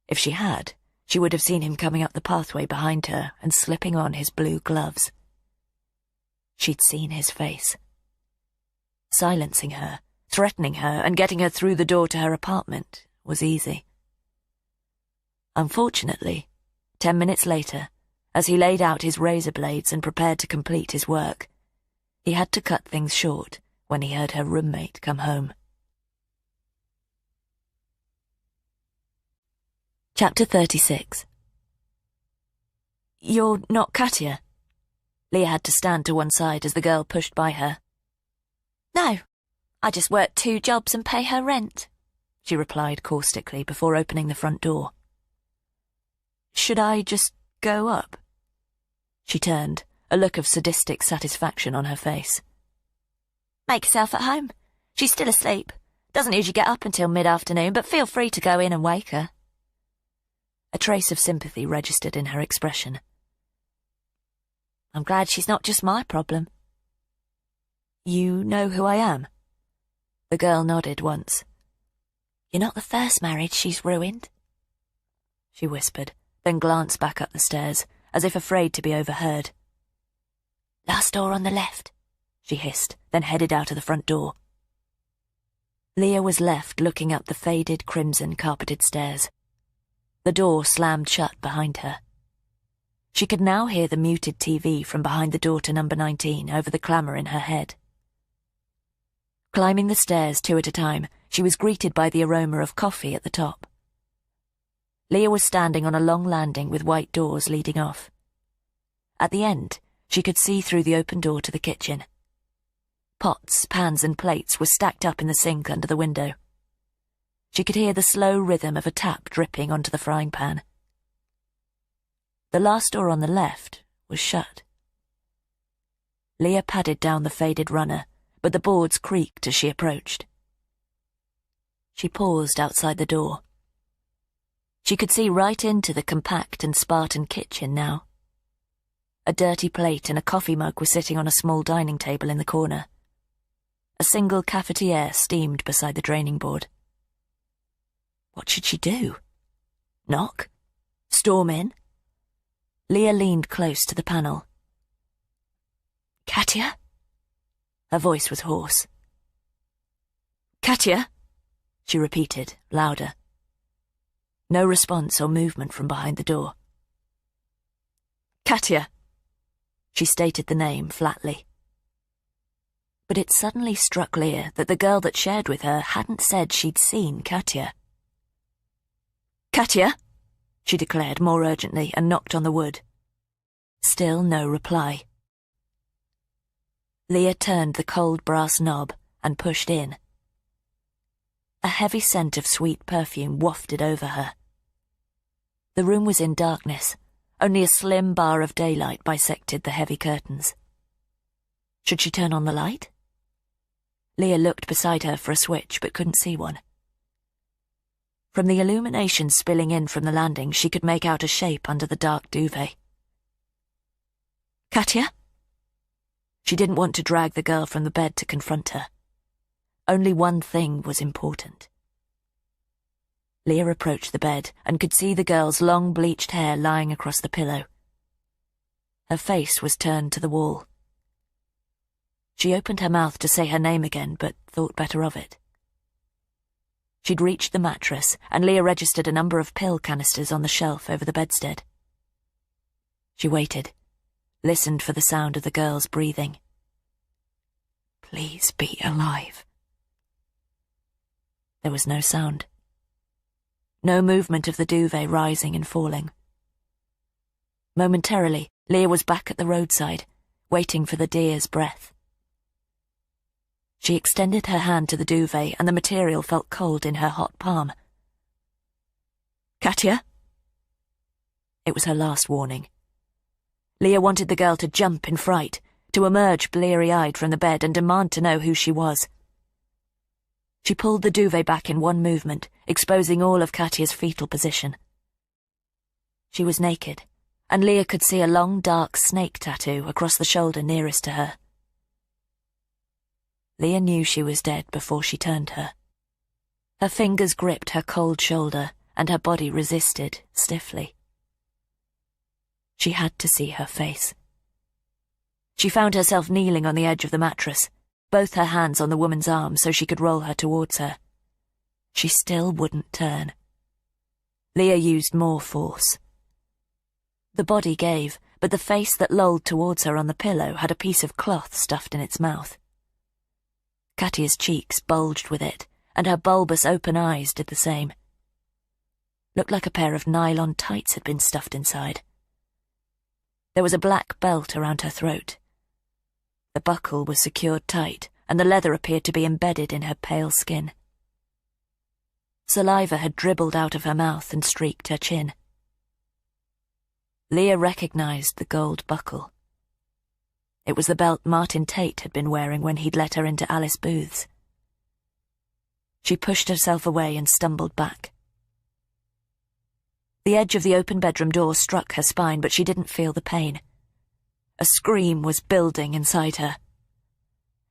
Speaker 1: If she had, she would have seen him coming up the pathway behind her and slipping on his blue gloves. She'd seen his face. Silencing her, threatening her, and getting her through the door to her apartment was easy. Unfortunately, 10 minutes later, as he laid out his razor blades and prepared to complete his work, he had to cut things short when he heard her roommate come home. Chapter 36. You're not Katya? Leah had to stand to one side as the girl pushed by her.
Speaker 2: No, I just work 2 jobs and pay her rent,
Speaker 1: she replied caustically before opening the front door. Should I just go up? She turned, a look of sadistic satisfaction on her face.
Speaker 2: Make yourself at home. She's still asleep. Doesn't usually get up until mid-afternoon, but feel free to go in and wake her.
Speaker 1: A trace of sympathy registered in her expression.
Speaker 2: I'm glad she's not just my problem.
Speaker 1: You know who I am? The girl nodded once.
Speaker 2: You're not the first marriage she's ruined,
Speaker 1: she whispered, then glanced back up the stairs, as if afraid to be overheard.
Speaker 2: Last door on the left,
Speaker 1: she hissed, then headed out of the front door. Leah was left looking up the faded crimson carpeted stairs. The door slammed shut behind her. She could now hear the muted TV from behind the door to number 19 over the clamour in her head. Climbing the stairs 2 at a time, she was greeted by the aroma of coffee at the top. Leah was standing on a long landing with white doors leading off. At the end, she could see through the open door to the kitchen. Pots, pans and plates were stacked up in the sink under the window. She could hear the slow rhythm of a tap dripping onto the frying pan. The last door on the left was shut. Leah padded down the faded runner, but the boards creaked as she approached. She paused outside the door. She could see right into the compact and Spartan kitchen now. A dirty plate and a coffee mug were sitting on a small dining table in the corner. A single cafetiere steamed beside the draining board. What should she do? Knock? Storm in? Leah leaned close to the panel. Katya? Her voice was hoarse. Katya? She repeated, louder. No response or movement from behind the door. Katya. She stated the name flatly. But it suddenly struck Leah that the girl that shared with her hadn't said she'd seen Katya. Katya, she declared more urgently and knocked on the wood. Still no reply. Leah turned the cold brass knob and pushed in. A heavy scent of sweet perfume wafted over her. The room was in darkness. Only a slim bar of daylight bisected the heavy curtains. Should she turn on the light? Leah looked beside her for a switch but couldn't see one. From the illumination spilling in from the landing, she could make out a shape under the dark duvet. Katya? She didn't want to drag the girl from the bed to confront her. Only one thing was important. Leah approached the bed and could see the girl's long bleached hair lying across the pillow. Her face was turned to the wall. She opened her mouth to say her name again, but thought better of it. She'd reached the mattress, and Leah registered a number of pill canisters on the shelf over the bedstead. She waited, listened for the sound of the girl's breathing. Please be alive. There was no sound. No movement of the duvet rising and falling. Momentarily, Leah was back at the roadside, waiting for the deer's breath. She extended her hand to the duvet, and the material felt cold in her hot palm. "Katya?" It was her last warning. Leah wanted the girl to jump in fright, to emerge bleary-eyed from the bed and demand to know who she was. She pulled the duvet back in one movement, exposing all of Katya's fetal position. She was naked, and Leah could see a long, dark snake tattoo across the shoulder nearest to her. Leah knew she was dead before she turned her. Her fingers gripped her cold shoulder, and her body resisted stiffly. She had to see her face. She found herself kneeling on the edge of the mattress, both her hands on the woman's arm so she could roll her towards her. She still wouldn't turn. Leah used more force. The body gave, but the face that lolled towards her on the pillow had a piece of cloth stuffed in its mouth. Katya's cheeks bulged with it, and her bulbous open eyes did the same. Looked like a pair of nylon tights had been stuffed inside. There was a black belt around her throat. The buckle was secured tight, and the leather appeared to be embedded in her pale skin. Saliva had dribbled out of her mouth and streaked her chin. Leah recognized the gold buckle. It was the belt Martin Tate had been wearing when he'd let her into Alice Booth's. She pushed herself away and stumbled back. The edge of the open bedroom door struck her spine, but she didn't feel the pain. A scream was building inside her.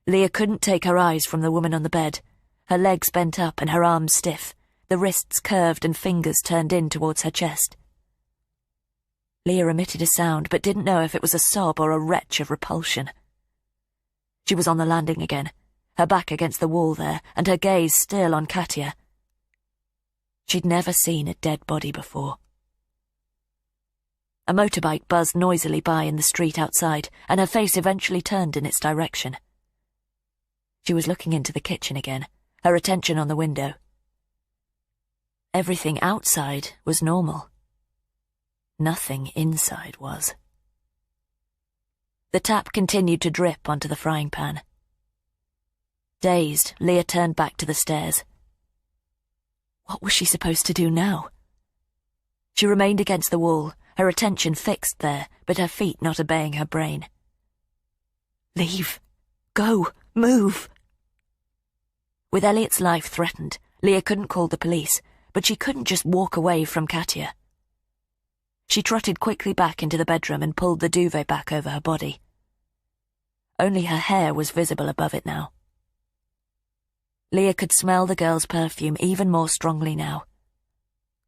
Speaker 1: Leah couldn't take her eyes from the woman on the bed, her legs bent up and her arms stiff, the wrists curved and fingers turned in towards her chest. Leah emitted a sound, but didn't know if it was a sob or a retch of repulsion. She was on the landing again, her back against the wall there, and her gaze still on Katya. She'd never seen a dead body before. A motorbike buzzed noisily by in the street outside, and her face eventually turned in its direction. She was looking into the kitchen again, her attention on the window. Everything outside was normal. Nothing inside was. The tap continued to drip onto the frying pan. Dazed, Leah turned back to the stairs. What was she supposed to do now? She remained against the wall, her attention fixed there, but her feet not obeying her brain. Leave. Go. Move. With Elliot's life threatened, Leah couldn't call the police, but she couldn't just walk away from Katya. She trotted quickly back into the bedroom and pulled the duvet back over her body. Only her hair was visible above it now. Leah could smell the girl's perfume even more strongly now.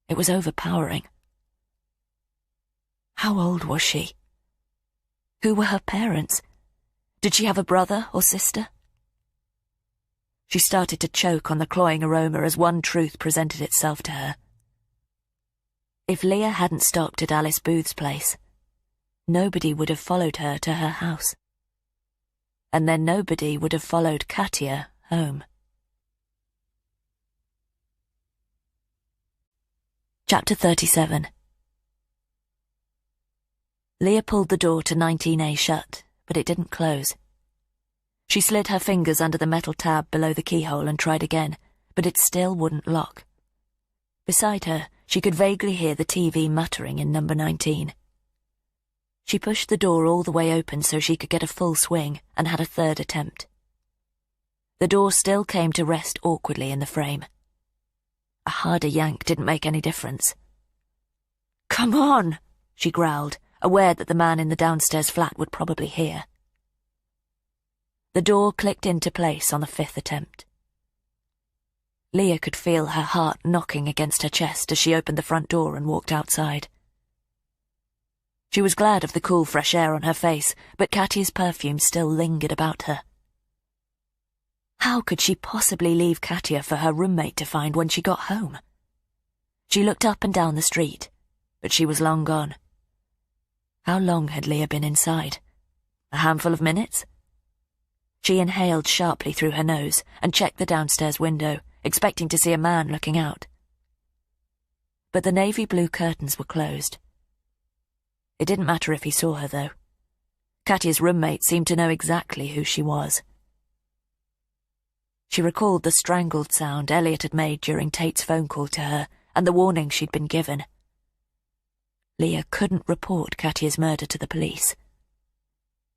Speaker 1: It was overpowering. How old was she? Who were her parents? Did she have a brother or sister? She started to choke on the cloying aroma as one truth presented itself to her. If Leah hadn't stopped at Alice Booth's place, nobody would have followed her to her house. And then nobody would have followed Katya home. Chapter 37. Leah pulled the door to 19A shut, but it didn't close. She slid her fingers under the metal tab below the keyhole and tried again, but it still wouldn't lock. Beside her, she could vaguely hear the TV muttering in number 19. She pushed the door all the way open so she could get a full swing and had a third attempt. The door still came to rest awkwardly in the frame. A harder yank didn't make any difference. "Come on," she growled, aware that the man in the downstairs flat would probably hear. The door clicked into place on the fifth attempt. Leah could feel her heart knocking against her chest as she opened the front door and walked outside. She was glad of the cool, fresh air on her face, but Katya's perfume still lingered about her. How could she possibly leave Katya for her roommate to find when she got home? She looked up and down the street, but she was long gone. How long had Leah been inside? A handful of minutes? She inhaled sharply through her nose and checked the downstairs window, expecting to see a man looking out. But the navy blue curtains were closed. It didn't matter if he saw her, though. Katya's roommate seemed to know exactly who she was. She recalled the strangled sound Elliot had made during Tate's phone call to her and the warning she'd been given. Leah couldn't report Katya's murder to the police.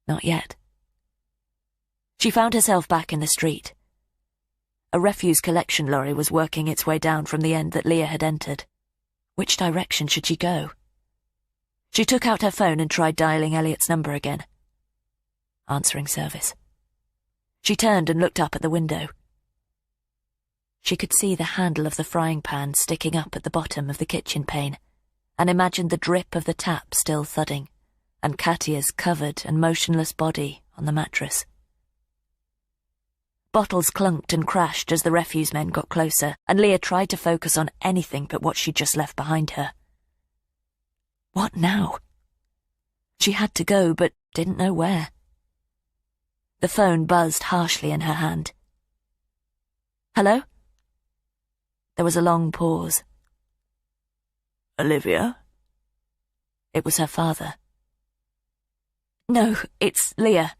Speaker 1: Not yet. She found herself back in the street. A refuse collection lorry was working its way down from the end that Leah had entered. Which direction should she go? She took out her phone and tried dialing Elliot's number again. Answering service. She turned and looked up at the window. She could see the handle of the frying pan sticking up at the bottom of the kitchen pane, and imagined the drip of the tap still thudding, and Katya's covered and motionless body on the mattress. Bottles clunked and crashed as the refuse men got closer, and Leah tried to focus on anything but what she'd just left behind her. What now? She had to go, but didn't know where. The phone buzzed harshly in her hand. Hello? There was a long pause.
Speaker 3: Olivia?
Speaker 1: It was her father. No, it's Leah.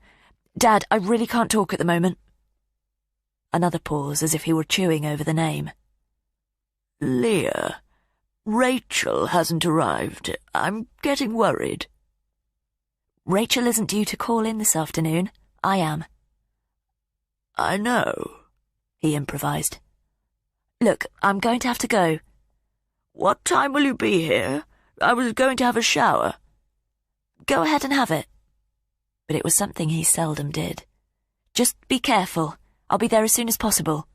Speaker 1: Dad, I really can't talk at the moment. Another pause, as if he were chewing over the name.
Speaker 3: Leah, Rachel hasn't arrived. I'm getting worried.
Speaker 1: Rachel isn't due to call in this afternoon. I am.
Speaker 3: I know,
Speaker 1: he improvised. Look, I'm going to have to go.
Speaker 3: What time will you be here? I was going to have a shower.
Speaker 1: Go ahead and have it. But it was something he seldom did. Just be careful. I'll be there as soon as possible.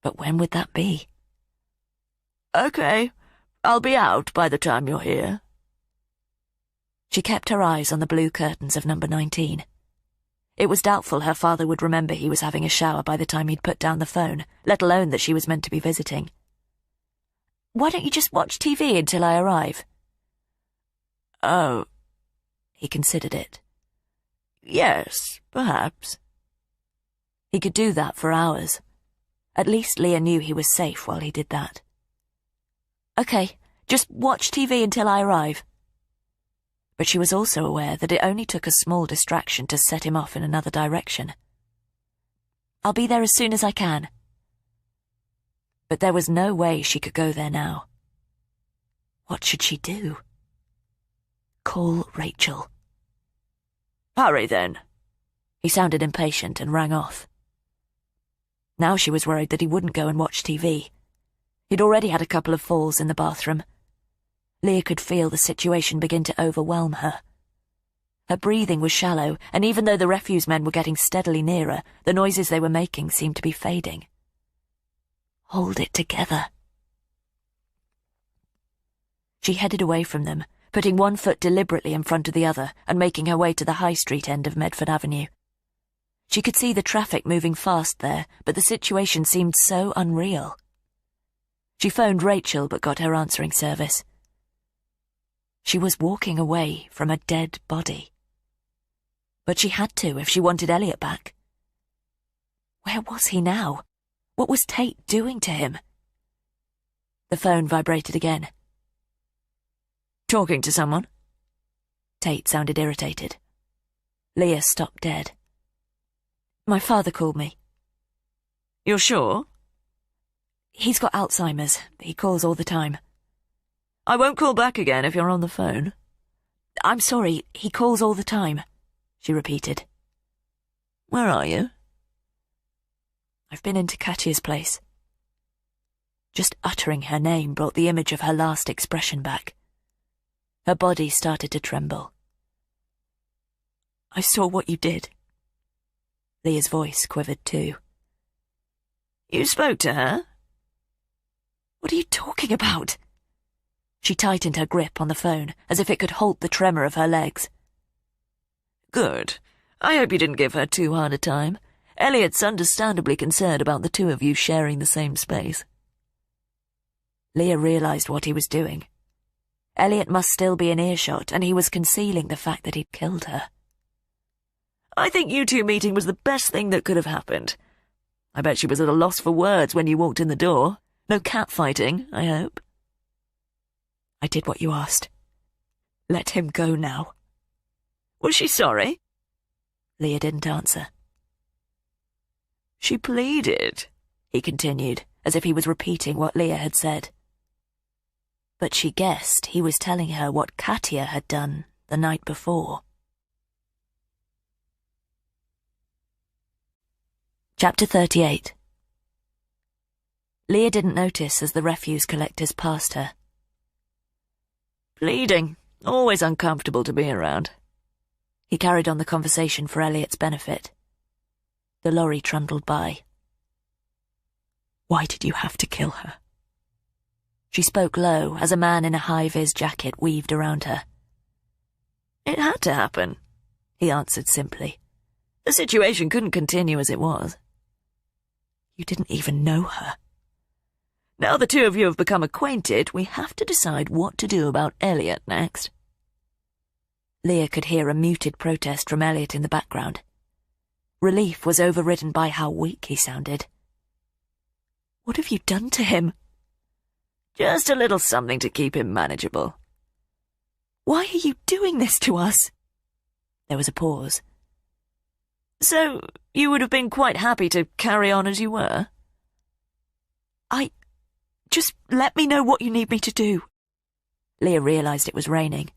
Speaker 1: But when would that be?
Speaker 3: Okay, I'll be out by the time you're here.
Speaker 1: She kept her eyes on the blue curtains of number 19. It was doubtful her father would remember he was having a shower by the time he'd put down the phone, let alone that she was meant to be visiting. Why don't you just watch TV until I arrive?
Speaker 3: Oh.
Speaker 1: He considered it.
Speaker 3: Yes, perhaps.
Speaker 1: He could do that for hours. At least Leah knew he was safe while he did that. Okay, just watch TV until I arrive. But she was also aware that it only took a small distraction to set him off in another direction. I'll be there as soon as I can. But there was no way she could go there now. What should she do? Call Rachel.
Speaker 3: Hurry then.
Speaker 1: He sounded impatient and rang off. Now she was worried that he wouldn't go and watch TV. He'd already had a couple of falls in the bathroom. Leah could feel the situation begin to overwhelm her. Her breathing was shallow, and even though the refuse men were getting steadily nearer, the noises they were making seemed to be fading. Hold it together. She headed away from them, putting one foot deliberately in front of the other and making her way to the High Street end of Medford Avenue. She could see the traffic moving fast there, but the situation seemed so unreal. She phoned Rachel but got her answering service. She was walking away from a dead body. But she had to if she wanted Elliot back. Where was he now? What was Tate doing to him? The phone vibrated again.
Speaker 3: Talking to someone?
Speaker 1: Tate sounded irritated. Leah stopped dead. My father called me.
Speaker 3: You're sure?
Speaker 1: He's got Alzheimer's. He calls all the time.
Speaker 3: I won't call back again if you're on the phone.
Speaker 1: I'm sorry, he calls all the time, she repeated.
Speaker 3: Where are you?
Speaker 1: I've been into Katya's place. Just uttering her name brought the image of her last expression back. Her body started to tremble. I saw what you did. Leah's voice quivered too.
Speaker 3: You spoke to her?
Speaker 2: What are you talking about? She tightened her grip on the phone as if it could halt the tremor of her legs.
Speaker 3: Good. I hope you didn't give her too hard a time. Elliot's understandably concerned about the two of you sharing the same space.
Speaker 2: Leah realised what he was doing. Elliot must still be in earshot, and he was concealing the fact that he'd killed her.
Speaker 3: I think you two meeting was the best thing that could have happened. I bet she was at a loss for words when you walked in the door. No catfighting, I hope.
Speaker 2: I did what you asked. Let him go now.
Speaker 3: Was she sorry?
Speaker 2: Leah didn't answer.
Speaker 3: She pleaded,
Speaker 2: he continued, as if he was repeating what Leah had said. But she guessed he was telling her what Katia had done the night before. Chapter 38. Leah didn't notice as the refuse collectors passed her.
Speaker 3: Pleading. Always uncomfortable to be around.
Speaker 2: He carried on the conversation for Elliot's benefit. The lorry trundled by. Why did you have to kill her? She spoke low as a man in a high-vis jacket weaved around her.
Speaker 3: It had to happen, he answered simply. The situation couldn't continue as it was.
Speaker 2: You didn't even know her.
Speaker 3: Now the two of you have become acquainted, we have to decide what to do about Elliot next.
Speaker 2: Leah could hear a muted protest from Elliot in the background. Relief was overridden by how weak he sounded. What have you done to him?
Speaker 3: Just a little something to keep him manageable.
Speaker 2: Why are you doing this to us? There was a pause.
Speaker 3: So, you would have been quite happy to carry on as you were?
Speaker 2: Just let me know what you need me to do. Leah realised it was raining.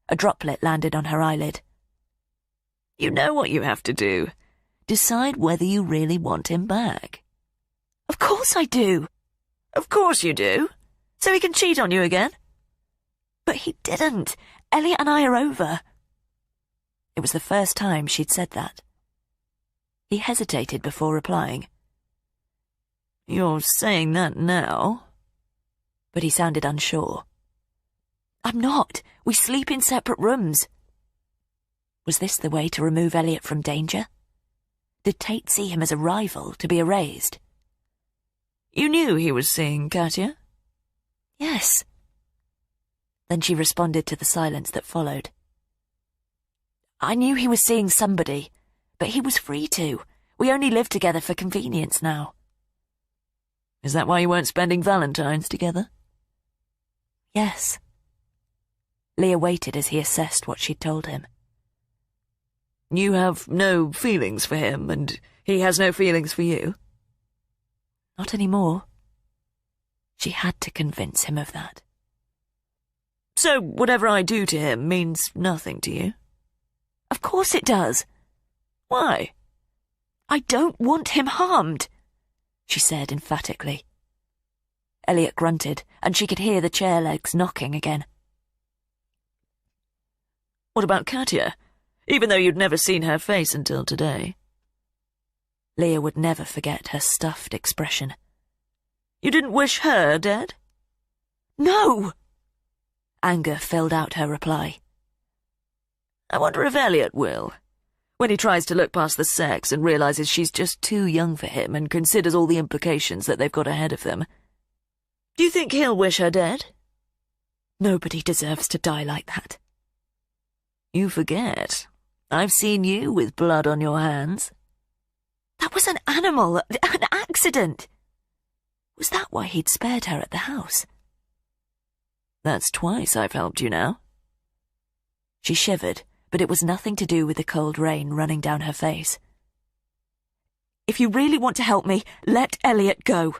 Speaker 2: A droplet landed on her eyelid.
Speaker 3: You know what you have to do. Decide whether you really want him back.
Speaker 2: Of course I do.
Speaker 3: Of course you do. So he can cheat on you again?
Speaker 2: But he didn't. Elliot and I are over. It was the first time she'd said that. He hesitated before replying.
Speaker 3: You're saying that now?
Speaker 2: But he sounded unsure. I'm not. We sleep in separate rooms. Was this the way to remove Elliot from danger? Did Tate see him as a rival to be erased?
Speaker 3: You knew he was seeing Katia?
Speaker 2: Yes. Then she responded to the silence that followed. I knew he was seeing somebody, but he was free to. We only live together for convenience now.
Speaker 3: Is that why you weren't spending Valentines together?
Speaker 2: Yes. Leah waited as he assessed what she'd told him.
Speaker 3: You have no feelings for him, and he has no feelings for you?
Speaker 2: Not anymore. She had to convince him of that.
Speaker 3: So whatever I do to him means nothing to you?
Speaker 2: Of course it does.
Speaker 3: Why?
Speaker 2: I don't want him harmed, she said emphatically. Elliot grunted, and she could hear the chair legs knocking again.
Speaker 3: What about Katia? Even though you'd never seen her face until today.
Speaker 2: Leah would never forget her stuffed expression.
Speaker 3: You didn't wish her dead?
Speaker 2: No! Anger filled out her reply.
Speaker 3: I wonder if Elliot will. When he tries to look past the sex and realises she's just too young for him and considers all the implications that they've got ahead of them. Do you think he'll wish her dead?
Speaker 2: Nobody deserves to die like that.
Speaker 3: You forget. I've seen you with blood on your hands.
Speaker 2: That was an animal, an accident. Was that why he'd spared her at the house?
Speaker 3: That's twice I've helped you now.
Speaker 2: She shivered, but it was nothing to do with the cold rain running down her face. If you really want to help me, let Elliot go.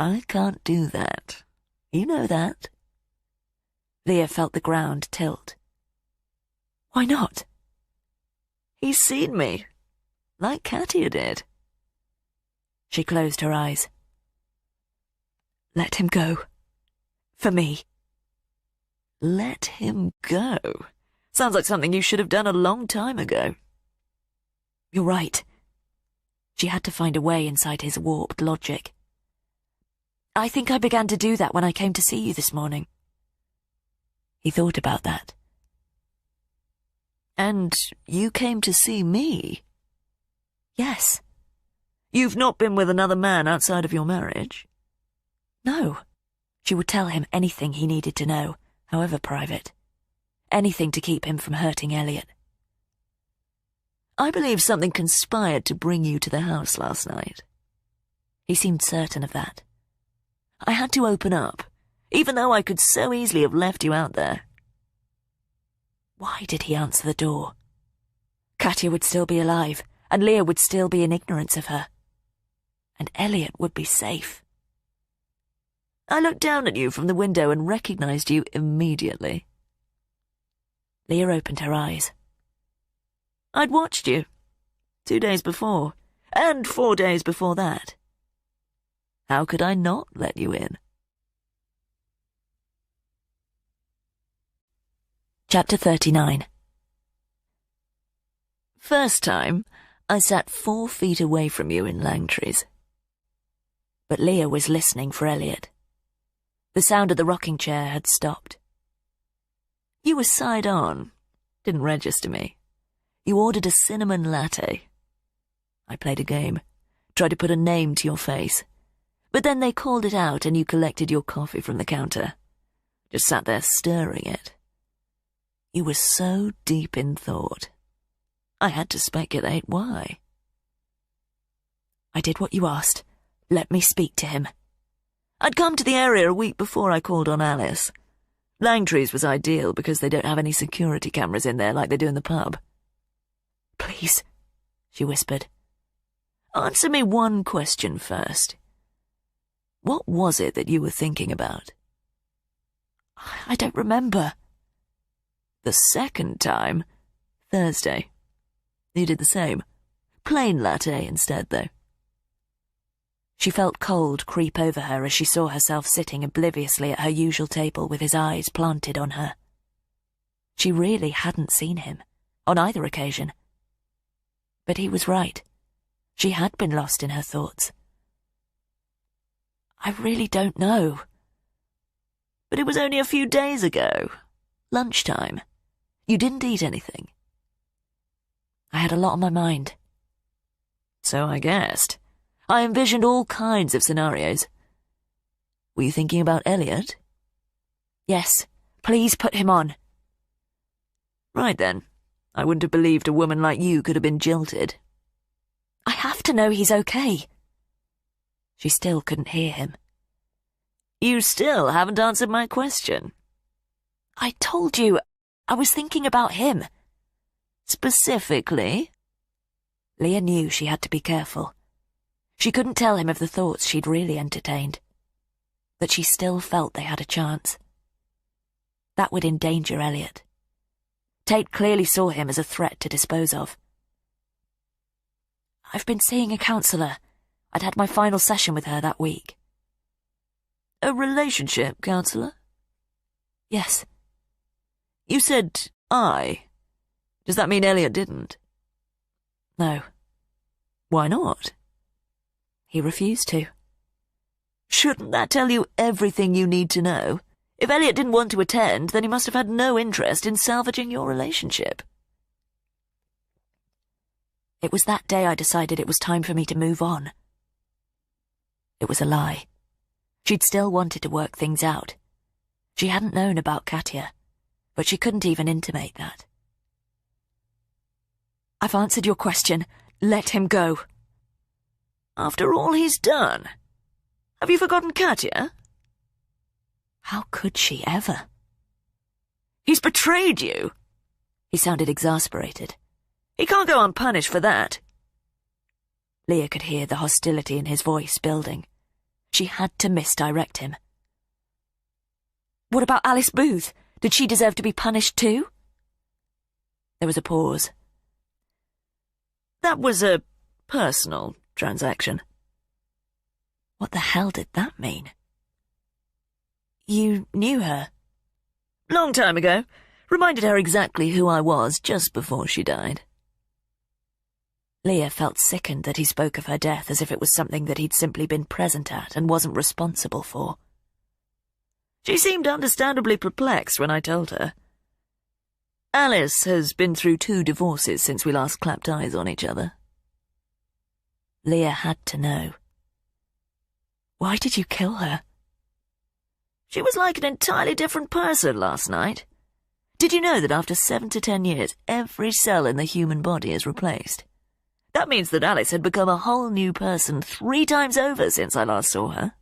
Speaker 3: I can't do that. You know that.
Speaker 2: Leah felt the ground tilt. Why not?
Speaker 3: He's seen me, like Katia did.
Speaker 2: She closed her eyes. Let him go. For me.
Speaker 3: Let him go? Sounds like something you should have done a long time ago.
Speaker 2: You're right.
Speaker 1: She had to find a way inside his warped logic. I think I began to do that when I came to see you this morning. He thought about that.
Speaker 3: And you came to see me?
Speaker 1: Yes.
Speaker 3: You've not been with another man outside of your marriage?
Speaker 1: No. She would tell him anything he needed to know, however private. Anything to keep him from hurting Elliot.
Speaker 3: I believe something conspired to bring you to the house last night.
Speaker 1: He seemed certain of that.
Speaker 3: I had to open up, even though I could so easily have left you out there.
Speaker 1: Why did he answer the door? Katya would still be alive, and Leah would still be in ignorance of her. And Elliot would be safe.
Speaker 3: I looked down at you from the window and recognized you immediately.
Speaker 1: Leah opened her eyes.
Speaker 3: I'd watched you 2 days before, and 4 days before that. How could I not let you in?
Speaker 1: Chapter 39.
Speaker 3: First time, I sat 4 feet away from you in Langtree's.
Speaker 1: But Leah was listening for Elliot. The sound of the rocking chair had stopped.
Speaker 3: You were side on. Didn't register me. You ordered a cinnamon latte. I played a game, tried to put a name to your face. But then they called it out and you collected your coffee from the counter. Just sat there stirring it. You were so deep in thought. I had to speculate why.
Speaker 1: I did what you asked. Let me speak to him.
Speaker 3: I'd come to the area a week before I called on Alice. Langtree's was ideal because they don't have any security cameras in there like they do in the pub.
Speaker 1: Please, she whispered.
Speaker 3: Answer me one question first. What was it that you were thinking about?
Speaker 1: I don't remember.
Speaker 3: The second time, Thursday. You did the same. Plain latte instead, though.
Speaker 1: She felt cold creep over her as she saw herself sitting obliviously at her usual table with his eyes planted on her. She really hadn't seen him, on either occasion. But he was right. She had been lost in her thoughts. I really don't know.
Speaker 3: But it was only a few days ago. Lunchtime. You didn't eat anything.
Speaker 1: I had a lot on my mind.
Speaker 3: So I guessed. I envisioned all kinds of scenarios. Were you thinking about Elliot?
Speaker 1: Yes. Please put him on.
Speaker 3: Right then. I wouldn't have believed a woman like you could have been jilted.
Speaker 1: I have to know he's okay. She still couldn't hear him.
Speaker 3: You still haven't answered my question.
Speaker 1: I told you. I was thinking about him.
Speaker 3: Specifically?
Speaker 1: Leah knew she had to be careful. She couldn't tell him of the thoughts she'd really entertained. But she still felt they had a chance. That would endanger Elliot. Tate clearly saw him as a threat to dispose of. I've been seeing a counsellor. I'd had my final session with her that week.
Speaker 3: A relationship counsellor?
Speaker 1: Yes.
Speaker 3: You said I. Does that mean Elliot didn't?
Speaker 1: No.
Speaker 3: Why not?
Speaker 1: He refused to.
Speaker 3: Shouldn't that tell you everything you need to know? If Elliot didn't want to attend, then he must have had no interest in salvaging your relationship.
Speaker 1: It was that day I decided it was time for me to move on. It was a lie. She'd still wanted to work things out. She hadn't known about Katya, but she couldn't even intimate that. I've answered your question. Let him go.
Speaker 3: After all he's done? Have you forgotten Katya?
Speaker 1: How could she ever?
Speaker 3: He's betrayed you.
Speaker 1: He sounded exasperated.
Speaker 3: He can't go unpunished for that.
Speaker 1: Leah could hear the hostility in his voice building. She had to misdirect him. What about Alice Booth? Did she deserve to be punished too? There was a pause.
Speaker 3: That was a personal transaction.
Speaker 1: What the hell did that mean? You knew her?
Speaker 3: Long time ago. Reminded her exactly who I was just before she died.
Speaker 1: Leah felt sickened that he spoke of her death as if it was something that he'd simply been present at and wasn't responsible for.
Speaker 3: She seemed understandably perplexed when I told her. Alice has been through 2 divorces since we last clapped eyes on each other.
Speaker 1: Leah had to know. Why did you kill her?
Speaker 3: She was like an entirely different person last night. Did you know that after 7 to 10 years, every cell in the human body is replaced? That means that Alice had become a whole new person 3 times over since I last saw her.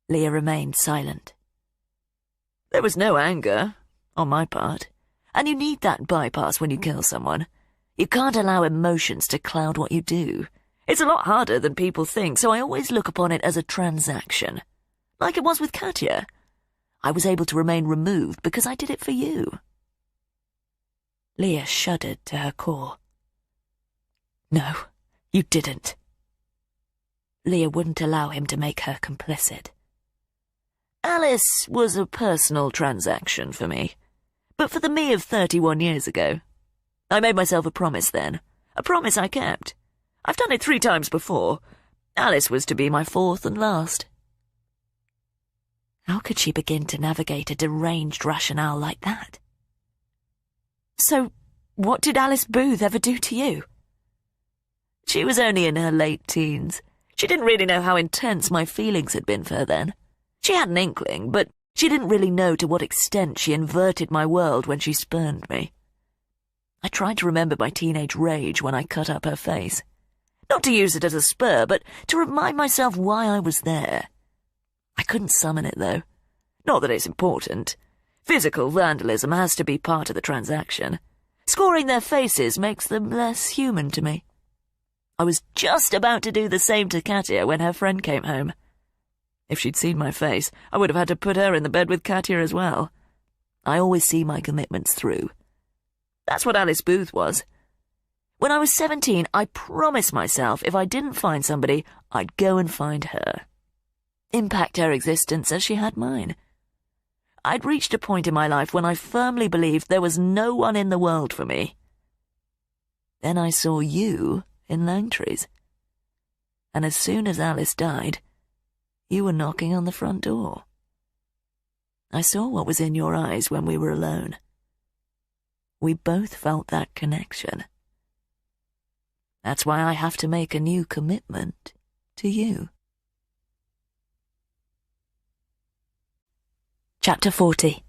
Speaker 1: Leah remained silent.
Speaker 3: There was no anger, on my part, and you need that bypass when you kill someone. You can't allow emotions to cloud what you do. It's a lot harder than people think, so I always look upon it as a transaction. Like it was with Katya. I was able to remain removed because I did it for you.
Speaker 1: Leah shuddered to her core. No, you didn't. Leah wouldn't allow him to make her complicit.
Speaker 3: Alice was a personal transaction for me, but for the me of 31 years ago. I made myself a promise then, a promise I kept. I've done it 3 times before. Alice was to be my 4th and last.
Speaker 1: How could she begin to navigate a deranged rationale like that? So, what did Alice Booth ever do to you?
Speaker 3: She was only in her late teens. She didn't really know how intense my feelings had been for her then. She had an inkling, but she didn't really know to what extent she inverted my world when she spurned me. I tried to remember my teenage rage when I cut up her face. Not to use it as a spur, but to remind myself why I was there. I couldn't summon it, though. Not that it's important. Physical vandalism has to be part of the transaction. Scoring their faces makes them less human to me. I was just about to do the same to Katya when her friend came home. If she'd seen my face, I would have had to put her in the bed with Katya as well. I always see my commitments through. That's what Alice Booth was. When I was 17, I promised myself if I didn't find somebody, I'd go and find her. Impact her existence as she had mine. I'd reached a point in my life when I firmly believed there was no one in the world for me. Then I saw you in Langtry's. And as soon as Alice died, you were knocking on the front door. I saw what was in your eyes when we were alone. We both felt that connection. That's why I have to make a new commitment to you.
Speaker 1: Chapter 40.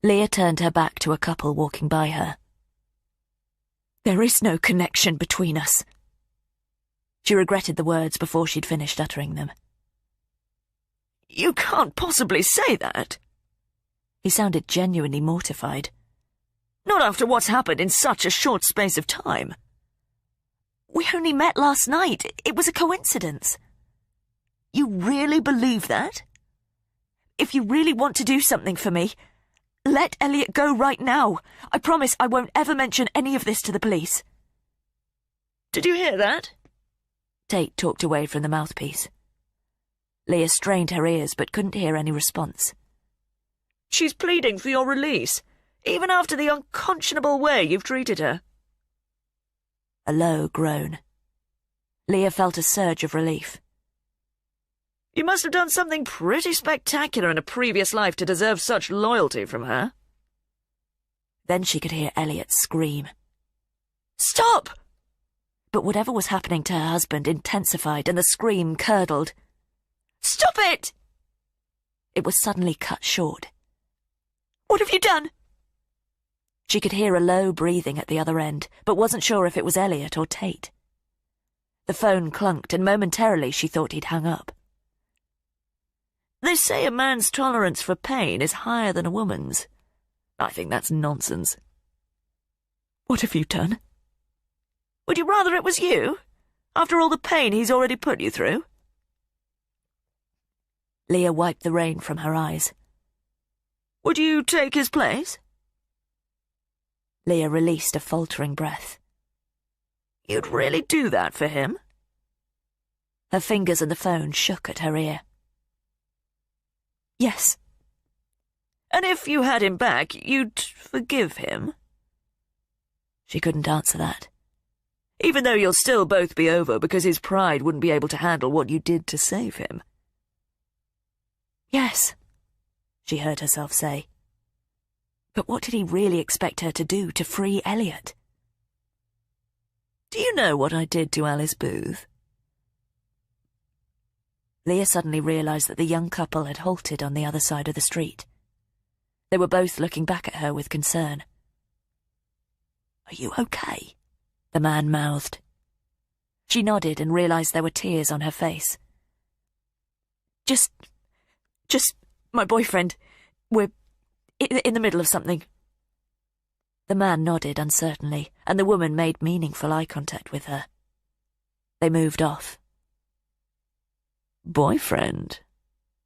Speaker 1: Leah turned her back to a couple walking by her. There is no connection between us. She regretted the words before she'd finished uttering them.
Speaker 3: You can't possibly say that.
Speaker 1: He sounded genuinely mortified.
Speaker 3: Not after what's happened in such a short space of time.
Speaker 1: We only met last night. It was a coincidence.
Speaker 3: You really believe that?
Speaker 1: If you really want to do something for me, let Elliot go right now. I promise I won't ever mention any of this to the police.
Speaker 3: Did you hear that?
Speaker 1: Tate talked away from the mouthpiece. Leah strained her ears but couldn't hear any response.
Speaker 3: She's pleading for your release, even after the unconscionable way you've treated her.
Speaker 1: A low groan. Leah felt a surge of relief.
Speaker 3: You must have done something pretty spectacular in a previous life to deserve such loyalty from her.
Speaker 1: Then she could hear Elliot scream.
Speaker 3: Stop!
Speaker 1: But whatever was happening to her husband intensified and the scream curdled.
Speaker 3: Stop it!
Speaker 1: It was suddenly cut short.
Speaker 3: What have you done?
Speaker 1: She could hear a low breathing at the other end, but wasn't sure if it was Elliot or Tate. The phone clunked, and momentarily she thought he'd hung up.
Speaker 3: They say a man's tolerance for pain is higher than a woman's. I think that's nonsense.
Speaker 1: What have you done?
Speaker 3: Would you rather it was you, after all the pain he's already put you through?
Speaker 1: Leah wiped the rain from her eyes.
Speaker 3: Would you take his place?
Speaker 1: Leah released a faltering breath.
Speaker 3: You'd really do that for him?
Speaker 1: Her fingers and the phone shook at her ear. Yes.
Speaker 3: And if you had him back, you'd forgive him? She couldn't answer that. Even though you'll still both be over because his pride wouldn't be able to handle what you did to save him.
Speaker 1: Yes, she heard herself say. But what did he really expect her to do to free Elliot?
Speaker 3: Do you know what I did to Alice Booth?
Speaker 1: Leah suddenly realised that the young couple had halted on the other side of the street. They were both looking back at her with concern.
Speaker 3: Are you okay?
Speaker 1: The man mouthed. She nodded and realised there were tears on her face. Just my boyfriend. We're in the middle of something. The man nodded uncertainly, and the woman made meaningful eye contact with her. They moved off.
Speaker 3: Boyfriend?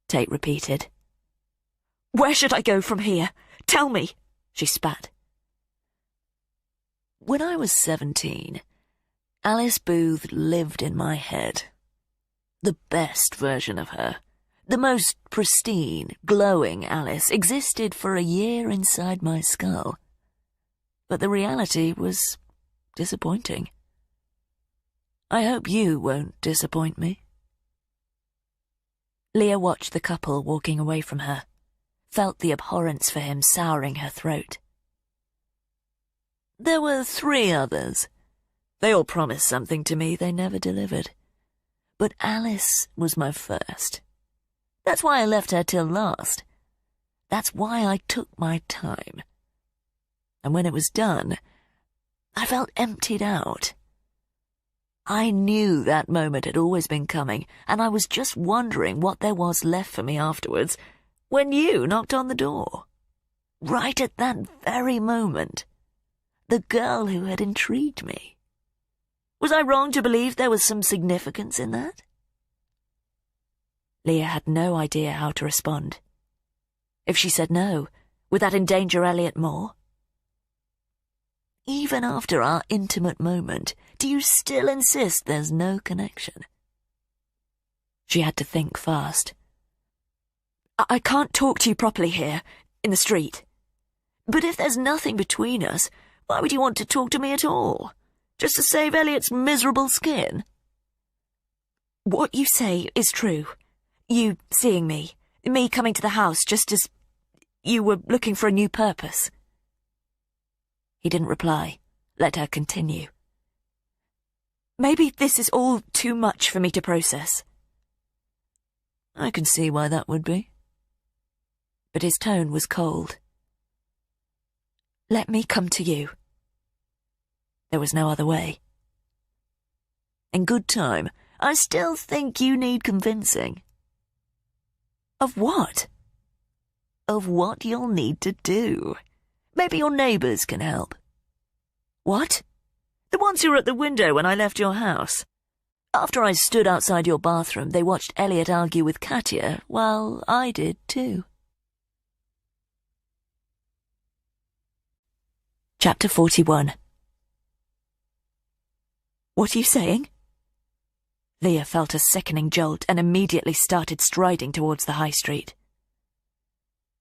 Speaker 1: Tate repeated. Where should I go from here? Tell me, she spat.
Speaker 3: When I was 17, Alice Booth lived in my head. The best version of her, the most pristine, glowing Alice, existed for a year inside my skull. But the reality was disappointing. I hope you won't disappoint me.
Speaker 1: Leah watched the couple walking away from her, felt the abhorrence for him souring her throat.
Speaker 3: There were 3 others. They all promised something to me they never delivered. But Alice was my first. That's why I left her till last. That's why I took my time. And when it was done, I felt emptied out. I knew that moment had always been coming, and I was just wondering what there was left for me afterwards, when you knocked on the door. Right at that very moment. The girl who had intrigued me. Was I wrong to believe there was some significance in that?
Speaker 1: Leah had no idea how to respond. If she said no, would that endanger Elliot more?
Speaker 3: Even after our intimate moment, do you still insist there's no connection?
Speaker 1: She had to think fast. I can't talk to you properly here, in the street.
Speaker 3: But if there's nothing between us, why would you want to talk to me at all? Just to save Elliot's miserable skin?
Speaker 1: What you say is true. You seeing me coming to the house just as you were looking for a new purpose. He didn't reply, let her continue. Maybe this is all too much for me to process.
Speaker 3: I can see why that would be.
Speaker 1: But his tone was cold. Let me come to you. There was no other way.
Speaker 3: In good time, I still think you need convincing.
Speaker 1: Of what?
Speaker 3: Of what you'll need to do. Maybe your neighbours can help.
Speaker 1: What?
Speaker 3: The ones who were at the window when I left your house. After I stood outside your bathroom, they watched Elliot argue with Katia, while I did too.
Speaker 1: Chapter 41. What are you saying? Leah felt a sickening jolt and immediately started striding towards the high street.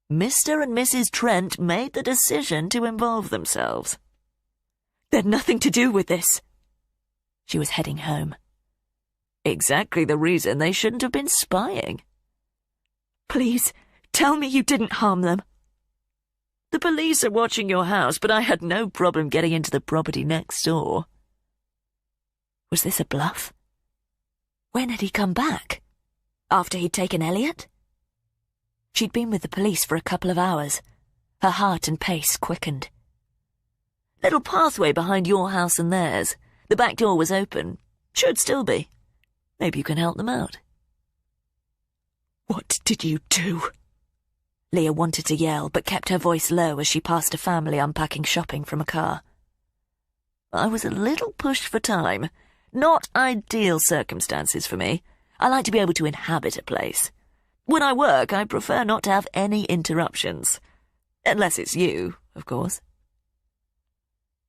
Speaker 3: Mr. and Mrs. Trent made the decision to involve themselves.
Speaker 1: They'd nothing to do with this. She was heading home.
Speaker 3: Exactly the reason they shouldn't have been spying.
Speaker 1: Please, tell me you didn't harm them.
Speaker 3: The police are watching your house, but I had no problem getting into the property next door.
Speaker 1: Was this a bluff? When had he come back? After he'd taken Elliot? She'd been with the police for a couple of hours. Her heart and pace quickened.
Speaker 3: Little pathway behind your house and theirs. The back door was open. Should still be. Maybe you can help them out.
Speaker 1: What did you do? Leah wanted to yell, but kept her voice low as she passed a family unpacking shopping from a car.
Speaker 3: I was a little pushed for time. Not ideal circumstances for me. I like to be able to inhabit a place. When I work, I prefer not to have any interruptions. Unless it's you, of course.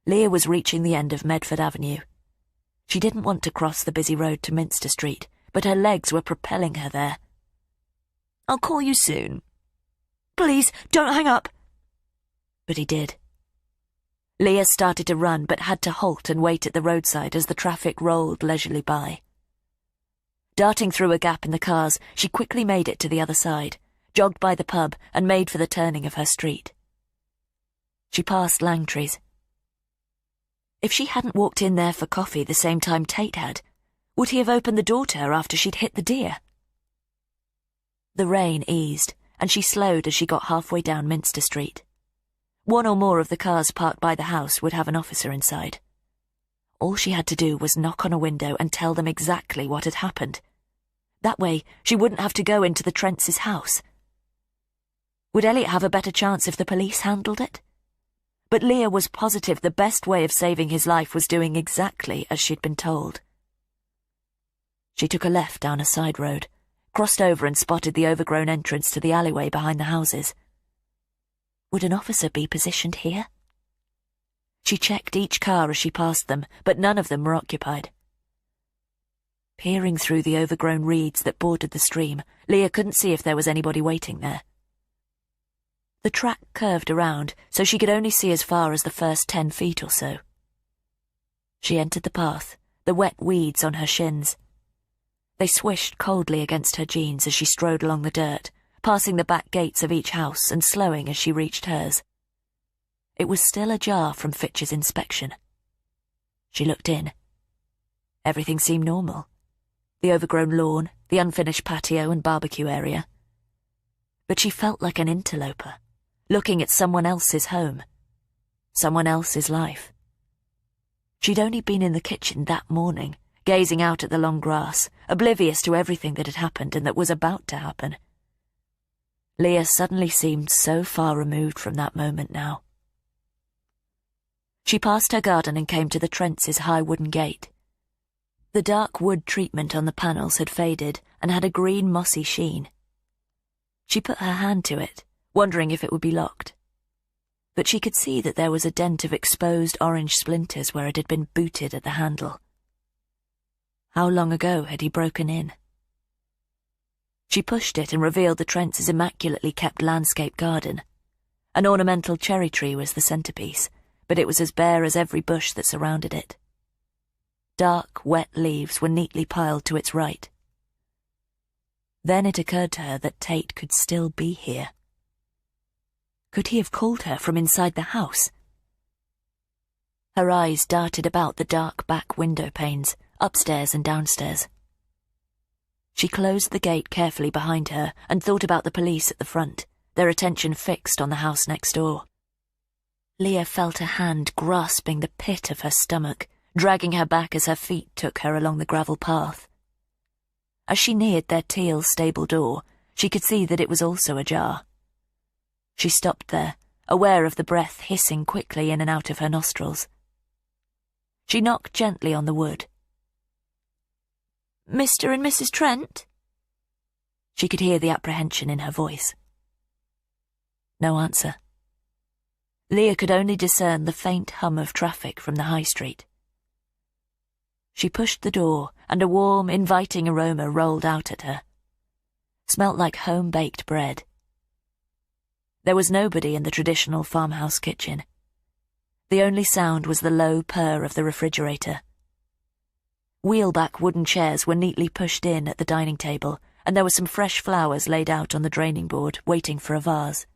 Speaker 1: Leah was reaching the end of Medford Avenue. She didn't want to cross the busy road to Minster Street, but her legs were propelling her there.
Speaker 3: I'll call you soon.
Speaker 1: Please, don't hang up. But he did. Leah started to run but had to halt and wait at the roadside as the traffic rolled leisurely by. Darting through a gap in the cars, she quickly made it to the other side, jogged by the pub and made for the turning of her street. She passed Langtry's. If she hadn't walked in there for coffee the same time Tate had, would he have opened the door to her after she'd hit the deer? The rain eased, and she slowed as she got halfway down Minster Street. One or more of the cars parked by the house would have an officer inside. All she had to do was knock on a window and tell them exactly what had happened. That way, she wouldn't have to go into the Trents' house. Would Elliot have a better chance if the police handled it? But Leah was positive the best way of saving his life was doing exactly as she'd been told. She took a left down a side road, crossed over and spotted the overgrown entrance to the alleyway behind the houses. Would an officer be positioned here? She checked each car as she passed them, but none of them were occupied. Peering through the overgrown reeds that bordered the stream, Leah couldn't see if there was anybody waiting there. The track curved around, so she could only see as far as the first 10 feet or so. She entered the path, the wet weeds on her shins. They swished coldly against her jeans as she strode along the dirt, passing the back gates of each house and slowing as she reached hers. It was still ajar from Fitch's inspection. She looked in. Everything seemed normal. The overgrown lawn, the unfinished patio and barbecue area. But she felt like an interloper, looking at someone else's home, someone else's life. She'd only been in the kitchen that morning, gazing out at the long grass, oblivious to everything that had happened and that was about to happen. Leah suddenly seemed so far removed from that moment now. She passed her garden and came to the Trents' high wooden gate. The dark wood treatment on the panels had faded and had a green mossy sheen. She put her hand to it, wondering if it would be locked. But she could see that there was a dent of exposed orange splinters where it had been booted at the handle. How long ago had he broken in? She pushed it and revealed the Trents' immaculately kept landscape garden. An ornamental cherry tree was the centerpiece, but it was as bare as every bush that surrounded it. Dark, wet leaves were neatly piled to its right. Then it occurred to her that Tate could still be here. Could he have called her from inside the house? Her eyes darted about the dark back window panes, upstairs and downstairs. She closed the gate carefully behind her and thought about the police at the front, their attention fixed on the house next door. Leah felt a hand grasping the pit of her stomach, dragging her back as her feet took her along the gravel path. As she neared their teal stable door, she could see that it was also ajar. She stopped there, aware of the breath hissing quickly in and out of her nostrils. She knocked gently on the wood. "Mr. and Mrs. Trent?" She could hear the apprehension in her voice. No answer. Leah could only discern the faint hum of traffic from the high street. She pushed the door, and a warm, inviting aroma rolled out at her. Smelt like home-baked bread. There was nobody in the traditional farmhouse kitchen. The only sound was the low purr of the refrigerator. Wheelback wooden chairs were neatly pushed in at the dining table, and there were some fresh flowers laid out on the draining board, waiting for a vase.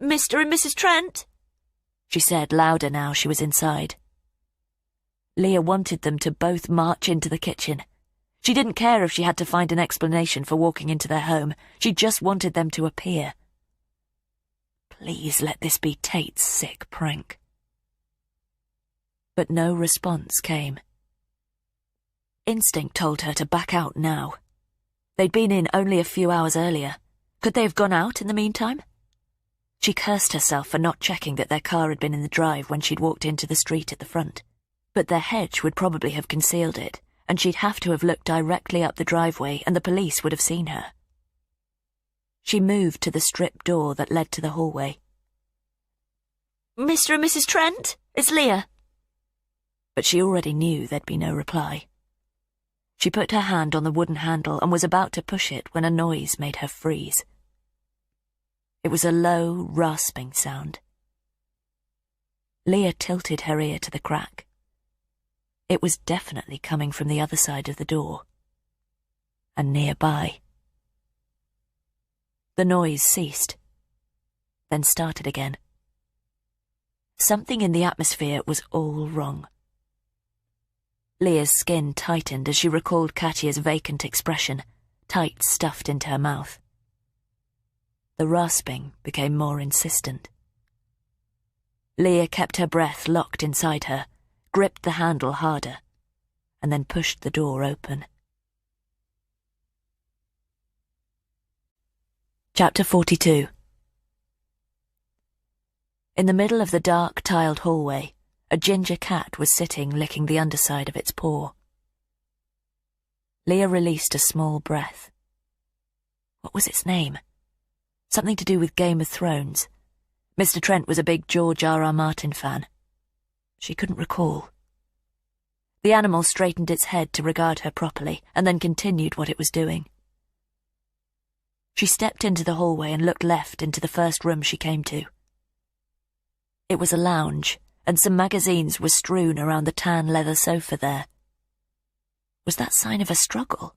Speaker 1: "Mr. and Mrs. Trent?" she said, louder now she was inside. Leah wanted them to both march into the kitchen. She didn't care if she had to find an explanation for walking into their home. She just wanted them to appear. Please let this be Tate's sick prank. But no response came. Instinct told her to back out now. They'd been in only a few hours earlier. Could they have gone out in the meantime? She cursed herself for not checking that their car had been in the drive when she'd walked into the street at the front. But their hedge would probably have concealed it, and she'd have to have looked directly up the driveway and the police would have seen her. She moved to the strip door that led to the hallway. "Mr. and Mrs. Trent? It's Leah." But she already knew there'd be no reply. She put her hand on the wooden handle and was about to push it when a noise made her freeze. It was a low, rasping sound. Leah tilted her ear to the crack. It was definitely coming from the other side of the door, and nearby. The noise ceased, then started again. Something in the atmosphere was all wrong. Leah's skin tightened as she recalled Katya's vacant expression, tight stuffed into her mouth. The rasping became more insistent. Leah kept her breath locked inside her, gripped the handle harder, and then pushed the door open. Chapter 42. In the middle of the dark, tiled hallway, a ginger cat was sitting licking the underside of its paw. Leah released a small breath. What was its name? Something to do with Game of Thrones. Mr. Trent was a big George R.R. Martin fan. She couldn't recall. The animal straightened its head to regard her properly, and then continued what it was doing. She stepped into the hallway and looked left into the first room she came to. It was a lounge, and some magazines were strewn around the tan leather sofa there. Was that sign of a struggle?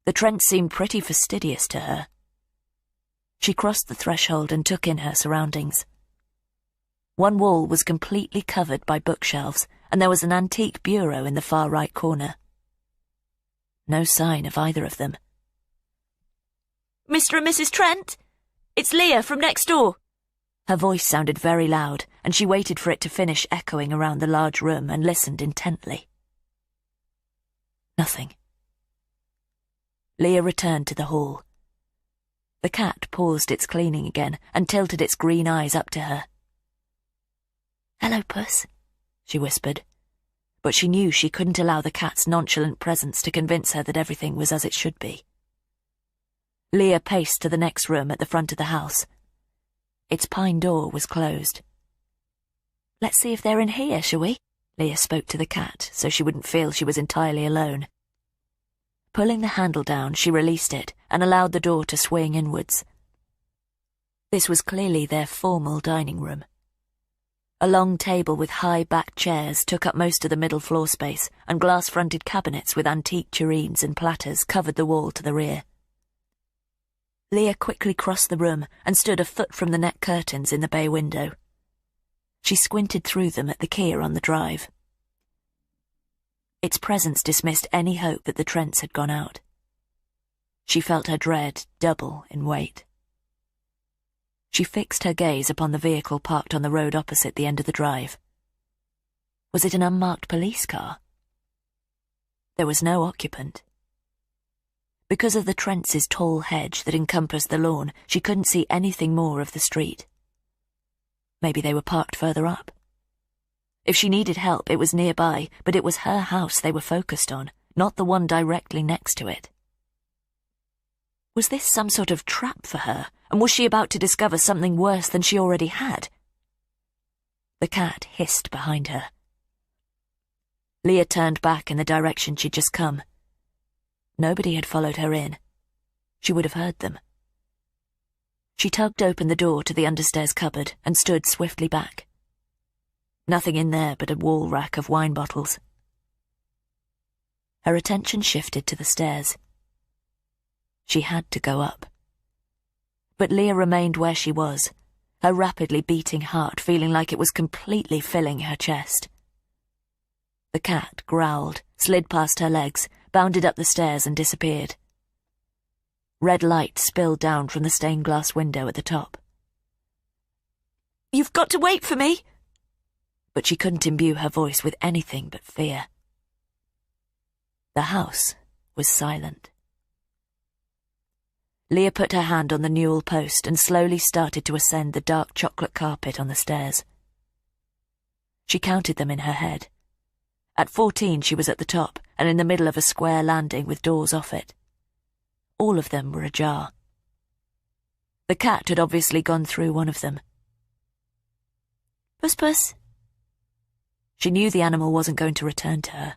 Speaker 1: The Trents seemed pretty fastidious to her. She crossed the threshold and took in her surroundings. One wall was completely covered by bookshelves, and there was an antique bureau in the far right corner. No sign of either of them.
Speaker 2: Mr. and Mrs. Trent? It's Leah from next door.
Speaker 1: Her voice sounded very loud, and she waited for it to finish echoing around the large room and listened intently. Nothing. Leah returned to the hall. The cat paused its cleaning again and tilted its green eyes up to her. "Hello, Puss," she whispered, but she knew she couldn't allow the cat's nonchalant presence to convince her that everything was as it should be. Leah paced to the next room at the front of the house. Its pine door was closed. "Let's see if they're in here, shall we?" Leah spoke to the cat so she wouldn't feel she was entirely alone. Pulling the handle down, she released it and allowed the door to swing inwards. This was clearly their formal dining room. A long table with high-backed chairs took up most of the middle floor space, and glass-fronted cabinets with antique tureens and platters covered the wall to the rear. Leah quickly crossed the room and stood a foot from the net curtains in the bay window. She squinted through them at the Kia on the drive. Its presence dismissed any hope that the Trents had gone out. She felt her dread double in weight. She fixed her gaze upon the vehicle parked on the road opposite the end of the drive. Was it an unmarked police car? There was no occupant. Because of the Trents' tall hedge that encompassed the lawn, she couldn't see anything more of the street. Maybe they were parked further up. If she needed help, it was nearby, but it was her house they were focused on, not the one directly next to it. Was this some sort of trap for her, and was she about to discover something worse than she already had? The cat hissed behind her. Leah turned back in the direction she'd just come. Nobody had followed her in. She would have heard them. She tugged open the door to the understairs cupboard and stood swiftly back. Nothing in there but a wall rack of wine bottles. Her attention shifted to the stairs. She had to go up. But Leah remained where she was, her rapidly beating heart feeling like it was completely filling her chest. The cat growled, slid past her legs, bounded up the stairs and disappeared. Red light spilled down from the stained glass window at the top.
Speaker 2: "You've got to wait for me!"
Speaker 1: But she couldn't imbue her voice with anything but fear. The house was silent. Leah put her hand on the newel post and slowly started to ascend the dark chocolate carpet on the stairs. She counted them in her head. At 14 she was at the top and in the middle of a square landing with doors off it. All of them were ajar. The cat had obviously gone through one of them.
Speaker 2: "Puss, Puss."
Speaker 1: She knew the animal wasn't going to return to her.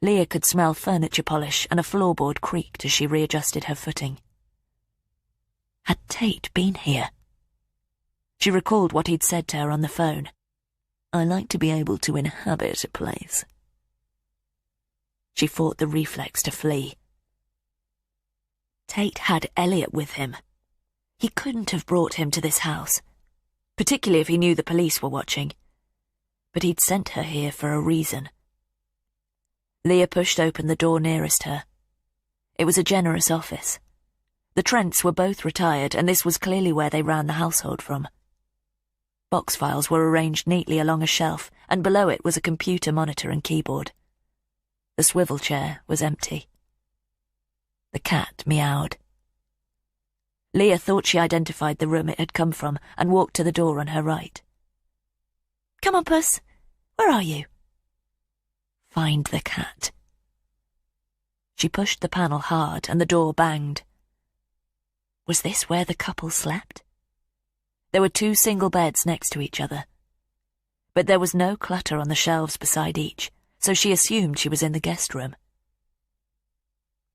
Speaker 1: Leah could smell furniture polish, and a floorboard creaked as she readjusted her footing. Had Tate been here?
Speaker 3: She recalled what he'd said to her on the phone. "I like to be able to inhabit a place." She fought the reflex to flee. Tate had Elliot with him. He couldn't have brought him to this house, particularly if he knew the police were watching. But he'd sent her here for a reason. Leah pushed open the door nearest her. It was a generous office. The Trents were both retired, and this was clearly where they ran the household from. Box files were arranged neatly along a shelf, and below it was a computer monitor and keyboard. The swivel chair was empty. The cat meowed. Leah thought she identified the room it had come from and walked to the door on her right. "Come on, Puss. Where are you?" "Find the cat." She pushed the panel hard and the door banged. Was this where the couple slept? There were 2 single beds next to each other. But there was no clutter on the shelves beside each, so she assumed she was in the guest room.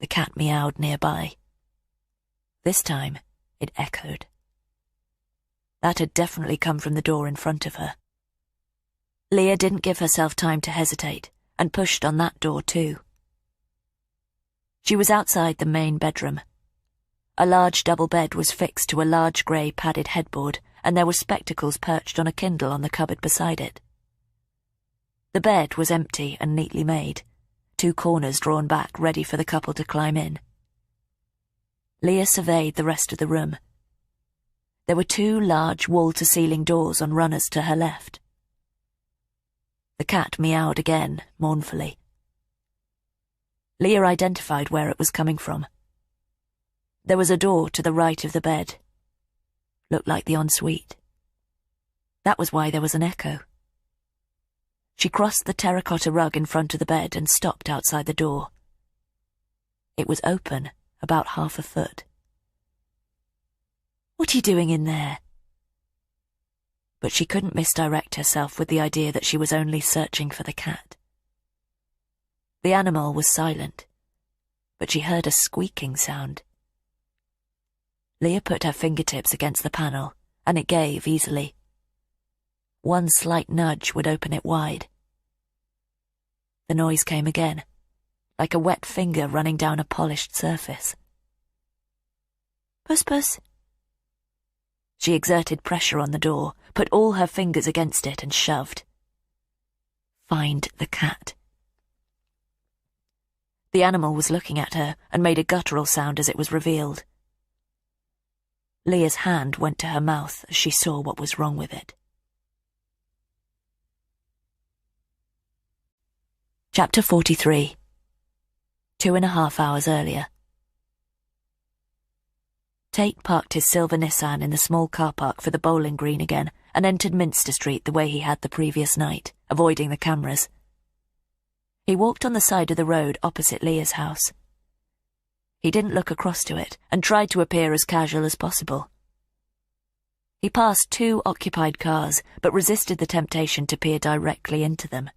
Speaker 3: The cat meowed nearby. This time, it echoed. That had definitely come from the door in front of her. Leah didn't give herself time to hesitate, and pushed on that door too. She was outside the main bedroom. A large double bed was fixed to a large grey padded headboard, and there were spectacles perched on a Kindle on the cupboard beside it. The bed was empty and neatly made, 2 corners drawn back ready for the couple to climb in. Leah surveyed the rest of the room. There were 2 large wall-to-ceiling doors on runners to her left. The cat meowed again, mournfully. Leah identified where it was coming from. There was a door to the right of the bed. Looked like the ensuite. That was why there was an echo. She crossed the terracotta rug in front of the bed and stopped outside the door. It was open, about half a foot. "What are you doing in there?" But she couldn't misdirect herself with the idea that she was only searching for the cat. The animal was silent, but she heard a squeaking sound. Leah put her fingertips against the panel, and it gave easily. One slight nudge would open it wide. The noise came again, like a wet finger running down a polished surface. "Puss, Puss." She exerted pressure on the door, put all her fingers against it and shoved. "Find the cat." The animal was looking at her and made a guttural sound as it was revealed. Leah's hand went to her mouth as she saw what was wrong with it. Chapter 43. 2.5 hours earlier. Tate parked his silver Nissan in the small car park for the bowling green again and entered Minster Street the way he had the previous night, avoiding the cameras. He walked on the side of the road opposite Leah's house. He didn't look across to it and tried to appear as casual as possible. He passed 2 occupied cars, but resisted the temptation to peer directly into them.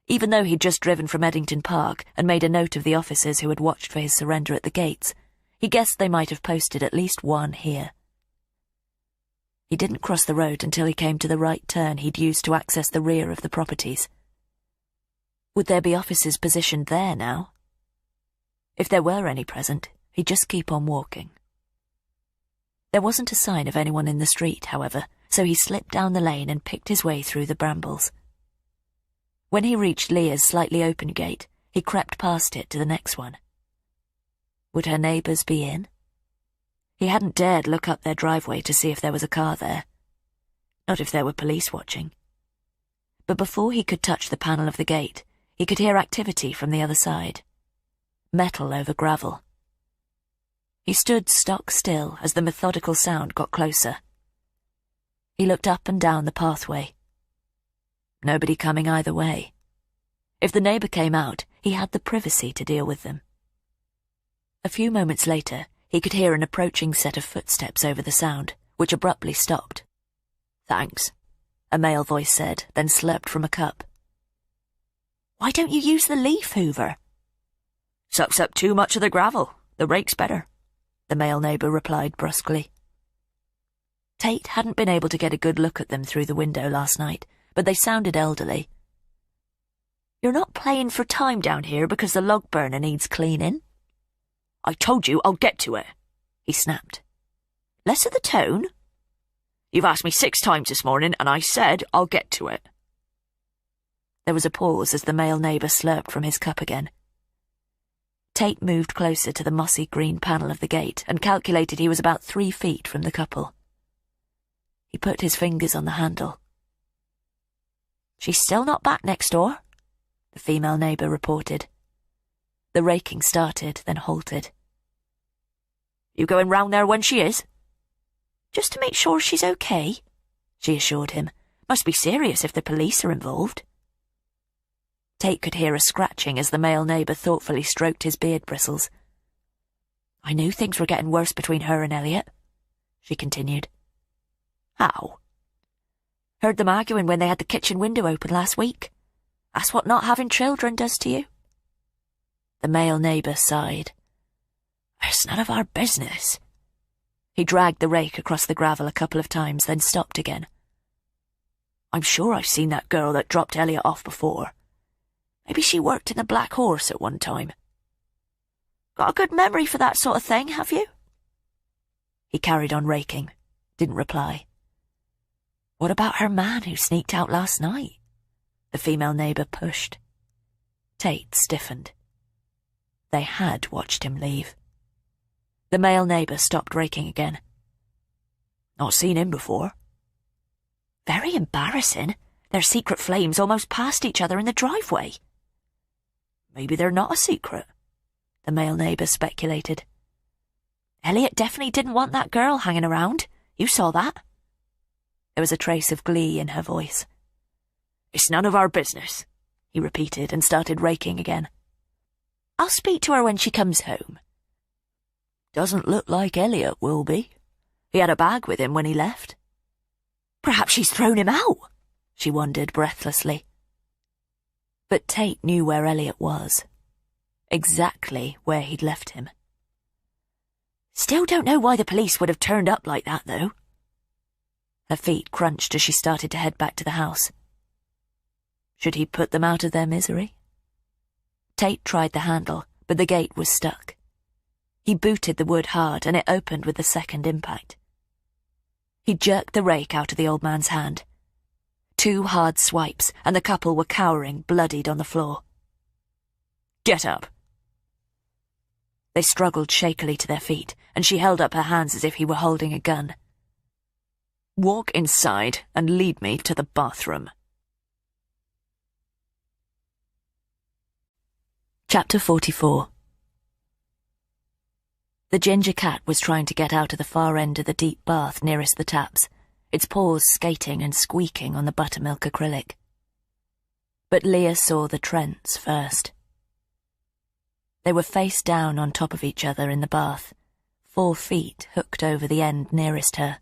Speaker 3: Even though he'd just driven from Eddington Park and made a note of the officers who had watched for his surrender at the gates, he guessed they might have posted at least one here. He didn't cross the road until he came to the right turn he'd used to access the rear of the properties. Would there be officers positioned there now? If there were any present, he'd just keep on walking. There wasn't a sign of anyone in the street, however, so he slipped down the lane and picked his way through the brambles. When he reached Leah's slightly open gate, he crept past it to the next one. Would her neighbours be in? He hadn't dared look up their driveway to see if there was a car there. Not if there were police watching. But before he could touch the panel of the gate, he could hear activity from the other side. Metal over gravel. He stood stock still as the methodical sound got closer. He looked up and down the pathway. Nobody coming either way. If the neighbour came out, he had the privacy to deal with them. A few moments later, he could hear an approaching set of footsteps over the sound, which abruptly stopped. "Thanks," a male voice said, then slurped from a cup. "Why don't you use the leaf hoover?" "Sucks up too much of the gravel. The rake's better," the male neighbour replied brusquely. Tate hadn't been able to get a good look at them through the window last night, but they sounded elderly. "You're not playing for time down here because the log burner needs cleaning?" "I told you I'll get to it," he snapped. "Less of the tone." "You've asked me 6 times this morning, and I said I'll get to it." There was a pause as the male neighbour slurped from his cup again. Tate moved closer to the mossy green panel of the gate and calculated he was about 3 feet from the couple. He put his fingers on the handle. "She's still not back next door," the female neighbour reported. The raking started, then halted. "You going round there when she is?" "Just to make sure she's okay," she assured him. "Must be serious if the police are involved." Tate could hear a scratching as the male neighbour thoughtfully stroked his beard bristles. "I knew things were getting worse between her and Elliot," she continued. "How?" "Heard them arguing when they had the kitchen window open last week. That's what not having children does to you." The male neighbour sighed. "It's none of our business." He dragged the rake across the gravel a couple of times, then stopped again. "I'm sure I've seen that girl that dropped Elliot off before. Maybe she worked in the Black Horse at one time." "Got a good memory for that sort of thing, have you?" He carried on raking, didn't reply. "What about her man who sneaked out last night?" the female neighbour pushed. Tate stiffened. They had watched him leave. The male neighbour stopped raking again. "Not seen him before." "Very embarrassing. Their secret flames almost passed each other in the driveway." "Maybe they're not a secret," the male neighbour speculated. "Elliot definitely didn't want that girl hanging around. You saw that." There was a trace of glee in her voice. "It's none of our business," he repeated and started raking again. "I'll speak to her when she comes home." "Doesn't look like Elliot will be. He had a bag with him when he left." "Perhaps she's thrown him out," she wondered breathlessly. But Tate knew where Elliot was. Exactly where he'd left him. "Still don't know why the police would have turned up like that, though." Her feet crunched as she started to head back to the house. Should he put them out of their misery? Tate tried the handle, but the gate was stuck. He booted the wood hard, and it opened with the second impact. He jerked the rake out of the old man's hand. 2 hard swipes, and the couple were cowering, bloodied on the floor. "Get up!" They struggled shakily to their feet, and she held up her hands as if he were holding a gun. "Walk inside and lead me to the bathroom." Chapter 44. The ginger cat was trying to get out of the far end of the deep bath nearest the taps, its paws skating and squeaking on the buttermilk acrylic. But Leah saw the Trents first. They were face down on top of each other in the bath, 4 feet hooked over the end nearest her,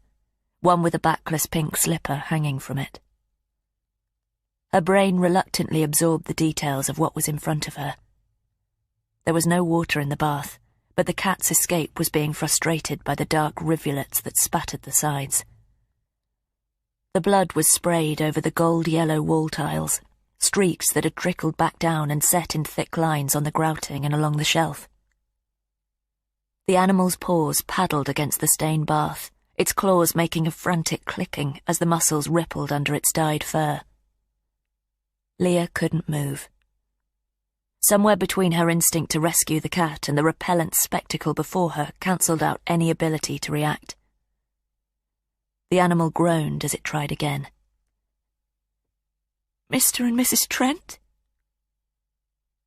Speaker 3: one with a backless pink slipper hanging from it. Her brain reluctantly absorbed the details of what was in front of her. There was no water in the bath, but the cat's escape was being frustrated by the dark rivulets that spattered the sides. The blood was sprayed over the gold-yellow wall tiles, streaks that had trickled back down and set in thick lines on the grouting and along the shelf. The animal's paws paddled against the stained bath, its claws making a frantic clicking as the muscles rippled under its dyed fur. Leah couldn't move. Somewhere between her instinct to rescue the cat and the repellent spectacle before her cancelled out any ability to react. The animal groaned as it tried again. "Mr. and Mrs. Trent?"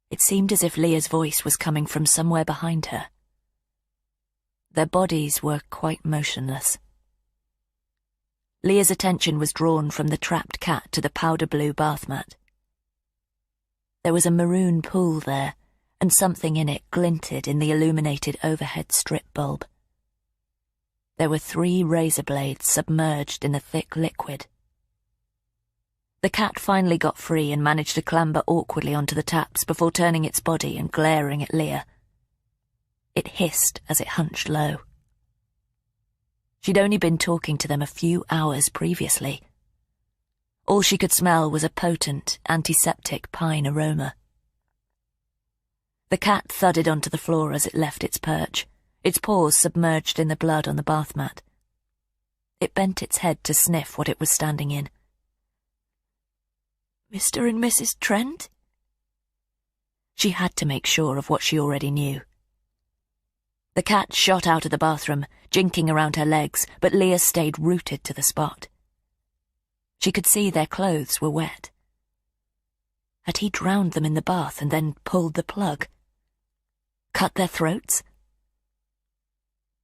Speaker 3: It seemed as if Leah's voice was coming from somewhere behind her. Their bodies were quite motionless. Leah's attention was drawn from the trapped cat to the powder-blue bath mat. There was a maroon pool there, and something in it glinted in the illuminated overhead strip bulb. There were 3 razor blades submerged in a thick liquid. The cat finally got free and managed to clamber awkwardly onto the taps before turning its body and glaring at Leah. It hissed as it hunched low.
Speaker 1: She'd only been talking to them a few hours previously. All she could smell was a potent, antiseptic pine aroma. The cat thudded onto the floor as it left its perch, its paws submerged in the blood on the bath mat. It bent its head to sniff what it was standing in. Mr. and Mrs. Trent? She had to make sure of what she already knew. The cat shot out of the bathroom, jinking around her legs, but Leah stayed rooted to the spot. She could see their clothes were wet. Had he drowned them in the bath and then pulled the plug? Cut their throats?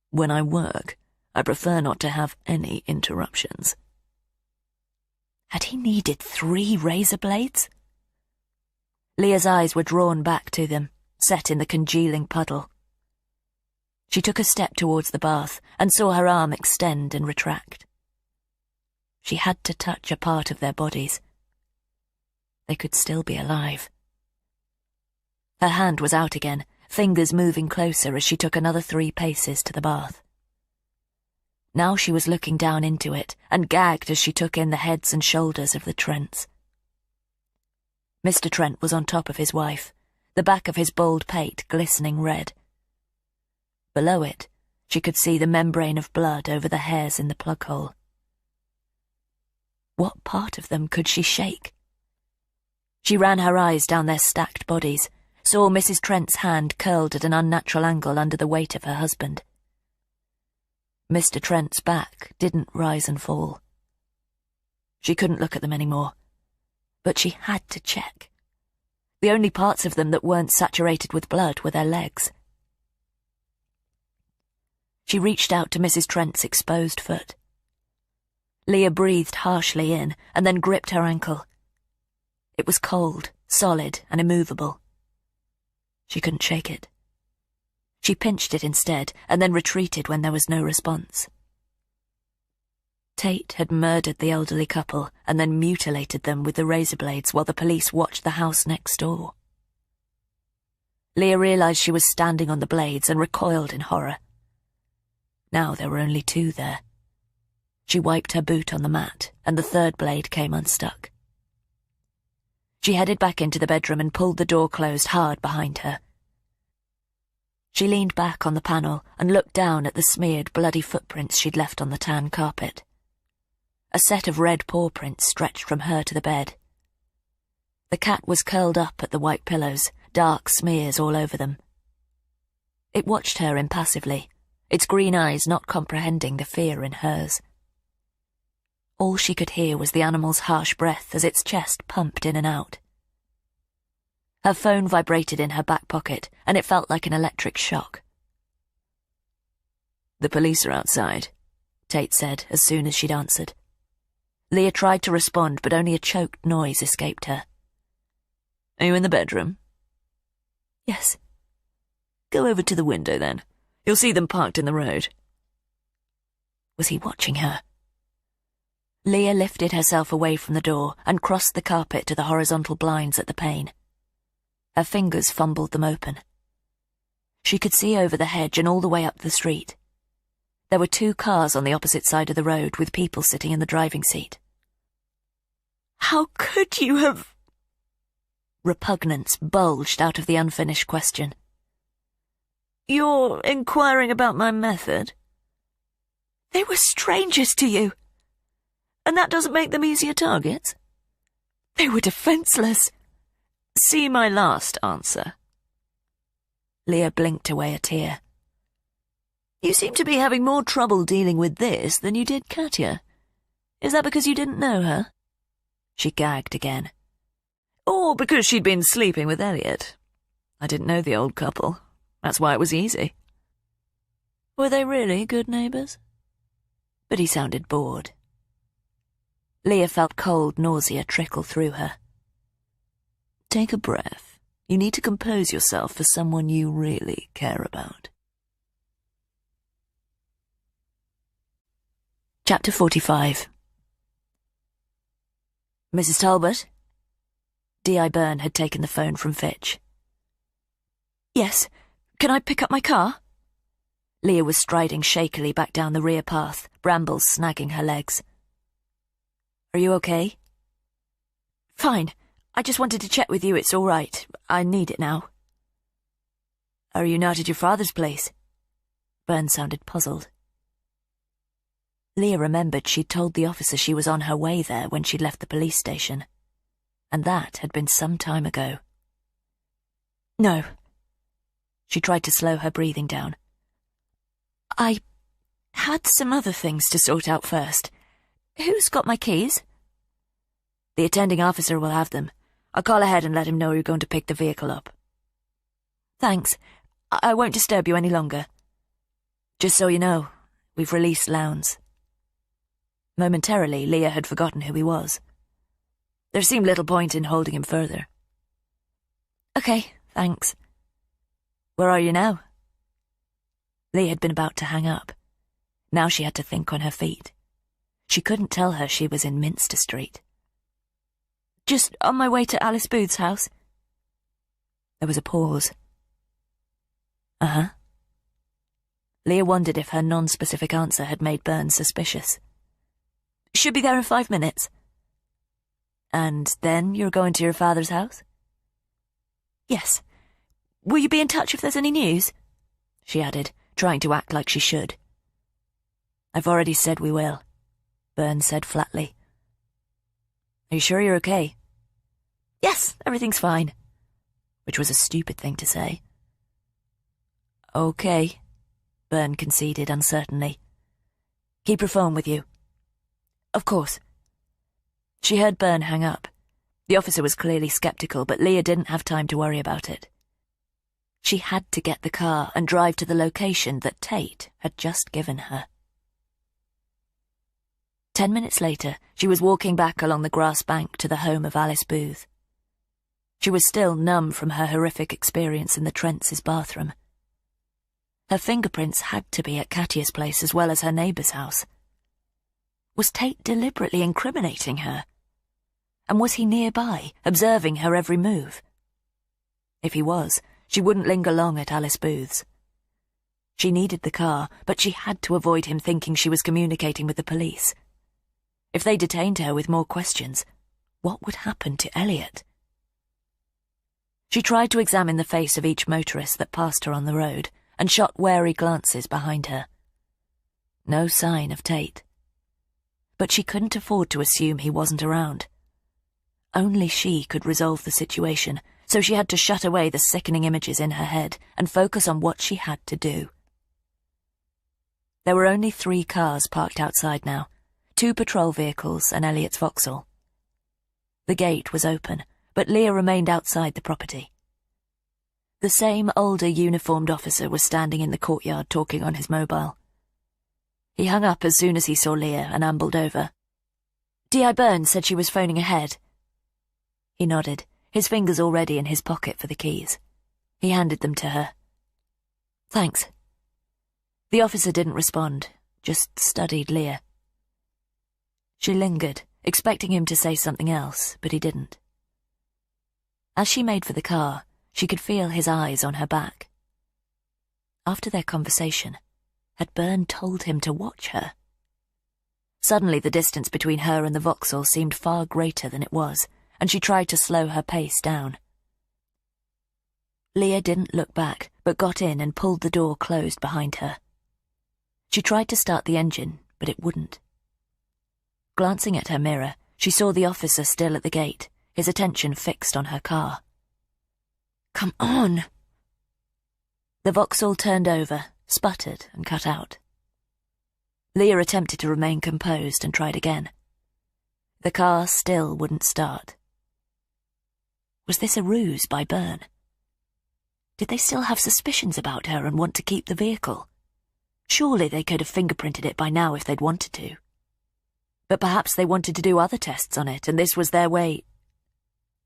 Speaker 3: When I work, I prefer not to have any interruptions.
Speaker 1: Had he needed 3 razor blades? Leah's eyes were drawn back to them, set in the congealing puddle. She took a step towards the bath and saw her arm extend and retract. She had to touch a part of their bodies. They could still be alive. Her hand was out again, fingers moving closer as she took another 3 paces to the bath. Now she was looking down into it and gagged as she took in the heads and shoulders of the Trents. Mr. Trent was on top of his wife, the back of his bald pate glistening red. Below it, she could see the membrane of blood over the hairs in the plug hole. What part of them could she shake? She ran her eyes down their stacked bodies, saw Mrs. Trent's hand curled at an unnatural angle under the weight of her husband. Mr. Trent's back didn't rise and fall. She couldn't look at them anymore, but she had to check. The only parts of them that weren't saturated with blood were their legs. She reached out to Mrs. Trent's exposed foot. Leah breathed harshly in and then gripped her ankle. It was cold, solid, and immovable. She couldn't shake it. She pinched it instead and then retreated when there was no response. Tate had murdered the elderly couple and then mutilated them with the razor blades while the police watched the house next door. Leah realized she was standing on the blades and recoiled in horror. Now there were only 2 there. She wiped her boot on the mat, and the 3rd blade came unstuck. She headed back into the bedroom and pulled the door closed hard behind her. She leaned back on the panel and looked down at the smeared, bloody footprints she'd left on the tan carpet. A set of red paw prints stretched from her to the bed. The cat was curled up at the white pillows, dark smears all over them. It watched her impassively, its green eyes not comprehending the fear in hers. All she could hear was the animal's harsh breath as its chest pumped in and out. Her phone vibrated in her back pocket, and it felt like an electric shock.
Speaker 3: "The police are outside,"
Speaker 1: Tate said as soon as she'd answered. Leah tried to respond, but only a choked noise escaped her.
Speaker 3: "Are you in the bedroom?"
Speaker 1: "Yes."
Speaker 3: "Go over to the window, then. You'll see them parked in the road."
Speaker 1: Was he watching her? Leah lifted herself away from the door and crossed the carpet to the horizontal blinds at the pane. Her fingers fumbled them open. She could see over the hedge and all the way up the street. There were 2 cars on the opposite side of the road with people sitting in the driving seat.
Speaker 2: How could you have...
Speaker 1: Repugnance bulged out of the unfinished question.
Speaker 2: You're inquiring about my method? They were strangers to you.
Speaker 3: And that doesn't make them easier targets?
Speaker 2: They were defenseless.
Speaker 3: See my last answer.
Speaker 1: Leah blinked away a tear.
Speaker 3: You seem to be having more trouble dealing with this than you did Katya. Is that because you didn't know her?
Speaker 1: She gagged again.
Speaker 3: Or because she'd been sleeping with Elliot. I didn't know the old couple. That's why it was easy. Were they really good neighbours?
Speaker 1: But he sounded bored. Leah felt cold nausea trickle through her.
Speaker 3: Take a breath. You need to compose yourself for someone you really care about.
Speaker 1: Chapter 45. Mrs. Talbot? D.I. Byrne had taken the phone from Fitch.
Speaker 2: Yes. Can I pick up my car?
Speaker 1: Leah was striding shakily back down the rear path, brambles snagging her legs. "Are you okay?"
Speaker 2: "Fine. I just wanted to check with you it's all right. I need it now."
Speaker 1: "Are you not at your father's place?" Byrne sounded puzzled. Leah remembered she'd told the officer she was on her way there when she'd left the police station, and that had been some time ago.
Speaker 2: "No."
Speaker 1: She tried to slow her breathing down.
Speaker 2: "I had some other things to sort out first. Who's got my keys?"
Speaker 1: "The attending officer will have them. I'll call ahead and let him know you're going to pick the vehicle up."
Speaker 2: "Thanks. I won't disturb you any longer."
Speaker 1: "Just so you know, we've released Lowndes." Momentarily, Leah had forgotten who he was. There seemed little point in holding him further.
Speaker 2: "Okay, thanks."
Speaker 1: "Where are you now?" Leah had been about to hang up. Now she had to think on her feet. She couldn't tell her she was in Minster Street.
Speaker 2: "Just on my way to Alice Booth's house."
Speaker 1: There was a pause. "Uh-huh." Leah wondered if her non-specific answer had made Burns suspicious.
Speaker 2: "Should be there in 5 minutes."
Speaker 1: "And then you're going to your father's house?"
Speaker 2: "Yes. Will you be in touch if there's any news?"
Speaker 1: she added, trying to act like she should. "I've already said we will," Burns said flatly. "Are you sure you're okay?"
Speaker 2: "Yes, everything's fine."
Speaker 1: Which was a stupid thing to say. "Okay," Byrne conceded uncertainly. "Keep your phone with you."
Speaker 2: "Of course."
Speaker 1: She heard Byrne hang up. The officer was clearly skeptical, but Leah didn't have time to worry about it. She had to get the car and drive to the location that Tate had just given her. 10 minutes later, she was walking back along the grass bank to the home of Alice Booth. She was still numb from her horrific experience in the Trents' bathroom. Her fingerprints had to be at Katya's place as well as her neighbour's house. Was Tate deliberately incriminating her? And was he nearby, observing her every move? If he was, she wouldn't linger long at Alice Booth's. She needed the car, but she had to avoid him thinking she was communicating with the police. If they detained her with more questions, what would happen to Elliot? She tried to examine the face of each motorist that passed her on the road and shot wary glances behind her. No sign of Tate. But she couldn't afford to assume he wasn't around. Only she could resolve the situation, so she had to shut away the sickening images in her head and focus on what she had to do. There were only 3 cars parked outside now, 2 patrol vehicles and Elliot's Vauxhall. The gate was open, but Leah remained outside the property. The same older uniformed officer was standing in the courtyard talking on his mobile. He hung up as soon as he saw Leah and ambled over.
Speaker 2: "D.I. Burns said she was phoning ahead."
Speaker 1: He nodded, his fingers already in his pocket for the keys. He handed them to her. "Thanks." The officer didn't respond, just studied Leah. She lingered, expecting him to say something else, but he didn't. As she made for the car, she could feel his eyes on her back. After their conversation, had Byrne told him to watch her? Suddenly the distance between her and the Vauxhall seemed far greater than it was, and she tried to slow her pace down. Leah didn't look back, but got in and pulled the door closed behind her. She tried to start the engine, but it wouldn't. Glancing at her mirror, she saw the officer still at the gate, his attention fixed on her car.
Speaker 2: "Come on!"
Speaker 1: The Vauxhall turned over, sputtered and cut out. Leah attempted to remain composed and tried again. The car still wouldn't start. Was this a ruse by Byrne? Did they still have suspicions about her and want to keep the vehicle? Surely they could have fingerprinted it by now if they'd wanted to. But perhaps they wanted to do other tests on it, and this was their way.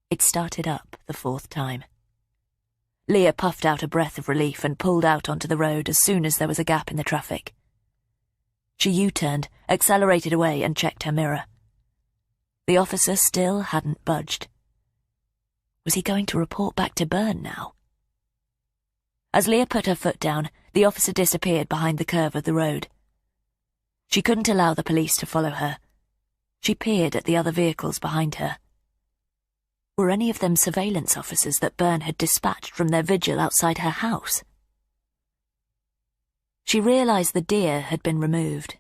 Speaker 1: It started up the 4th time. Leah puffed out a breath of relief and pulled out onto the road as soon as there was a gap in the traffic. She U-turned, accelerated away and checked her mirror. The officer still hadn't budged. Was he going to report back to Byrne now? As Leah put her foot down, the officer disappeared behind the curve of the road. She couldn't allow the police to follow her. She peered at the other vehicles behind her. Were any of them surveillance officers that Byrne had dispatched from their vigil outside her house? She realised the deer had been removed.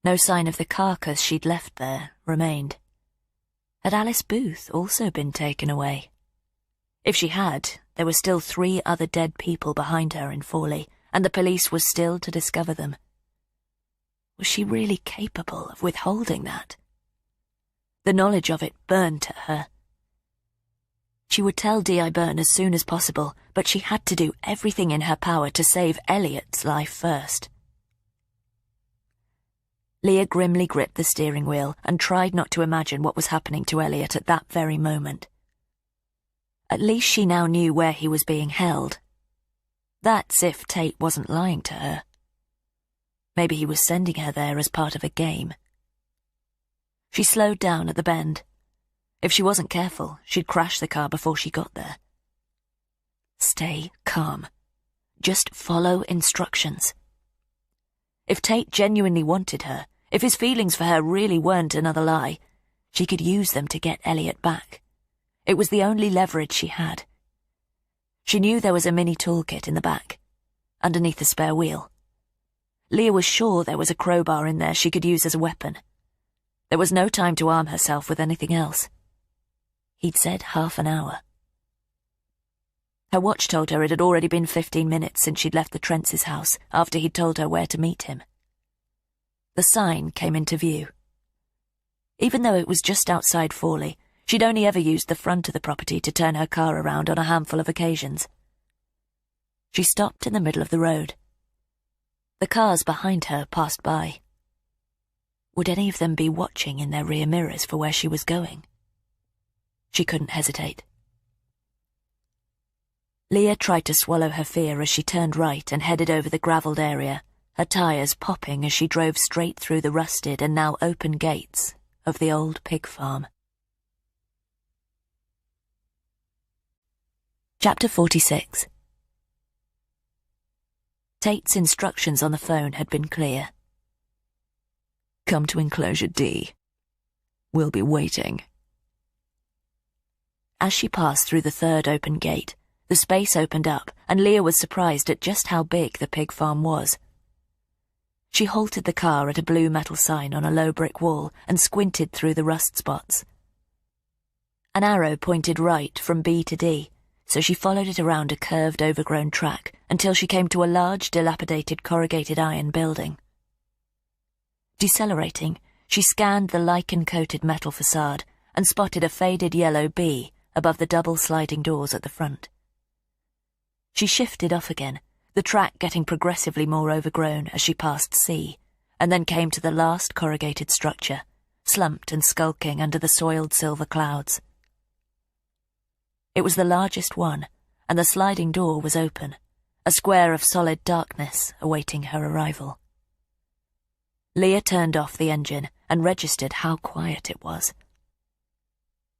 Speaker 1: No sign of the carcass she'd left there remained. Had Alice Booth also been taken away? If she had, there were still 3 other dead people behind her in Fawley, and the police were still to discover them. Was she really capable of withholding that? The knowledge of it burned at her. She would tell D.I. Byrne as soon as possible, but she had to do everything in her power to save Elliot's life first. Leah grimly gripped the steering wheel and tried not to imagine what was happening to Elliot at that very moment. At least she now knew where he was being held. That's if Tate wasn't lying to her. Maybe he was sending her there as part of a game. She slowed down at the bend. If she wasn't careful, she'd crash the car before she got there. Stay calm. Just follow instructions. If Tate genuinely wanted her, if his feelings for her really weren't another lie, she could use them to get Elliot back. It was the only leverage she had. She knew there was a mini toolkit in the back, underneath the spare wheel. Leah was sure there was a crowbar in there she could use as a weapon. There was no time to arm herself with anything else. He'd said half an hour. Her watch told her it had already been 15 minutes since she'd left the Trents' house after he'd told her where to meet him. The sign came into view. Even though it was just outside Fawley, she'd only ever used the front of the property to turn her car around on a handful of occasions. She stopped in the middle of the road. The cars behind her passed by. Would any of them be watching in their rear mirrors for where she was going? She couldn't hesitate. Leah tried to swallow her fear as she turned right and headed over the gravelled area, her tyres popping as she drove straight through the rusted and now open gates of the old pig farm. Chapter 46. Tate's instructions on the phone had been clear. Come to enclosure D. We'll be waiting. As she passed through the third open gate, the space opened up, and Leah was surprised at just how big the pig farm was. She halted the car at a blue metal sign on a low brick wall and squinted through the rust spots. An arrow pointed right from B to D, so she followed it around a curved, overgrown track until she came to a large, dilapidated corrugated iron building. Decelerating, she scanned the lichen-coated metal facade and spotted a faded yellow B above the double sliding doors at the front. She shifted off again, the track getting progressively more overgrown as she passed C, and then came to the last corrugated structure, slumped and skulking under the soiled silver clouds. It was the largest one, and the sliding door was open, a square of solid darkness awaiting her arrival. Leah turned off the engine and registered how quiet it was.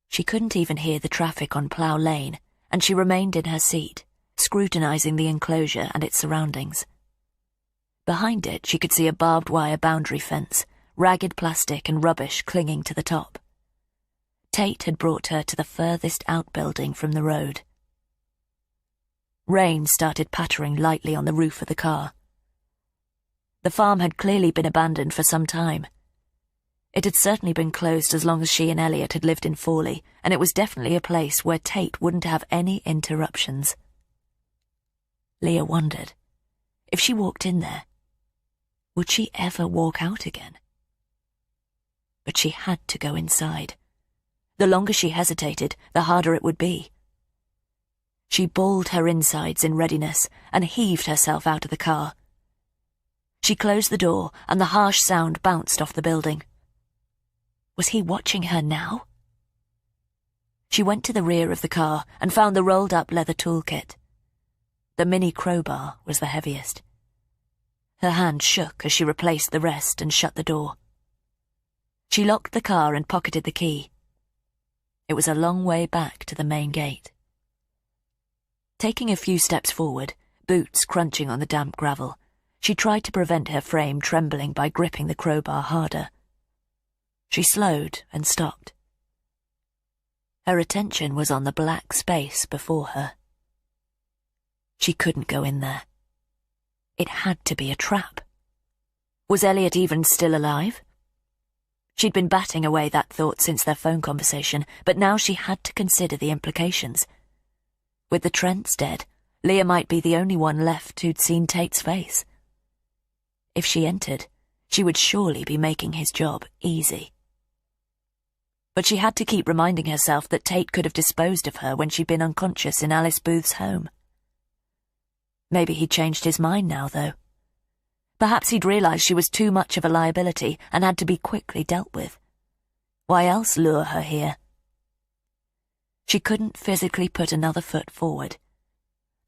Speaker 1: She couldn't even hear the traffic on Plough Lane, and she remained in her seat, scrutinising the enclosure and its surroundings. Behind it, she could see a barbed wire boundary fence, ragged plastic and rubbish clinging to the top. Tate had brought her to the furthest outbuilding from the road. Rain started pattering lightly on the roof of the car. The farm had clearly been abandoned for some time. It had certainly been closed as long as she and Elliot had lived in Fawley, and it was definitely a place where Tate wouldn't have any interruptions. Leah wondered, if she walked in there, would she ever walk out again? But she had to go inside. The longer she hesitated, the harder it would be. She balled her insides in readiness and heaved herself out of the car. She closed the door, and the harsh sound bounced off the building. Was he watching her now? She went to the rear of the car and found the rolled-up leather toolkit. The mini crowbar was the heaviest. Her hand shook as she replaced the rest and shut the door. She locked the car and pocketed the key. It was a long way back to the main gate. Taking a few steps forward, boots crunching on the damp gravel, she tried to prevent her frame trembling by gripping the crowbar harder. She slowed and stopped. Her attention was on the black space before her. She couldn't go in there. It had to be a trap. Was Elliot even still alive? She'd been batting away that thought since their phone conversation, but now she had to consider the implications. With the Trents dead, Leah might be the only one left who'd seen Tate's face. If she entered, she would surely be making his job easy. But she had to keep reminding herself that Tate could have disposed of her when she'd been unconscious in Alice Booth's home. Maybe he'd changed his mind now, though. Perhaps he'd realised she was too much of a liability and had to be quickly dealt with. Why else lure her here? She couldn't physically put another foot forward.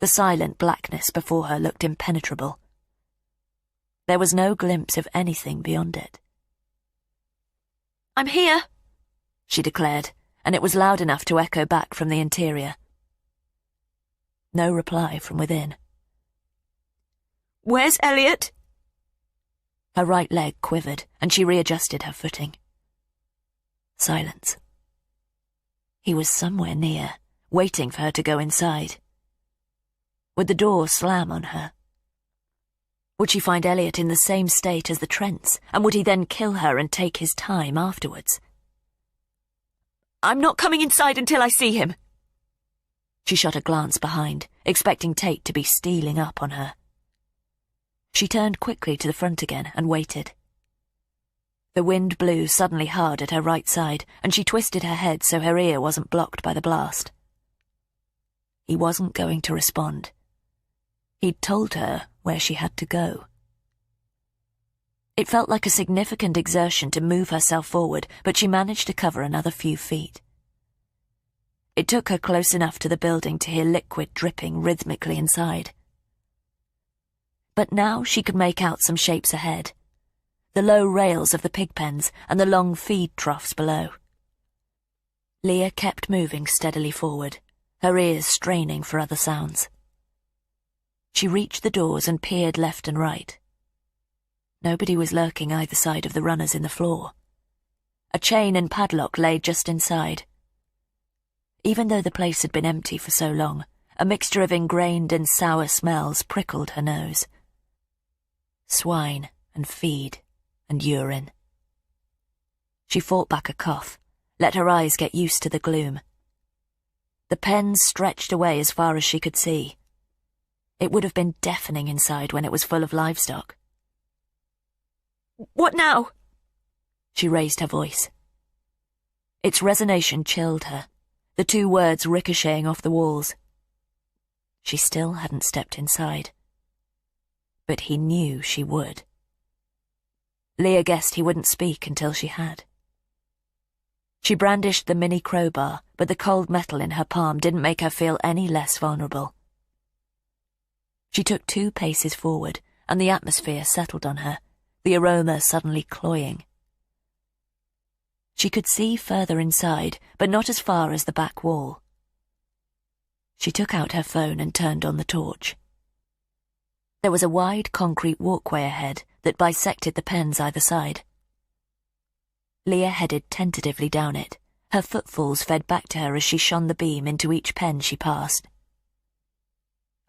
Speaker 1: The silent blackness before her looked impenetrable. There was no glimpse of anything beyond it.
Speaker 2: "I'm here,"
Speaker 1: she declared, and it was loud enough to echo back from the interior. No reply from within.
Speaker 2: "Where's Elliot?"
Speaker 1: Her right leg quivered, and she readjusted her footing. Silence. He was somewhere near, waiting for her to go inside. Would the door slam on her? Would she find Elliot in the same state as the Trents, and would he then kill her and take his time afterwards?
Speaker 2: "I'm not coming inside until I see him."
Speaker 1: She shot a glance behind, expecting Tate to be stealing up on her. She turned quickly to the front again and waited. The wind blew suddenly hard at her right side, and she twisted her head so her ear wasn't blocked by the blast. He wasn't going to respond. He'd told her where she had to go. It felt like a significant exertion to move herself forward, but she managed to cover another few feet. It took her close enough to the building to hear liquid dripping rhythmically inside. But now she could make out some shapes ahead. The low rails of the pig pens and the long feed troughs below. Leah kept moving steadily forward, her ears straining for other sounds. She reached the doors and peered left and right. Nobody was lurking either side of the runners in the floor. A chain and padlock lay just inside. Even though the place had been empty for so long, a mixture of ingrained and sour smells prickled her nose. Swine and feed and urine. She fought back a cough, let her eyes get used to the gloom. The pens stretched away as far as she could see. It would have been deafening inside when it was full of livestock.
Speaker 2: "What now?"
Speaker 1: She raised her voice. Its resonation chilled her, the two words ricocheting off the walls. She still hadn't stepped inside. But he knew she would. Leah guessed he wouldn't speak until she had. She brandished the mini crowbar, but the cold metal in her palm didn't make her feel any less vulnerable. She took 2 paces forward, and the atmosphere settled on her, the aroma suddenly cloying. She could see further inside, but not as far as the back wall. She took out her phone and turned on the torch. There was a wide concrete walkway ahead that bisected the pens either side. Leah headed tentatively down it. Her footfalls fed back to her as she shone the beam into each pen she passed.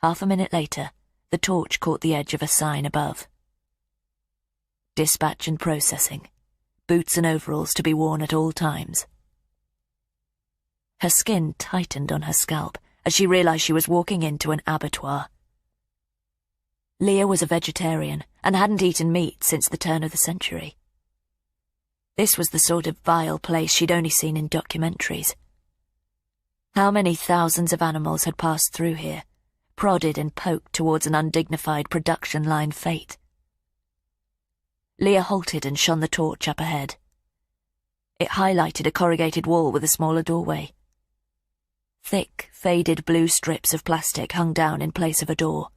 Speaker 1: Half a minute later, the torch caught the edge of a sign above. Dispatch and processing. Boots and overalls to be worn at all times. Her skin tightened on her scalp as she realized she was walking into an abattoir. Leah was a vegetarian and hadn't eaten meat since the turn of the century. This was the sort of vile place she'd only seen in documentaries. How many thousands of animals had passed through here, prodded and poked towards an undignified production line fate? Leah halted and shone the torch up ahead. It highlighted a corrugated wall with a smaller doorway. Thick, faded blue strips of plastic hung down in place of a door.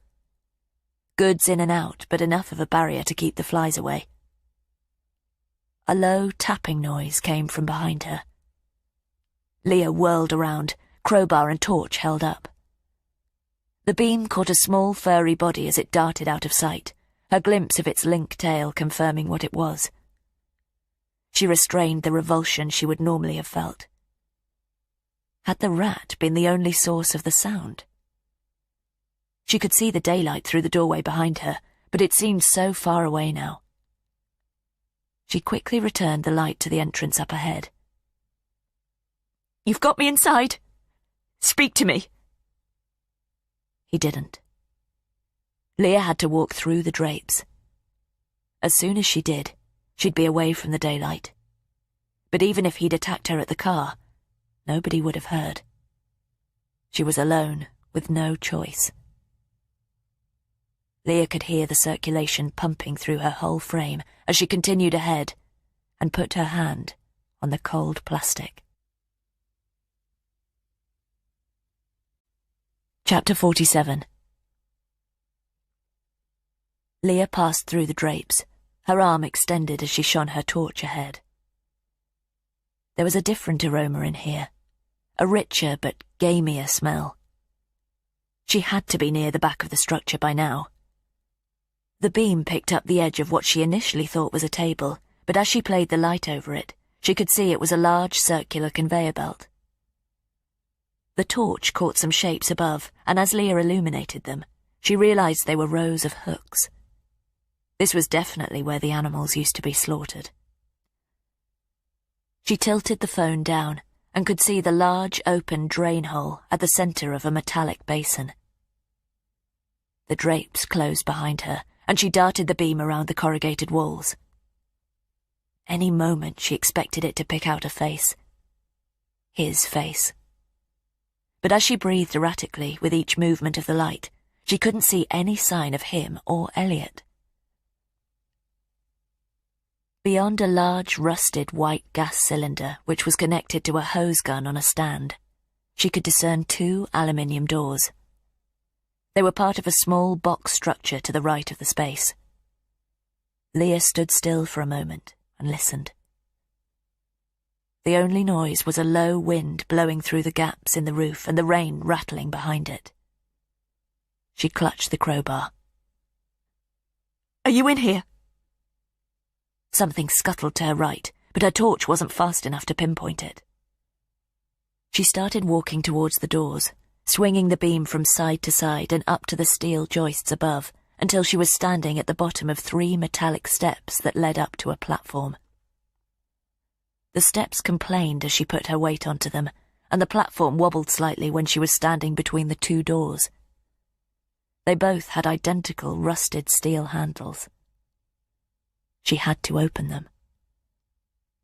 Speaker 1: Goods in and out, but enough of a barrier to keep the flies away. A low tapping noise came from behind her. Leah whirled around, crowbar and torch held up.
Speaker 3: The beam caught a small furry body as it darted out of sight, a glimpse of its link tail confirming what it was. She restrained the revulsion she would normally have felt. Had the rat been the only source of the sound? She could see the daylight through the doorway behind her, but it seemed so far away now. She quickly returned the light to the entrance up ahead.
Speaker 2: "You've got me inside. Speak to me."
Speaker 3: He didn't. Leah had to walk through the drapes. As soon as she did, she'd be away from the daylight. But even if he'd attacked her at the car, nobody would have heard. She was alone, with no choice. Leah could hear the circulation pumping through her whole frame as she continued ahead and put her hand on the cold plastic. Chapter 47. Leah passed through the drapes, her arm extended as she shone her torch ahead. There was a different aroma in here, a richer but gamier smell. She had to be near the back of the structure by now. The beam picked up the edge of what she initially thought was a table, but as she played the light over it, she could see it was a large circular conveyor belt. The torch caught some shapes above, and as Leah illuminated them, she realized they were rows of hooks. This was definitely where the animals used to be slaughtered. She tilted the phone down and could see the large open drain hole at the center of a metallic basin. The drapes closed behind her, and she darted the beam around the corrugated walls. Any moment she expected it to pick out a face. His face. But as she breathed erratically with each movement of the light, she couldn't see any sign of him or Elliot. Beyond a large rusted white gas cylinder which was connected to a hose gun on a stand, she could discern 2 aluminium doors. They were part of a small box structure to the right of the space. Leah stood still for a moment and listened. The only noise was a low wind blowing through the gaps in the roof and the rain rattling behind it. She clutched the crowbar.
Speaker 2: "Are you in here?"
Speaker 3: Something scuttled to her right, but her torch wasn't fast enough to pinpoint it. She started walking towards the doors, swinging the beam from side to side and up to the steel joists above, until she was standing at the bottom of 3 metallic steps that led up to a platform. The steps complained as she put her weight onto them, and the platform wobbled slightly when she was standing between the 2 doors. They both had identical rusted steel handles. She had to open them.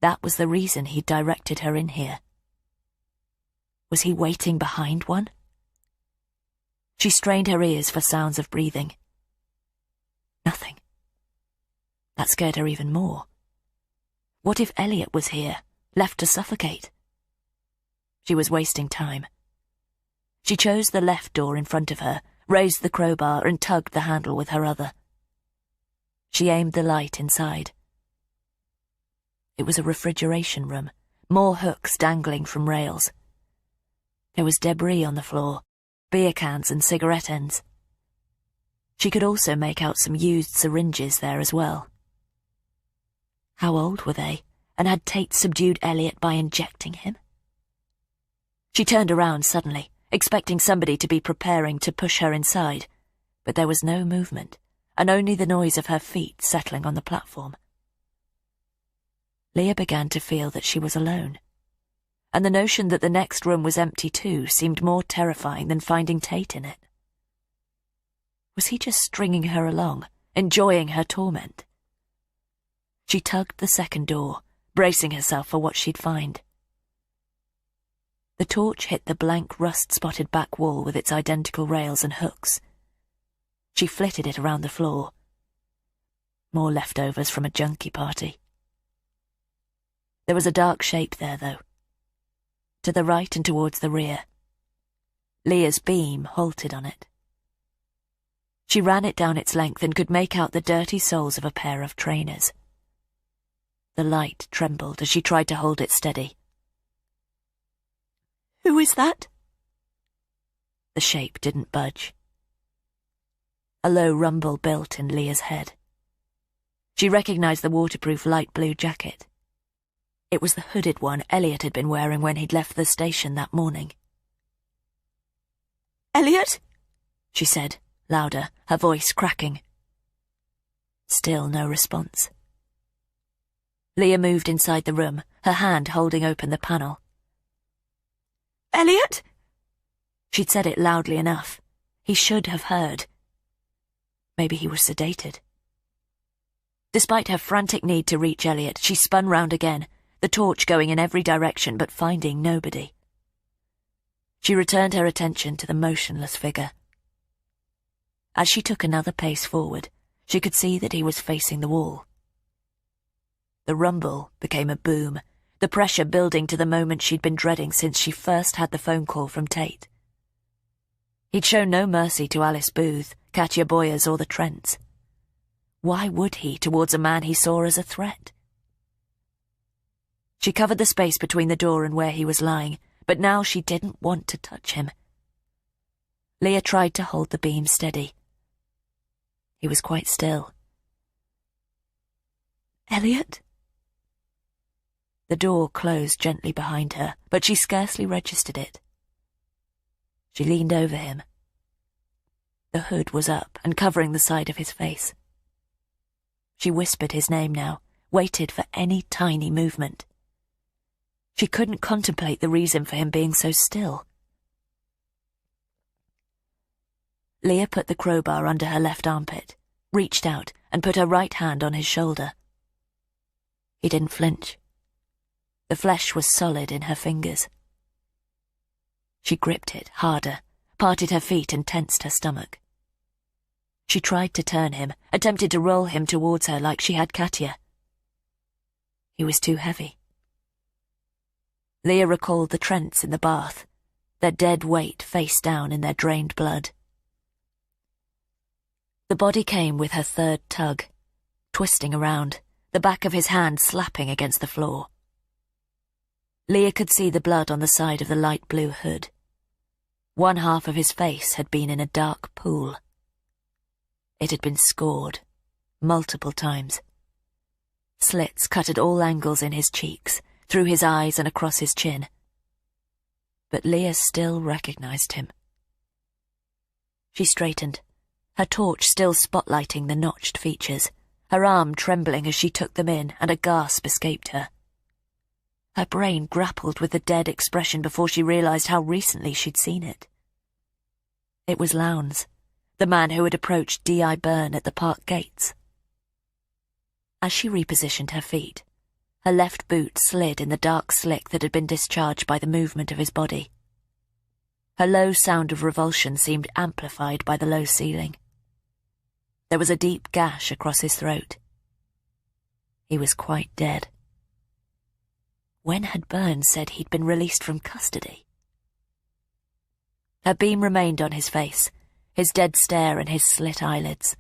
Speaker 3: That was the reason he'd directed her in here. Was he waiting behind one? She strained her ears for sounds of breathing. Nothing. That scared her even more. What if Elliot was here, left to suffocate? She was wasting time. She chose the left door in front of her, raised the crowbar and tugged the handle with her other. She aimed the light inside. It was a refrigeration room, more hooks dangling from rails. There was debris on the floor, beer cans and cigarette ends. She could also make out some used syringes there as well. How old were they, and had Tate subdued Elliot by injecting him? She turned around suddenly, expecting somebody to be preparing to push her inside, but there was no movement, and only the noise of her feet settling on the platform. Leah began to feel that she was alone, and the notion that the next room was empty too seemed more terrifying than finding Tate in it. Was he just stringing her along, enjoying her torment? She tugged the second door, bracing herself for what she'd find. The torch hit the blank rust-spotted back wall with its identical rails and hooks. She flitted it around the floor. More leftovers from a junkie party. There was a dark shape there, though. To the right and towards the rear. Leah's beam halted on it. She ran it down its length and could make out the dirty soles of a pair of trainers. The light trembled as she tried to hold it steady.
Speaker 2: "Who is that?"
Speaker 3: The shape didn't budge,
Speaker 1: A low rumble built in Leah's head. She recognized the waterproof light blue jacket. It was the hooded one Elliot had been wearing when he'd left the station that morning.
Speaker 2: "Elliot?"
Speaker 1: she said, louder, her voice cracking. Still no response. Leah moved inside the room, her hand holding open the panel.
Speaker 2: "Elliot?"
Speaker 1: She'd said it loudly enough. He should have heard. Maybe he was sedated. Despite her frantic need to reach Elliot, she spun round again, the torch going in every direction but finding nobody. She returned her attention to the motionless figure. As she took another pace forward, she could see that he was facing the wall. The rumble became a boom, the pressure building to the moment she'd been dreading since she first had the phone call from Tate. He'd shown no mercy to Alice Booth, Katia Boyers or the Trents. Why would he towards a man he saw as a threat? She covered the space between the door and where he was lying, but now she didn't want to touch him. Leah tried to hold the beam steady. He was quite still.
Speaker 2: "Elliot?"
Speaker 1: The door closed gently behind her, but she scarcely registered it. She leaned over him. The hood was up and covering the side of his face. She whispered his name now, waited for any tiny movement. She couldn't contemplate the reason for him being so still. Leah put the crowbar under her left armpit, reached out and put her right hand on his shoulder. He didn't flinch. The flesh was solid in her fingers. She gripped it harder, parted her feet and tensed her stomach. She tried to turn him, attempted to roll him towards her like she had Katia. He was too heavy. Leah recalled the Trents in the bath, their dead weight face down in their drained blood. The body came with her third tug, twisting around, the back of his hand slapping against the floor. Leah could see the blood on the side of the light blue hood. One half of his face had been in a dark pool. It had been scored, multiple times. Slits cut at all angles in his cheeks, through his eyes and across his chin. But Leah still recognized him. She straightened, her torch still spotlighting the notched features, her arm trembling as she took them in, and a gasp escaped her. Her brain grappled with the dead expression before she realized how recently she'd seen it. It was Lowndes, the man who had approached D.I. Byrne at the park gates. As she repositioned her feet, her left boot slid in the dark slick that had been discharged by the movement of his body. Her low sound of revulsion seemed amplified by the low ceiling. There was a deep gash across his throat. He was quite dead. When had Byrne said he'd been released from custody? Her beam remained on his face, his dead stare and his slit eyelids.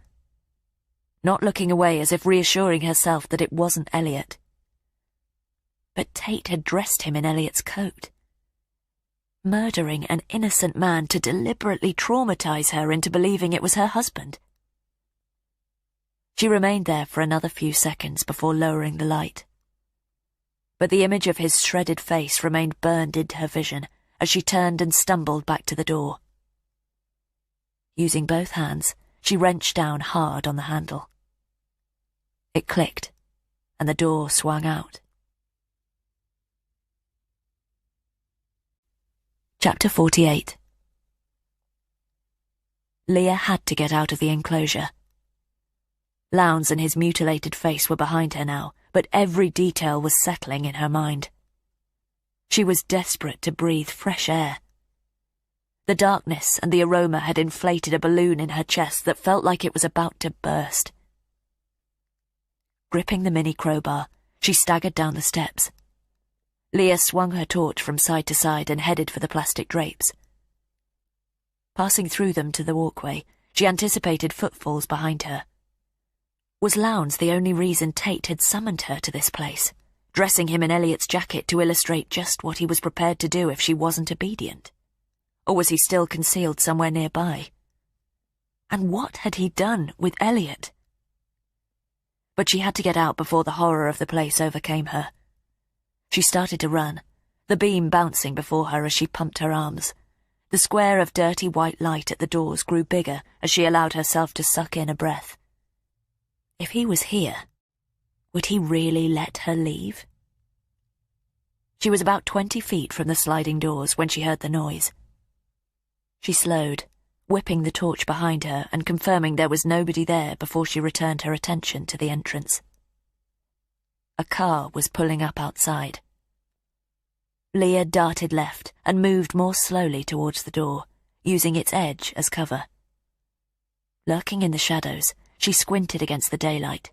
Speaker 1: Not looking away as if reassuring herself that it wasn't Elliot. But Tate had dressed him in Elliot's coat. Murdering an innocent man to deliberately traumatize her into believing it was her husband. She remained there for another few seconds before lowering the light. But the image of his shredded face remained burned into her vision as she turned and stumbled back to the door. Using both hands, she wrenched down hard on the handle. It clicked, and the door swung out. Chapter 48. Leah had to get out of the enclosure. Lowndes and his mutilated face were behind her now, but every detail was settling in her mind. She was desperate to breathe fresh air. The darkness and the aroma had inflated a balloon in her chest that felt like it was about to burst. Gripping the mini crowbar, she staggered down the steps. Leah swung her torch from side to side and headed for the plastic drapes. Passing through them to the walkway, she anticipated footfalls behind her. Was Lowndes the only reason Tate had summoned her to this place, dressing him in Elliot's jacket to illustrate just what he was prepared to do if she wasn't obedient? Or was he still concealed somewhere nearby?
Speaker 3: And what had he done with Elliot? But she had to get out before the horror of the place overcame her. She started to run, the beam bouncing before her as she pumped her arms. The square of dirty white light at the doors grew bigger as she allowed herself to suck in a breath. If he was here, would he really let her leave? She was about 20 feet from the sliding doors when she heard the noise. She slowed, whipping the torch behind her and confirming there was nobody there before she returned her attention to the entrance. A car was pulling up outside. Leah darted left and moved more slowly towards the door, using its edge as cover. Lurking in the shadows, she squinted against the daylight.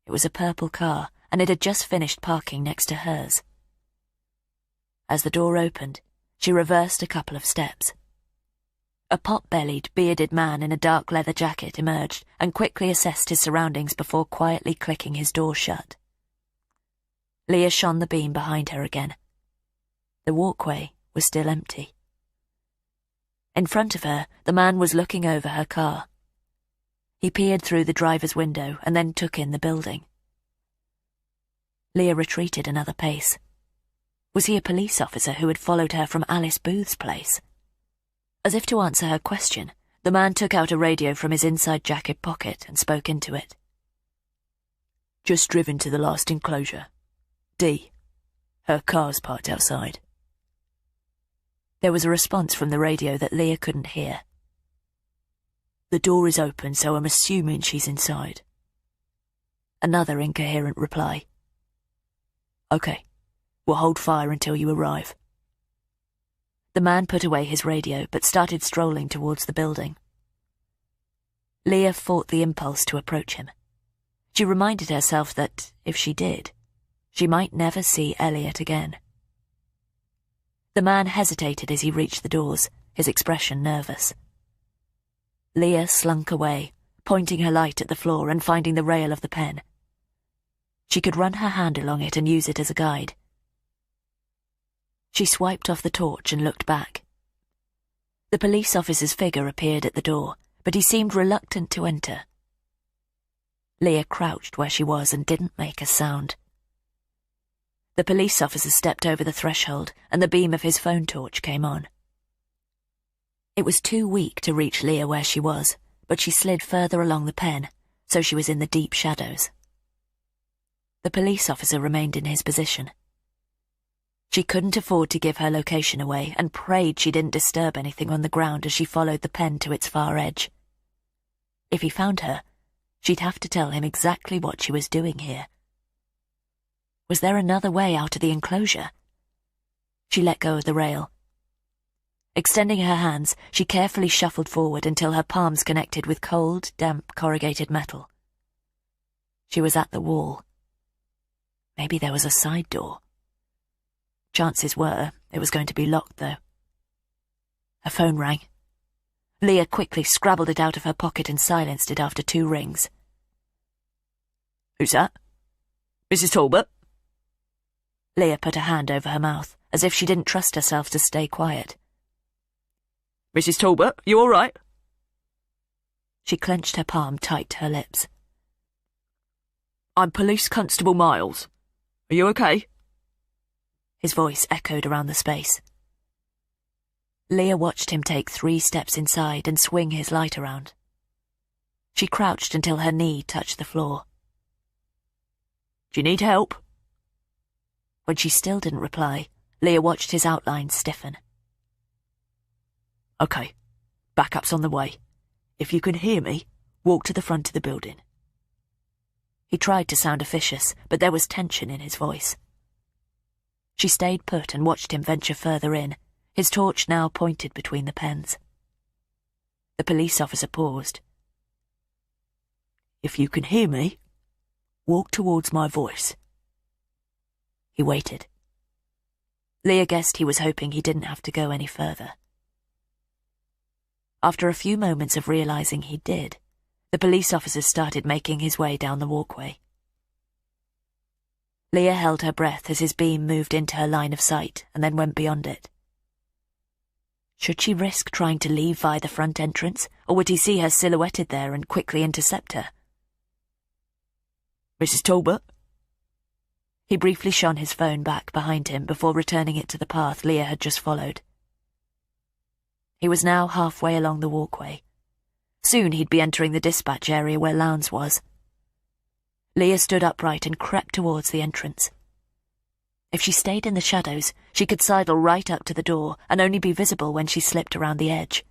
Speaker 3: It was a purple car, and it had just finished parking next to hers. As the door opened, she reversed a couple of steps. A pot-bellied, bearded man in a dark leather jacket emerged and quickly assessed his surroundings before quietly clicking his door shut. Leah shone the beam behind her again. The walkway was still empty. In front of her, the man was looking over her car. He peered through the driver's window and then took in the building. Leah retreated another pace. Was he a police officer who had followed her from Alice Booth's place? As if to answer her question, the man took out a radio from his inside jacket pocket and spoke into it. "Just driven to the last enclosure. D. Her car's parked outside." There was a response from the radio that Leah couldn't hear. "The door is open, so I'm assuming she's inside." Another incoherent reply. "Okay, we'll hold fire until you arrive." The man put away his radio but started strolling towards the building. Leah fought the impulse to approach him. She reminded herself that, if she did, she might never see Elliot again. The man hesitated as he reached the doors, his expression nervous. Leah slunk away, pointing her light at the floor and finding the rail of the pen. She could run her hand along it and use it as a guide. She swiped off the torch and looked back. The police officer's figure appeared at the door, but he seemed reluctant to enter. Leah crouched where she was and didn't make a sound. The police officer stepped over the threshold, and the beam of his phone torch came on. It was too weak to reach Leah where she was, but she slid further along the pen, so she was in the deep shadows. The police officer remained in his position. She couldn't afford to give her location away and prayed she didn't disturb anything on the ground as she followed the pen to its far edge. If he found her, she'd have to tell him exactly what she was doing here. Was there another way out of the enclosure? She let go of the rail. Extending her hands, she carefully shuffled forward until her palms connected with cold, damp, corrugated metal. She was at the wall. Maybe there was a side door. Chances were it was going to be locked, though. Her phone rang. Leah quickly scrabbled it out of her pocket and silenced it after 2 rings. "Who's that? Mrs. Talbot?" Leah put a hand over her mouth, as if she didn't trust herself to stay quiet. "Mrs. Talbot, you all right?" She clenched her palm tight to her lips. "I'm Police Constable Miles. Are you okay?" His voice echoed around the space. Leah watched him take 3 steps inside and swing his light around. She crouched until her knee touched the floor. "Do you need help?" When she still didn't reply, Leah watched his outline stiffen. "Okay, backup's on the way. If you can hear me, walk to the front of the building." He tried to sound officious, but there was tension in his voice. She stayed put and watched him venture further in, his torch now pointed between the pens. The police officer paused. "If you can hear me, walk towards my voice." He waited. Leah guessed he was hoping he didn't have to go any further. After a few moments of realizing he did, the police officer started making his way down the walkway. Leah held her breath as his beam moved into her line of sight and then went beyond it. Should she risk trying to leave via the front entrance, or would he see her silhouetted there and quickly intercept her?
Speaker 2: Mrs. Talbot?
Speaker 3: He briefly shone his phone back behind him before returning it to the path Leah had just followed. He was now halfway along the walkway. Soon he'd be entering the dispatch area where Lowndes was. Leah stood upright and crept towards the entrance. If she stayed in the shadows, she could sidle right up to the door and only be visible when she slipped around the edge.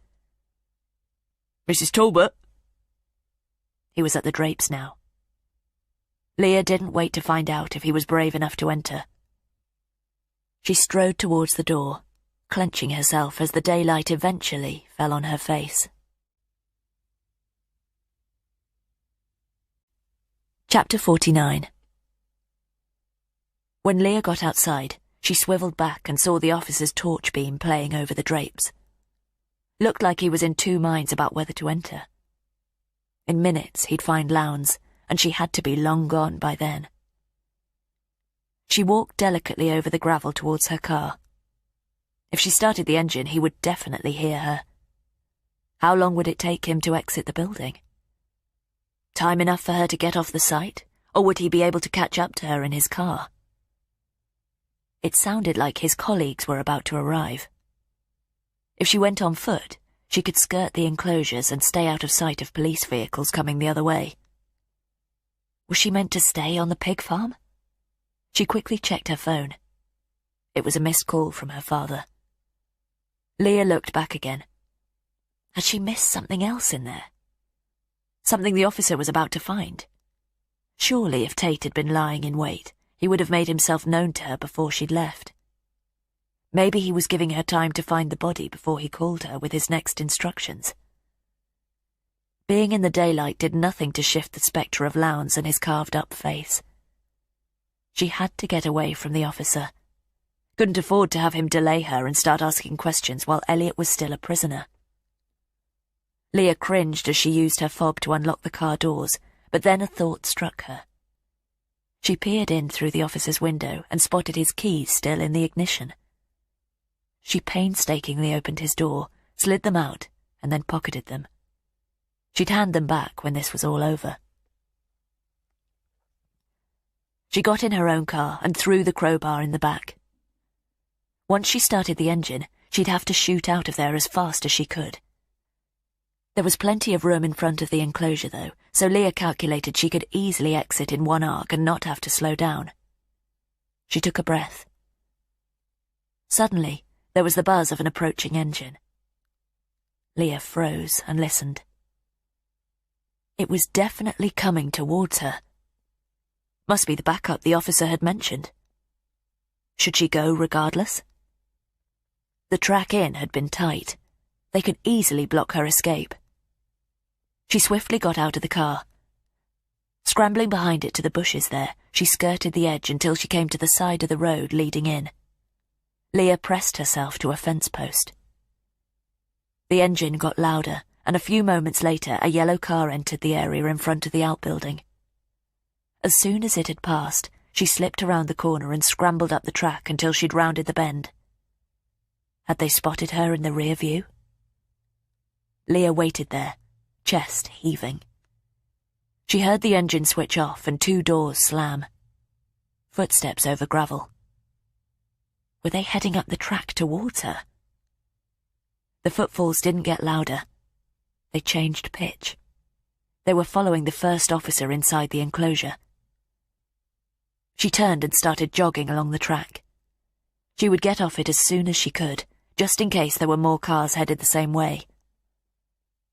Speaker 2: Mrs. Talbot?
Speaker 3: He was at the drapes now. Leah didn't wait to find out if he was brave enough to enter. She strode towards the door, clenching herself as the daylight eventually fell on her face. Chapter 49. When Leah got outside, she swiveled back and saw the officer's torch beam playing over the drapes. Looked like he was in two minds about whether to enter. In minutes he'd find Lowndes, and she had to be long gone by then. She walked delicately over the gravel towards her car. If she started the engine, he would definitely hear her. How long would it take him to exit the building? Time enough for her to get off the site, or would he be able to catch up to her in his car? It sounded like his colleagues were about to arrive. If she went on foot, she could skirt the enclosures and stay out of sight of police vehicles coming the other way. Was she meant to stay on the pig farm? She quickly checked her phone. It was a missed call from her father. Leah looked back again. Had she missed something else in there? Something the officer was about to find? Surely if Tate had been lying in wait, he would have made himself known to her before she'd left. Maybe he was giving her time to find the body before he called her with his next instructions. Being in the daylight did nothing to shift the spectre of Lowndes and his carved-up face. She had to get away from the officer. Couldn't afford to have him delay her and start asking questions while Elliot was still a prisoner. Leah cringed as she used her fob to unlock the car doors, but then a thought struck her. She peered in through the officer's window and spotted his keys still in the ignition. She painstakingly opened his door, slid them out, and then pocketed them. She'd hand them back when this was all over. She got in her own car and threw the crowbar in the back. Once she started the engine, she'd have to shoot out of there as fast as she could. There was plenty of room in front of the enclosure, though, so Leah calculated she could easily exit in one arc and not have to slow down. She took a breath. Suddenly, there was the buzz of an approaching engine. Leah froze and listened. It was definitely coming towards her. Must be the backup the officer had mentioned. Should she go regardless? The track in had been tight. They could easily block her escape. She swiftly got out of the car. Scrambling behind it to the bushes there, she skirted the edge until she came to the side of the road leading in. Leah pressed herself to a fence post. The engine got louder, and a few moments later a yellow car entered the area in front of the outbuilding. As soon as it had passed, she slipped around the corner and scrambled up the track until she'd rounded the bend. Had they spotted her in the rear view? Leah waited there, chest heaving. She heard the engine switch off and two doors slam. Footsteps over gravel. Were they heading up the track towards her? The footfalls didn't get louder. They changed pitch. They were following the first officer inside the enclosure. She turned and started jogging along the track. She would get off it as soon as she could, just in case there were more cars headed the same way.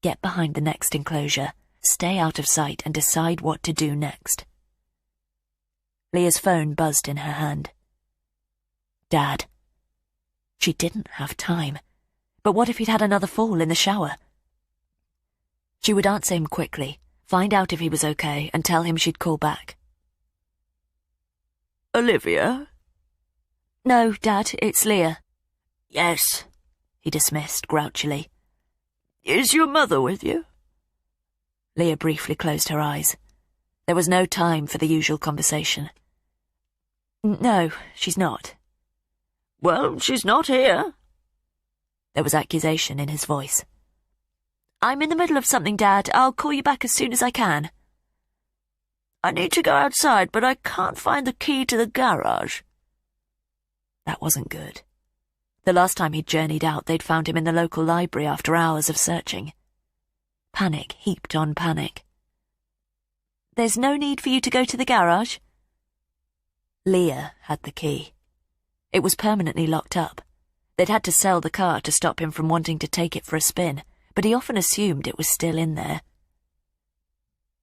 Speaker 3: Get behind the next enclosure, stay out of sight, and decide what to do next. Leah's phone buzzed in her hand. Dad. She didn't have time. But what if he'd had another fall in the shower? She would answer him quickly, find out if he was okay, and tell him she'd call back.
Speaker 2: Olivia?
Speaker 3: No, Dad, it's Leah.
Speaker 2: Yes,
Speaker 3: he dismissed grouchily.
Speaker 2: Is your mother with you?
Speaker 3: Leah briefly closed her eyes. There was no time for the usual conversation. No, she's not.
Speaker 2: Well, she's not here.
Speaker 3: There was accusation in his voice. "I'm in the middle of something, Dad. I'll call you back as soon as I can." "I need to go outside, but I can't find the key to the garage." That wasn't good. The last time he'd journeyed out, they'd found him in the local library after hours of searching. Panic heaped on panic. "There's no need for you to go to the garage." Leah had the key. It was permanently locked up. They'd had to sell the car to stop him from wanting to take it for a spin, but he often assumed it was still in there.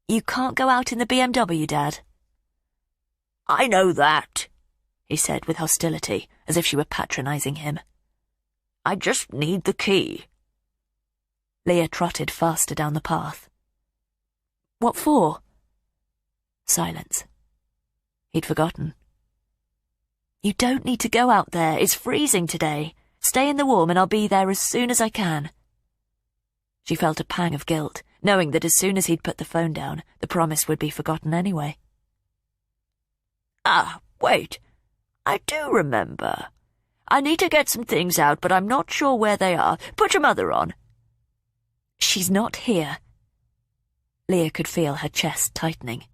Speaker 3: "You can't go out in the BMW, Dad." "I know that," he said with hostility, as if she were patronising him. "I just need the key." Leah trotted faster down the path. "What for?" Silence. He'd forgotten. "You don't need to go out there. It's freezing today. Stay in the warm and I'll be there as soon as I can." She felt a pang of guilt, knowing that as soon as he'd put the phone down, the promise would be forgotten anyway. "Ah, wait. I do remember. I need to get some things out, but I'm not sure where they are. Put your mother on." "She's not here." Leah could feel her chest tightening.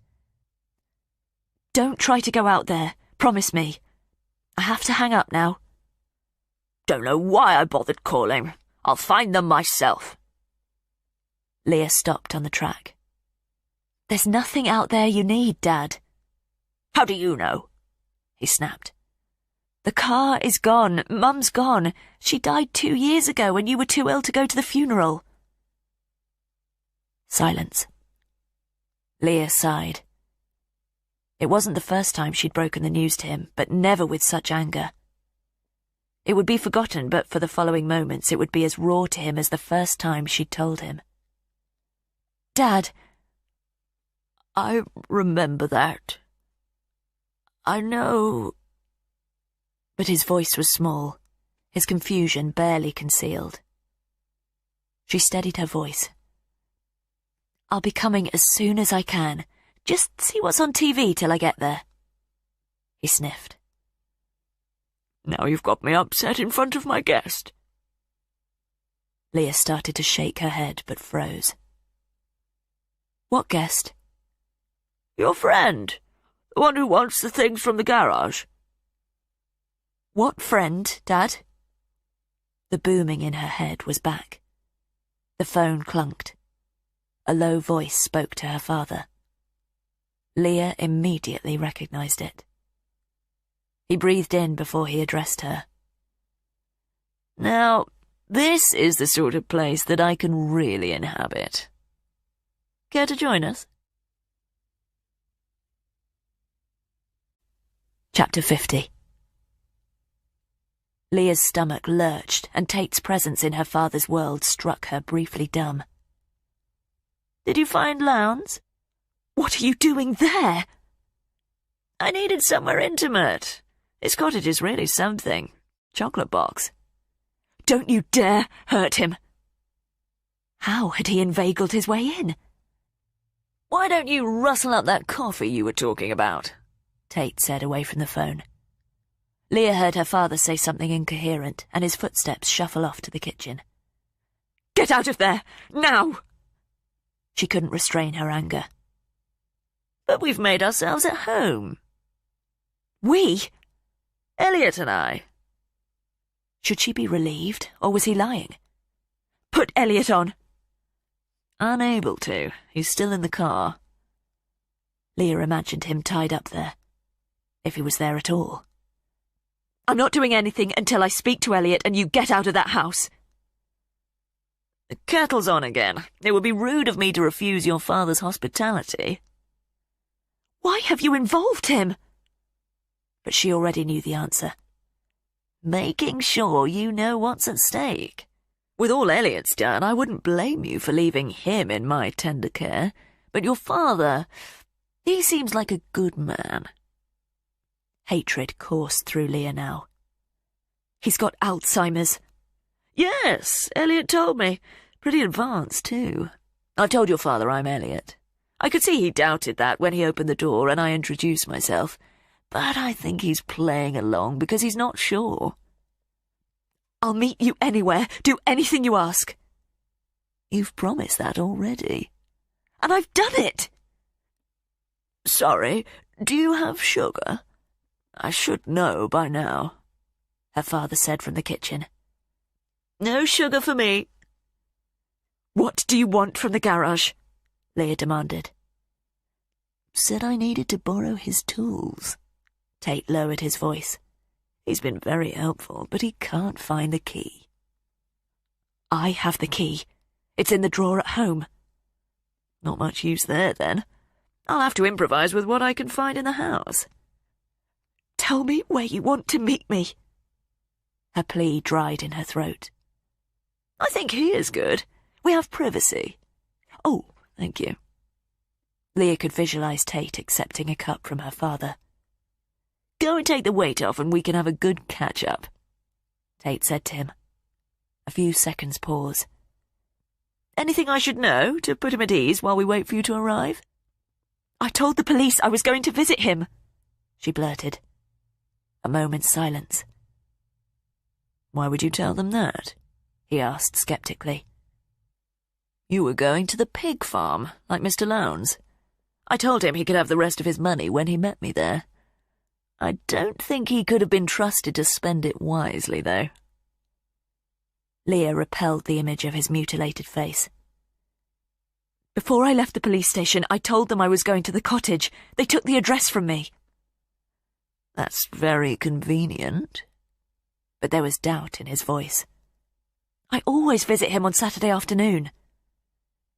Speaker 3: "Don't try to go out there. Promise me. I have to hang up now." "Don't know why I bothered calling. I'll find them myself." Leah stopped on the track. "There's nothing out there you need, Dad." "How do you know?" he snapped. "The car is gone. Mum's gone. She died 2 years ago when you were too ill to go to the funeral." Silence. Leah sighed. It wasn't the first time she'd broken the news to him, but never with such anger. It would be forgotten, but for the following moments it would be as raw to him as the first time she'd told him. "Dad." "I remember that. I know—" But his voice was small, his confusion barely concealed. She steadied her voice. "I'll be coming as soon as I can. Just see what's on TV till I get there." He sniffed. "Now you've got me upset in front of my guest." Leah started to shake her head, but froze. "What guest?" "Your friend. The one who wants the things from the garage." "What friend, Dad?" The booming in her head was back. The phone clunked. A low voice spoke to her father. Leah immediately recognised it. He breathed in before he addressed her. "Now, this is the sort of place that I can really inhabit. Care to join us?" Chapter 50. Leah's stomach lurched, and Tate's presence in her father's world struck her briefly dumb. "Did you find Lowndes?" "What are you doing there?" "I needed somewhere intimate. His cottage is really something. Chocolate box." "Don't you dare hurt him." How had he inveigled his way in? "Why don't you rustle up that coffee you were talking about?" Tate said away from the phone. Leah heard her father say something incoherent, and his footsteps shuffle off to the kitchen. "Get out of there, now!" She couldn't restrain her anger. "But we've made ourselves at home." "We?" "Elliot and I." Should she be relieved, or was he lying? "Put Elliot on." "Unable to. He's still in the car." Leah imagined him tied up there. If he was there at all. "I'm not doing anything until I speak to Elliot and you get out of that house." "The kettle's on again. It would be rude of me to refuse your father's hospitality." "Why have you involved him?" But she already knew the answer. "Making sure you know what's at stake. With all Elliot's done, I wouldn't blame you for leaving him in my tender care, but your father, he seems like a good man." Hatred coursed through Leah now. "He's got Alzheimer's." "Yes, Elliot told me. Pretty advanced, too. I've told your father I'm Elliot. I could see he doubted that when he opened the door and I introduced myself, but I think he's playing along because he's not sure."
Speaker 2: I'll meet you anywhere, do anything you ask.
Speaker 3: You've promised that already.
Speaker 2: And I've done it!
Speaker 3: Sorry, do you have sugar? I should know by now, her father said from the kitchen.
Speaker 2: No sugar for me. What do you want from the garage? Leah demanded.
Speaker 3: Said I needed to borrow his tools. Tate lowered his voice. He's been very helpful, but he can't find the key.
Speaker 2: I have the key. It's in the drawer at home.
Speaker 3: Not much use there, then. I'll have to improvise with what I can find in the house.
Speaker 2: Tell me where you want to meet me.
Speaker 3: Her plea dried in her throat. I think here's good. We have privacy. Oh, thank you. Leah could visualize Tate accepting a cup from her father. Go and take the weight off and we can have a good catch-up, Tate said to him. A few seconds' pause. Anything I should know to put him at ease while we wait for you to arrive?
Speaker 2: I told the police I was going to visit him,
Speaker 3: she blurted. A moment's silence. Why would you tell them that? He asked sceptically. You were going to the pig farm, like Mr. Lowndes. I told him he could have the rest of his money when he met me there. I don't think he could have been trusted to spend it wisely, though. Leah repelled the image of his mutilated face.
Speaker 2: Before I left the police station, I told them I was going to the cottage. They took the address from me.
Speaker 3: That's very convenient. But there was doubt in his voice.
Speaker 2: I always visit him on Saturday afternoon.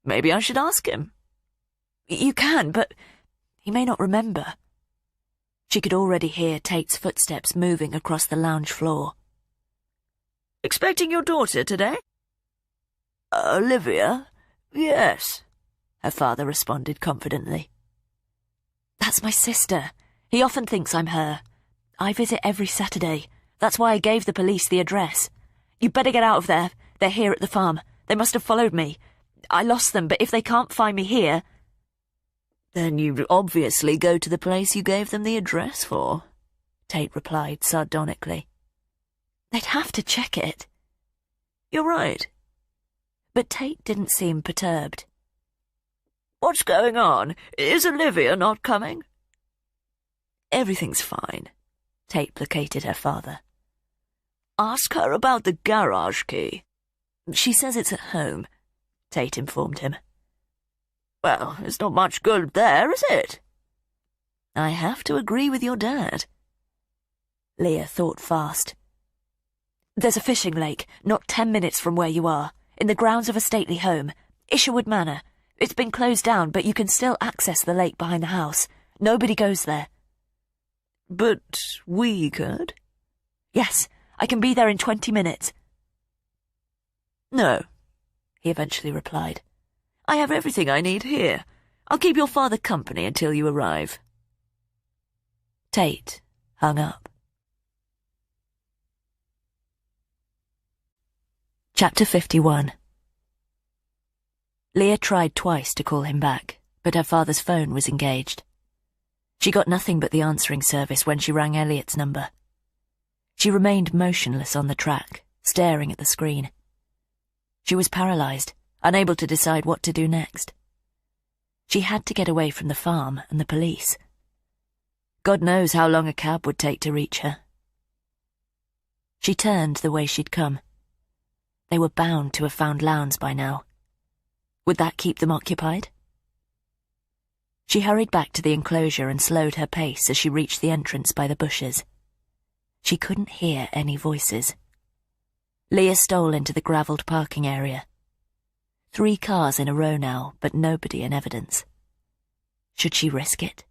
Speaker 3: Maybe I should ask him.
Speaker 2: You can, but he may not remember.
Speaker 3: She could already hear Tate's footsteps moving across the lounge floor. Expecting your daughter today? Olivia? Yes, her father responded confidently.
Speaker 2: That's my sister. He often thinks I'm her. I visit every Saturday. That's why I gave the police the address. You better get out of there. They're here at the farm. They must have followed me. I lost them, but if they can't find me here...
Speaker 3: Then you obviously go to the place you gave them the address for, Tate replied sardonically.
Speaker 2: They'd have to check it.
Speaker 3: You're right. But Tate didn't seem perturbed. What's going on? Is Olivia not coming? Everything's fine, Tate placated her father. Ask her about the garage key. She says it's at home, Tate informed him. Well, it's not much good there, is it? I have to agree with your dad. Leah thought fast.
Speaker 2: There's a fishing lake, not 10 minutes from where you are, in the grounds of a stately home, Isherwood Manor. It's been closed down, but you can still access the lake behind the house. Nobody goes there.
Speaker 3: But we could?
Speaker 2: Yes, I can be there in 20 minutes.
Speaker 3: No, he eventually replied. I have everything I need here. I'll keep your father company until you arrive. Tate hung up. Chapter 51. Leah tried twice to call him back, but her father's phone was engaged. She got nothing but the answering service when she rang Elliot's number. She remained motionless on the track, staring at the screen. She was paralysed, unable to decide what to do next. She had to get away from the farm and the police. God knows how long a cab would take to reach her. She turned the way she'd come. They were bound to have found Lowndes by now. Would that keep them occupied? She hurried back to the enclosure and slowed her pace as she reached the entrance by the bushes. She couldn't hear any voices. Leah stole into the gravelled parking area. 3 cars in a row now, but nobody in evidence. Should she risk it?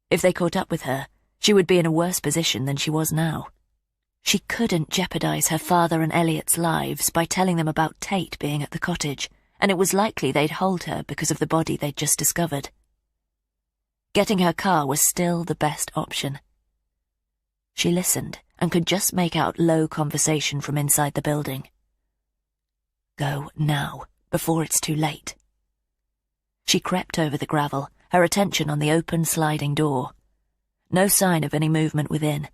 Speaker 3: If they caught up with her, she would be in a worse position than she was now. She couldn't jeopardise her father and Elliot's lives by telling them about Tate being at the cottage, and it was likely they'd hold her because of the body they'd just discovered. Getting her car was still the best option. She listened and could just make out low conversation from inside the building. Go now, before it's too late. She crept over the gravel, her attention on the open sliding door. No sign of any movement within.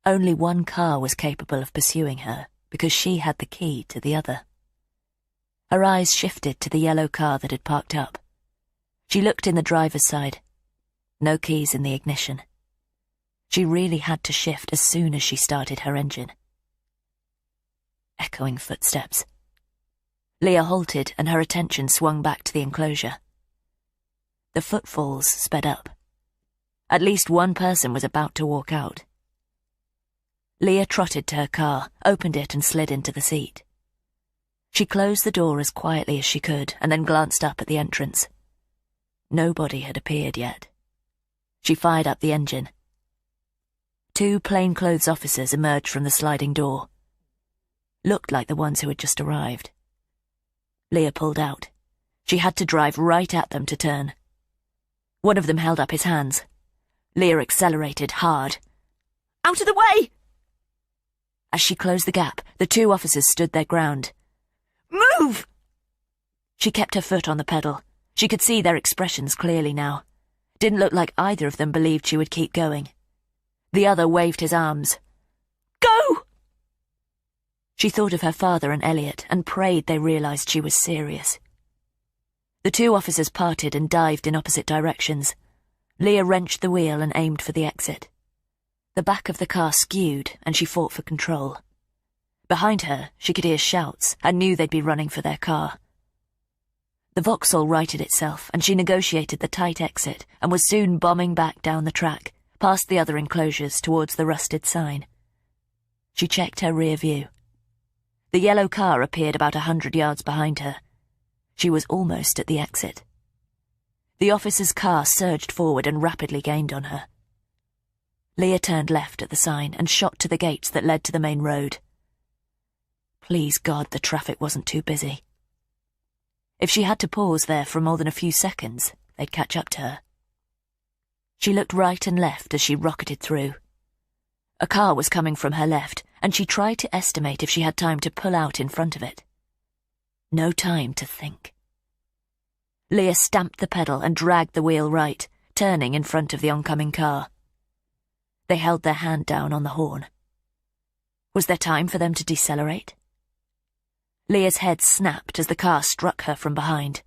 Speaker 1: Only one car was capable of pursuing her, because she had the key to the other. Her eyes shifted to the yellow car that had parked up. She looked in the driver's side. No keys in the ignition. She really had to shift as soon as she started her engine. Echoing footsteps. Leah halted and her attention swung back to the enclosure. The footfalls sped up. At least one person was about to walk out. Leah trotted to her car, opened it and slid into the seat. She closed the door as quietly as she could and then glanced up at the entrance. Nobody had appeared yet. She fired up the engine. 2 plainclothes officers emerged from the sliding door. Looked like the ones who had just arrived. Leah pulled out. She had to drive right at them to turn. One of them held up his hands. Leah accelerated hard. "Out of the way!" As she closed the gap, the 2 officers stood their ground. "Move!" She kept her foot on the pedal. She could see their expressions clearly now. Didn't look like either of them believed she would keep going. The other waved his arms. "Go!" She thought of her father and Elliot and prayed they realized she was serious. The 2 officers parted and dived in opposite directions. Leah wrenched the wheel and aimed for the exit. The back of the car skewed and she fought for control. Behind her, she could hear shouts and knew they'd be running for their car. The Vauxhall righted itself and she negotiated the tight exit and was soon bombing back down the track, past the other enclosures towards the rusted sign. She checked her rear view. The yellow car appeared about 100 yards behind her. She was almost at the exit. The officer's car surged forward and rapidly gained on her. Leah turned left at the sign and shot to the gates that led to the main road. Please God the traffic wasn't too busy. If she had to pause there for more than a few seconds, they'd catch up to her. She looked right and left as she rocketed through. A car was coming from her left, and she tried to estimate if she had time to pull out in front of it. No time to think. Leah stamped the pedal and dragged the wheel right, turning in front of the oncoming car. They held their hand down on the horn. Was there time for them to decelerate? Leah's head snapped as the car struck her from behind.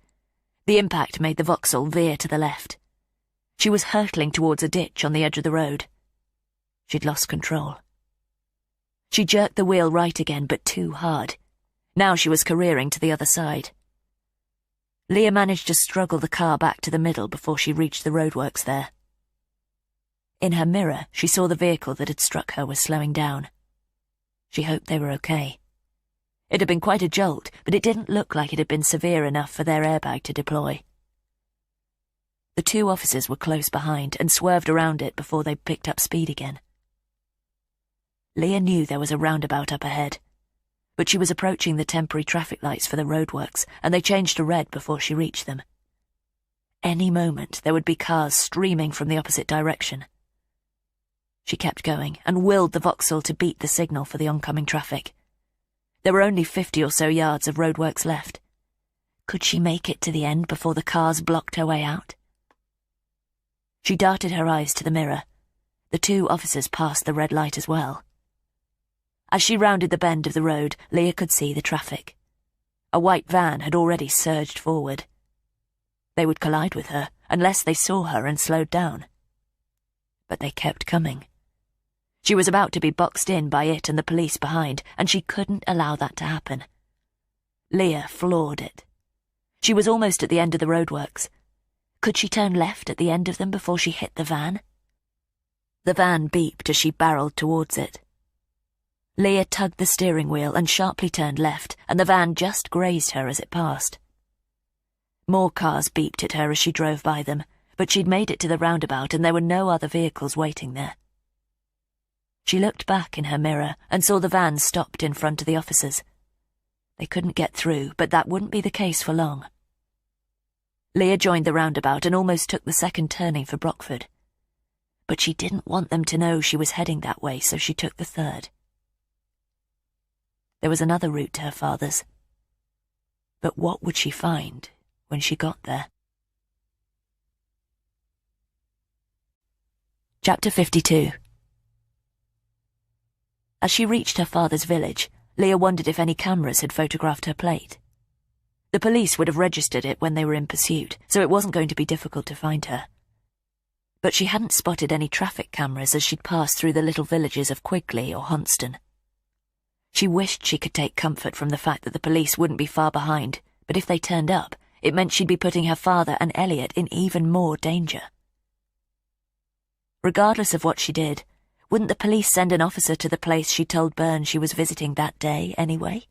Speaker 1: The impact made the Vauxhall veer to the left. She was hurtling towards a ditch on the edge of the road. She'd lost control. She jerked the wheel right again, but too hard. Now she was careering to the other side. Leah managed to struggle the car back to the middle before she reached the roadworks there. In her mirror, she saw the vehicle that had struck her was slowing down. She hoped they were okay. It had been quite a jolt, but it didn't look like it had been severe enough for their airbag to deploy. The 2 officers were close behind and swerved around it before they picked up speed again. Leah knew there was a roundabout up ahead, but she was approaching the temporary traffic lights for the roadworks, and they changed to red before she reached them. Any moment there would be cars streaming from the opposite direction. She kept going and willed the Vauxhall to beat the signal for the oncoming traffic. There were only 50 or so yards of roadworks left. Could she make it to the end before the cars blocked her way out? She darted her eyes to the mirror. The 2 officers passed the red light as well. As she rounded the bend of the road, Leah could see the traffic. A white van had already surged forward. They would collide with her unless they saw her and slowed down. But they kept coming. She was about to be boxed in by it and the police behind, and she couldn't allow that to happen. Leah floored it. She was almost at the end of the roadworks. Could she turn left at the end of them before she hit the van? The van beeped as she barreled towards it. Leah tugged the steering wheel and sharply turned left, and the van just grazed her as it passed. More cars beeped at her as she drove by them, but she'd made it to the roundabout and there were no other vehicles waiting there. She looked back in her mirror and saw the van stopped in front of the officers. They couldn't get through, but that wouldn't be the case for long. Leah joined the roundabout and almost took the second turning for Brockford. But she didn't want them to know she was heading that way, so she took the third. There was another route to her father's. But what would she find when she got there? Chapter 52. As she reached her father's village, Leah wondered if any cameras had photographed her plate. The police would have registered it when they were in pursuit, so it wasn't going to be difficult to find her. But she hadn't spotted any traffic cameras as she'd passed through the little villages of Quigley or Honston. She wished she could take comfort from the fact that the police wouldn't be far behind, but if they turned up, it meant she'd be putting her father and Elliot in even more danger. Regardless of what she did, wouldn't the police send an officer to the place she told Burns she was visiting that day anyway?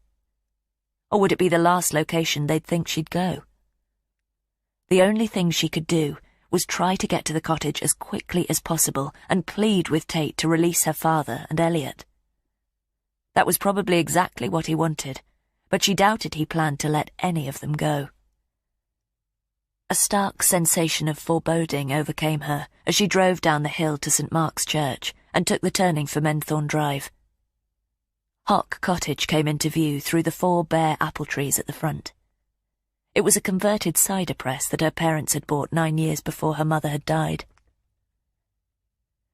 Speaker 1: Or would it be the last location they'd think she'd go? The only thing she could do was try to get to the cottage as quickly as possible and plead with Tate to release her father and Elliot. That was probably exactly what he wanted, but she doubted he planned to let any of them go. A stark sensation of foreboding overcame her as she drove down the hill to St. Mark's Church and took the turning for Menthorne Drive. Hock Cottage came into view through the 4 bare apple trees at the front. It was a converted cider press that her parents had bought 9 years before her mother had died.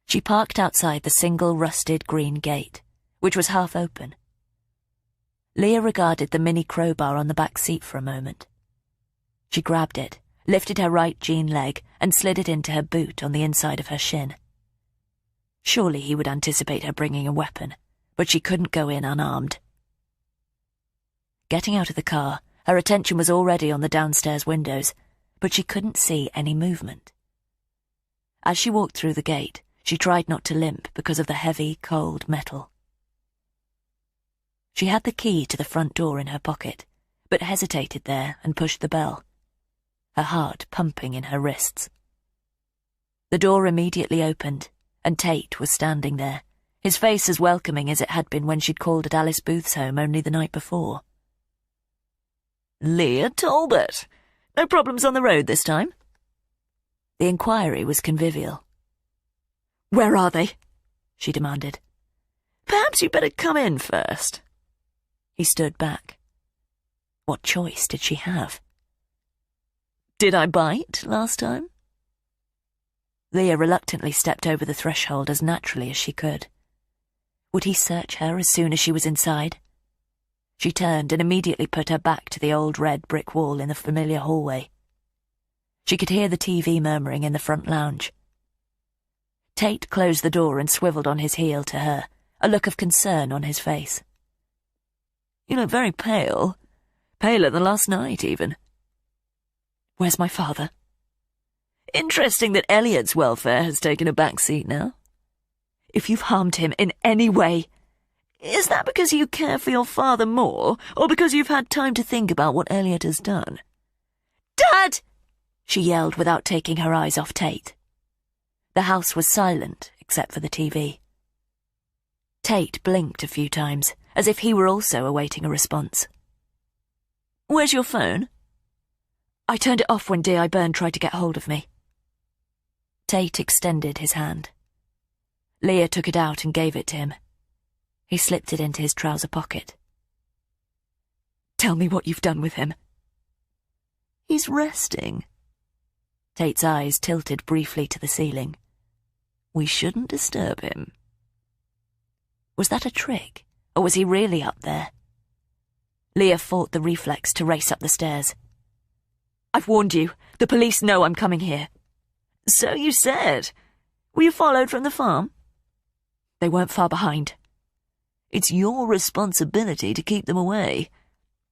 Speaker 1: She parked outside the single rusted green gate, which was half open. Leah regarded the mini crowbar on the back seat for a moment. She grabbed it, lifted her right jean leg, and slid it into her boot on the inside of her shin. Surely he would anticipate her bringing a weapon, but she couldn't go in unarmed. Getting out of the car, her attention was already on the downstairs windows, but she couldn't see any movement. As she walked through the gate, she tried not to limp because of the heavy, cold metal. She had the key to the front door in her pocket, but hesitated there and pushed the bell, her heart pumping in her wrists. The door immediately opened, and Tate was standing there, his face as welcoming as it had been when she'd called at Alice Booth's home only the night before.
Speaker 3: Leah Talbot. No problems on the road this time?
Speaker 1: The inquiry was convivial.
Speaker 2: Where are they?
Speaker 1: She demanded.
Speaker 3: Perhaps you'd better come in first.
Speaker 1: He stood back. What choice did she have?
Speaker 3: Did I bite last time?
Speaker 1: Leah reluctantly stepped over the threshold as naturally as she could. Would he search her as soon as she was inside? She turned and immediately put her back to the old red brick wall in the familiar hallway. She could hear the TV murmuring in the front lounge. Tate closed the door and swiveled on his heel to her, a look of concern on his face.
Speaker 3: You look very pale. Paler than last night, even.
Speaker 2: Where's my father?
Speaker 3: Interesting that Elliot's welfare has taken a back seat now.
Speaker 2: If you've harmed him in any way...
Speaker 3: Is that because you care for your father more, or because you've had time to think about what Elliot has done?
Speaker 2: Dad!
Speaker 1: She yelled without taking her eyes off Tate. The house was silent, except for the TV. Tate blinked a few times, as if he were also awaiting a response.
Speaker 3: Where's your phone?
Speaker 2: I turned it off when D.I. Byrne tried to get hold of me.
Speaker 1: Tate extended his hand. Leah took it out and gave it to him. He slipped it into his trouser pocket.
Speaker 2: Tell me what you've done with him.
Speaker 3: He's resting.
Speaker 1: Tate's eyes tilted briefly to the ceiling.
Speaker 3: We shouldn't disturb him.
Speaker 1: Was that a trick, or was he really up there? Leah fought the reflex to race up the stairs.
Speaker 2: I've warned you. The police know I'm coming here.
Speaker 3: So you said. Were you followed from the farm?
Speaker 2: They weren't far behind.
Speaker 3: It's your responsibility to keep them away.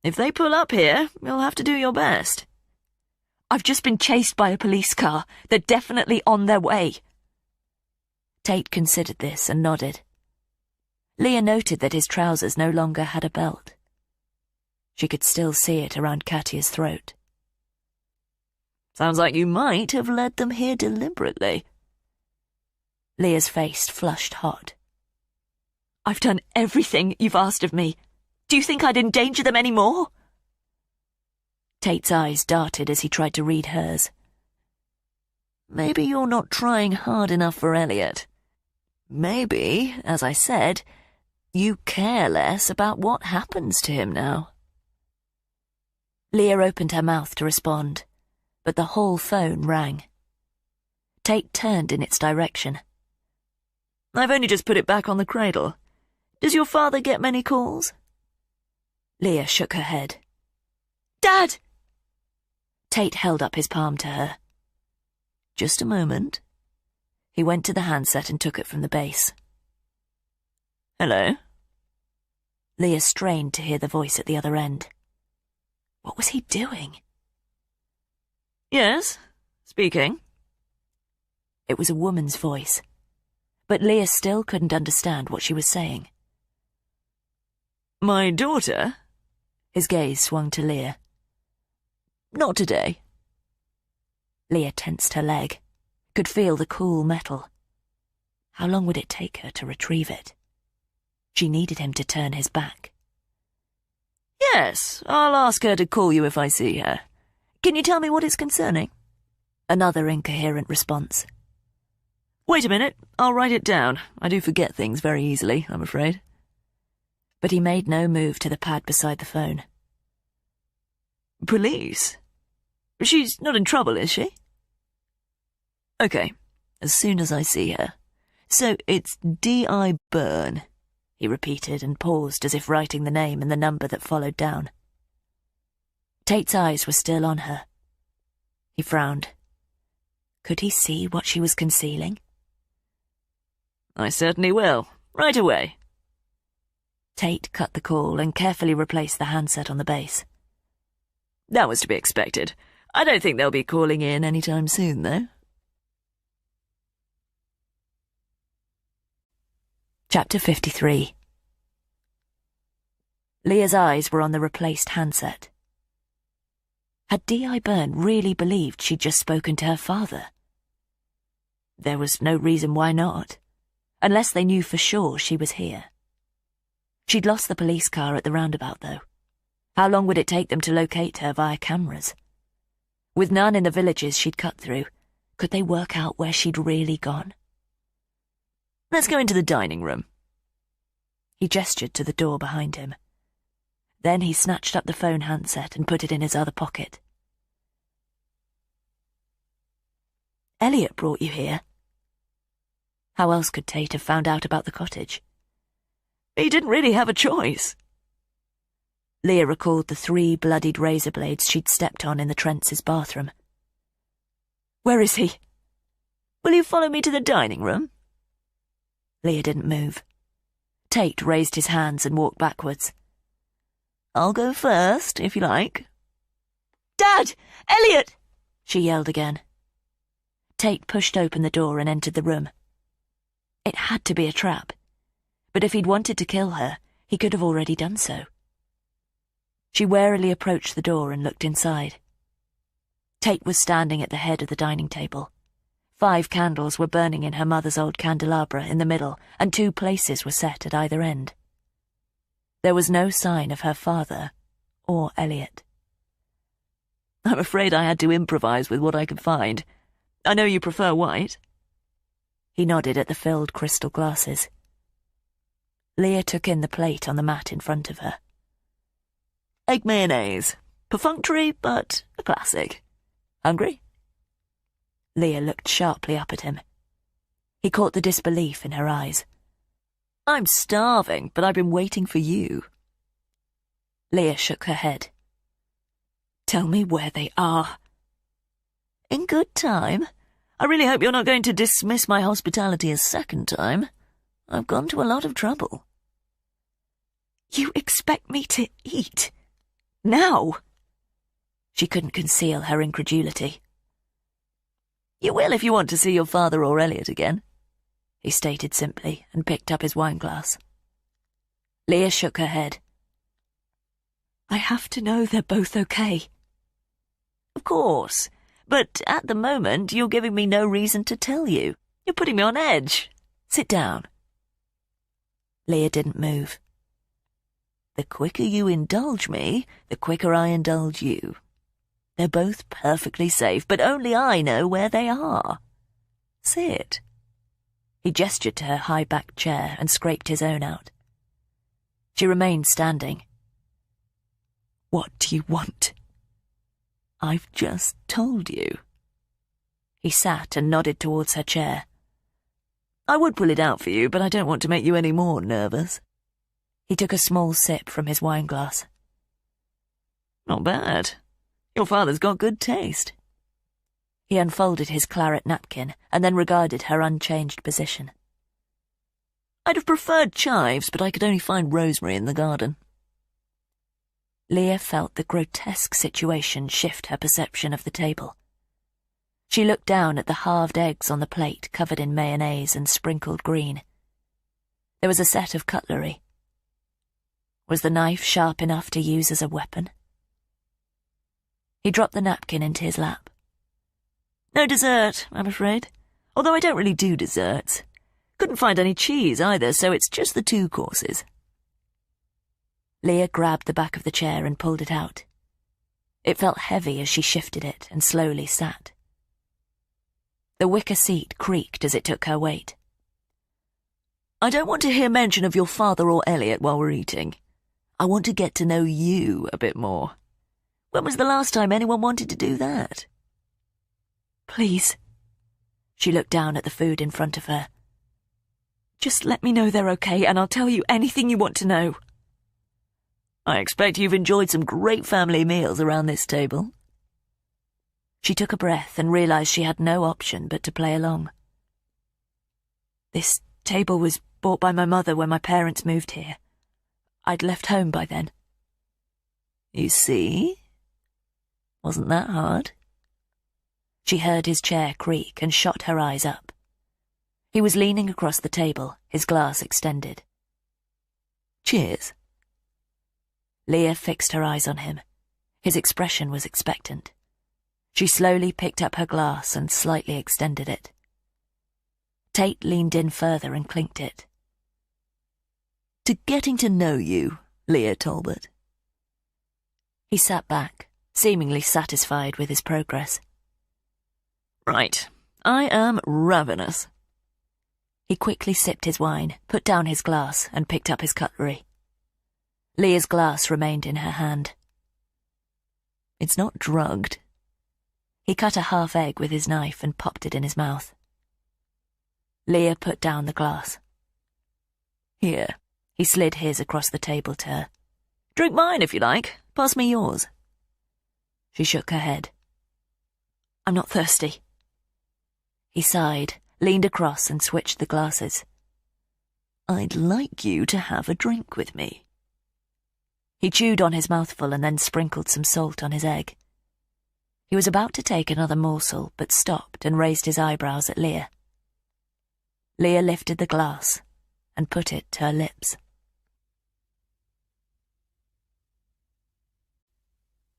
Speaker 3: If they pull up here, you'll have to do your best.
Speaker 2: I've just been chased by a police car. They're definitely on their way.
Speaker 1: Tate considered this and nodded. Leah noted that his trousers no longer had a belt. She could still see it around Katya's throat.
Speaker 3: Sounds like you might have led them here deliberately.
Speaker 1: Leah's face flushed hot.
Speaker 2: I've done everything you've asked of me. Do you think I'd endanger them any more?
Speaker 1: Tate's eyes darted as he tried to read hers.
Speaker 3: Maybe you're not trying hard enough for Elliot. Maybe, as I said, you care less about what happens to him now.
Speaker 1: Leah opened her mouth to respond, but the hall phone rang. Tate turned in its direction.
Speaker 3: I've only just put it back on the cradle. Does your father get many calls?"
Speaker 1: Leah shook her head.
Speaker 3: "Dad!"
Speaker 1: Tate held up his palm to her.
Speaker 3: "Just a moment."
Speaker 1: He went to the handset and took it from the base.
Speaker 3: "Hello?"
Speaker 1: Leah strained to hear the voice at the other end. What was he doing?
Speaker 3: "Yes, speaking."
Speaker 1: It was a woman's voice, but Leah still couldn't understand what she was saying.
Speaker 3: "My daughter?"
Speaker 1: His gaze swung to Leah.
Speaker 3: "Not today."
Speaker 1: Leah tensed her leg, could feel the cool metal. How long would it take her to retrieve it? She needed him to turn his back.
Speaker 3: "Yes, I'll ask her to call you if I see her. Can you tell me what it's concerning?"
Speaker 1: Another incoherent response.
Speaker 3: "Wait a minute, I'll write it down. I do forget things very easily, I'm afraid."
Speaker 1: But he made no move to the pad beside the phone.
Speaker 3: "Police? She's not in trouble, is she?" "Okay, as soon as I see her. So it's D.I. Byrne,"
Speaker 1: he repeated and paused as if writing the name and the number that followed down. Tate's eyes were still on her. He frowned. Could he see what she was concealing?
Speaker 3: "I certainly will. Right away."
Speaker 1: Tate cut the call and carefully replaced the handset on the base.
Speaker 3: "That was to be expected. I don't think they'll be calling in any time soon, though."
Speaker 1: Chapter 53. Leah's eyes were on the replaced handset. Had D.I. Byrne really believed she'd just spoken to her father? There was no reason why not, unless they knew for sure she was here. She'd lost the police car at the roundabout, though. How long would it take them to locate her via cameras? With none in the villages she'd cut through, could they work out where she'd really gone?
Speaker 3: "Let's go into the dining room."
Speaker 1: He gestured to the door behind him. Then he snatched up the phone handset and put it in his other pocket. Elliot brought you here. How else could Tate have found out about the cottage?
Speaker 3: "He didn't really have a choice."
Speaker 1: Leah recalled the 3 bloodied razor blades she'd stepped on in the Trents' bathroom.
Speaker 3: "Where is he?" "Will you follow me to the dining room?"
Speaker 1: Leah didn't move. Tate raised his hands and walked backwards.
Speaker 3: "I'll go first, if you like." "Dad! Elliot!"
Speaker 1: she yelled again. Tate pushed open the door and entered the room. It had to be a trap, but if he'd wanted to kill her, he could have already done so. She warily approached the door and looked inside. Tate was standing at the head of the dining table. 5 candles were burning in her mother's old candelabra in the middle, and 2 places were set at either end. There was no sign of her father or Elliot.
Speaker 3: "I'm afraid I had to improvise with what I could find. I know you prefer white."
Speaker 1: He nodded at the filled crystal glasses. Leah took in the plate on the mat in front of her.
Speaker 3: "Egg mayonnaise. Perfunctory, but a classic. Hungry?"
Speaker 1: Leah looked sharply up at him. He caught the disbelief in her eyes.
Speaker 3: "I'm starving, but I've been waiting for you."
Speaker 1: Leah shook her head. "Tell me where they are."
Speaker 3: "In good time. I really hope you're not going to dismiss my hospitality a second time. I've gone to a lot of trouble."
Speaker 1: "You expect me to eat? Now?" She couldn't conceal her incredulity.
Speaker 3: "You will if you want to see your father or Elliot again,"
Speaker 1: he stated simply and picked up his wineglass. Leah shook her head. "I have to know they're both okay."
Speaker 3: "Of course, but at the moment you're giving me no reason to tell you. You're putting me on edge. Sit down."
Speaker 1: Leah didn't move.
Speaker 3: "The quicker you indulge me, the quicker I indulge you. They're both perfectly safe, but only I know where they are. Sit."
Speaker 1: He gestured to her high-backed chair and scraped his own out. She remained standing.
Speaker 3: "What do you want?" "I've just told you."
Speaker 1: He sat and nodded towards her chair.
Speaker 3: "I would pull it out for you, but I don't want to make you any more nervous."
Speaker 1: He took a small sip from his wineglass.
Speaker 3: Not bad. Your father's got good taste.
Speaker 1: He unfolded his claret napkin and then regarded her unchanged position.
Speaker 3: I'd have preferred chives, but I could only find rosemary in the garden.
Speaker 1: Leah felt the grotesque situation shift her perception of the table. She looked down at the halved eggs on the plate covered in mayonnaise and sprinkled green. There was a set of cutlery. Was the knife sharp enough to use as a weapon? He dropped the napkin into his lap.
Speaker 3: No dessert, I'm afraid. Although I don't really do desserts. Couldn't find any cheese either, so it's just the 2 courses.
Speaker 1: Leah grabbed the back of the chair and pulled it out. It felt heavy as she shifted it and slowly sat. The wicker seat creaked as it took her weight.
Speaker 3: I don't want to hear mention of your father or Elliot while we're eating. I want to get to know you a bit more. When was the last time anyone wanted to do that?
Speaker 1: Please. She looked down at the food in front of her. Just let me know they're okay and I'll tell you anything you want to know.
Speaker 3: I expect you've enjoyed some great family meals around this table.
Speaker 1: She took a breath and realized she had no option but to play along. This table was bought by my mother when my parents moved here. I'd left home by then.
Speaker 3: You see? Wasn't that hard?
Speaker 1: She heard his chair creak and shot her eyes up. He was leaning across the table, his glass extended.
Speaker 3: Cheers.
Speaker 1: Leah fixed her eyes on him. His expression was expectant. She slowly picked up her glass and slightly extended it. Tate leaned in further and clinked it.
Speaker 3: To getting to know you, Leah Talbot.
Speaker 1: He sat back, seemingly satisfied with his progress.
Speaker 3: Right, I am ravenous.
Speaker 1: He quickly sipped his wine, put down his glass, and picked up his cutlery. Leah's glass remained in her hand.
Speaker 3: It's not drugged.
Speaker 1: He cut a half egg with his knife and popped it in his mouth. Leah put down the glass.
Speaker 3: Here.
Speaker 1: He slid his across the table to her.
Speaker 3: Drink mine if you like. Pass me yours.
Speaker 1: She shook her head. I'm not thirsty. He sighed, leaned across and switched the glasses.
Speaker 3: I'd like you to have a drink with me.
Speaker 1: He chewed on his mouthful and then sprinkled some salt on his egg. He was about to take another morsel, but stopped and raised his eyebrows at Leah. Leah lifted the glass and put it to her lips.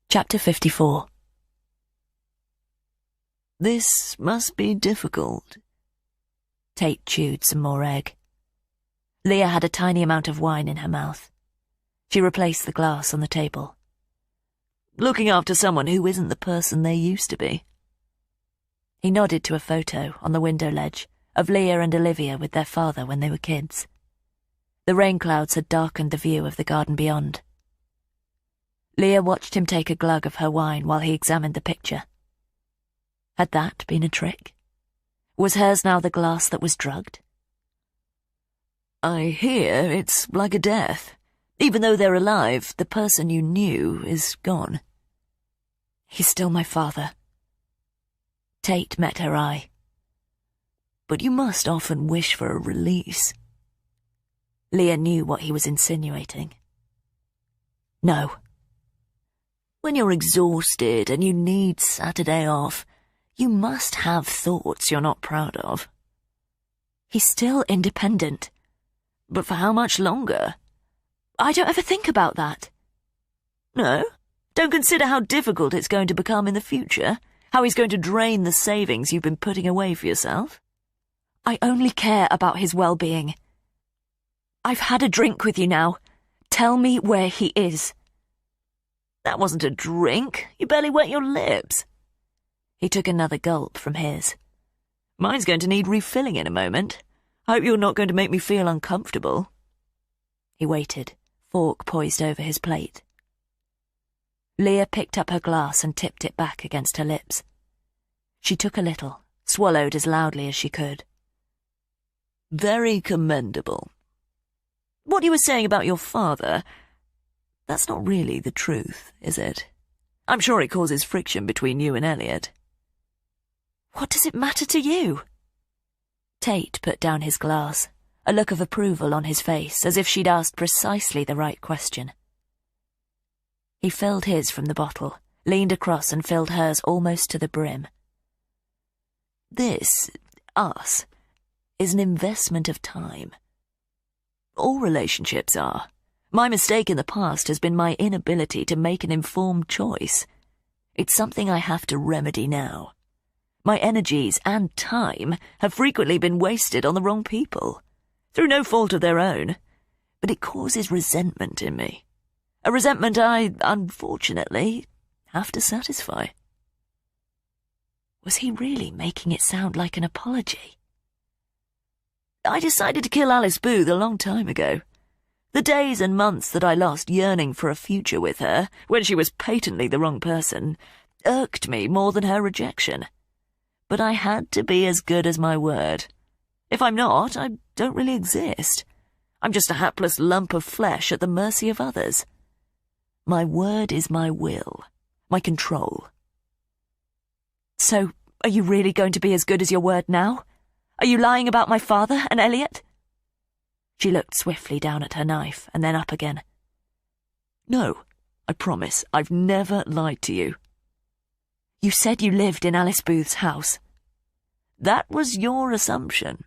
Speaker 1: Chapter 54.
Speaker 3: This must be difficult.
Speaker 1: Tate chewed some more egg. Leah had a tiny amount of wine in her mouth. She replaced the glass on the table.
Speaker 3: Looking after someone who isn't the person they used to be.
Speaker 1: He nodded to a photo on the window ledge of Leah and Olivia with their father when they were kids. The rain clouds had darkened the view of the garden beyond. Leah watched him take a glug of her wine while he examined the picture. Had that been a trick? Was hers now the glass that was drugged?
Speaker 3: I hear it's like a death. Even though they're alive, the person you knew is gone.
Speaker 1: He's still my father. Tate met her eye.
Speaker 3: But you must often wish for a release.
Speaker 1: Leah knew what he was insinuating. No.
Speaker 3: When you're exhausted and you need Saturday off, you must have thoughts you're not proud of.
Speaker 1: He's still independent.
Speaker 3: But for how much longer?
Speaker 1: I don't ever think about that.
Speaker 3: No? Don't consider how difficult it's going to become in the future? How he's going to drain the savings you've been putting away for yourself?
Speaker 1: I only care about his well-being. I've had a drink with you now. Tell me where he is.
Speaker 3: That wasn't a drink. You barely wet your lips.
Speaker 1: He took another gulp from his.
Speaker 3: Mine's going to need refilling in a moment. I hope you're not going to make me feel uncomfortable.
Speaker 1: He waited, fork poised over his plate. Leah picked up her glass and tipped it back against her lips. She took a little, swallowed as loudly as she could.
Speaker 3: Very commendable. What you were saying about your father, that's not really the truth, is it? I'm sure it causes friction between you and Elliot.
Speaker 2: What does it matter to you?
Speaker 1: Tate put down his glass, a look of approval on his face, as if she'd asked precisely the right question. He filled his from the bottle, leaned across and filled hers almost to the brim.
Speaker 3: This, us, is an investment of time. All relationships are. My mistake in the past has been my inability to make an informed choice. It's something I have to remedy now. My energies and time have frequently been wasted on the wrong people, through no fault of their own, but it causes resentment in me. A resentment I, unfortunately, have to satisfy.
Speaker 1: Was he really making it sound like an apology?
Speaker 3: I decided to kill Alice Booth a long time ago. The days and months that I lost yearning for a future with her, when she was patently the wrong person, irked me more than her rejection. But I had to be as good as my word. If I'm not, I don't really exist. I'm just a hapless lump of flesh at the mercy of others. My word is my will, my control.
Speaker 2: So, are you really going to be as good as your word now? Are you lying about my father and Elliot?
Speaker 1: She looked swiftly down at her knife and then up again.
Speaker 3: No, I promise, I've never lied to you.
Speaker 2: You said you lived in Alice Booth's house.
Speaker 3: That was your assumption.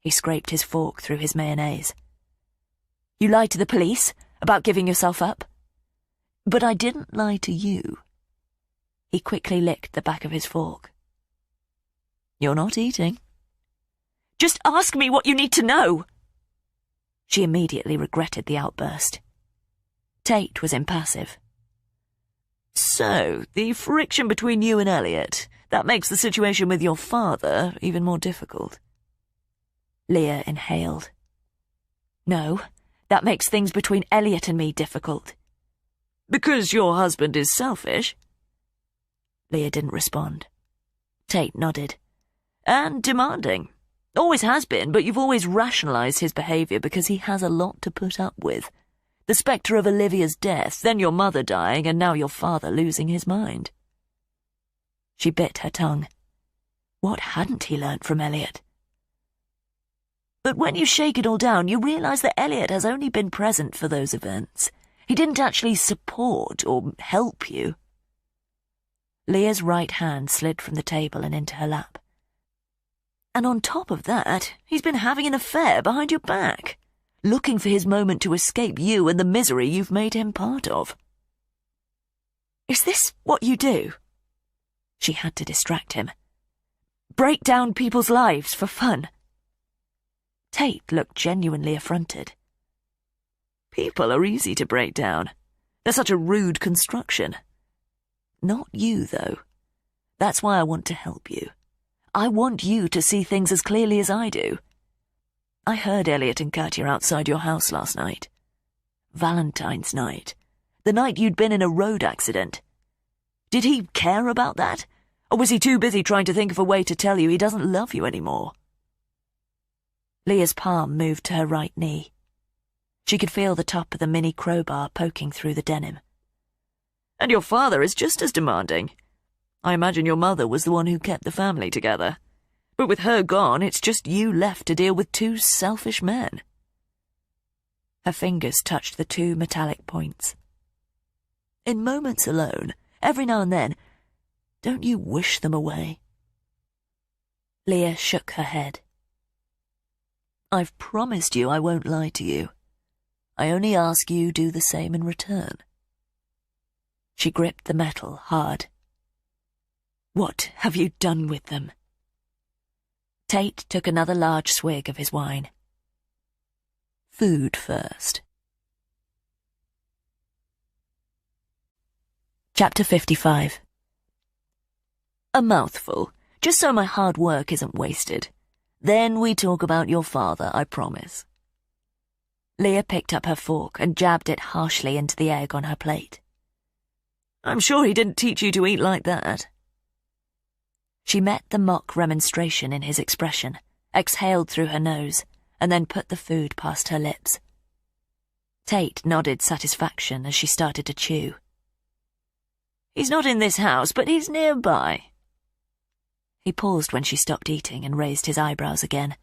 Speaker 1: He scraped his fork through his mayonnaise.
Speaker 2: You lied to the police about giving yourself up?
Speaker 3: But I didn't lie to you.
Speaker 1: He quickly licked the back of his fork.
Speaker 3: You're not eating.
Speaker 2: Just ask me what you need to know.
Speaker 1: She immediately regretted the outburst. Tate was impassive.
Speaker 3: So, the friction between you and Elliot, that makes the situation with your father even more difficult.
Speaker 1: Leah inhaled.
Speaker 2: No, that makes things between Elliot and me difficult.
Speaker 3: Because your husband is selfish?
Speaker 1: Leah didn't respond. Tate nodded.
Speaker 3: And demanding. Always has been, but you've always rationalised his behaviour because he has a lot to put up with. The spectre of Olivia's death, then your mother dying, and now your father losing his mind.
Speaker 1: She bit her tongue. What hadn't he learnt from Elliot?
Speaker 3: But when you shake it all down, you realise that Elliot has only been present for those events. He didn't actually support or help you.
Speaker 1: Leah's right hand slid from the table and into her lap.
Speaker 3: And on top of that, he's been having an affair behind your back, looking for his moment to escape you and the misery you've made him part of.
Speaker 2: Is this what you do?
Speaker 1: She had to distract him.
Speaker 2: Break down people's lives for fun?
Speaker 1: Tate looked genuinely affronted.
Speaker 3: People are easy to break down. They're such a rude construction. Not you, though. That's why I want to help you. I want you to see things as clearly as I do. I heard Elliot and Katya outside your house last night. Valentine's night. The night you'd been in a road accident. Did he care about that? Or was he too busy trying to think of a way to tell you he doesn't love you anymore?
Speaker 1: Leah's palm moved to her right knee. She could feel the top of the mini crowbar poking through the denim.
Speaker 3: And your father is just as demanding. I imagine your mother was the one who kept the family together. But with her gone, it's just you left to deal with two selfish men.
Speaker 1: Her fingers touched the two metallic points.
Speaker 3: In moments alone, every now and then, don't you wish them away?
Speaker 1: Leah shook her head.
Speaker 3: I've promised you I won't lie to you. I only ask you do the same in return.
Speaker 1: She gripped the metal hard.
Speaker 2: What have you done with them?
Speaker 1: Tate took another large swig of his wine.
Speaker 3: Food first.
Speaker 1: Chapter 55.
Speaker 3: A mouthful, just so my hard work isn't wasted. Then we talk about your father, I promise.
Speaker 1: Leah picked up her fork and jabbed it harshly into the egg on her plate.
Speaker 3: I'm sure he didn't teach you to eat like that.
Speaker 1: She met the mock remonstration in his expression, exhaled through her nose, and then put the food past her lips. Tate nodded satisfaction as she started to chew.
Speaker 3: He's not in this house, but he's nearby.
Speaker 1: He paused when she stopped eating and raised his eyebrows again.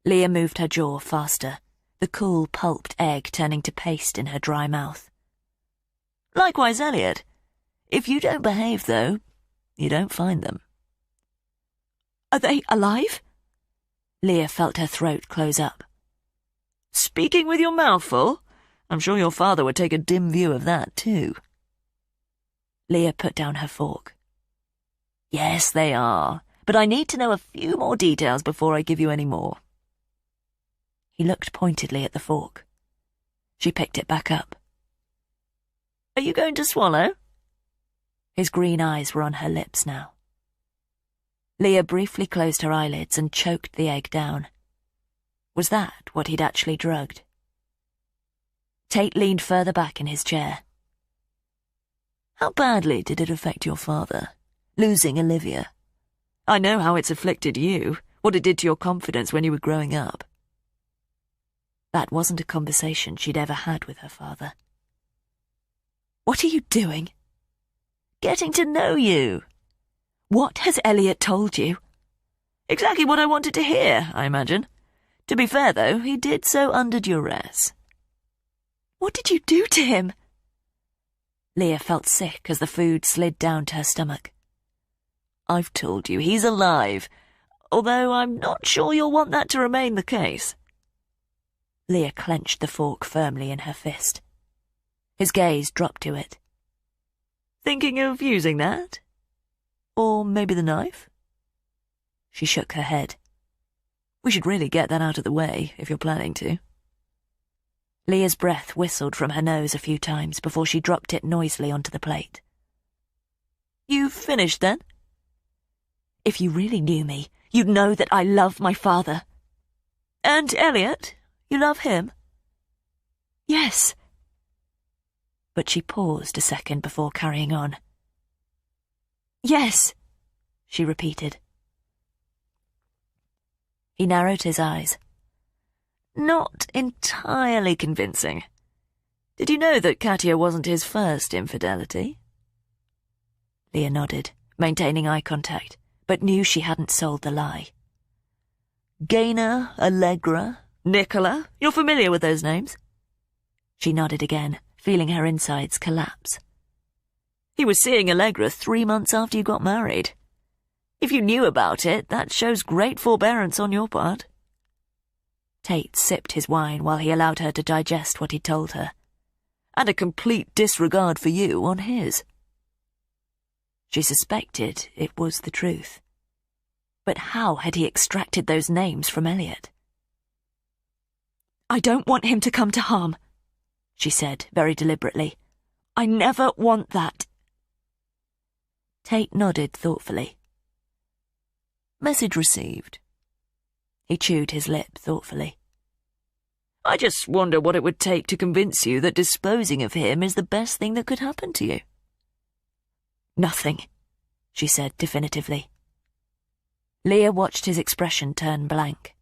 Speaker 1: Leah moved her jaw faster, the cool, pulped egg turning to paste in her dry mouth.
Speaker 3: Likewise, Elliot. If you don't behave, though, you don't find them.
Speaker 2: Are they alive?
Speaker 1: Leah felt her throat close up.
Speaker 3: Speaking with your mouth full? I'm sure your father would take a dim view of that, too.
Speaker 1: Leah put down her fork.
Speaker 3: Yes, they are, but I need to know a few more details before I give you any more.
Speaker 1: He looked pointedly at the fork. She picked it back up.
Speaker 3: Are you going to swallow?
Speaker 1: His green eyes were on her lips now. Leah briefly closed her eyelids and choked the egg down. Was that what he'd actually drugged? Tate leaned further back in his chair.
Speaker 3: How badly did it affect your father, losing Olivia? I know how it's afflicted you, what it did to your confidence when you were growing up.
Speaker 1: That wasn't a conversation she'd ever had with her father.
Speaker 2: What are you doing?
Speaker 3: Getting to know you.
Speaker 2: What has Elliot told you?
Speaker 3: Exactly what I wanted to hear, I imagine. To be fair, though, he did so under duress.
Speaker 2: What did you do to him?
Speaker 1: Leah felt sick as the food slid down to her stomach.
Speaker 3: I've told you, he's alive, although I'm not sure you'll want that to remain the case.
Speaker 1: Leah clenched the fork firmly in her fist. His gaze dropped to it.
Speaker 3: Thinking of using that? Or maybe the knife?
Speaker 1: She shook her head.
Speaker 3: We should really get that out of the way, if you're planning to.
Speaker 1: Leah's breath whistled from her nose a few times before she dropped it noisily onto the plate.
Speaker 3: You've finished, then?
Speaker 2: If you really knew me, you'd know that I love my father.
Speaker 3: And Elliot? You love him?
Speaker 2: Yes.
Speaker 1: But she paused a second before carrying on.
Speaker 2: Yes,
Speaker 1: she repeated. He narrowed his eyes.
Speaker 3: Not entirely convincing. Did you know that Katia wasn't his first infidelity?
Speaker 1: Leah nodded, maintaining eye contact, but knew she hadn't sold the lie.
Speaker 3: Gaynor, Allegra, Nicola, you're familiar with those names?
Speaker 1: She nodded again, feeling her insides collapse.
Speaker 3: He was seeing Allegra 3 months after you got married. If you knew about it, that shows great forbearance on your part.
Speaker 1: Tate sipped his wine while he allowed her to digest what he'd told her.
Speaker 3: And a complete disregard for you on his.
Speaker 1: She suspected it was the truth. But how had he extracted those names from Elliot?
Speaker 2: I don't want him to come to harm, she said very deliberately. I never want that.
Speaker 1: Tate nodded thoughtfully.
Speaker 3: Message received.
Speaker 1: He chewed his lip thoughtfully.
Speaker 3: I just wonder what it would take to convince you that disposing of him is the best thing that could happen to you.
Speaker 1: Nothing, she said definitively. Leah watched his expression turn blank.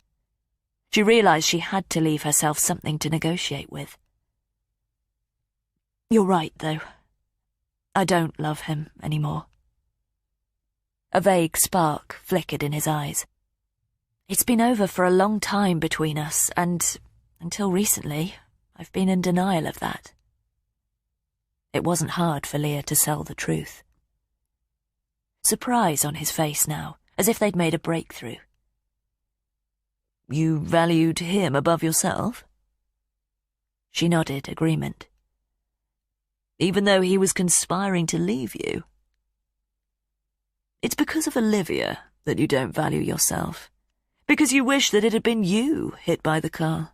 Speaker 1: She realized she had to leave herself something to negotiate with. You're right, though. I don't love him anymore. A vague spark flickered in his eyes. It's been over for a long time between us, and, until recently, I've been in denial of that. It wasn't hard for Leah to sell the truth. Surprise on his face now, as if they'd made a breakthrough.
Speaker 3: You valued him above yourself?
Speaker 1: She nodded agreement.
Speaker 3: Even though he was conspiring to leave you? It's because of Olivia that you don't value yourself. Because you wish that it had been you hit by the car.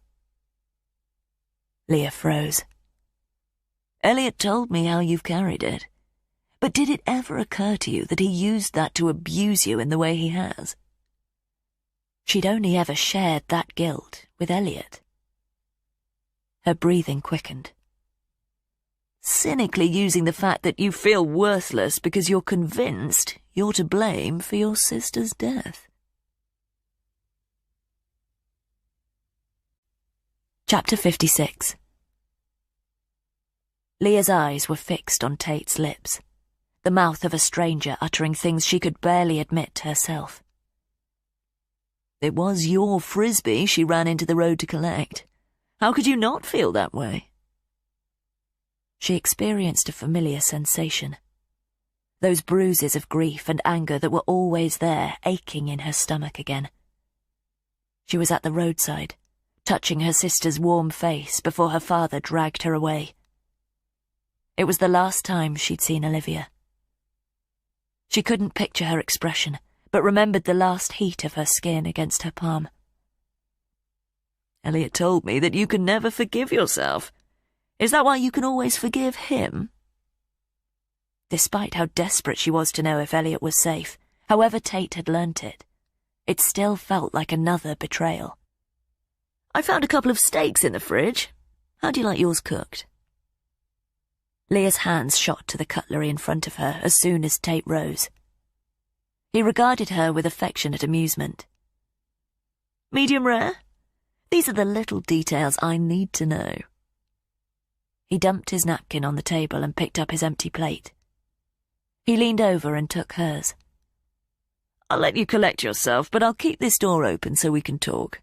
Speaker 1: Leah froze.
Speaker 3: Elliot told me how you've carried it. But did it ever occur to you that he used that to abuse you in the way he has?
Speaker 1: She'd only ever shared that guilt with Elliot. Her breathing quickened.
Speaker 3: Cynically using the fact that you feel worthless because you're convinced you're to blame for your sister's death.
Speaker 1: Chapter 56. Leah's eyes were fixed on Tate's lips, the mouth of a stranger uttering things she could barely admit to herself.
Speaker 3: It was your frisbee she ran into the road to collect. How could you not feel that way?
Speaker 1: She experienced a familiar sensation. Those bruises of grief and anger that were always there, aching in her stomach again. She was at the roadside, touching her sister's warm face before her father dragged her away. It was the last time she'd seen Olivia. She couldn't picture her expression, but remembered the last heat of her skin against her palm.
Speaker 3: Elliot told me that you can never forgive yourself. Is that why you can always forgive him?
Speaker 1: Despite how desperate she was to know if Elliot was safe, however Tate had learnt it, it still felt like another betrayal.
Speaker 3: I found a couple of steaks in the fridge. How do you like yours cooked?
Speaker 1: Leah's hands shot to the cutlery in front of her as soon as Tate rose. He regarded her with affectionate amusement.
Speaker 3: Medium rare? These are the little details I need to know.
Speaker 1: He dumped his napkin on the table and picked up his empty plate. He leaned over and took hers.
Speaker 3: I'll let you collect yourself, but I'll keep this door open so we can talk.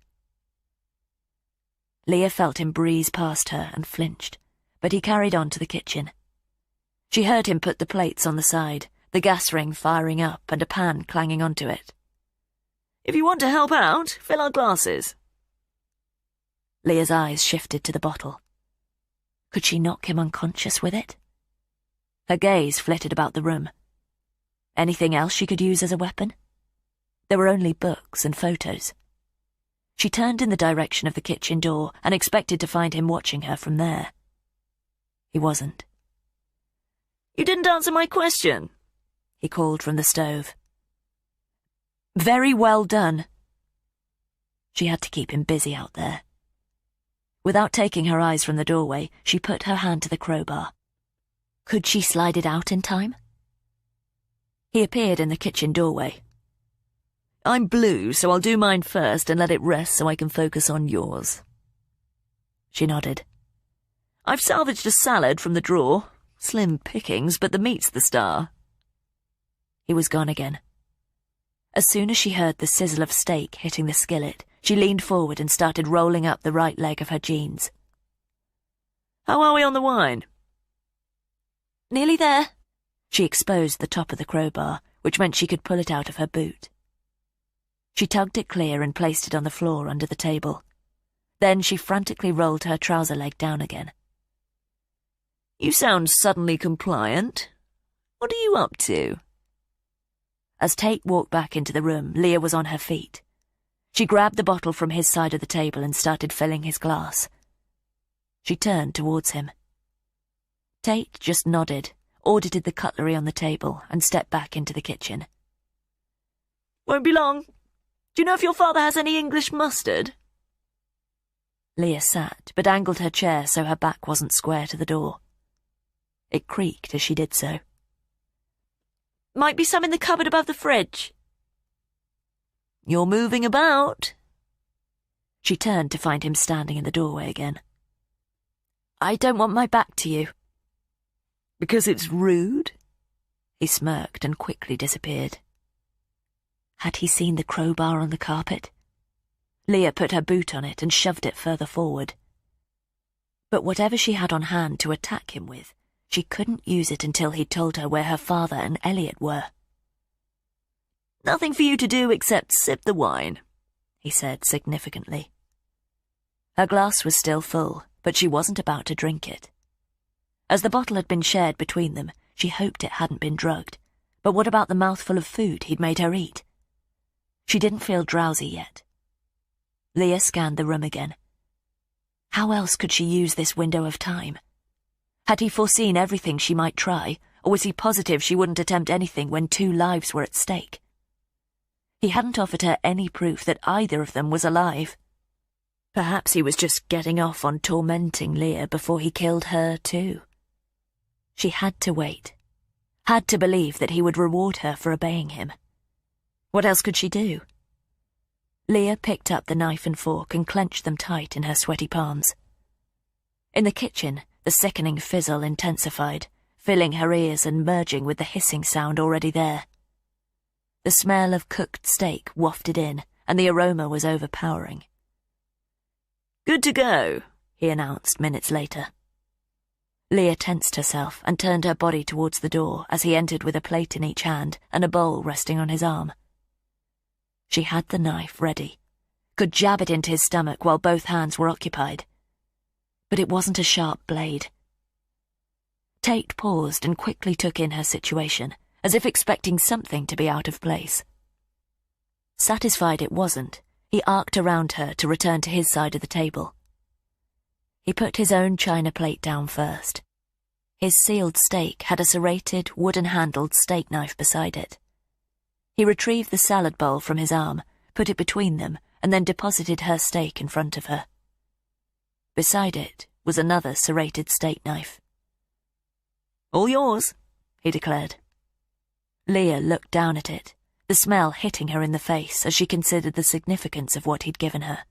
Speaker 1: Leah felt him breeze past her and flinched, but he carried on to the kitchen. She heard him put the plates on the side, the gas ring firing up and a pan clanging onto it.
Speaker 3: If you want to help out, fill our glasses.
Speaker 1: Leah's eyes shifted to the bottle. Could she knock him unconscious with it? Her gaze flitted about the room. Anything else she could use as a weapon? There were only books and photos. She turned in the direction of the kitchen door and expected to find him watching her from there. He wasn't.
Speaker 3: You didn't answer my question,
Speaker 1: he called from the stove. Very well done. She had to keep him busy out there. Without taking her eyes from the doorway, she put her hand to the crowbar. Could she slide it out in time? He appeared in the kitchen doorway.
Speaker 3: I'm blue, so I'll do mine first and let it rest so I can focus on yours.
Speaker 1: She nodded.
Speaker 3: I've salvaged a salad from the drawer. Slim pickings, but the meat's the star.
Speaker 1: He was gone again. As soon as she heard the sizzle of steak hitting the skillet, she leaned forward and started rolling up the right leg of her jeans.
Speaker 3: How are we on the wine?
Speaker 1: Nearly there. She exposed the top of the crowbar, which meant she could pull it out of her boot. She tugged it clear and placed it on the floor under the table. Then she frantically rolled her trouser leg down again.
Speaker 3: You sound suddenly compliant. What are you up to?
Speaker 1: As Tate walked back into the room, Leah was on her feet. She grabbed the bottle from his side of the table and started filling his glass. She turned towards him. Tate just nodded, audited the cutlery on the table, and stepped back into the kitchen.
Speaker 3: Won't be long. Do you know if your father has any English mustard?
Speaker 1: Leah sat, but angled her chair so her back wasn't square to the door. It creaked as she did so.
Speaker 3: Might be some in the cupboard above the fridge. You're moving about.
Speaker 1: She turned to find him standing in the doorway again. I don't want my back to you.
Speaker 3: Because it's rude?
Speaker 1: He smirked and quickly disappeared. Had he seen the crowbar on the carpet? Leah put her boot on it and shoved it further forward. But whatever she had on hand to attack him with, she couldn't use it until he'd told her where her father and Elliot were.
Speaker 3: Nothing for you to do except sip the wine, he said significantly.
Speaker 1: Her glass was still full, but she wasn't about to drink it. As the bottle had been shared between them, she hoped it hadn't been drugged. But what about the mouthful of food he'd made her eat? She didn't feel drowsy yet. Leah scanned the room again. How else could she use this window of time? Had he foreseen everything she might try, or was he positive she wouldn't attempt anything when 2 lives were at stake? He hadn't offered her any proof that either of them was alive. Perhaps he was just getting off on tormenting Leah before he killed her too. She had to wait, had to believe that he would reward her for obeying him. What else could she do? Leah picked up the knife and fork and clenched them tight in her sweaty palms. In the kitchen, the sickening fizzle intensified, filling her ears and merging with the hissing sound already there. The smell of cooked steak wafted in, and the aroma was overpowering.
Speaker 3: "Good to go,"
Speaker 1: he announced minutes later. Leah tensed herself and turned her body towards the door as he entered with a plate in each hand and a bowl resting on his arm. She had the knife ready, could jab it into his stomach while both hands were occupied. But it wasn't a sharp blade. Tate paused and quickly took in her situation, as if expecting something to be out of place. Satisfied it wasn't, he arced around her to return to his side of the table. He put his own china plate down first. His sealed steak had a serrated, wooden-handled steak knife beside it. He retrieved the salad bowl from his arm, put it between them, and then deposited her steak in front of her. Beside it was another serrated steak knife.
Speaker 3: "All yours,"
Speaker 1: he declared. Leah looked down at it, the smell hitting her in the face as she considered the significance of what he'd given her.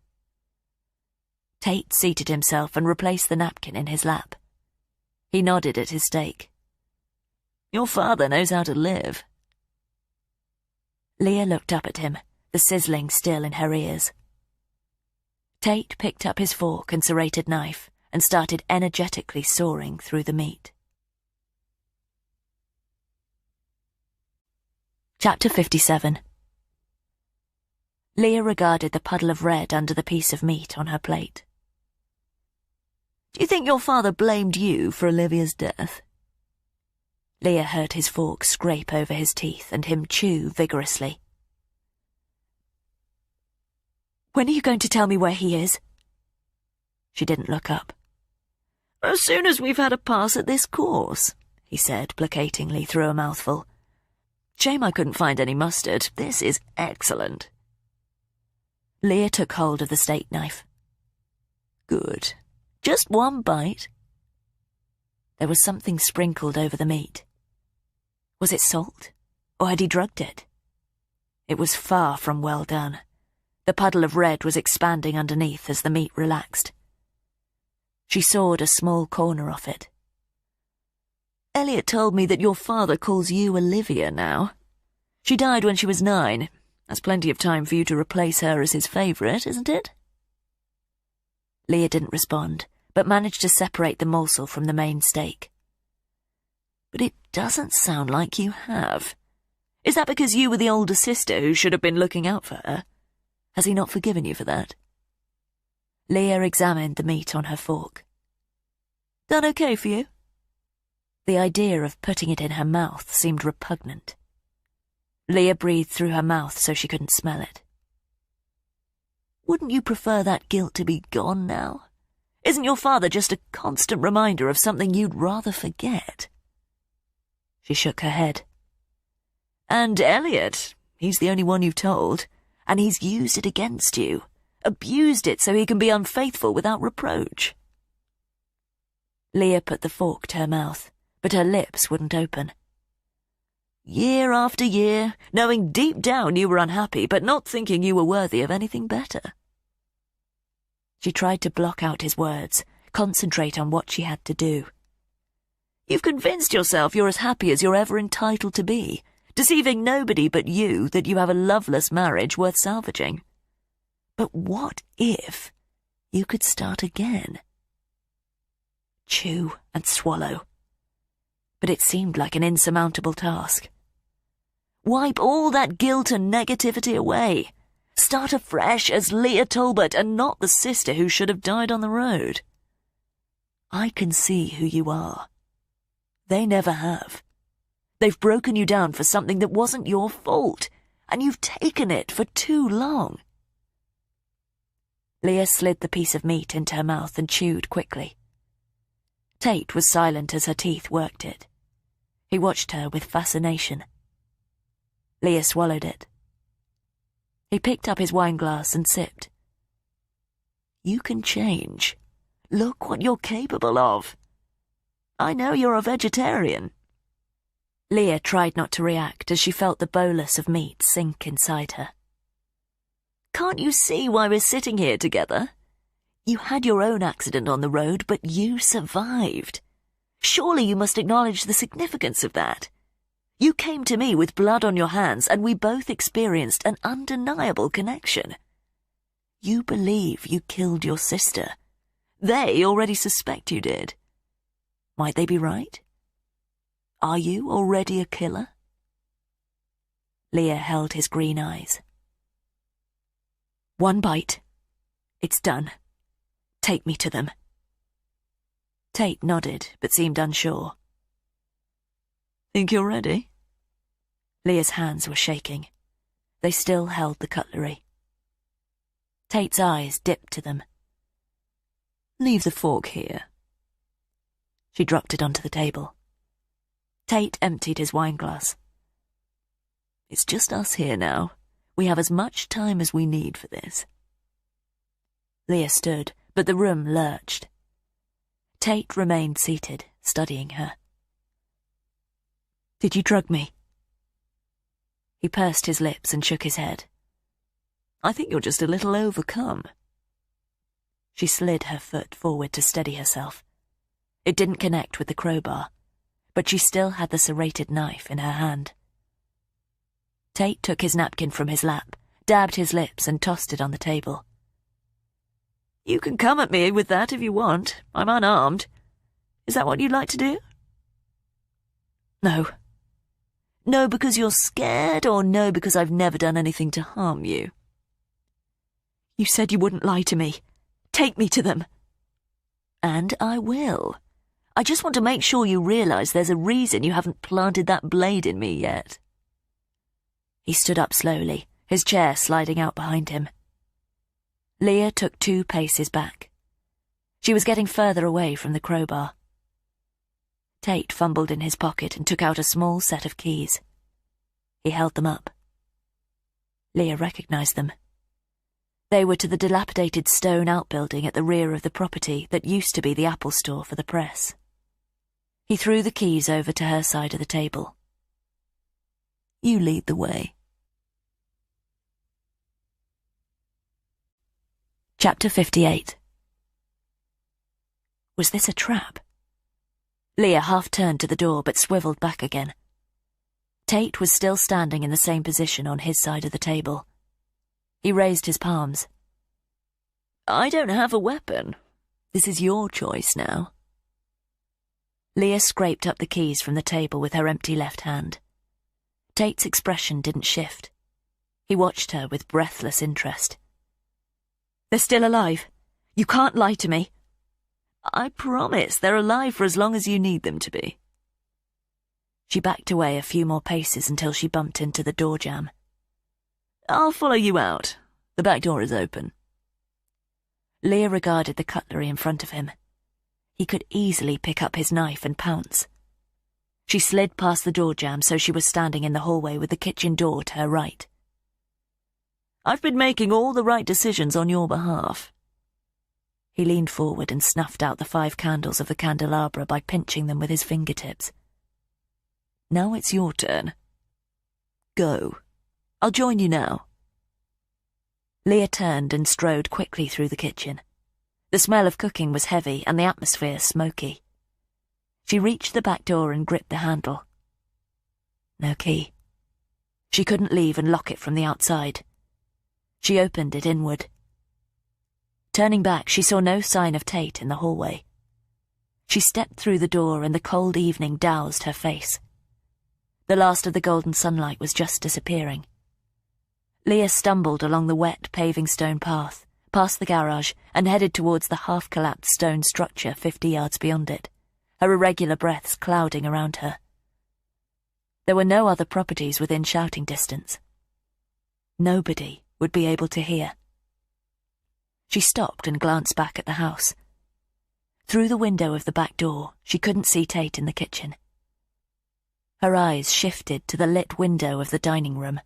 Speaker 1: Tate seated himself and replaced the napkin in his lap. He nodded at his steak.
Speaker 3: "Your father knows how to live."
Speaker 1: Leah looked up at him, the sizzling still in her ears. Tate picked up his fork and serrated knife and started energetically sawing through the meat. Chapter 57. Leah regarded the puddle of red under the piece of meat on her plate.
Speaker 3: "Do you think your father blamed you for Olivia's death?"
Speaker 1: Leah heard his fork scrape over his teeth and him chew vigorously. "When are you going to tell me where he is?" She didn't look up.
Speaker 3: "As soon as we've had a pass at this course," he said placatingly through a mouthful. "Shame I couldn't find any mustard. This is excellent."
Speaker 1: Leah took hold of the steak knife.
Speaker 3: "Good. Just one bite."
Speaker 1: There was something sprinkled over the meat. Was it salt, or had he drugged it? It was far from well done. The puddle of red was expanding underneath as the meat relaxed. She sawed a small corner off it.
Speaker 3: "Elliot told me that your father calls you Olivia now. She died when she was 9. That's plenty of time for you to replace her as his favourite, isn't it?"
Speaker 1: Leah didn't respond, but managed to separate the morsel from the main steak.
Speaker 3: "But it doesn't sound like you have. Is that because you were the older sister who should have been looking out for her? Has he not forgiven you for that?"
Speaker 1: Leah examined the meat on her fork.
Speaker 3: "Done okay for you?"
Speaker 1: The idea of putting it in her mouth seemed repugnant. Leah breathed through her mouth so she couldn't smell it.
Speaker 3: "Wouldn't you prefer that guilt to be gone now? Isn't your father just a constant reminder of something you'd rather forget?"
Speaker 1: She shook her head.
Speaker 3: "And Elliot, he's the only one you've told, and he's used it against you, abused it so he can be unfaithful without reproach."
Speaker 1: Leah put the fork to her mouth, but her lips wouldn't open.
Speaker 3: "Year after year, knowing deep down you were unhappy, but not thinking you were worthy of anything better."
Speaker 1: She tried to block out his words, concentrate on what she had to do.
Speaker 3: "You've convinced yourself you're as happy as you're ever entitled to be, deceiving nobody but you that you have a loveless marriage worth salvaging. But what if you could start again?"
Speaker 1: Chew and swallow. But it seemed like an insurmountable task.
Speaker 3: Wipe all that guilt and negativity away. Start afresh as Leah Talbot and not the sister who should have died on the road. I can see who you are. They never have. They've broken you down for something that wasn't your fault, and you've taken it for too long."
Speaker 1: Leah slid the piece of meat into her mouth and chewed quickly. Tate was silent as her teeth worked it. He watched her with fascination. Leah swallowed it. He picked up his wineglass and sipped.
Speaker 3: "You can change. Look what you're capable of. I know you're a vegetarian."
Speaker 1: Leah tried not to react as she felt the bolus of meat sink inside her.
Speaker 3: Can't you see why we're sitting here together? You had your own accident on the road, but you survived. Surely you must acknowledge the significance of that. You came to me with blood on your hands, and we both experienced an undeniable connection. You believe you killed your sister. They already suspect you did. Might they be right? Are you already a killer? Leah held his green eyes. One bite. It's done. Take me to them. Tate nodded, but seemed unsure. Think you're ready? Leah's hands were shaking. They still held the cutlery. Tate's eyes dipped to them. Leave the fork here. She dropped it onto the table. Tate emptied his wineglass. It's just us here now. We have as much time as we need for this. Leah stood, but the room lurched. Tate remained seated, studying her. Did you drug me? He pursed his lips and shook his head. I think you're just a little overcome. She slid her foot forward to steady herself. It didn't connect with the crowbar, but she still had the serrated knife in her hand. Tate took his napkin from his lap, dabbed his lips and tossed it on the table. You can come at me with that if you want. I'm unarmed. Is that what you'd like to do? No. No because you're scared, or no because I've never done anything to harm you? You said you wouldn't lie to me. Take me to them. And I will. I just want to make sure you realise there's a reason you haven't planted that blade in me yet. He stood up slowly, his chair sliding out behind him. Leah took 2 paces back. She was getting further away from the crowbar. Tate fumbled in his pocket and took out a small set of keys. He held them up. Leah recognised them. They were to the dilapidated stone outbuilding at the rear of the property that used to be the Apple store for the press. He threw the keys over to her side of the table. You lead the way. Chapter 58. Was this a trap? Leah half turned to the door but swiveled back again. Tate was still standing in the same position on his side of the table. He raised his palms. I don't have a weapon. This is your choice now. Leah scraped up the keys from the table with her empty left hand. Tate's expression didn't shift. He watched her with breathless interest. They're still alive. You can't lie to me. I promise they're alive for as long as you need them to be. She backed away a few more paces until she bumped into the door jamb. I'll follow you out. The back door is open. Leah regarded the cutlery in front of him. He could easily pick up his knife and pounce. She slid past the door jamb so she was standing in the hallway with the kitchen door to her right. I've been making all the right decisions on your behalf. He leaned forward and snuffed out the 5 candles of the candelabra by pinching them with his fingertips. Now it's your turn. Go. I'll join you now. Leah turned and strode quickly through the kitchen. The smell of cooking was heavy and the atmosphere smoky. She reached the back door and gripped the handle. No key. She couldn't leave and lock it from the outside. She opened it inward. Turning back, she saw no sign of Tate in the hallway. She stepped through the door and the cold evening doused her face. The last of the golden sunlight was just disappearing. Leah stumbled along the wet paving stone path, past the garage, and headed towards the half-collapsed stone structure 50 yards beyond it, her irregular breaths clouding around her. There were no other properties within shouting distance. Nobody would be able to hear. She stopped and glanced back at the house. Through the window of the back door, she couldn't see Tate in the kitchen. Her eyes shifted to the lit window of the dining room.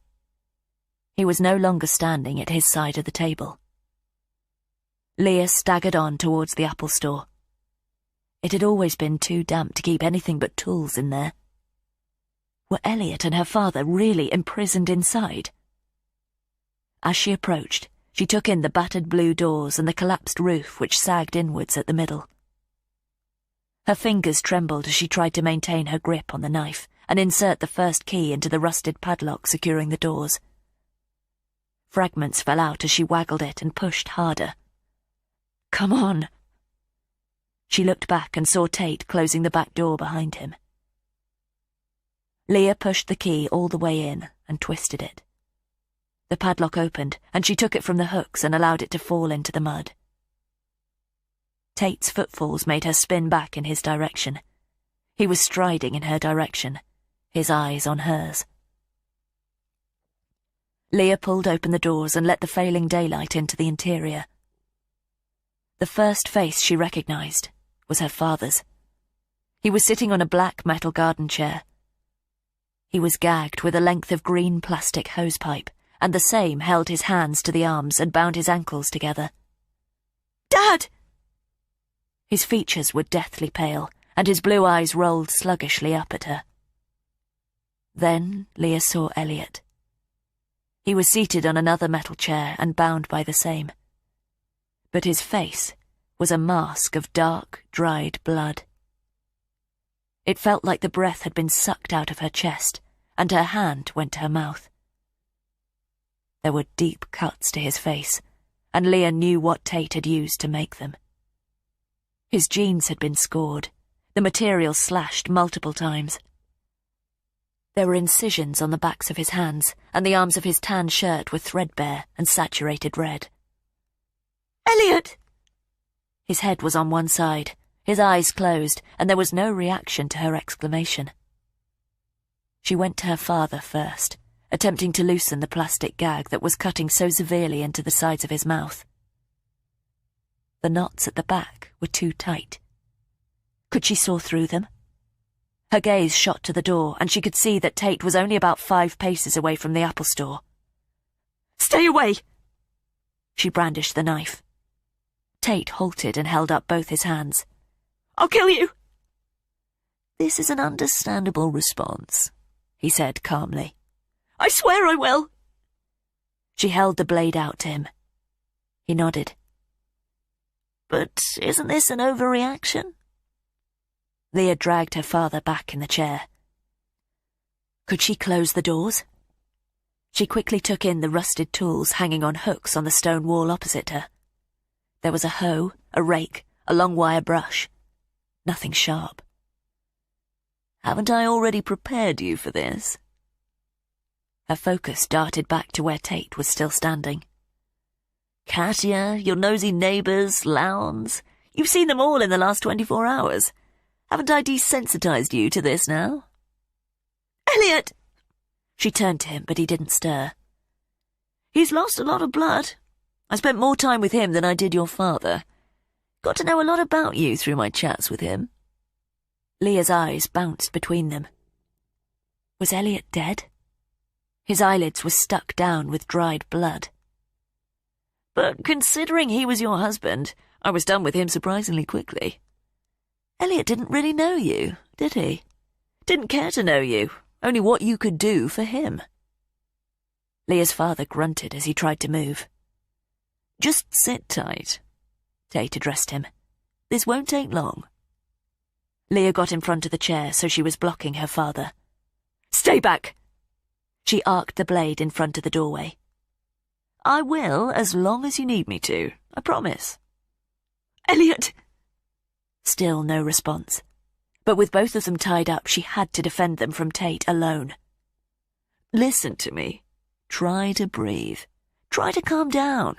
Speaker 3: He was no longer standing at his side of the table. Leah staggered on towards the Apple store. It had always been too damp to keep anything but tools in there. Were Elliot and her father really imprisoned inside? As she approached,
Speaker 1: She took in the battered blue doors and the collapsed roof which sagged inwards at the middle. Her fingers trembled as she tried to maintain her grip on the knife and insert the first key into the rusted padlock securing the doors. Fragments fell out as she waggled it and pushed harder. "Come on." She looked back and saw Tate closing the back door behind him. Leah pushed the key all the way in and twisted it. The padlock opened, and she took it from the hooks and allowed it to fall into the mud. Tate's footfalls made her spin back in his direction. He was striding in her direction, his eyes on hers. Leah pulled open the doors and let the failing daylight into the interior. The first face she recognized was her father's. He was sitting on a black metal garden chair. He was gagged with a length of green plastic hosepipe, and the same held his hands to the arms and bound his ankles together. "Dad!" His features were deathly pale, and his blue eyes rolled sluggishly up at her. Then Leah saw Elliot. He was seated on another metal chair and bound by the same. But his face was a mask of dark, dried blood. It felt like the breath had been sucked out of her chest, and her hand went to her mouth. There were deep cuts to his face, and Leah knew what Tate had used to make them. His jeans had been scored, the material slashed multiple times. There were incisions on the backs of his hands, and the arms of his tan shirt were threadbare and saturated red. "Elliot!" His head was on one side, his eyes closed, and there was no reaction to her exclamation. She went to her father first, attempting to loosen the plastic gag that was cutting so severely into the sides of his mouth. The knots at the back were too tight. Could she saw through them? Her gaze shot to the door, and she could see that Tate was only about 5 paces away from the Apple store. "Stay away!" She brandished the knife. Tate halted and held up both his hands. "I'll kill you!" "This is an understandable response," he said calmly. "I swear I will!" She held the blade out to him. He nodded. "But isn't this an overreaction?" Leah dragged her father back in the chair. Could she close the doors? She quickly took in the rusted tools hanging on hooks on the stone wall opposite her. There was a hoe, a rake, a long wire brush. Nothing sharp. "Haven't I already prepared you for this?" Her focus darted back to where Tate was still standing. "Katia, your nosy neighbours, Lowndes, you've seen them all in the last 24 hours. Haven't I desensitized you to this now?" "Elliot!" She turned to him, but he didn't stir. "He's lost a lot of blood. I spent more time with him than I did your father. Got to know a lot about you through my chats with him." Leah's eyes bounced between them. Was Elliot dead? His eyelids were stuck down with dried blood. "But considering he was your husband, I was done with him surprisingly quickly. Elliot didn't really know you, did he? Didn't care to know you, only what you could do for him." Leah's father grunted as he tried to move. "Just sit tight," Tate addressed him. "This won't take long." Leah got in front of the chair so she was blocking her father. "Stay back!" She arced the blade in front of the doorway. "I will, as long as you need me to, I promise." "Elliot!" Still no response. But with both of them tied up, she had to defend them from Tate alone. "Listen to me. Try to breathe. Try to calm down.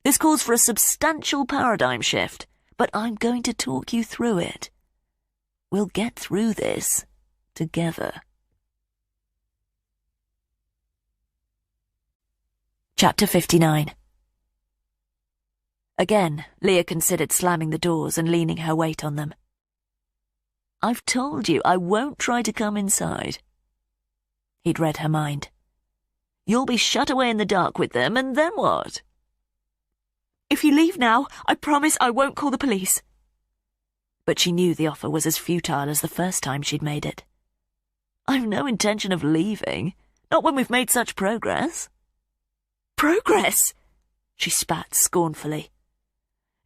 Speaker 1: This calls for a substantial paradigm shift, but I'm going to talk you through it. We'll get through this together." Chapter 59. Again, Leah considered slamming the doors and leaning her weight on them. "I've told you I won't try to come inside." He'd read her mind. "You'll be shut away in the dark with them, and then what?" "If you leave now, I promise I won't call the police." But she knew the offer was as futile as the first time she'd made it. "I've no intention of leaving, not when we've made such progress." "Progress?"
Speaker 3: she spat scornfully.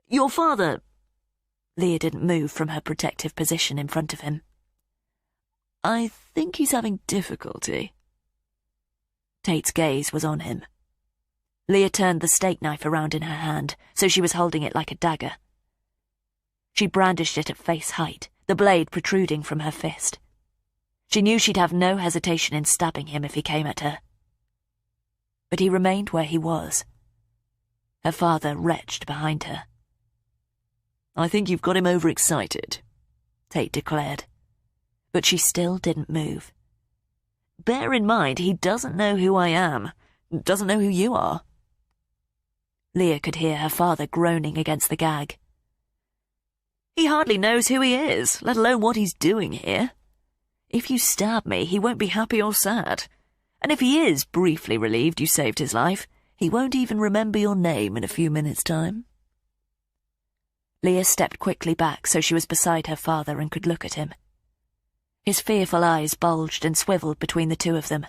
Speaker 3: Your father... Leah didn't move from her protective position in front of him. I think he's having difficulty. Tate's gaze was on him. Leah turned the steak knife around in her hand, so she was holding it like a dagger. She brandished it at face height, the blade protruding from her fist. She knew she'd have no hesitation in stabbing him if he came at her. But he remained where he was. Her father retched behind her. I think you've got him overexcited, Tate declared. But she still didn't move. Bear in mind, he doesn't know who I am, doesn't know who you are. Leah could hear her father groaning against the gag. He hardly knows who he is, let alone what he's doing here. If you stab me, he won't be happy or sad. And if he is briefly relieved you saved his life, he won't even remember your name in a few minutes' time. Leah stepped quickly back so she was beside her father and could look at him. His fearful eyes bulged and swiveled between the two of them.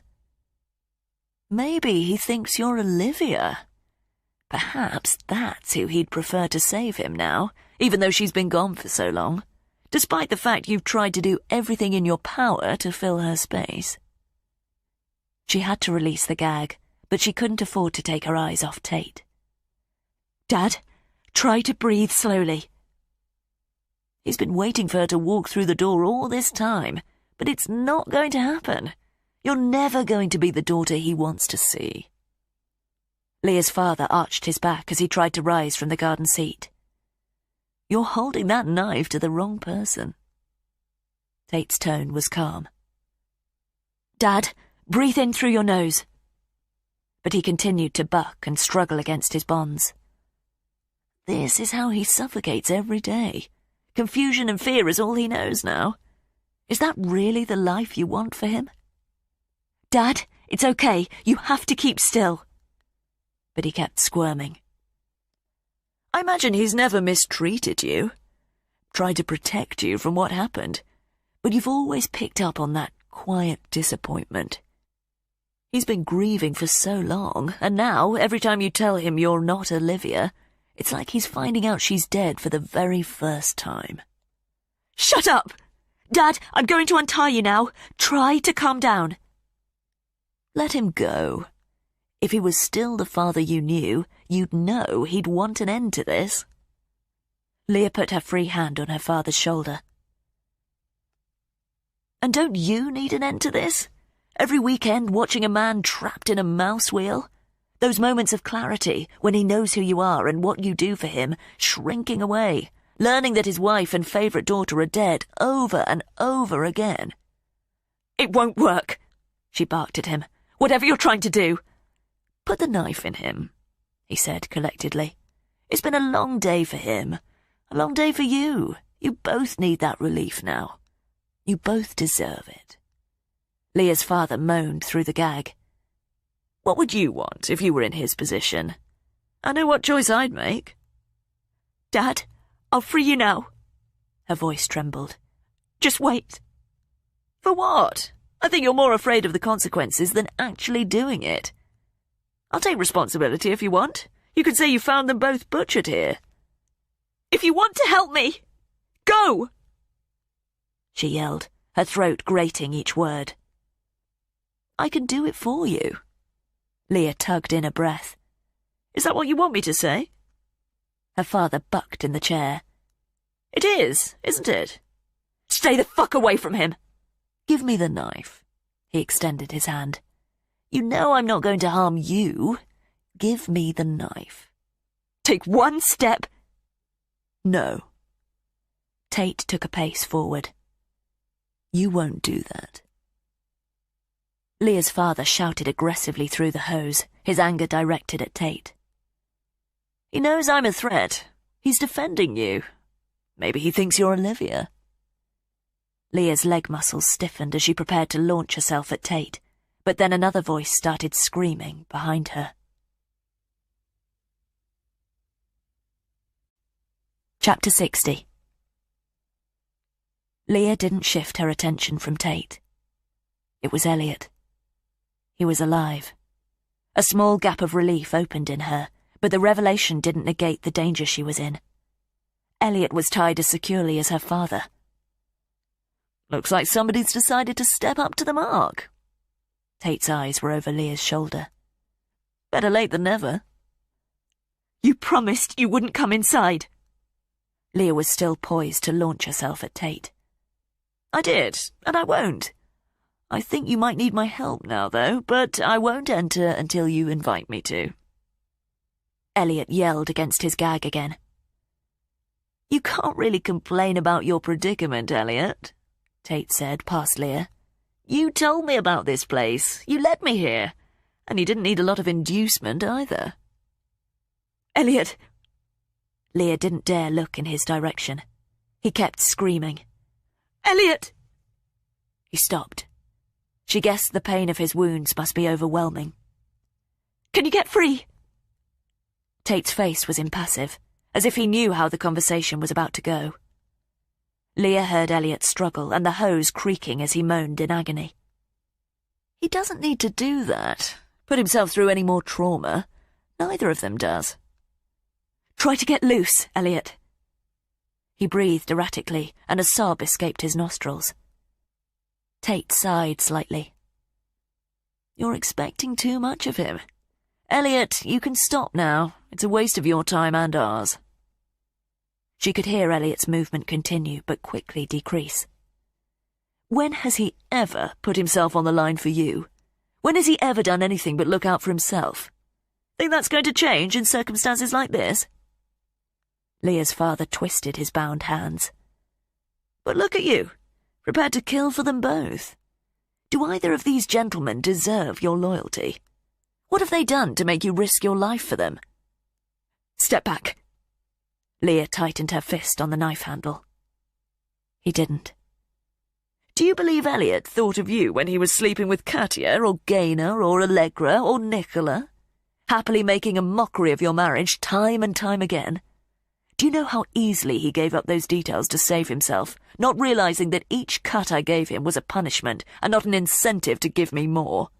Speaker 3: Maybe he thinks you're Olivia. Perhaps that's who he'd prefer to save him now, even though she's been gone for so long, despite the fact you've tried to do everything in your power to fill her space. She had to release the gag, but she couldn't afford to take her eyes off Tate. Dad, try to breathe slowly. He's been waiting for her to walk through the door all this time, but it's not going to happen. You're never going to be the daughter he wants to see. Leah's father arched his back as he tried to rise from the garden seat. You're holding that knife to the wrong person. Tate's tone was calm. Dad, breathe in through your nose. But he continued to buck and struggle against his bonds. This is how he suffocates every day. Confusion and fear is all he knows now. Is that really the life you want for him? Dad, it's okay. You have to keep still. But he kept squirming. I imagine he's never mistreated you. Tried to protect you from what happened. But you've always picked up on that quiet disappointment. He's been grieving for so long, and now, every time you tell him you're not Olivia, it's like he's finding out she's dead for the very first time. Shut up! Dad, I'm going to untie you now. Try to calm down. Let him go. If he was still the father you knew, you'd know he'd want an end to this. Leah put her free hand on her father's shoulder. And don't you need an end to this? Every weekend watching a man trapped in a mouse wheel? Those moments of clarity, when he knows who you are and what you do for him, shrinking away, learning that his wife and favourite daughter are dead over and over again. It won't work, she barked at him. Whatever you're trying to do. Put the knife in him, he said collectedly. It's been a long day for him. A long day for you. You both need that relief now. You both deserve it. Leah's father moaned through the gag. What would you want if you were in his position? I know what choice I'd make. Dad, I'll free you now. Her voice trembled. Just wait. For what? I think you're more afraid of the consequences than actually doing it. I'll take responsibility if you want. You can say you found them both butchered here. If you want to help me, go! She yelled, her throat grating each word. I can do it for you. Leah tugged in a breath. Is that what you want me to say? Her father bucked in the chair. It is, isn't it? Stay the fuck away from him! Give me the knife. He extended his hand. You know I'm not going to harm you. Give me the knife. Take one step. No. Tate took a pace forward. You won't do that. Leah's father shouted aggressively through the hose, his anger directed at Tate. He knows I'm a threat. He's defending you. Maybe he thinks you're Olivia. Leah's leg muscles stiffened as she prepared to launch herself at Tate, but then another voice started screaming behind her. Chapter 60. Leah didn't shift her attention from Tate. It was Elliot. He was alive. A small gap of relief opened in her,
Speaker 1: But the revelation didn't negate the danger she was in. Elliot was tied as securely as her father.
Speaker 3: Looks like somebody's decided to step up to the mark.
Speaker 1: Tate's eyes were over Leah's shoulder.
Speaker 3: Better late than never.
Speaker 2: You promised you wouldn't come inside.
Speaker 1: Leah was still poised to launch herself at Tate.
Speaker 3: I did, and I won't. I think you might need my help now, though, but I won't enter until you invite me to.
Speaker 1: Elliot yelled against his gag again.
Speaker 3: You can't really complain about your predicament, Elliot, Tate said past Leah. You told me about this place. You led me here. And you didn't need a lot of inducement either.
Speaker 2: Elliot!
Speaker 1: Leah didn't dare look in his direction. He kept screaming.
Speaker 2: Elliot!
Speaker 1: He stopped. She guessed the pain of his wounds must be overwhelming.
Speaker 2: Can you get free?
Speaker 1: Tate's face was impassive, as if he knew how the conversation was about to go. Leah heard Elliot struggle and the hose creaking as he moaned in agony.
Speaker 3: He doesn't need to do that. Put himself through any more trauma. Neither of them does.
Speaker 2: Try to get loose, Elliot.
Speaker 1: He breathed erratically, and a sob escaped his nostrils. Tate sighed slightly.
Speaker 3: You're expecting too much of him. Elliot, you can stop now. It's a waste of your time and ours.
Speaker 1: She could hear Elliot's movement continue, but quickly decrease.
Speaker 3: When has he ever put himself on the line for you? When has he ever done anything but look out for himself? Think that's going to change in circumstances like this?
Speaker 1: Leah's father twisted his bound hands.
Speaker 3: But look at you, prepared to kill for them both. Do either of these gentlemen deserve your loyalty? What have they done to make you risk your life for them?
Speaker 2: Step back.
Speaker 1: Leah tightened her fist on the knife handle. He didn't.
Speaker 3: Do you believe Elliot thought of you when he was sleeping with Katia or Gaynor or Allegra or Nicola? Happily making a mockery of your marriage time and time again? Do you know how easily he gave up those details to save himself, not realizing that each cut I gave him was a punishment and not an incentive to give me more?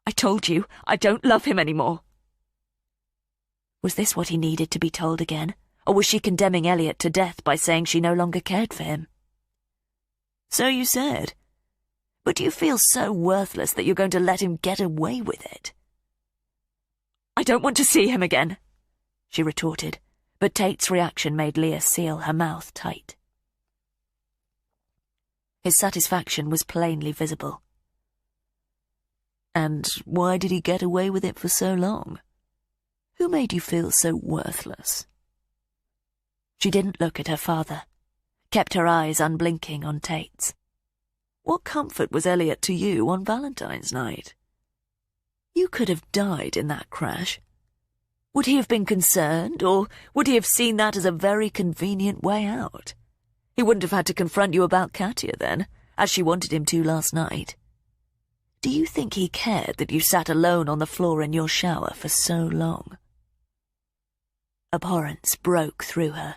Speaker 2: I told you, I don't love him anymore.
Speaker 1: Was this what he needed to be told again, or was she condemning Elliot to death by saying she no longer cared for him?
Speaker 3: So you said. But do you feel so worthless that you're going to let him get away with it?
Speaker 2: I don't want to see him again,
Speaker 1: she retorted, but Tate's reaction made Leah seal her mouth tight. His satisfaction was plainly visible.
Speaker 3: And why did he get away with it for so long? Who made you feel so worthless?
Speaker 1: She didn't look at her father, kept her eyes unblinking on Tate's.
Speaker 3: What comfort was Elliot to you on Valentine's night? You could have died in that crash. Would he have been concerned, or would he have seen that as a very convenient way out? He wouldn't have had to confront you about Katia then, as she wanted him to last night. Do you think he cared that you sat alone on the floor in your shower for so long?
Speaker 1: Abhorrence broke through her.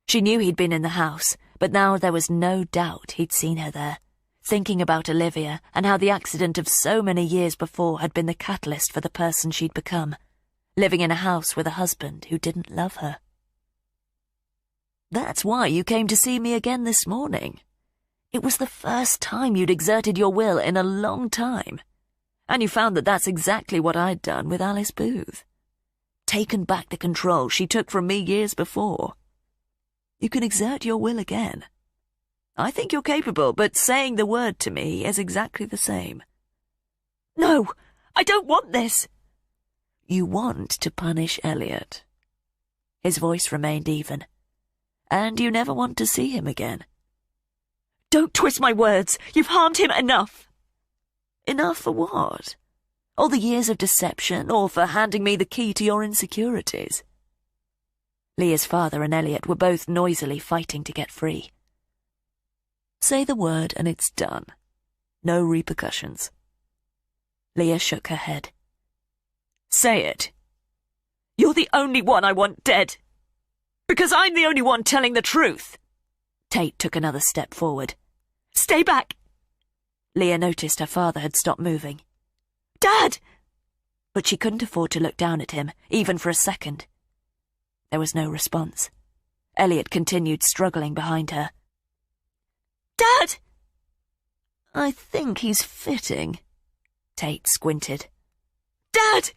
Speaker 1: She knew he'd been in the house, but now there was no doubt he'd seen her there, thinking about Olivia and how the accident of so many years before had been the catalyst for the person she'd become, living in a house with a husband who didn't love her.
Speaker 3: That's why you came to see me again this morning. It was the first time you'd exerted your will in a long time, and you found that that's exactly what I'd done with Alice Booth. Taken back the control she took from me years before. You can exert your will again. I think you're capable, but saying the word to me is exactly the same.
Speaker 2: No, I don't want this.
Speaker 3: You want to punish Elliot. His voice remained even. And you never want to see him again.
Speaker 2: Don't twist my words. You've harmed him enough.
Speaker 3: Enough for what? All the years of deception, or for handing me the key to your insecurities?
Speaker 1: Leah's father and Elliot were both noisily fighting to get free.
Speaker 3: Say the word and it's done. No repercussions.
Speaker 1: Leah shook her head.
Speaker 2: Say it. You're the only one I want dead. Because I'm the only one telling the truth.
Speaker 1: Tate took another step forward.
Speaker 2: Stay back.
Speaker 1: Leah noticed her father had stopped moving.
Speaker 2: Dad! But she couldn't afford to look down at him, even for a second. There was no response. Elliot continued struggling behind her.
Speaker 3: Dad! I think he's fitting.
Speaker 2: Tate squinted.
Speaker 3: Dad!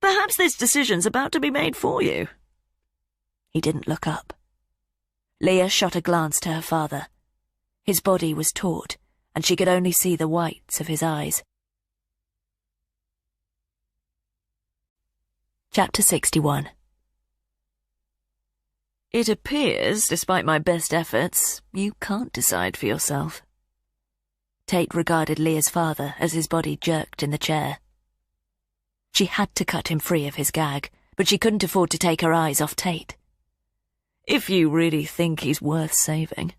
Speaker 3: Perhaps this decision's about to be made for you.
Speaker 2: He didn't look up. Leah shot a glance to her father. His body was taut, and she could only see the whites of his eyes. Chapter 61.
Speaker 3: It appears, despite my best efforts, you can't decide for yourself.
Speaker 2: Tate regarded Leah's father as his body jerked in the chair. She had to cut him free of his gag, but she couldn't afford to take her eyes off Tate.
Speaker 3: If you really think he's worth saving.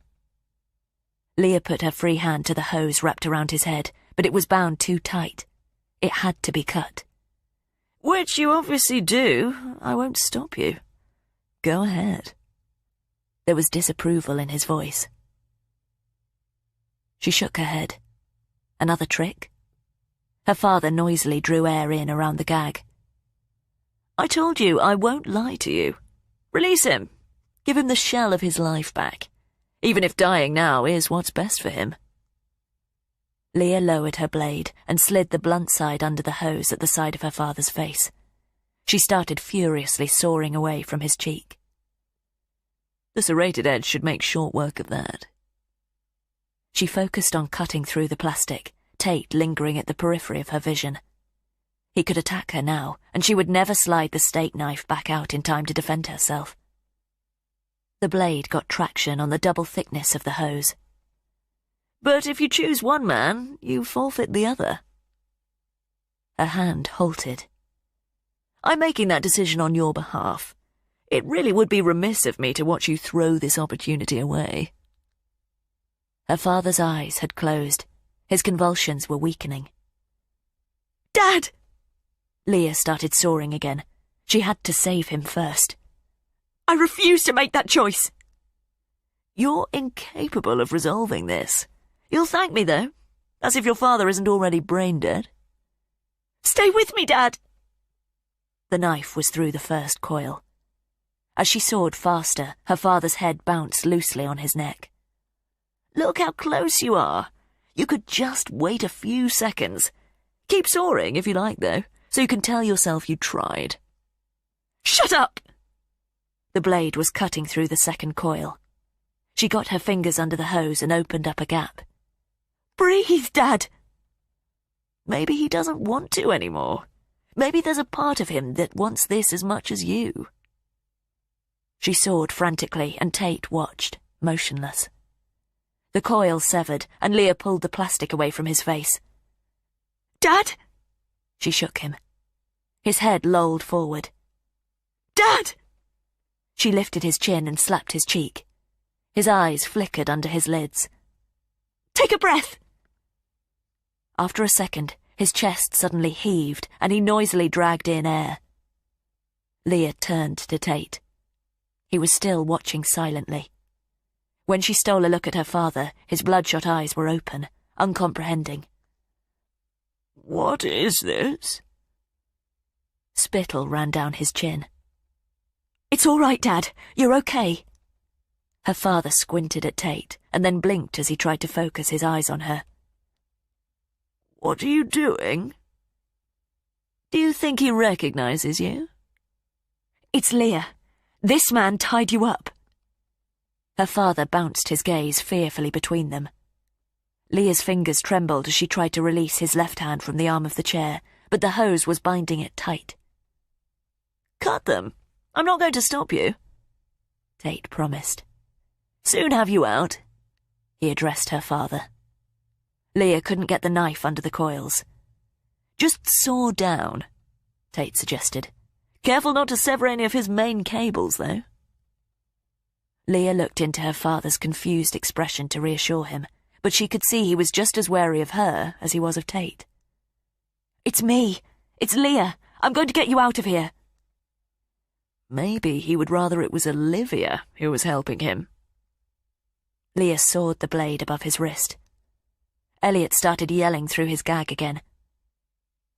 Speaker 2: Leah put her free hand to the hose wrapped around his head, but it was bound too tight. It had to be cut.
Speaker 3: Which you obviously do. I won't stop you. Go ahead.
Speaker 2: There was disapproval in his voice. She shook her head. Another trick? Her father noisily drew air in around the gag.
Speaker 3: I told you I won't lie to you. Release him. Give him the shell of his life back. Even if dying now is what's best for him.
Speaker 2: Leah lowered her blade and slid the blunt side under the hose at the side of her father's face. She started furiously sawing away from his cheek.
Speaker 3: The serrated edge should make short work of that.
Speaker 2: She focused on cutting through the plastic, Tate lingering at the periphery of her vision. He could attack her now, and she would never slide the steak knife back out in time to defend herself. The blade got traction on the double thickness of the hose.
Speaker 3: But if you choose one man, you forfeit the other.
Speaker 2: Her hand halted.
Speaker 3: I'm making that decision on your behalf. It really would be remiss of me to watch you throw this opportunity away.
Speaker 2: Her father's eyes had closed. His convulsions were weakening.
Speaker 3: Dad!
Speaker 2: Leah started soaring again. She had to save him first.
Speaker 3: I refuse to make that choice. You're incapable of resolving this. You'll thank me, though, as if your father isn't already brain dead. Stay with me, Dad!
Speaker 2: The knife was through the first coil. As she soared faster, her father's head bounced loosely on his neck.
Speaker 3: Look how close you are. You could just wait a few seconds. Keep soaring if you like, though, so you can tell yourself you tried. Shut up!
Speaker 2: The blade was cutting through the second coil. She got her fingers under the hose and opened up a gap.
Speaker 3: Breathe, Dad! Maybe he doesn't want to anymore. Maybe there's a part of him that wants this as much as you.
Speaker 2: She sawed frantically, and Tate watched, motionless. The coil severed, and Leah pulled the plastic away from his face.
Speaker 3: Dad!
Speaker 2: She shook him. His head lolled forward.
Speaker 3: Dad!
Speaker 2: She lifted his chin and slapped his cheek. His eyes flickered under his lids.
Speaker 3: Take a breath!
Speaker 2: After a second, his chest suddenly heaved, and he noisily dragged in air. Leah turned to Tate. He was still watching silently. When she stole a look at her father, his bloodshot eyes were open, uncomprehending.
Speaker 3: What is this?
Speaker 2: Spittle ran down his chin.
Speaker 3: It's all right, Dad. You're okay.
Speaker 2: Her father squinted at Tate, and then blinked as he tried to focus his eyes on her.
Speaker 3: What are you doing? Do you think he recognizes you?
Speaker 2: It's Leah. This man tied you up. Her father bounced his gaze fearfully between them. Leah's fingers trembled as she tried to release his left hand from the arm of the chair, but the hose was binding it tight.
Speaker 3: Cut them. I'm not going to stop you.
Speaker 2: Tate promised.
Speaker 3: Soon have you out.
Speaker 2: He addressed her father. Leah couldn't get the knife under the coils.
Speaker 3: Just saw down, Tate suggested. Careful not to sever any of his main cables, though.
Speaker 2: Leah looked into her father's confused expression to reassure him, but she could see he was just as wary of her as he was of Tate.
Speaker 3: It's me. It's Leah. I'm going to get you out of here. Maybe he would rather it was Olivia who was helping him.
Speaker 2: Leah sawed the blade above his wrist. Elliot started yelling through his gag again.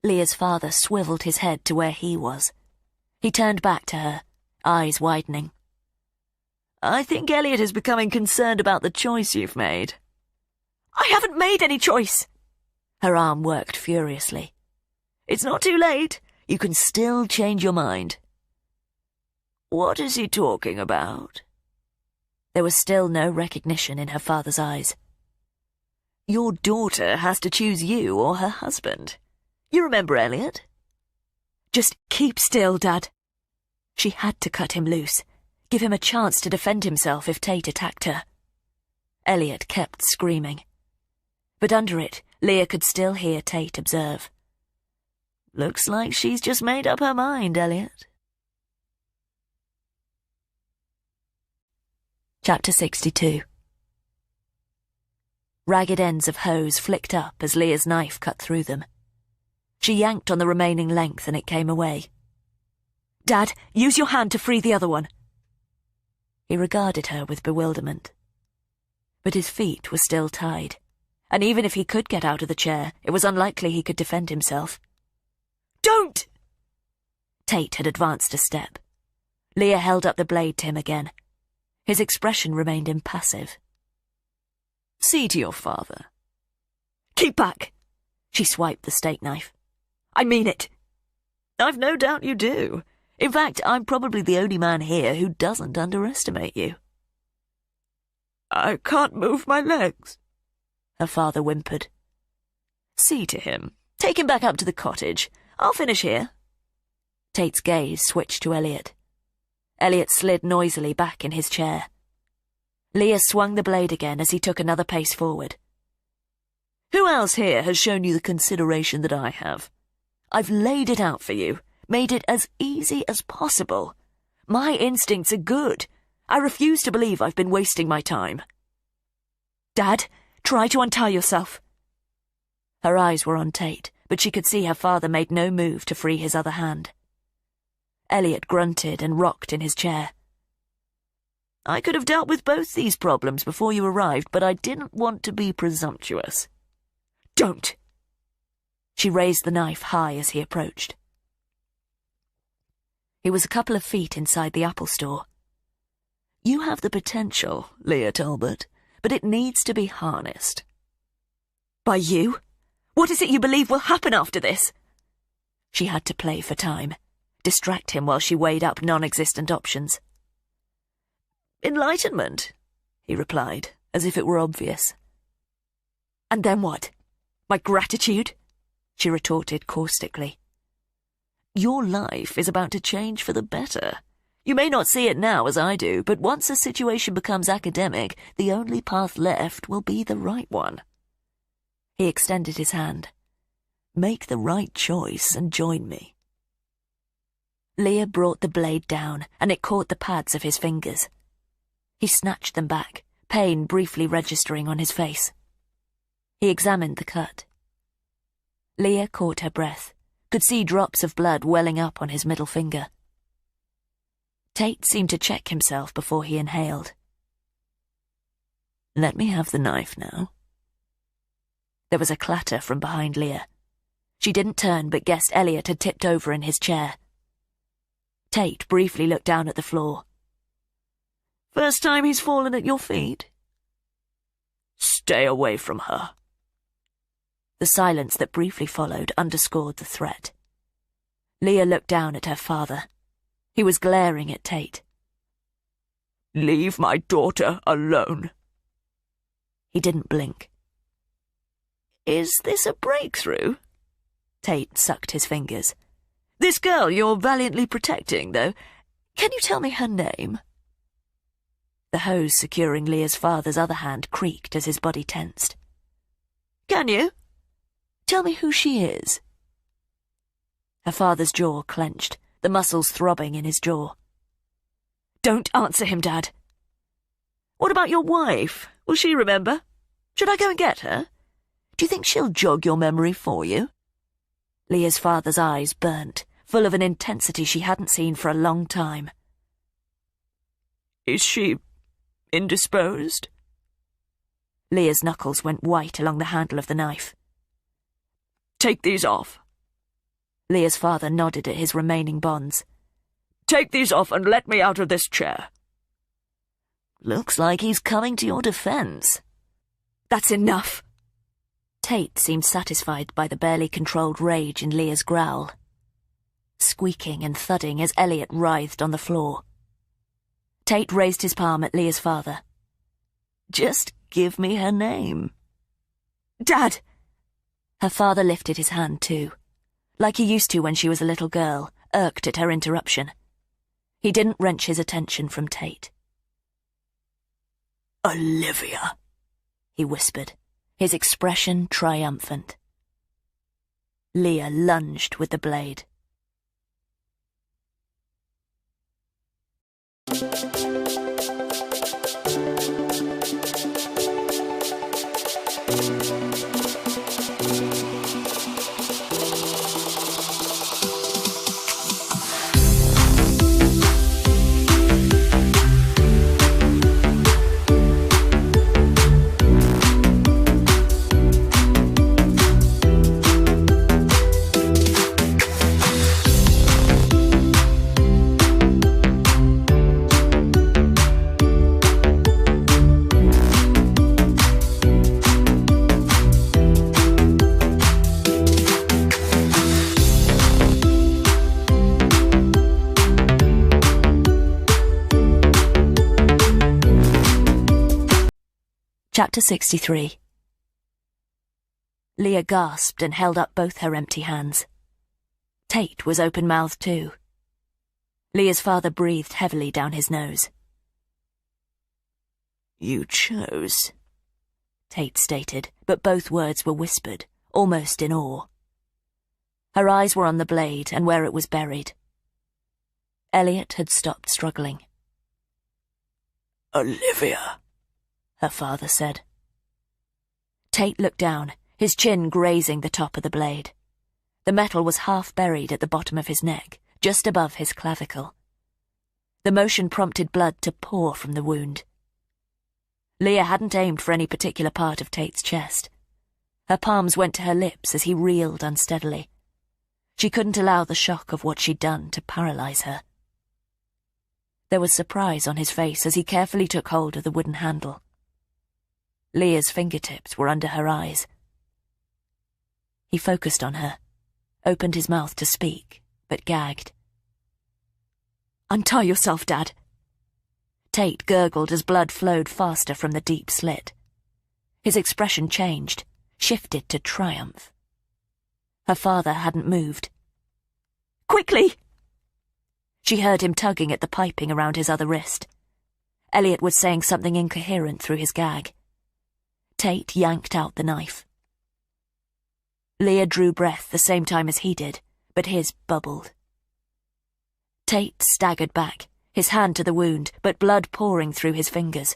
Speaker 1: Leah's father swiveled his head to where he was. He turned back to her, eyes widening.
Speaker 3: I think Elliot is becoming concerned about the choice you've made.
Speaker 2: I haven't made any choice.
Speaker 1: Her arm worked furiously.
Speaker 3: It's not too late. You can still change your mind. What is he talking about?
Speaker 1: There was still no recognition in her father's eyes.
Speaker 3: Your daughter has to choose you or her husband. You remember Elliot?
Speaker 2: Just keep still, Dad. She had to cut him loose, give him a chance to defend himself if Tate attacked her.
Speaker 1: Elliot kept screaming. But under it, Leah could still hear Tate observe.
Speaker 3: Looks like she's just made up her mind, Elliot.
Speaker 1: Chapter 62. Ragged ends of hose flicked up as Leah's knife cut through them. She yanked on the remaining length and it came away.
Speaker 2: Dad, use your hand to free the other one.
Speaker 1: He regarded her with bewilderment. But his feet were still tied, and even if he could get out of the chair, it was unlikely he could defend himself.
Speaker 2: Don't!
Speaker 1: Tate had advanced a step. Leah held up the blade to him again. His expression remained impassive.
Speaker 3: See to your father.
Speaker 2: Keep back!
Speaker 1: She swiped the steak knife.
Speaker 2: I mean it.
Speaker 3: I've no doubt you do. In fact, I'm probably the only man here who doesn't underestimate you. I can't move my legs,
Speaker 1: her father whimpered.
Speaker 3: See to him. Take him back up to the cottage. I'll finish here.
Speaker 1: Tate's gaze switched to Elliot. Elliot slid noisily back in his chair. Leah swung the blade again as he took another pace forward.
Speaker 3: Who else here has shown you the consideration that I have? I've laid it out for you, made it as easy as possible. My instincts are good. I refuse to believe I've been wasting my time.
Speaker 2: Dad, try to untie yourself.
Speaker 1: Her eyes were on Tate, but she could see her father made no move to free his other hand. Elliot grunted and rocked in his chair.
Speaker 3: I could have dealt with both these problems before you arrived, but I didn't want to be presumptuous.
Speaker 2: Don't!
Speaker 1: She raised the knife high as he approached. He was a couple of feet inside the apple store.
Speaker 3: You have the potential, Leah Talbot, but it needs to be harnessed.
Speaker 2: By you? What is it you believe will happen after this?
Speaker 1: She had to play for time, distract him while she weighed up non-existent options.
Speaker 3: Enlightenment, he replied, as if it were obvious.
Speaker 2: And then what? My gratitude?
Speaker 1: She retorted caustically.
Speaker 3: Your life is about to change for the better. You may not see it now as I do, but once a situation becomes academic, the only path left will be the right one.
Speaker 1: He extended his hand.
Speaker 3: Make the right choice and join me.
Speaker 1: Leah brought the blade down, and it caught the pads of his fingers. He snatched them back, pain briefly registering on his face. He examined the cut. Leah caught her breath, could see drops of blood welling up on his middle finger. Tate seemed to check himself before he inhaled.
Speaker 3: Let me have the knife now.
Speaker 1: There was a clatter from behind Leah. She didn't turn but guessed Elliot had tipped over in his chair. Tate briefly looked down at the floor.
Speaker 3: First time he's fallen at your feet? Stay away from her.
Speaker 1: The silence that briefly followed underscored the threat. Leah looked down at her father. He was glaring at Tate.
Speaker 3: Leave my daughter alone.
Speaker 1: He didn't blink.
Speaker 3: Is this a breakthrough?
Speaker 1: Tate sucked his fingers.
Speaker 3: This girl you're valiantly protecting, though, can you tell me her name?
Speaker 1: The hose securing Leah's father's other hand creaked as his body tensed.
Speaker 3: Can you? Tell me who she is.
Speaker 1: Her father's jaw clenched, the muscles throbbing in his jaw.
Speaker 2: Don't answer him, Dad.
Speaker 3: What about your wife? Will she remember? Should I go and get her? Do you think she'll jog your memory for you?
Speaker 1: Leah's father's eyes burnt, full of an intensity she hadn't seen for a long time.
Speaker 3: Is she indisposed?
Speaker 1: Leah's knuckles went white along the handle of the knife.
Speaker 3: Take these off.
Speaker 2: Leah's father nodded at his remaining bonds.
Speaker 3: "Take these off and let me out of this chair."
Speaker 1: Looks like he's coming to your defense.
Speaker 2: "That's enough."
Speaker 1: Tate seemed satisfied by the barely controlled rage in Leah's growl, squeaking and thudding as Elliot writhed on the floor. Tate raised his palm at Leah's father. "Just give me her name."
Speaker 2: "Dad!"
Speaker 1: Her father lifted his hand too, like he used to when she was a little girl, irked at her interruption. He didn't wrench his attention from Tate.
Speaker 3: "Olivia,"
Speaker 1: he whispered, his expression triumphant. Leah lunged with the blade. Chapter 63. Leah gasped and held up both her empty hands. Tate was open-mouthed too. Leah's father breathed heavily down his nose.
Speaker 3: "You chose,"
Speaker 1: Tate stated, but both words were whispered, almost in awe. Her eyes were on the blade and where it was buried. Elliot had stopped struggling.
Speaker 3: "Olivia,"
Speaker 1: her father said. Tate looked down, his chin grazing the top of the blade. The metal was half buried at the bottom of his neck, just above his clavicle. The motion prompted blood to pour from the wound. Leah hadn't aimed for any particular part of Tate's chest. Her palms went to her lips as he reeled unsteadily. She couldn't allow the shock of what she'd done to paralyze her. There was surprise on his face as he carefully took hold of the wooden handle. Leah's fingertips were under her eyes. He focused on her, opened his mouth to speak, but gagged.
Speaker 2: "Untie yourself, Dad."
Speaker 1: Tate gurgled as blood flowed faster from the deep slit. His expression changed, shifted to triumph. Her father hadn't moved.
Speaker 2: "Quickly!"
Speaker 1: She heard him tugging at the piping around his other wrist. Elliot was saying something incoherent through his gag. Tate yanked out the knife. Leah drew breath the same time as he did, but his bubbled. Tate staggered back, his hand to the wound, but blood pouring through his fingers.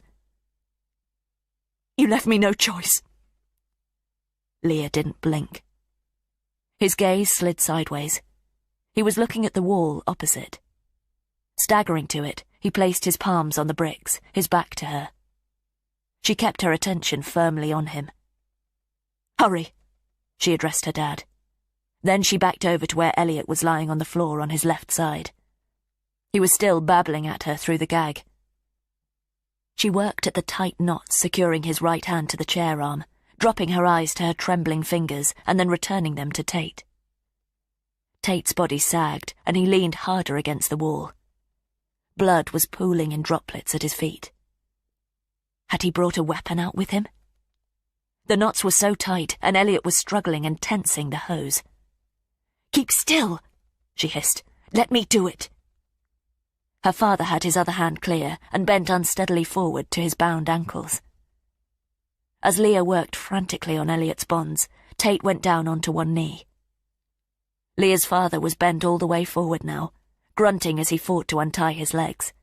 Speaker 2: "You left me no choice."
Speaker 1: Leah didn't blink. His gaze slid sideways. He was looking at the wall opposite. Staggering to it, he placed his palms on the bricks, his back to her. She kept her attention firmly on him.
Speaker 2: "Hurry,"
Speaker 1: she addressed her dad. Then she backed over to where Elliot was lying on the floor on his left side. He was still babbling at her through the gag. She worked at the tight knots securing his right hand to the chair arm, dropping her eyes to her trembling fingers and then returning them to Tate. Tate's body sagged, and he leaned harder against the wall. Blood was pooling in droplets at his feet. Had he brought a weapon out with him? The knots were so tight, and Elliot was struggling and tensing the hose.
Speaker 2: "Keep still," she hissed. "Let me do it."
Speaker 1: Her father had his other hand clear and bent unsteadily forward to his bound ankles. As Leah worked frantically on Elliot's bonds, Tate went down onto one knee. Leah's father was bent all the way forward now, grunting as he fought to untie his legs.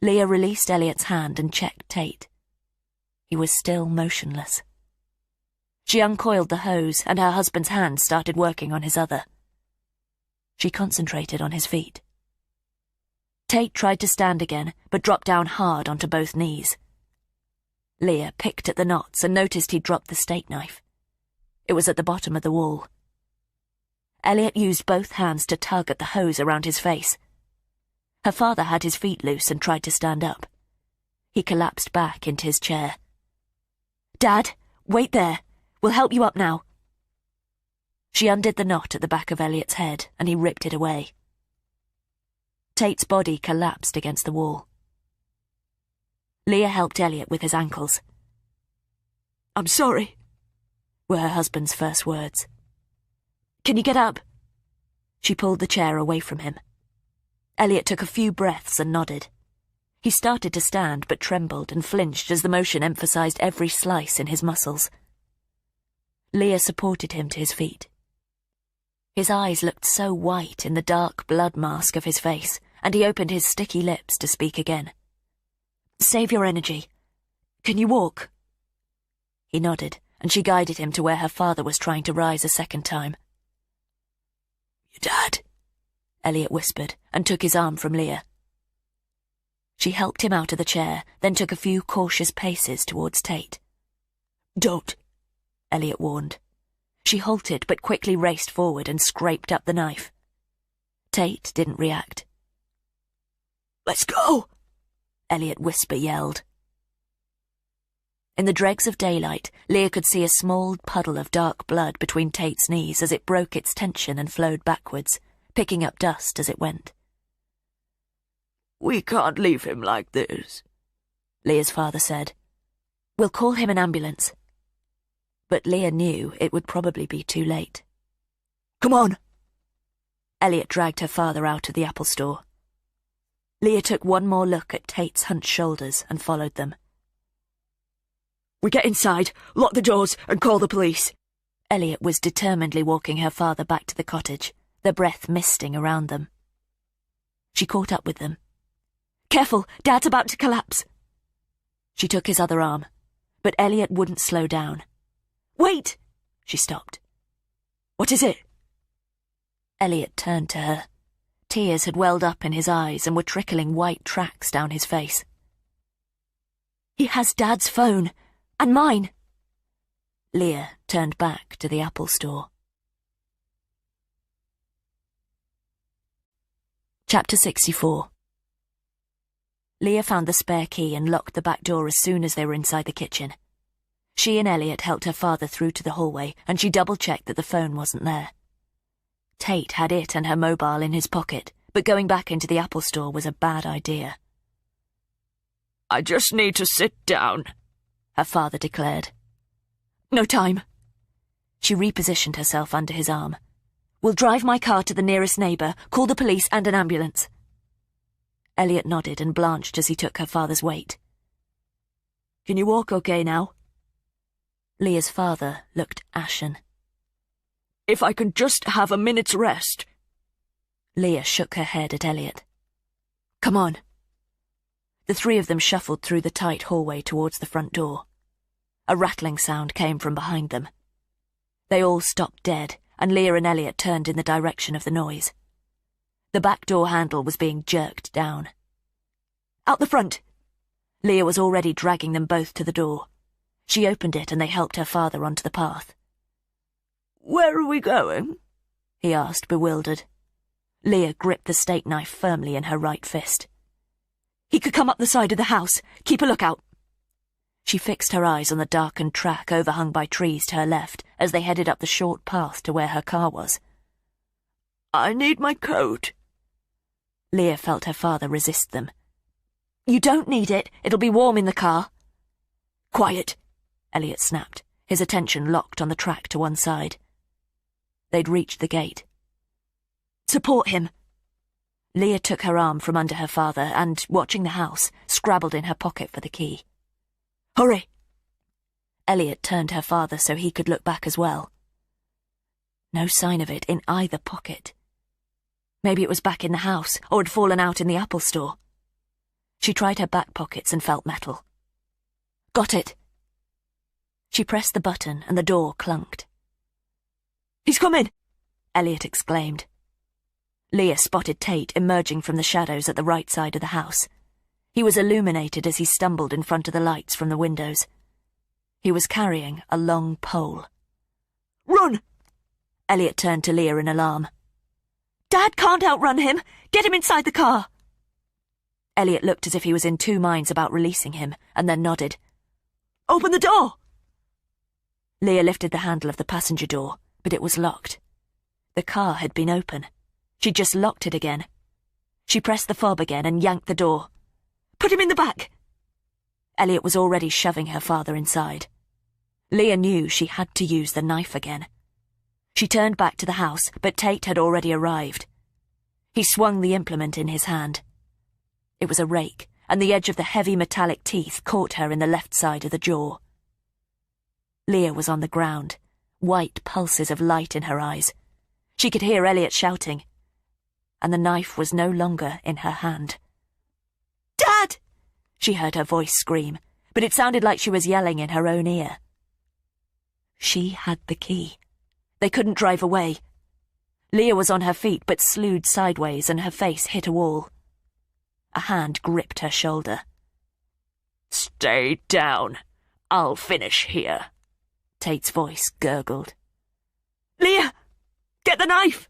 Speaker 1: Leah released Elliot's hand and checked Tate. He was still motionless. She uncoiled the hose, and her husband's hand started working on his other. She concentrated on his feet. Tate tried to stand again, but dropped down hard onto both knees. Leah picked at the knots and noticed he'd dropped the steak knife. It was at the bottom of the wall.
Speaker 3: Elliot used both hands to tug at the hose around his face. Her father had his feet loose and tried to stand up. He collapsed back into his chair. "Dad, wait there. We'll help you up now." She undid the knot at the back of Elliot's head, and he ripped it away. Tate's body collapsed against the wall. Leah helped Elliot with his ankles. "I'm sorry," were her husband's first words. "Can you get up?" She pulled the chair away from him. Elliot took a few breaths and nodded. He started to stand, but trembled and flinched as the motion emphasized every slice in his muscles. Leah supported him to his feet. His eyes looked so white in the dark blood mask of his face, and he opened his sticky lips to speak again. "Save your energy. Can you walk?" He nodded, and she guided him to where her father was trying to rise a second time. "Your dad," Elliot whispered, and took his arm from Leah. She helped him out of the chair, then took a few cautious paces towards Tate. "Don't," Elliot warned. She halted, but quickly raced forward and scraped up the knife. Tate didn't react. "Let's go," Elliot whisper yelled. In the dregs of daylight, Leah could see a small puddle of dark blood between Tate's knees as it broke its tension and flowed backwards, picking up dust as it went. "We can't leave him like this," Leah's father said. "We'll call him an ambulance." But Leah knew it would probably be too late. "Come on!" Elliot dragged her father out of the Apple store. Leah took one more look at Tate's hunched shoulders and followed them. "We get inside, lock the doors, and call the police." Elliot was determinedly walking her father back to the cottage, their breath misting around them. She caught up with them. "Careful, Dad's about to collapse." She took his other arm, but Elliot wouldn't slow down. "Wait!" She stopped. "What is it?" Elliot turned to her. Tears had welled up in his eyes and were trickling white tracks down his face. "He has Dad's phone, and mine." Leah turned back to the Apple store. Chapter 64. Leah found the spare key and locked the back door as soon as they were inside the kitchen. She and Elliot helped her father through to the hallway, and she double-checked that the phone wasn't there. Tate had it and her mobile in his pocket, but going back into the Apple store was a bad idea. "I just need to sit down," her father declared. "No time." She repositioned herself under his arm. "We'll drive my car to the nearest neighbour, call the police and an ambulance." Elliot nodded and blanched as he took her father's weight. "Can you walk okay now?" Leah's father looked ashen. "If I can just have a minute's rest." Leah shook her head at Elliot. "Come on." The three of them shuffled through the tight hallway towards the front door. A rattling sound came from behind them. They all stopped dead, and Leah and Elliot turned in the direction of the noise. The back door handle was being jerked down. "Out the front!" Leah was already dragging them both to the door. She opened it and they helped her father onto the path. "Where are we going?" he asked, bewildered. Leah gripped the steak knife firmly in her right fist. "He could come up the side of the house. Keep a lookout." She fixed her eyes on the darkened track overhung by trees to her left as they headed up the short path to where her car was. "I need my coat." Leah felt her father resist them. "You don't need it. It'll be warm in the car." "Quiet," Elliot snapped, his attention locked on the track to one side. They'd reached the gate. "Support him." Leah took her arm from under her father and, watching the house, scrabbled in her pocket for the key. "Hurry!" Elliot turned her father so he could look back as well. No sign of it in either pocket. Maybe it was back in the house, or had fallen out in the Apple store. She tried her back pockets and felt metal. "Got it." She pressed the button and the door clunked. "He's coming!" Elliot exclaimed. Leah spotted Tate emerging from the shadows at the right side of the house. He was illuminated as he stumbled in front of the lights from the windows. He was carrying a long pole. "Run!" Elliot turned to Leah in alarm. "Dad can't outrun him! Get him inside the car!" Elliot looked as if he was in two minds about releasing him, and then nodded. "Open the door!" Leah lifted the handle of the passenger door, but it was locked. The car had been open. She'd just locked it again. She pressed the fob again and yanked the door. "Put him in the back!" Elliot was already shoving her father inside. Leah knew she had to use the knife again. She turned back to the house, but Tate had already arrived. He swung the implement in his hand. It was a rake, and the edge of the heavy metallic teeth caught her in the left side of the jaw. Leah was on the ground, white pulses of light in her eyes. She could hear Elliot shouting, and the knife was no longer in her hand. "Dad!" She heard her voice scream, but it sounded like she was yelling in her own ear. She had the key. They couldn't drive away. Leah was on her feet but slewed sideways and her face hit a wall. A hand gripped her shoulder. "Stay down. I'll finish here," Tate's voice gurgled. "Leah! Get the knife!"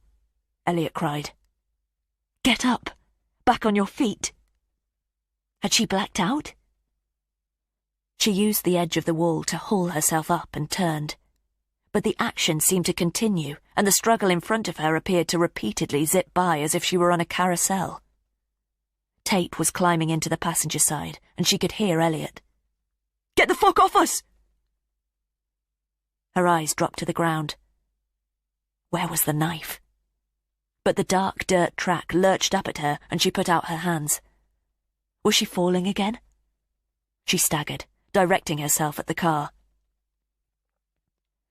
Speaker 3: Elliot cried. "Get up. Back on your feet." Had she blacked out? She used the edge of the wall to haul herself up and turned. But the action seemed to continue, and the struggle in front of her appeared to repeatedly zip by as if she were on a carousel. Tate was climbing into the passenger side, and she could hear Elliot. "Get the fuck off us!" Her eyes dropped to the ground. Where was the knife? But the dark dirt track lurched up at her, and she put out her hands. Was she falling again? She staggered, directing herself at the car.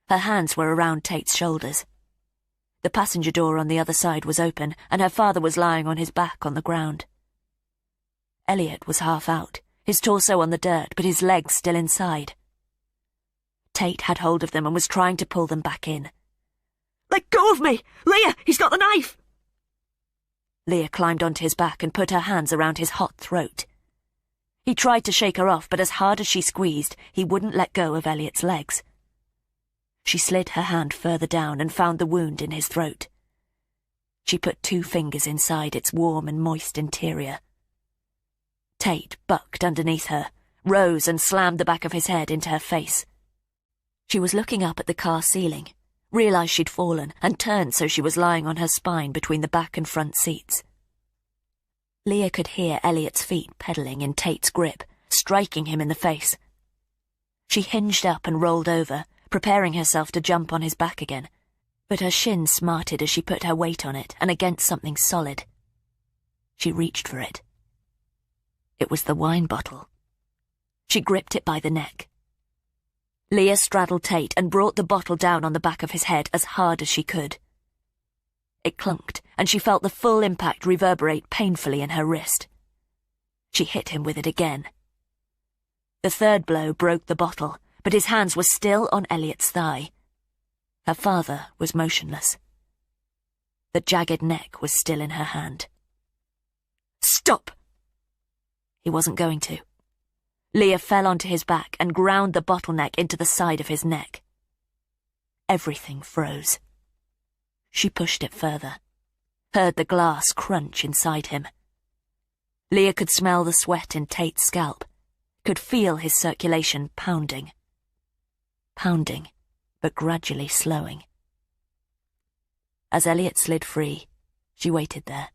Speaker 3: Her hands were around Tate's shoulders. The passenger door on the other side was open, and her father was lying on his back on the ground. Elliot was half out, his torso on the dirt, but his legs still inside. Tate had hold of them and was trying to pull them back in. "Let go of me! Leah, he's got the knife!" Leah climbed onto his back and put her hands around his hot throat. He tried to shake her off, but as hard as she squeezed, he wouldn't let go of Elliot's legs. She slid her hand further down and found the wound in his throat. She put 2 fingers inside its warm and moist interior. Tate bucked underneath her, rose and slammed the back of his head into her face. She was looking up at the car ceiling, realised she'd fallen, and turned so she was lying on her spine between the back and front seats. Leah could hear Elliot's feet pedalling in Tate's grip, striking him in the face. She hinged up and rolled over, preparing herself to jump on his back again, but her shin smarted as she put her weight on it and against something solid. She reached for it. It was the wine bottle. She gripped it by the neck. Leah straddled Tate and brought the bottle down on the back of his head as hard as she could. It clunked, and she felt the full impact reverberate painfully in her wrist. She hit him with it again. The third blow broke the bottle, but his hands were still on Elliot's thigh. Her father was motionless. The jagged neck was still in her hand. "Stop!" He wasn't going to. Leah fell onto his back and ground the bottleneck into the side of his neck. Everything froze. She pushed it further, heard the glass crunch inside him. Leah could smell the sweat in Tate's scalp, could feel his circulation pounding. Pounding, but gradually slowing. As Elliot slid free, she waited there.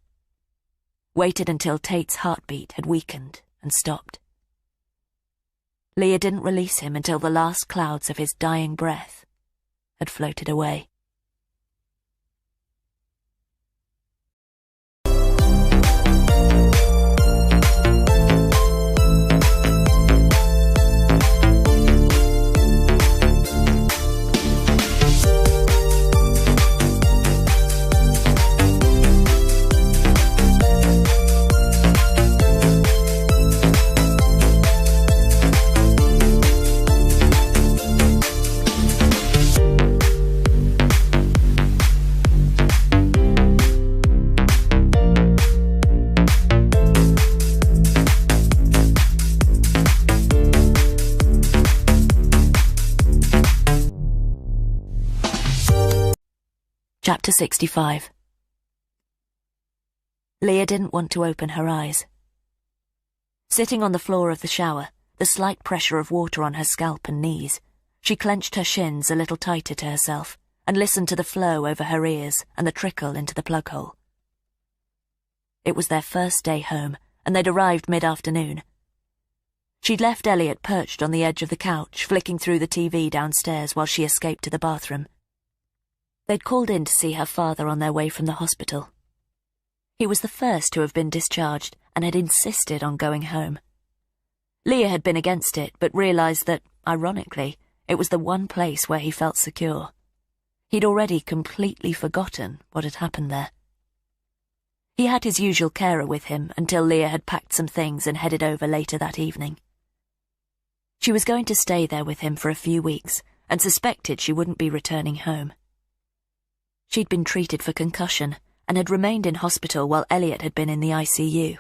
Speaker 3: Waited until Tate's heartbeat had weakened and stopped. Leah didn't release him until the last clouds of his dying breath had floated away.
Speaker 1: Chapter 65. Leah didn't want to open her eyes. Sitting on the floor of the shower, the slight pressure of water on her scalp and knees, she clenched her shins a little tighter to herself and listened to the flow over her ears and the trickle into the plug hole. It was their first day home, and they'd arrived mid-afternoon. She'd left Elliot perched on the edge of the couch, flicking through the TV downstairs while she escaped to the bathroom. They'd called in to see her father on their way from the hospital. He was the first to have been discharged and had insisted on going home. Leah had been against it, but realised that, ironically, it was the one place where he felt secure. He'd already completely forgotten what had happened there. He had his usual carer with him until Leah had packed some things and headed over later that evening. She was going to stay there with him for a few weeks and suspected she wouldn't be returning home. She'd been treated for concussion and had remained in hospital while Elliot had been in the ICU.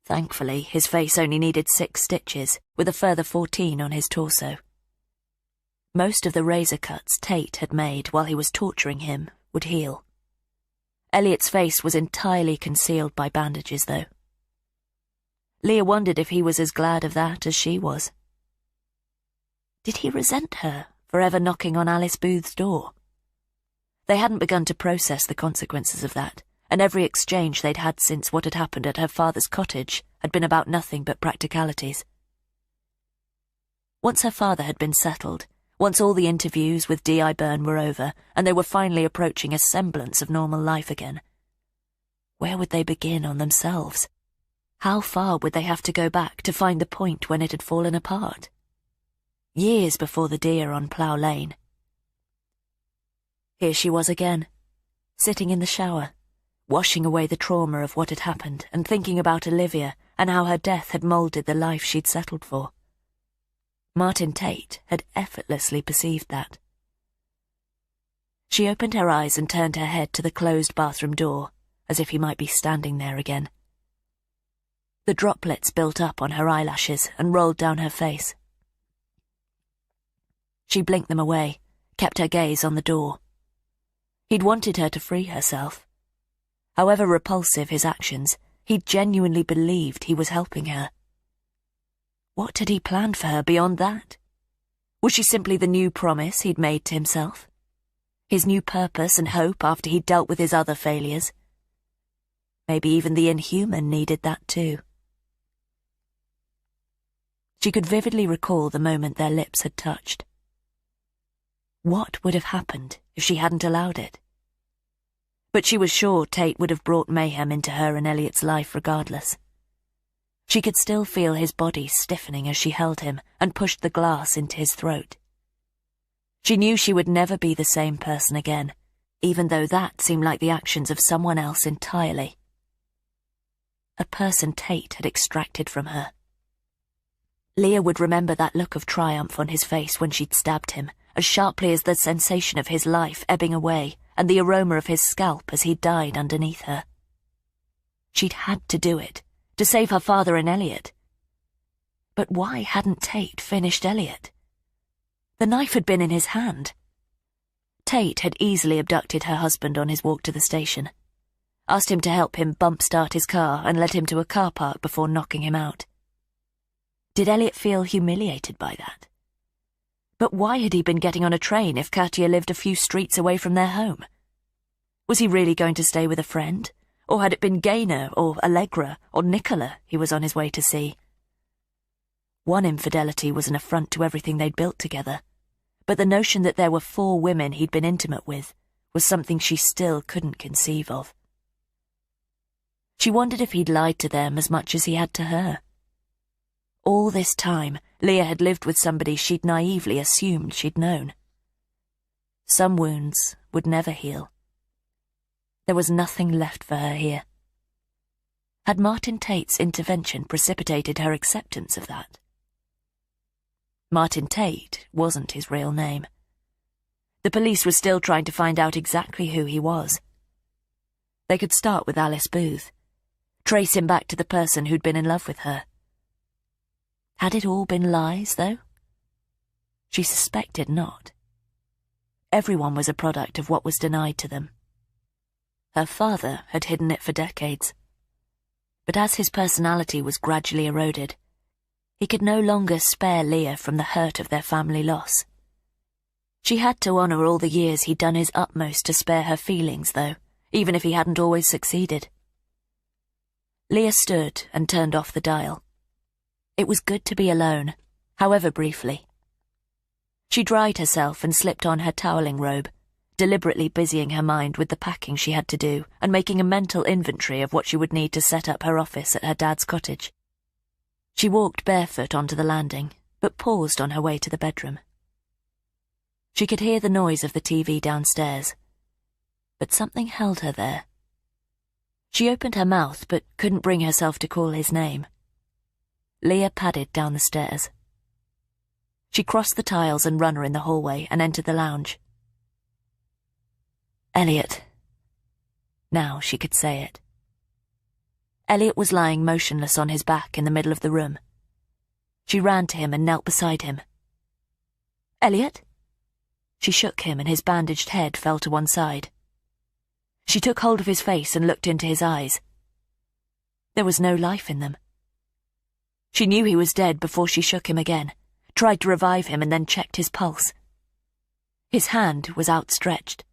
Speaker 1: Thankfully, his face only needed 6 stitches, with a further 14 on his torso. Most of the razor cuts Tate had made while he was torturing him would heal. Elliot's face was entirely concealed by bandages, though. Leah wondered if he was as glad of that as she was. Did he resent her for ever knocking on Alice Booth's door? They hadn't begun to process the consequences of that, and every exchange they'd had since what had happened at her father's cottage had been about nothing but practicalities. Once her father had been settled, once all the interviews with D.I. Byrne were over, and they were finally approaching a semblance of normal life again, where would they begin on themselves? How far would they have to go back to find the point when it had fallen apart? Years before the deer on Plough Lane. Here she was again, sitting in the shower, washing away the trauma of what had happened and thinking about Olivia and how her death had moulded the life she'd settled for. Martin Tate had effortlessly perceived that. She opened her eyes and turned her head to the closed bathroom door, as if he might be standing there again. The droplets built up on her eyelashes and rolled down her face. She blinked them away, kept her gaze on the door. He'd wanted her to free herself. However repulsive his actions, he genuinely believed he was helping her. What had he planned for her beyond that? Was she simply the new promise he'd made to himself? His new purpose and hope after he'd dealt with his other failures? Maybe even the inhuman needed that too. She could vividly recall the moment their lips had touched. What would have happened if she hadn't allowed it? But she was sure Tate would have brought mayhem into her and Elliot's life regardless. She could still feel his body stiffening as she held him and pushed the glass into his throat. She knew she would never be the same person again, even though that seemed like the actions of someone else entirely. A person Tate had extracted from her. Leah would remember that look of triumph on his face when she'd stabbed him, as sharply as the sensation of his life ebbing away and the aroma of his scalp as he died underneath her. She'd had to do it, to save her father and Elliot. But why hadn't Tate finished Elliot? The knife had been in his hand. Tate had easily abducted her husband on his walk to the station, asked him to help him bump-start his car and led him to a car park before knocking him out. Did Elliot feel humiliated by that? But why had he been getting on a train if Katia lived a few streets away from their home? Was he really going to stay with a friend? Or had it been Gaynor or Allegra or Nicola he was on his way to see? One infidelity was an affront to everything they'd built together, but the notion that there were 4 women he'd been intimate with was something she still couldn't conceive of. She wondered if he'd lied to them as much as he had to her. All this time, Leah had lived with somebody she'd naively assumed she'd known. Some wounds would never heal. There was nothing left for her here. Had Martin Tate's intervention precipitated her acceptance of that? Martin Tate wasn't his real name. The police were still trying to find out exactly who he was. They could start with Alice Booth, trace him back to the person who'd been in love with her. Had it all been lies, though? She suspected not. Everyone was a product of what was denied to them. Her father had hidden it for decades. But as his personality was gradually eroded, he could no longer spare Leah from the hurt of their family loss. She had to honour all the years he'd done his utmost to spare her feelings, though, even if he hadn't always succeeded. Leah stood and turned off the dial. It was good to be alone, however briefly. She dried herself and slipped on her toweling robe, deliberately busying her mind with the packing she had to do and making a mental inventory of what she would need to set up her office at her dad's cottage. She walked barefoot onto the landing, but paused on her way to the bedroom. She could hear the noise of the TV downstairs, but something held her there. She opened her mouth but couldn't bring herself to call his name. Leah padded down the stairs. She crossed the tiles and runner in the hallway and entered the lounge. Elliot. Now she could say it. Elliot was lying motionless on his back in the middle of the room. She ran to him and knelt beside him. Elliot? She shook him and his bandaged head fell to one side. She took hold of his face and looked into his eyes. There was no life in them. She knew he was dead before she shook him again, tried to revive him and then checked his pulse. His hand was outstretched.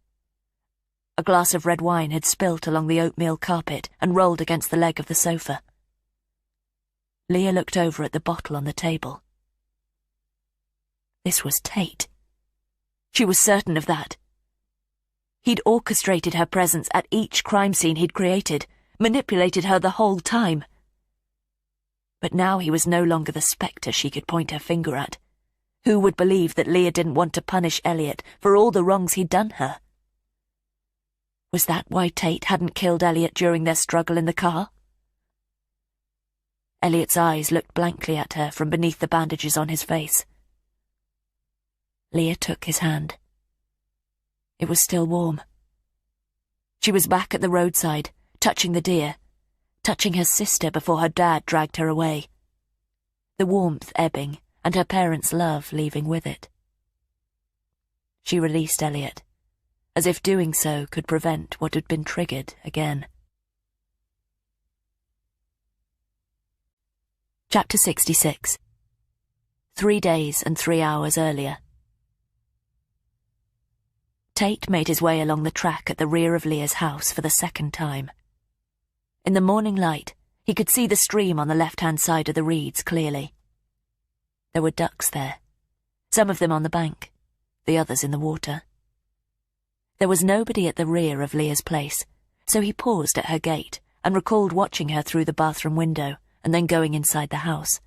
Speaker 1: A glass of red wine had spilt along the oatmeal carpet and rolled against the leg of the sofa. Leah looked over at the bottle on the table. This was Tate. She was certain of that. He'd orchestrated her presence at each crime scene he'd created, manipulated her the whole time. But now he was no longer the spectre she could point her finger at. Who would believe that Leah didn't want to punish Elliot for all the wrongs he'd done her? Was that why Tate hadn't killed Elliot during their struggle in the car? Elliot's eyes looked blankly at her from beneath the bandages on his face. Leah took his hand. It was still warm. She was back at the roadside, touching the deer, touching her sister before her dad dragged her away. The warmth ebbing, and her parents' love leaving with it. She released Elliot, as if doing so could prevent what had been triggered again. Chapter 66. 3 days and 3 hours earlier. Tate made his way along the track at the rear of Leah's house for the second time. In the morning light, he could see the stream on the left-hand side of the reeds clearly. There were ducks there, some of them on the bank, the others in the water. There was nobody at the rear of Leah's place, so he paused at her gate and recalled watching her through the bathroom window and then going inside the house.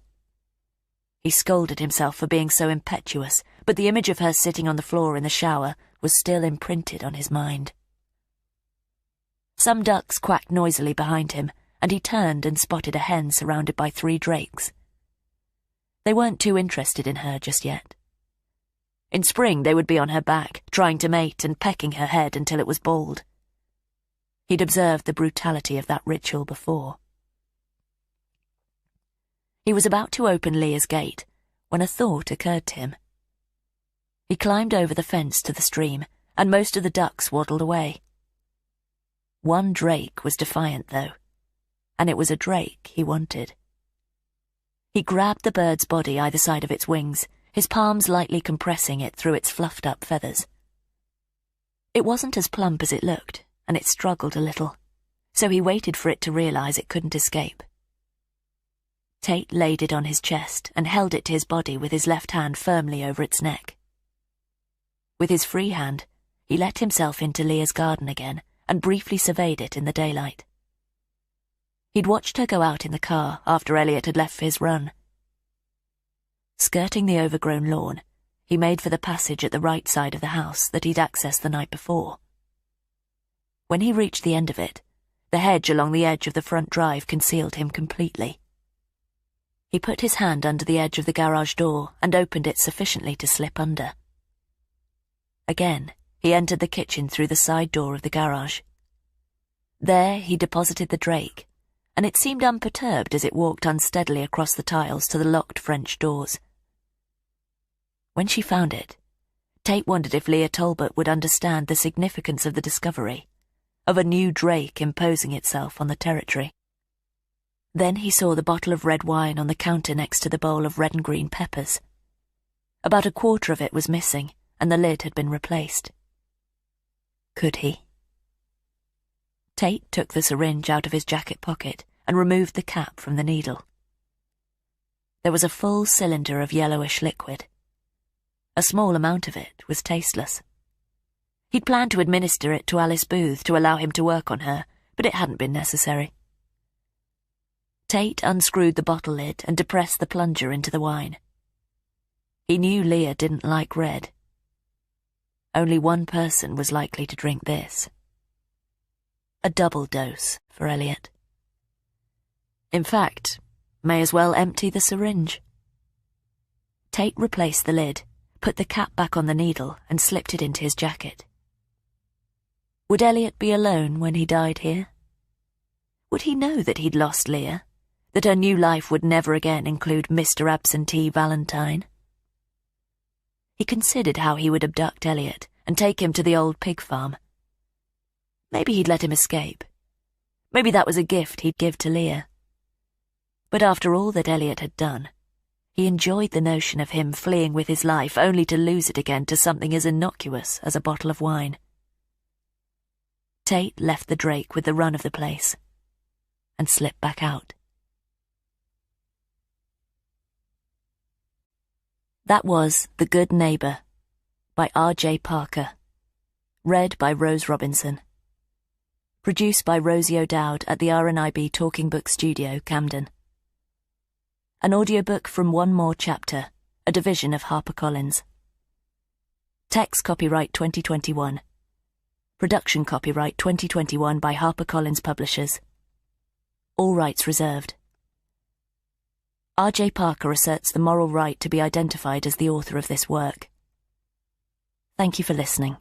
Speaker 1: He scolded himself for being so impetuous, but the image of her sitting on the floor in the shower was still imprinted on his mind. Some ducks quacked noisily behind him, and he turned and spotted a hen surrounded by 3 drakes. They weren't too interested in her just yet. In spring they would be on her back, trying to mate and pecking her head until it was bald. He'd observed the brutality of that ritual before. He was about to open Leah's gate when a thought occurred to him. He climbed over the fence to the stream, and most of the ducks waddled away. One drake was defiant, though, and it was a drake he wanted. He grabbed the bird's body either side of its wings, his palms lightly compressing it through its fluffed-up feathers. It wasn't as plump as it looked, and it struggled a little, so he waited for it to realize it couldn't escape. Tate laid it on his chest and held it to his body with his left hand firmly over its neck. With his free hand, he let himself into Leah's garden again and briefly surveyed it in the daylight. He'd watched her go out in the car after Elliot had left for his run. Skirting the overgrown lawn, he made for the passage at the right side of the house that he'd accessed the night before. When he reached the end of it, the hedge along the edge of the front drive concealed him completely. He put his hand under the edge of the garage door and opened it sufficiently to slip under. Again, he entered the kitchen through the side door of the garage. There he deposited the drake, and it seemed unperturbed as it walked unsteadily across the tiles to the locked French doors. When she found it, Tate wondered if Leah Talbot would understand the significance of the discovery, of a new drake imposing itself on the territory. Then he saw the bottle of red wine on the counter next to the bowl of red and green peppers. About a quarter of it was missing, and the lid had been replaced. Could he? Tate took the syringe out of his jacket pocket and removed the cap from the needle. There was a full cylinder of yellowish liquid. A small amount of it was tasteless. He'd planned to administer it to Alice Booth to allow him to work on her, but it hadn't been necessary. Tate unscrewed the bottle lid and depressed the plunger into the wine. He knew Leah didn't like red. Only one person was likely to drink this. A double dose for Elliot. In fact, may as well empty the syringe. Tate replaced the lid, put the cap back on the needle, and slipped it into his jacket. Would Elliot be alone when he died here? Would he know that he'd lost Leah, that her new life would never again include Mr. Absentee Valentine? He considered how he would abduct Elliot and take him to the old pig farm. Maybe he'd let him escape. Maybe that was a gift he'd give to Leah. But after all that Elliot had done, he enjoyed the notion of him fleeing with his life only to lose it again to something as innocuous as a bottle of wine. Tate left the drake with the run of the place and slipped back out. That was The Good Neighbour by R.J. Parker. Read by Rose Robinson. Produced by Rosie O'Dowd at the RNIB Talking Book Studio, Camden. An audiobook from One More Chapter, a division of HarperCollins. Text copyright 2021. Production copyright 2021 by HarperCollins Publishers. All rights reserved. R.J. Parker asserts the moral right to be identified as the author of this work. Thank you for listening.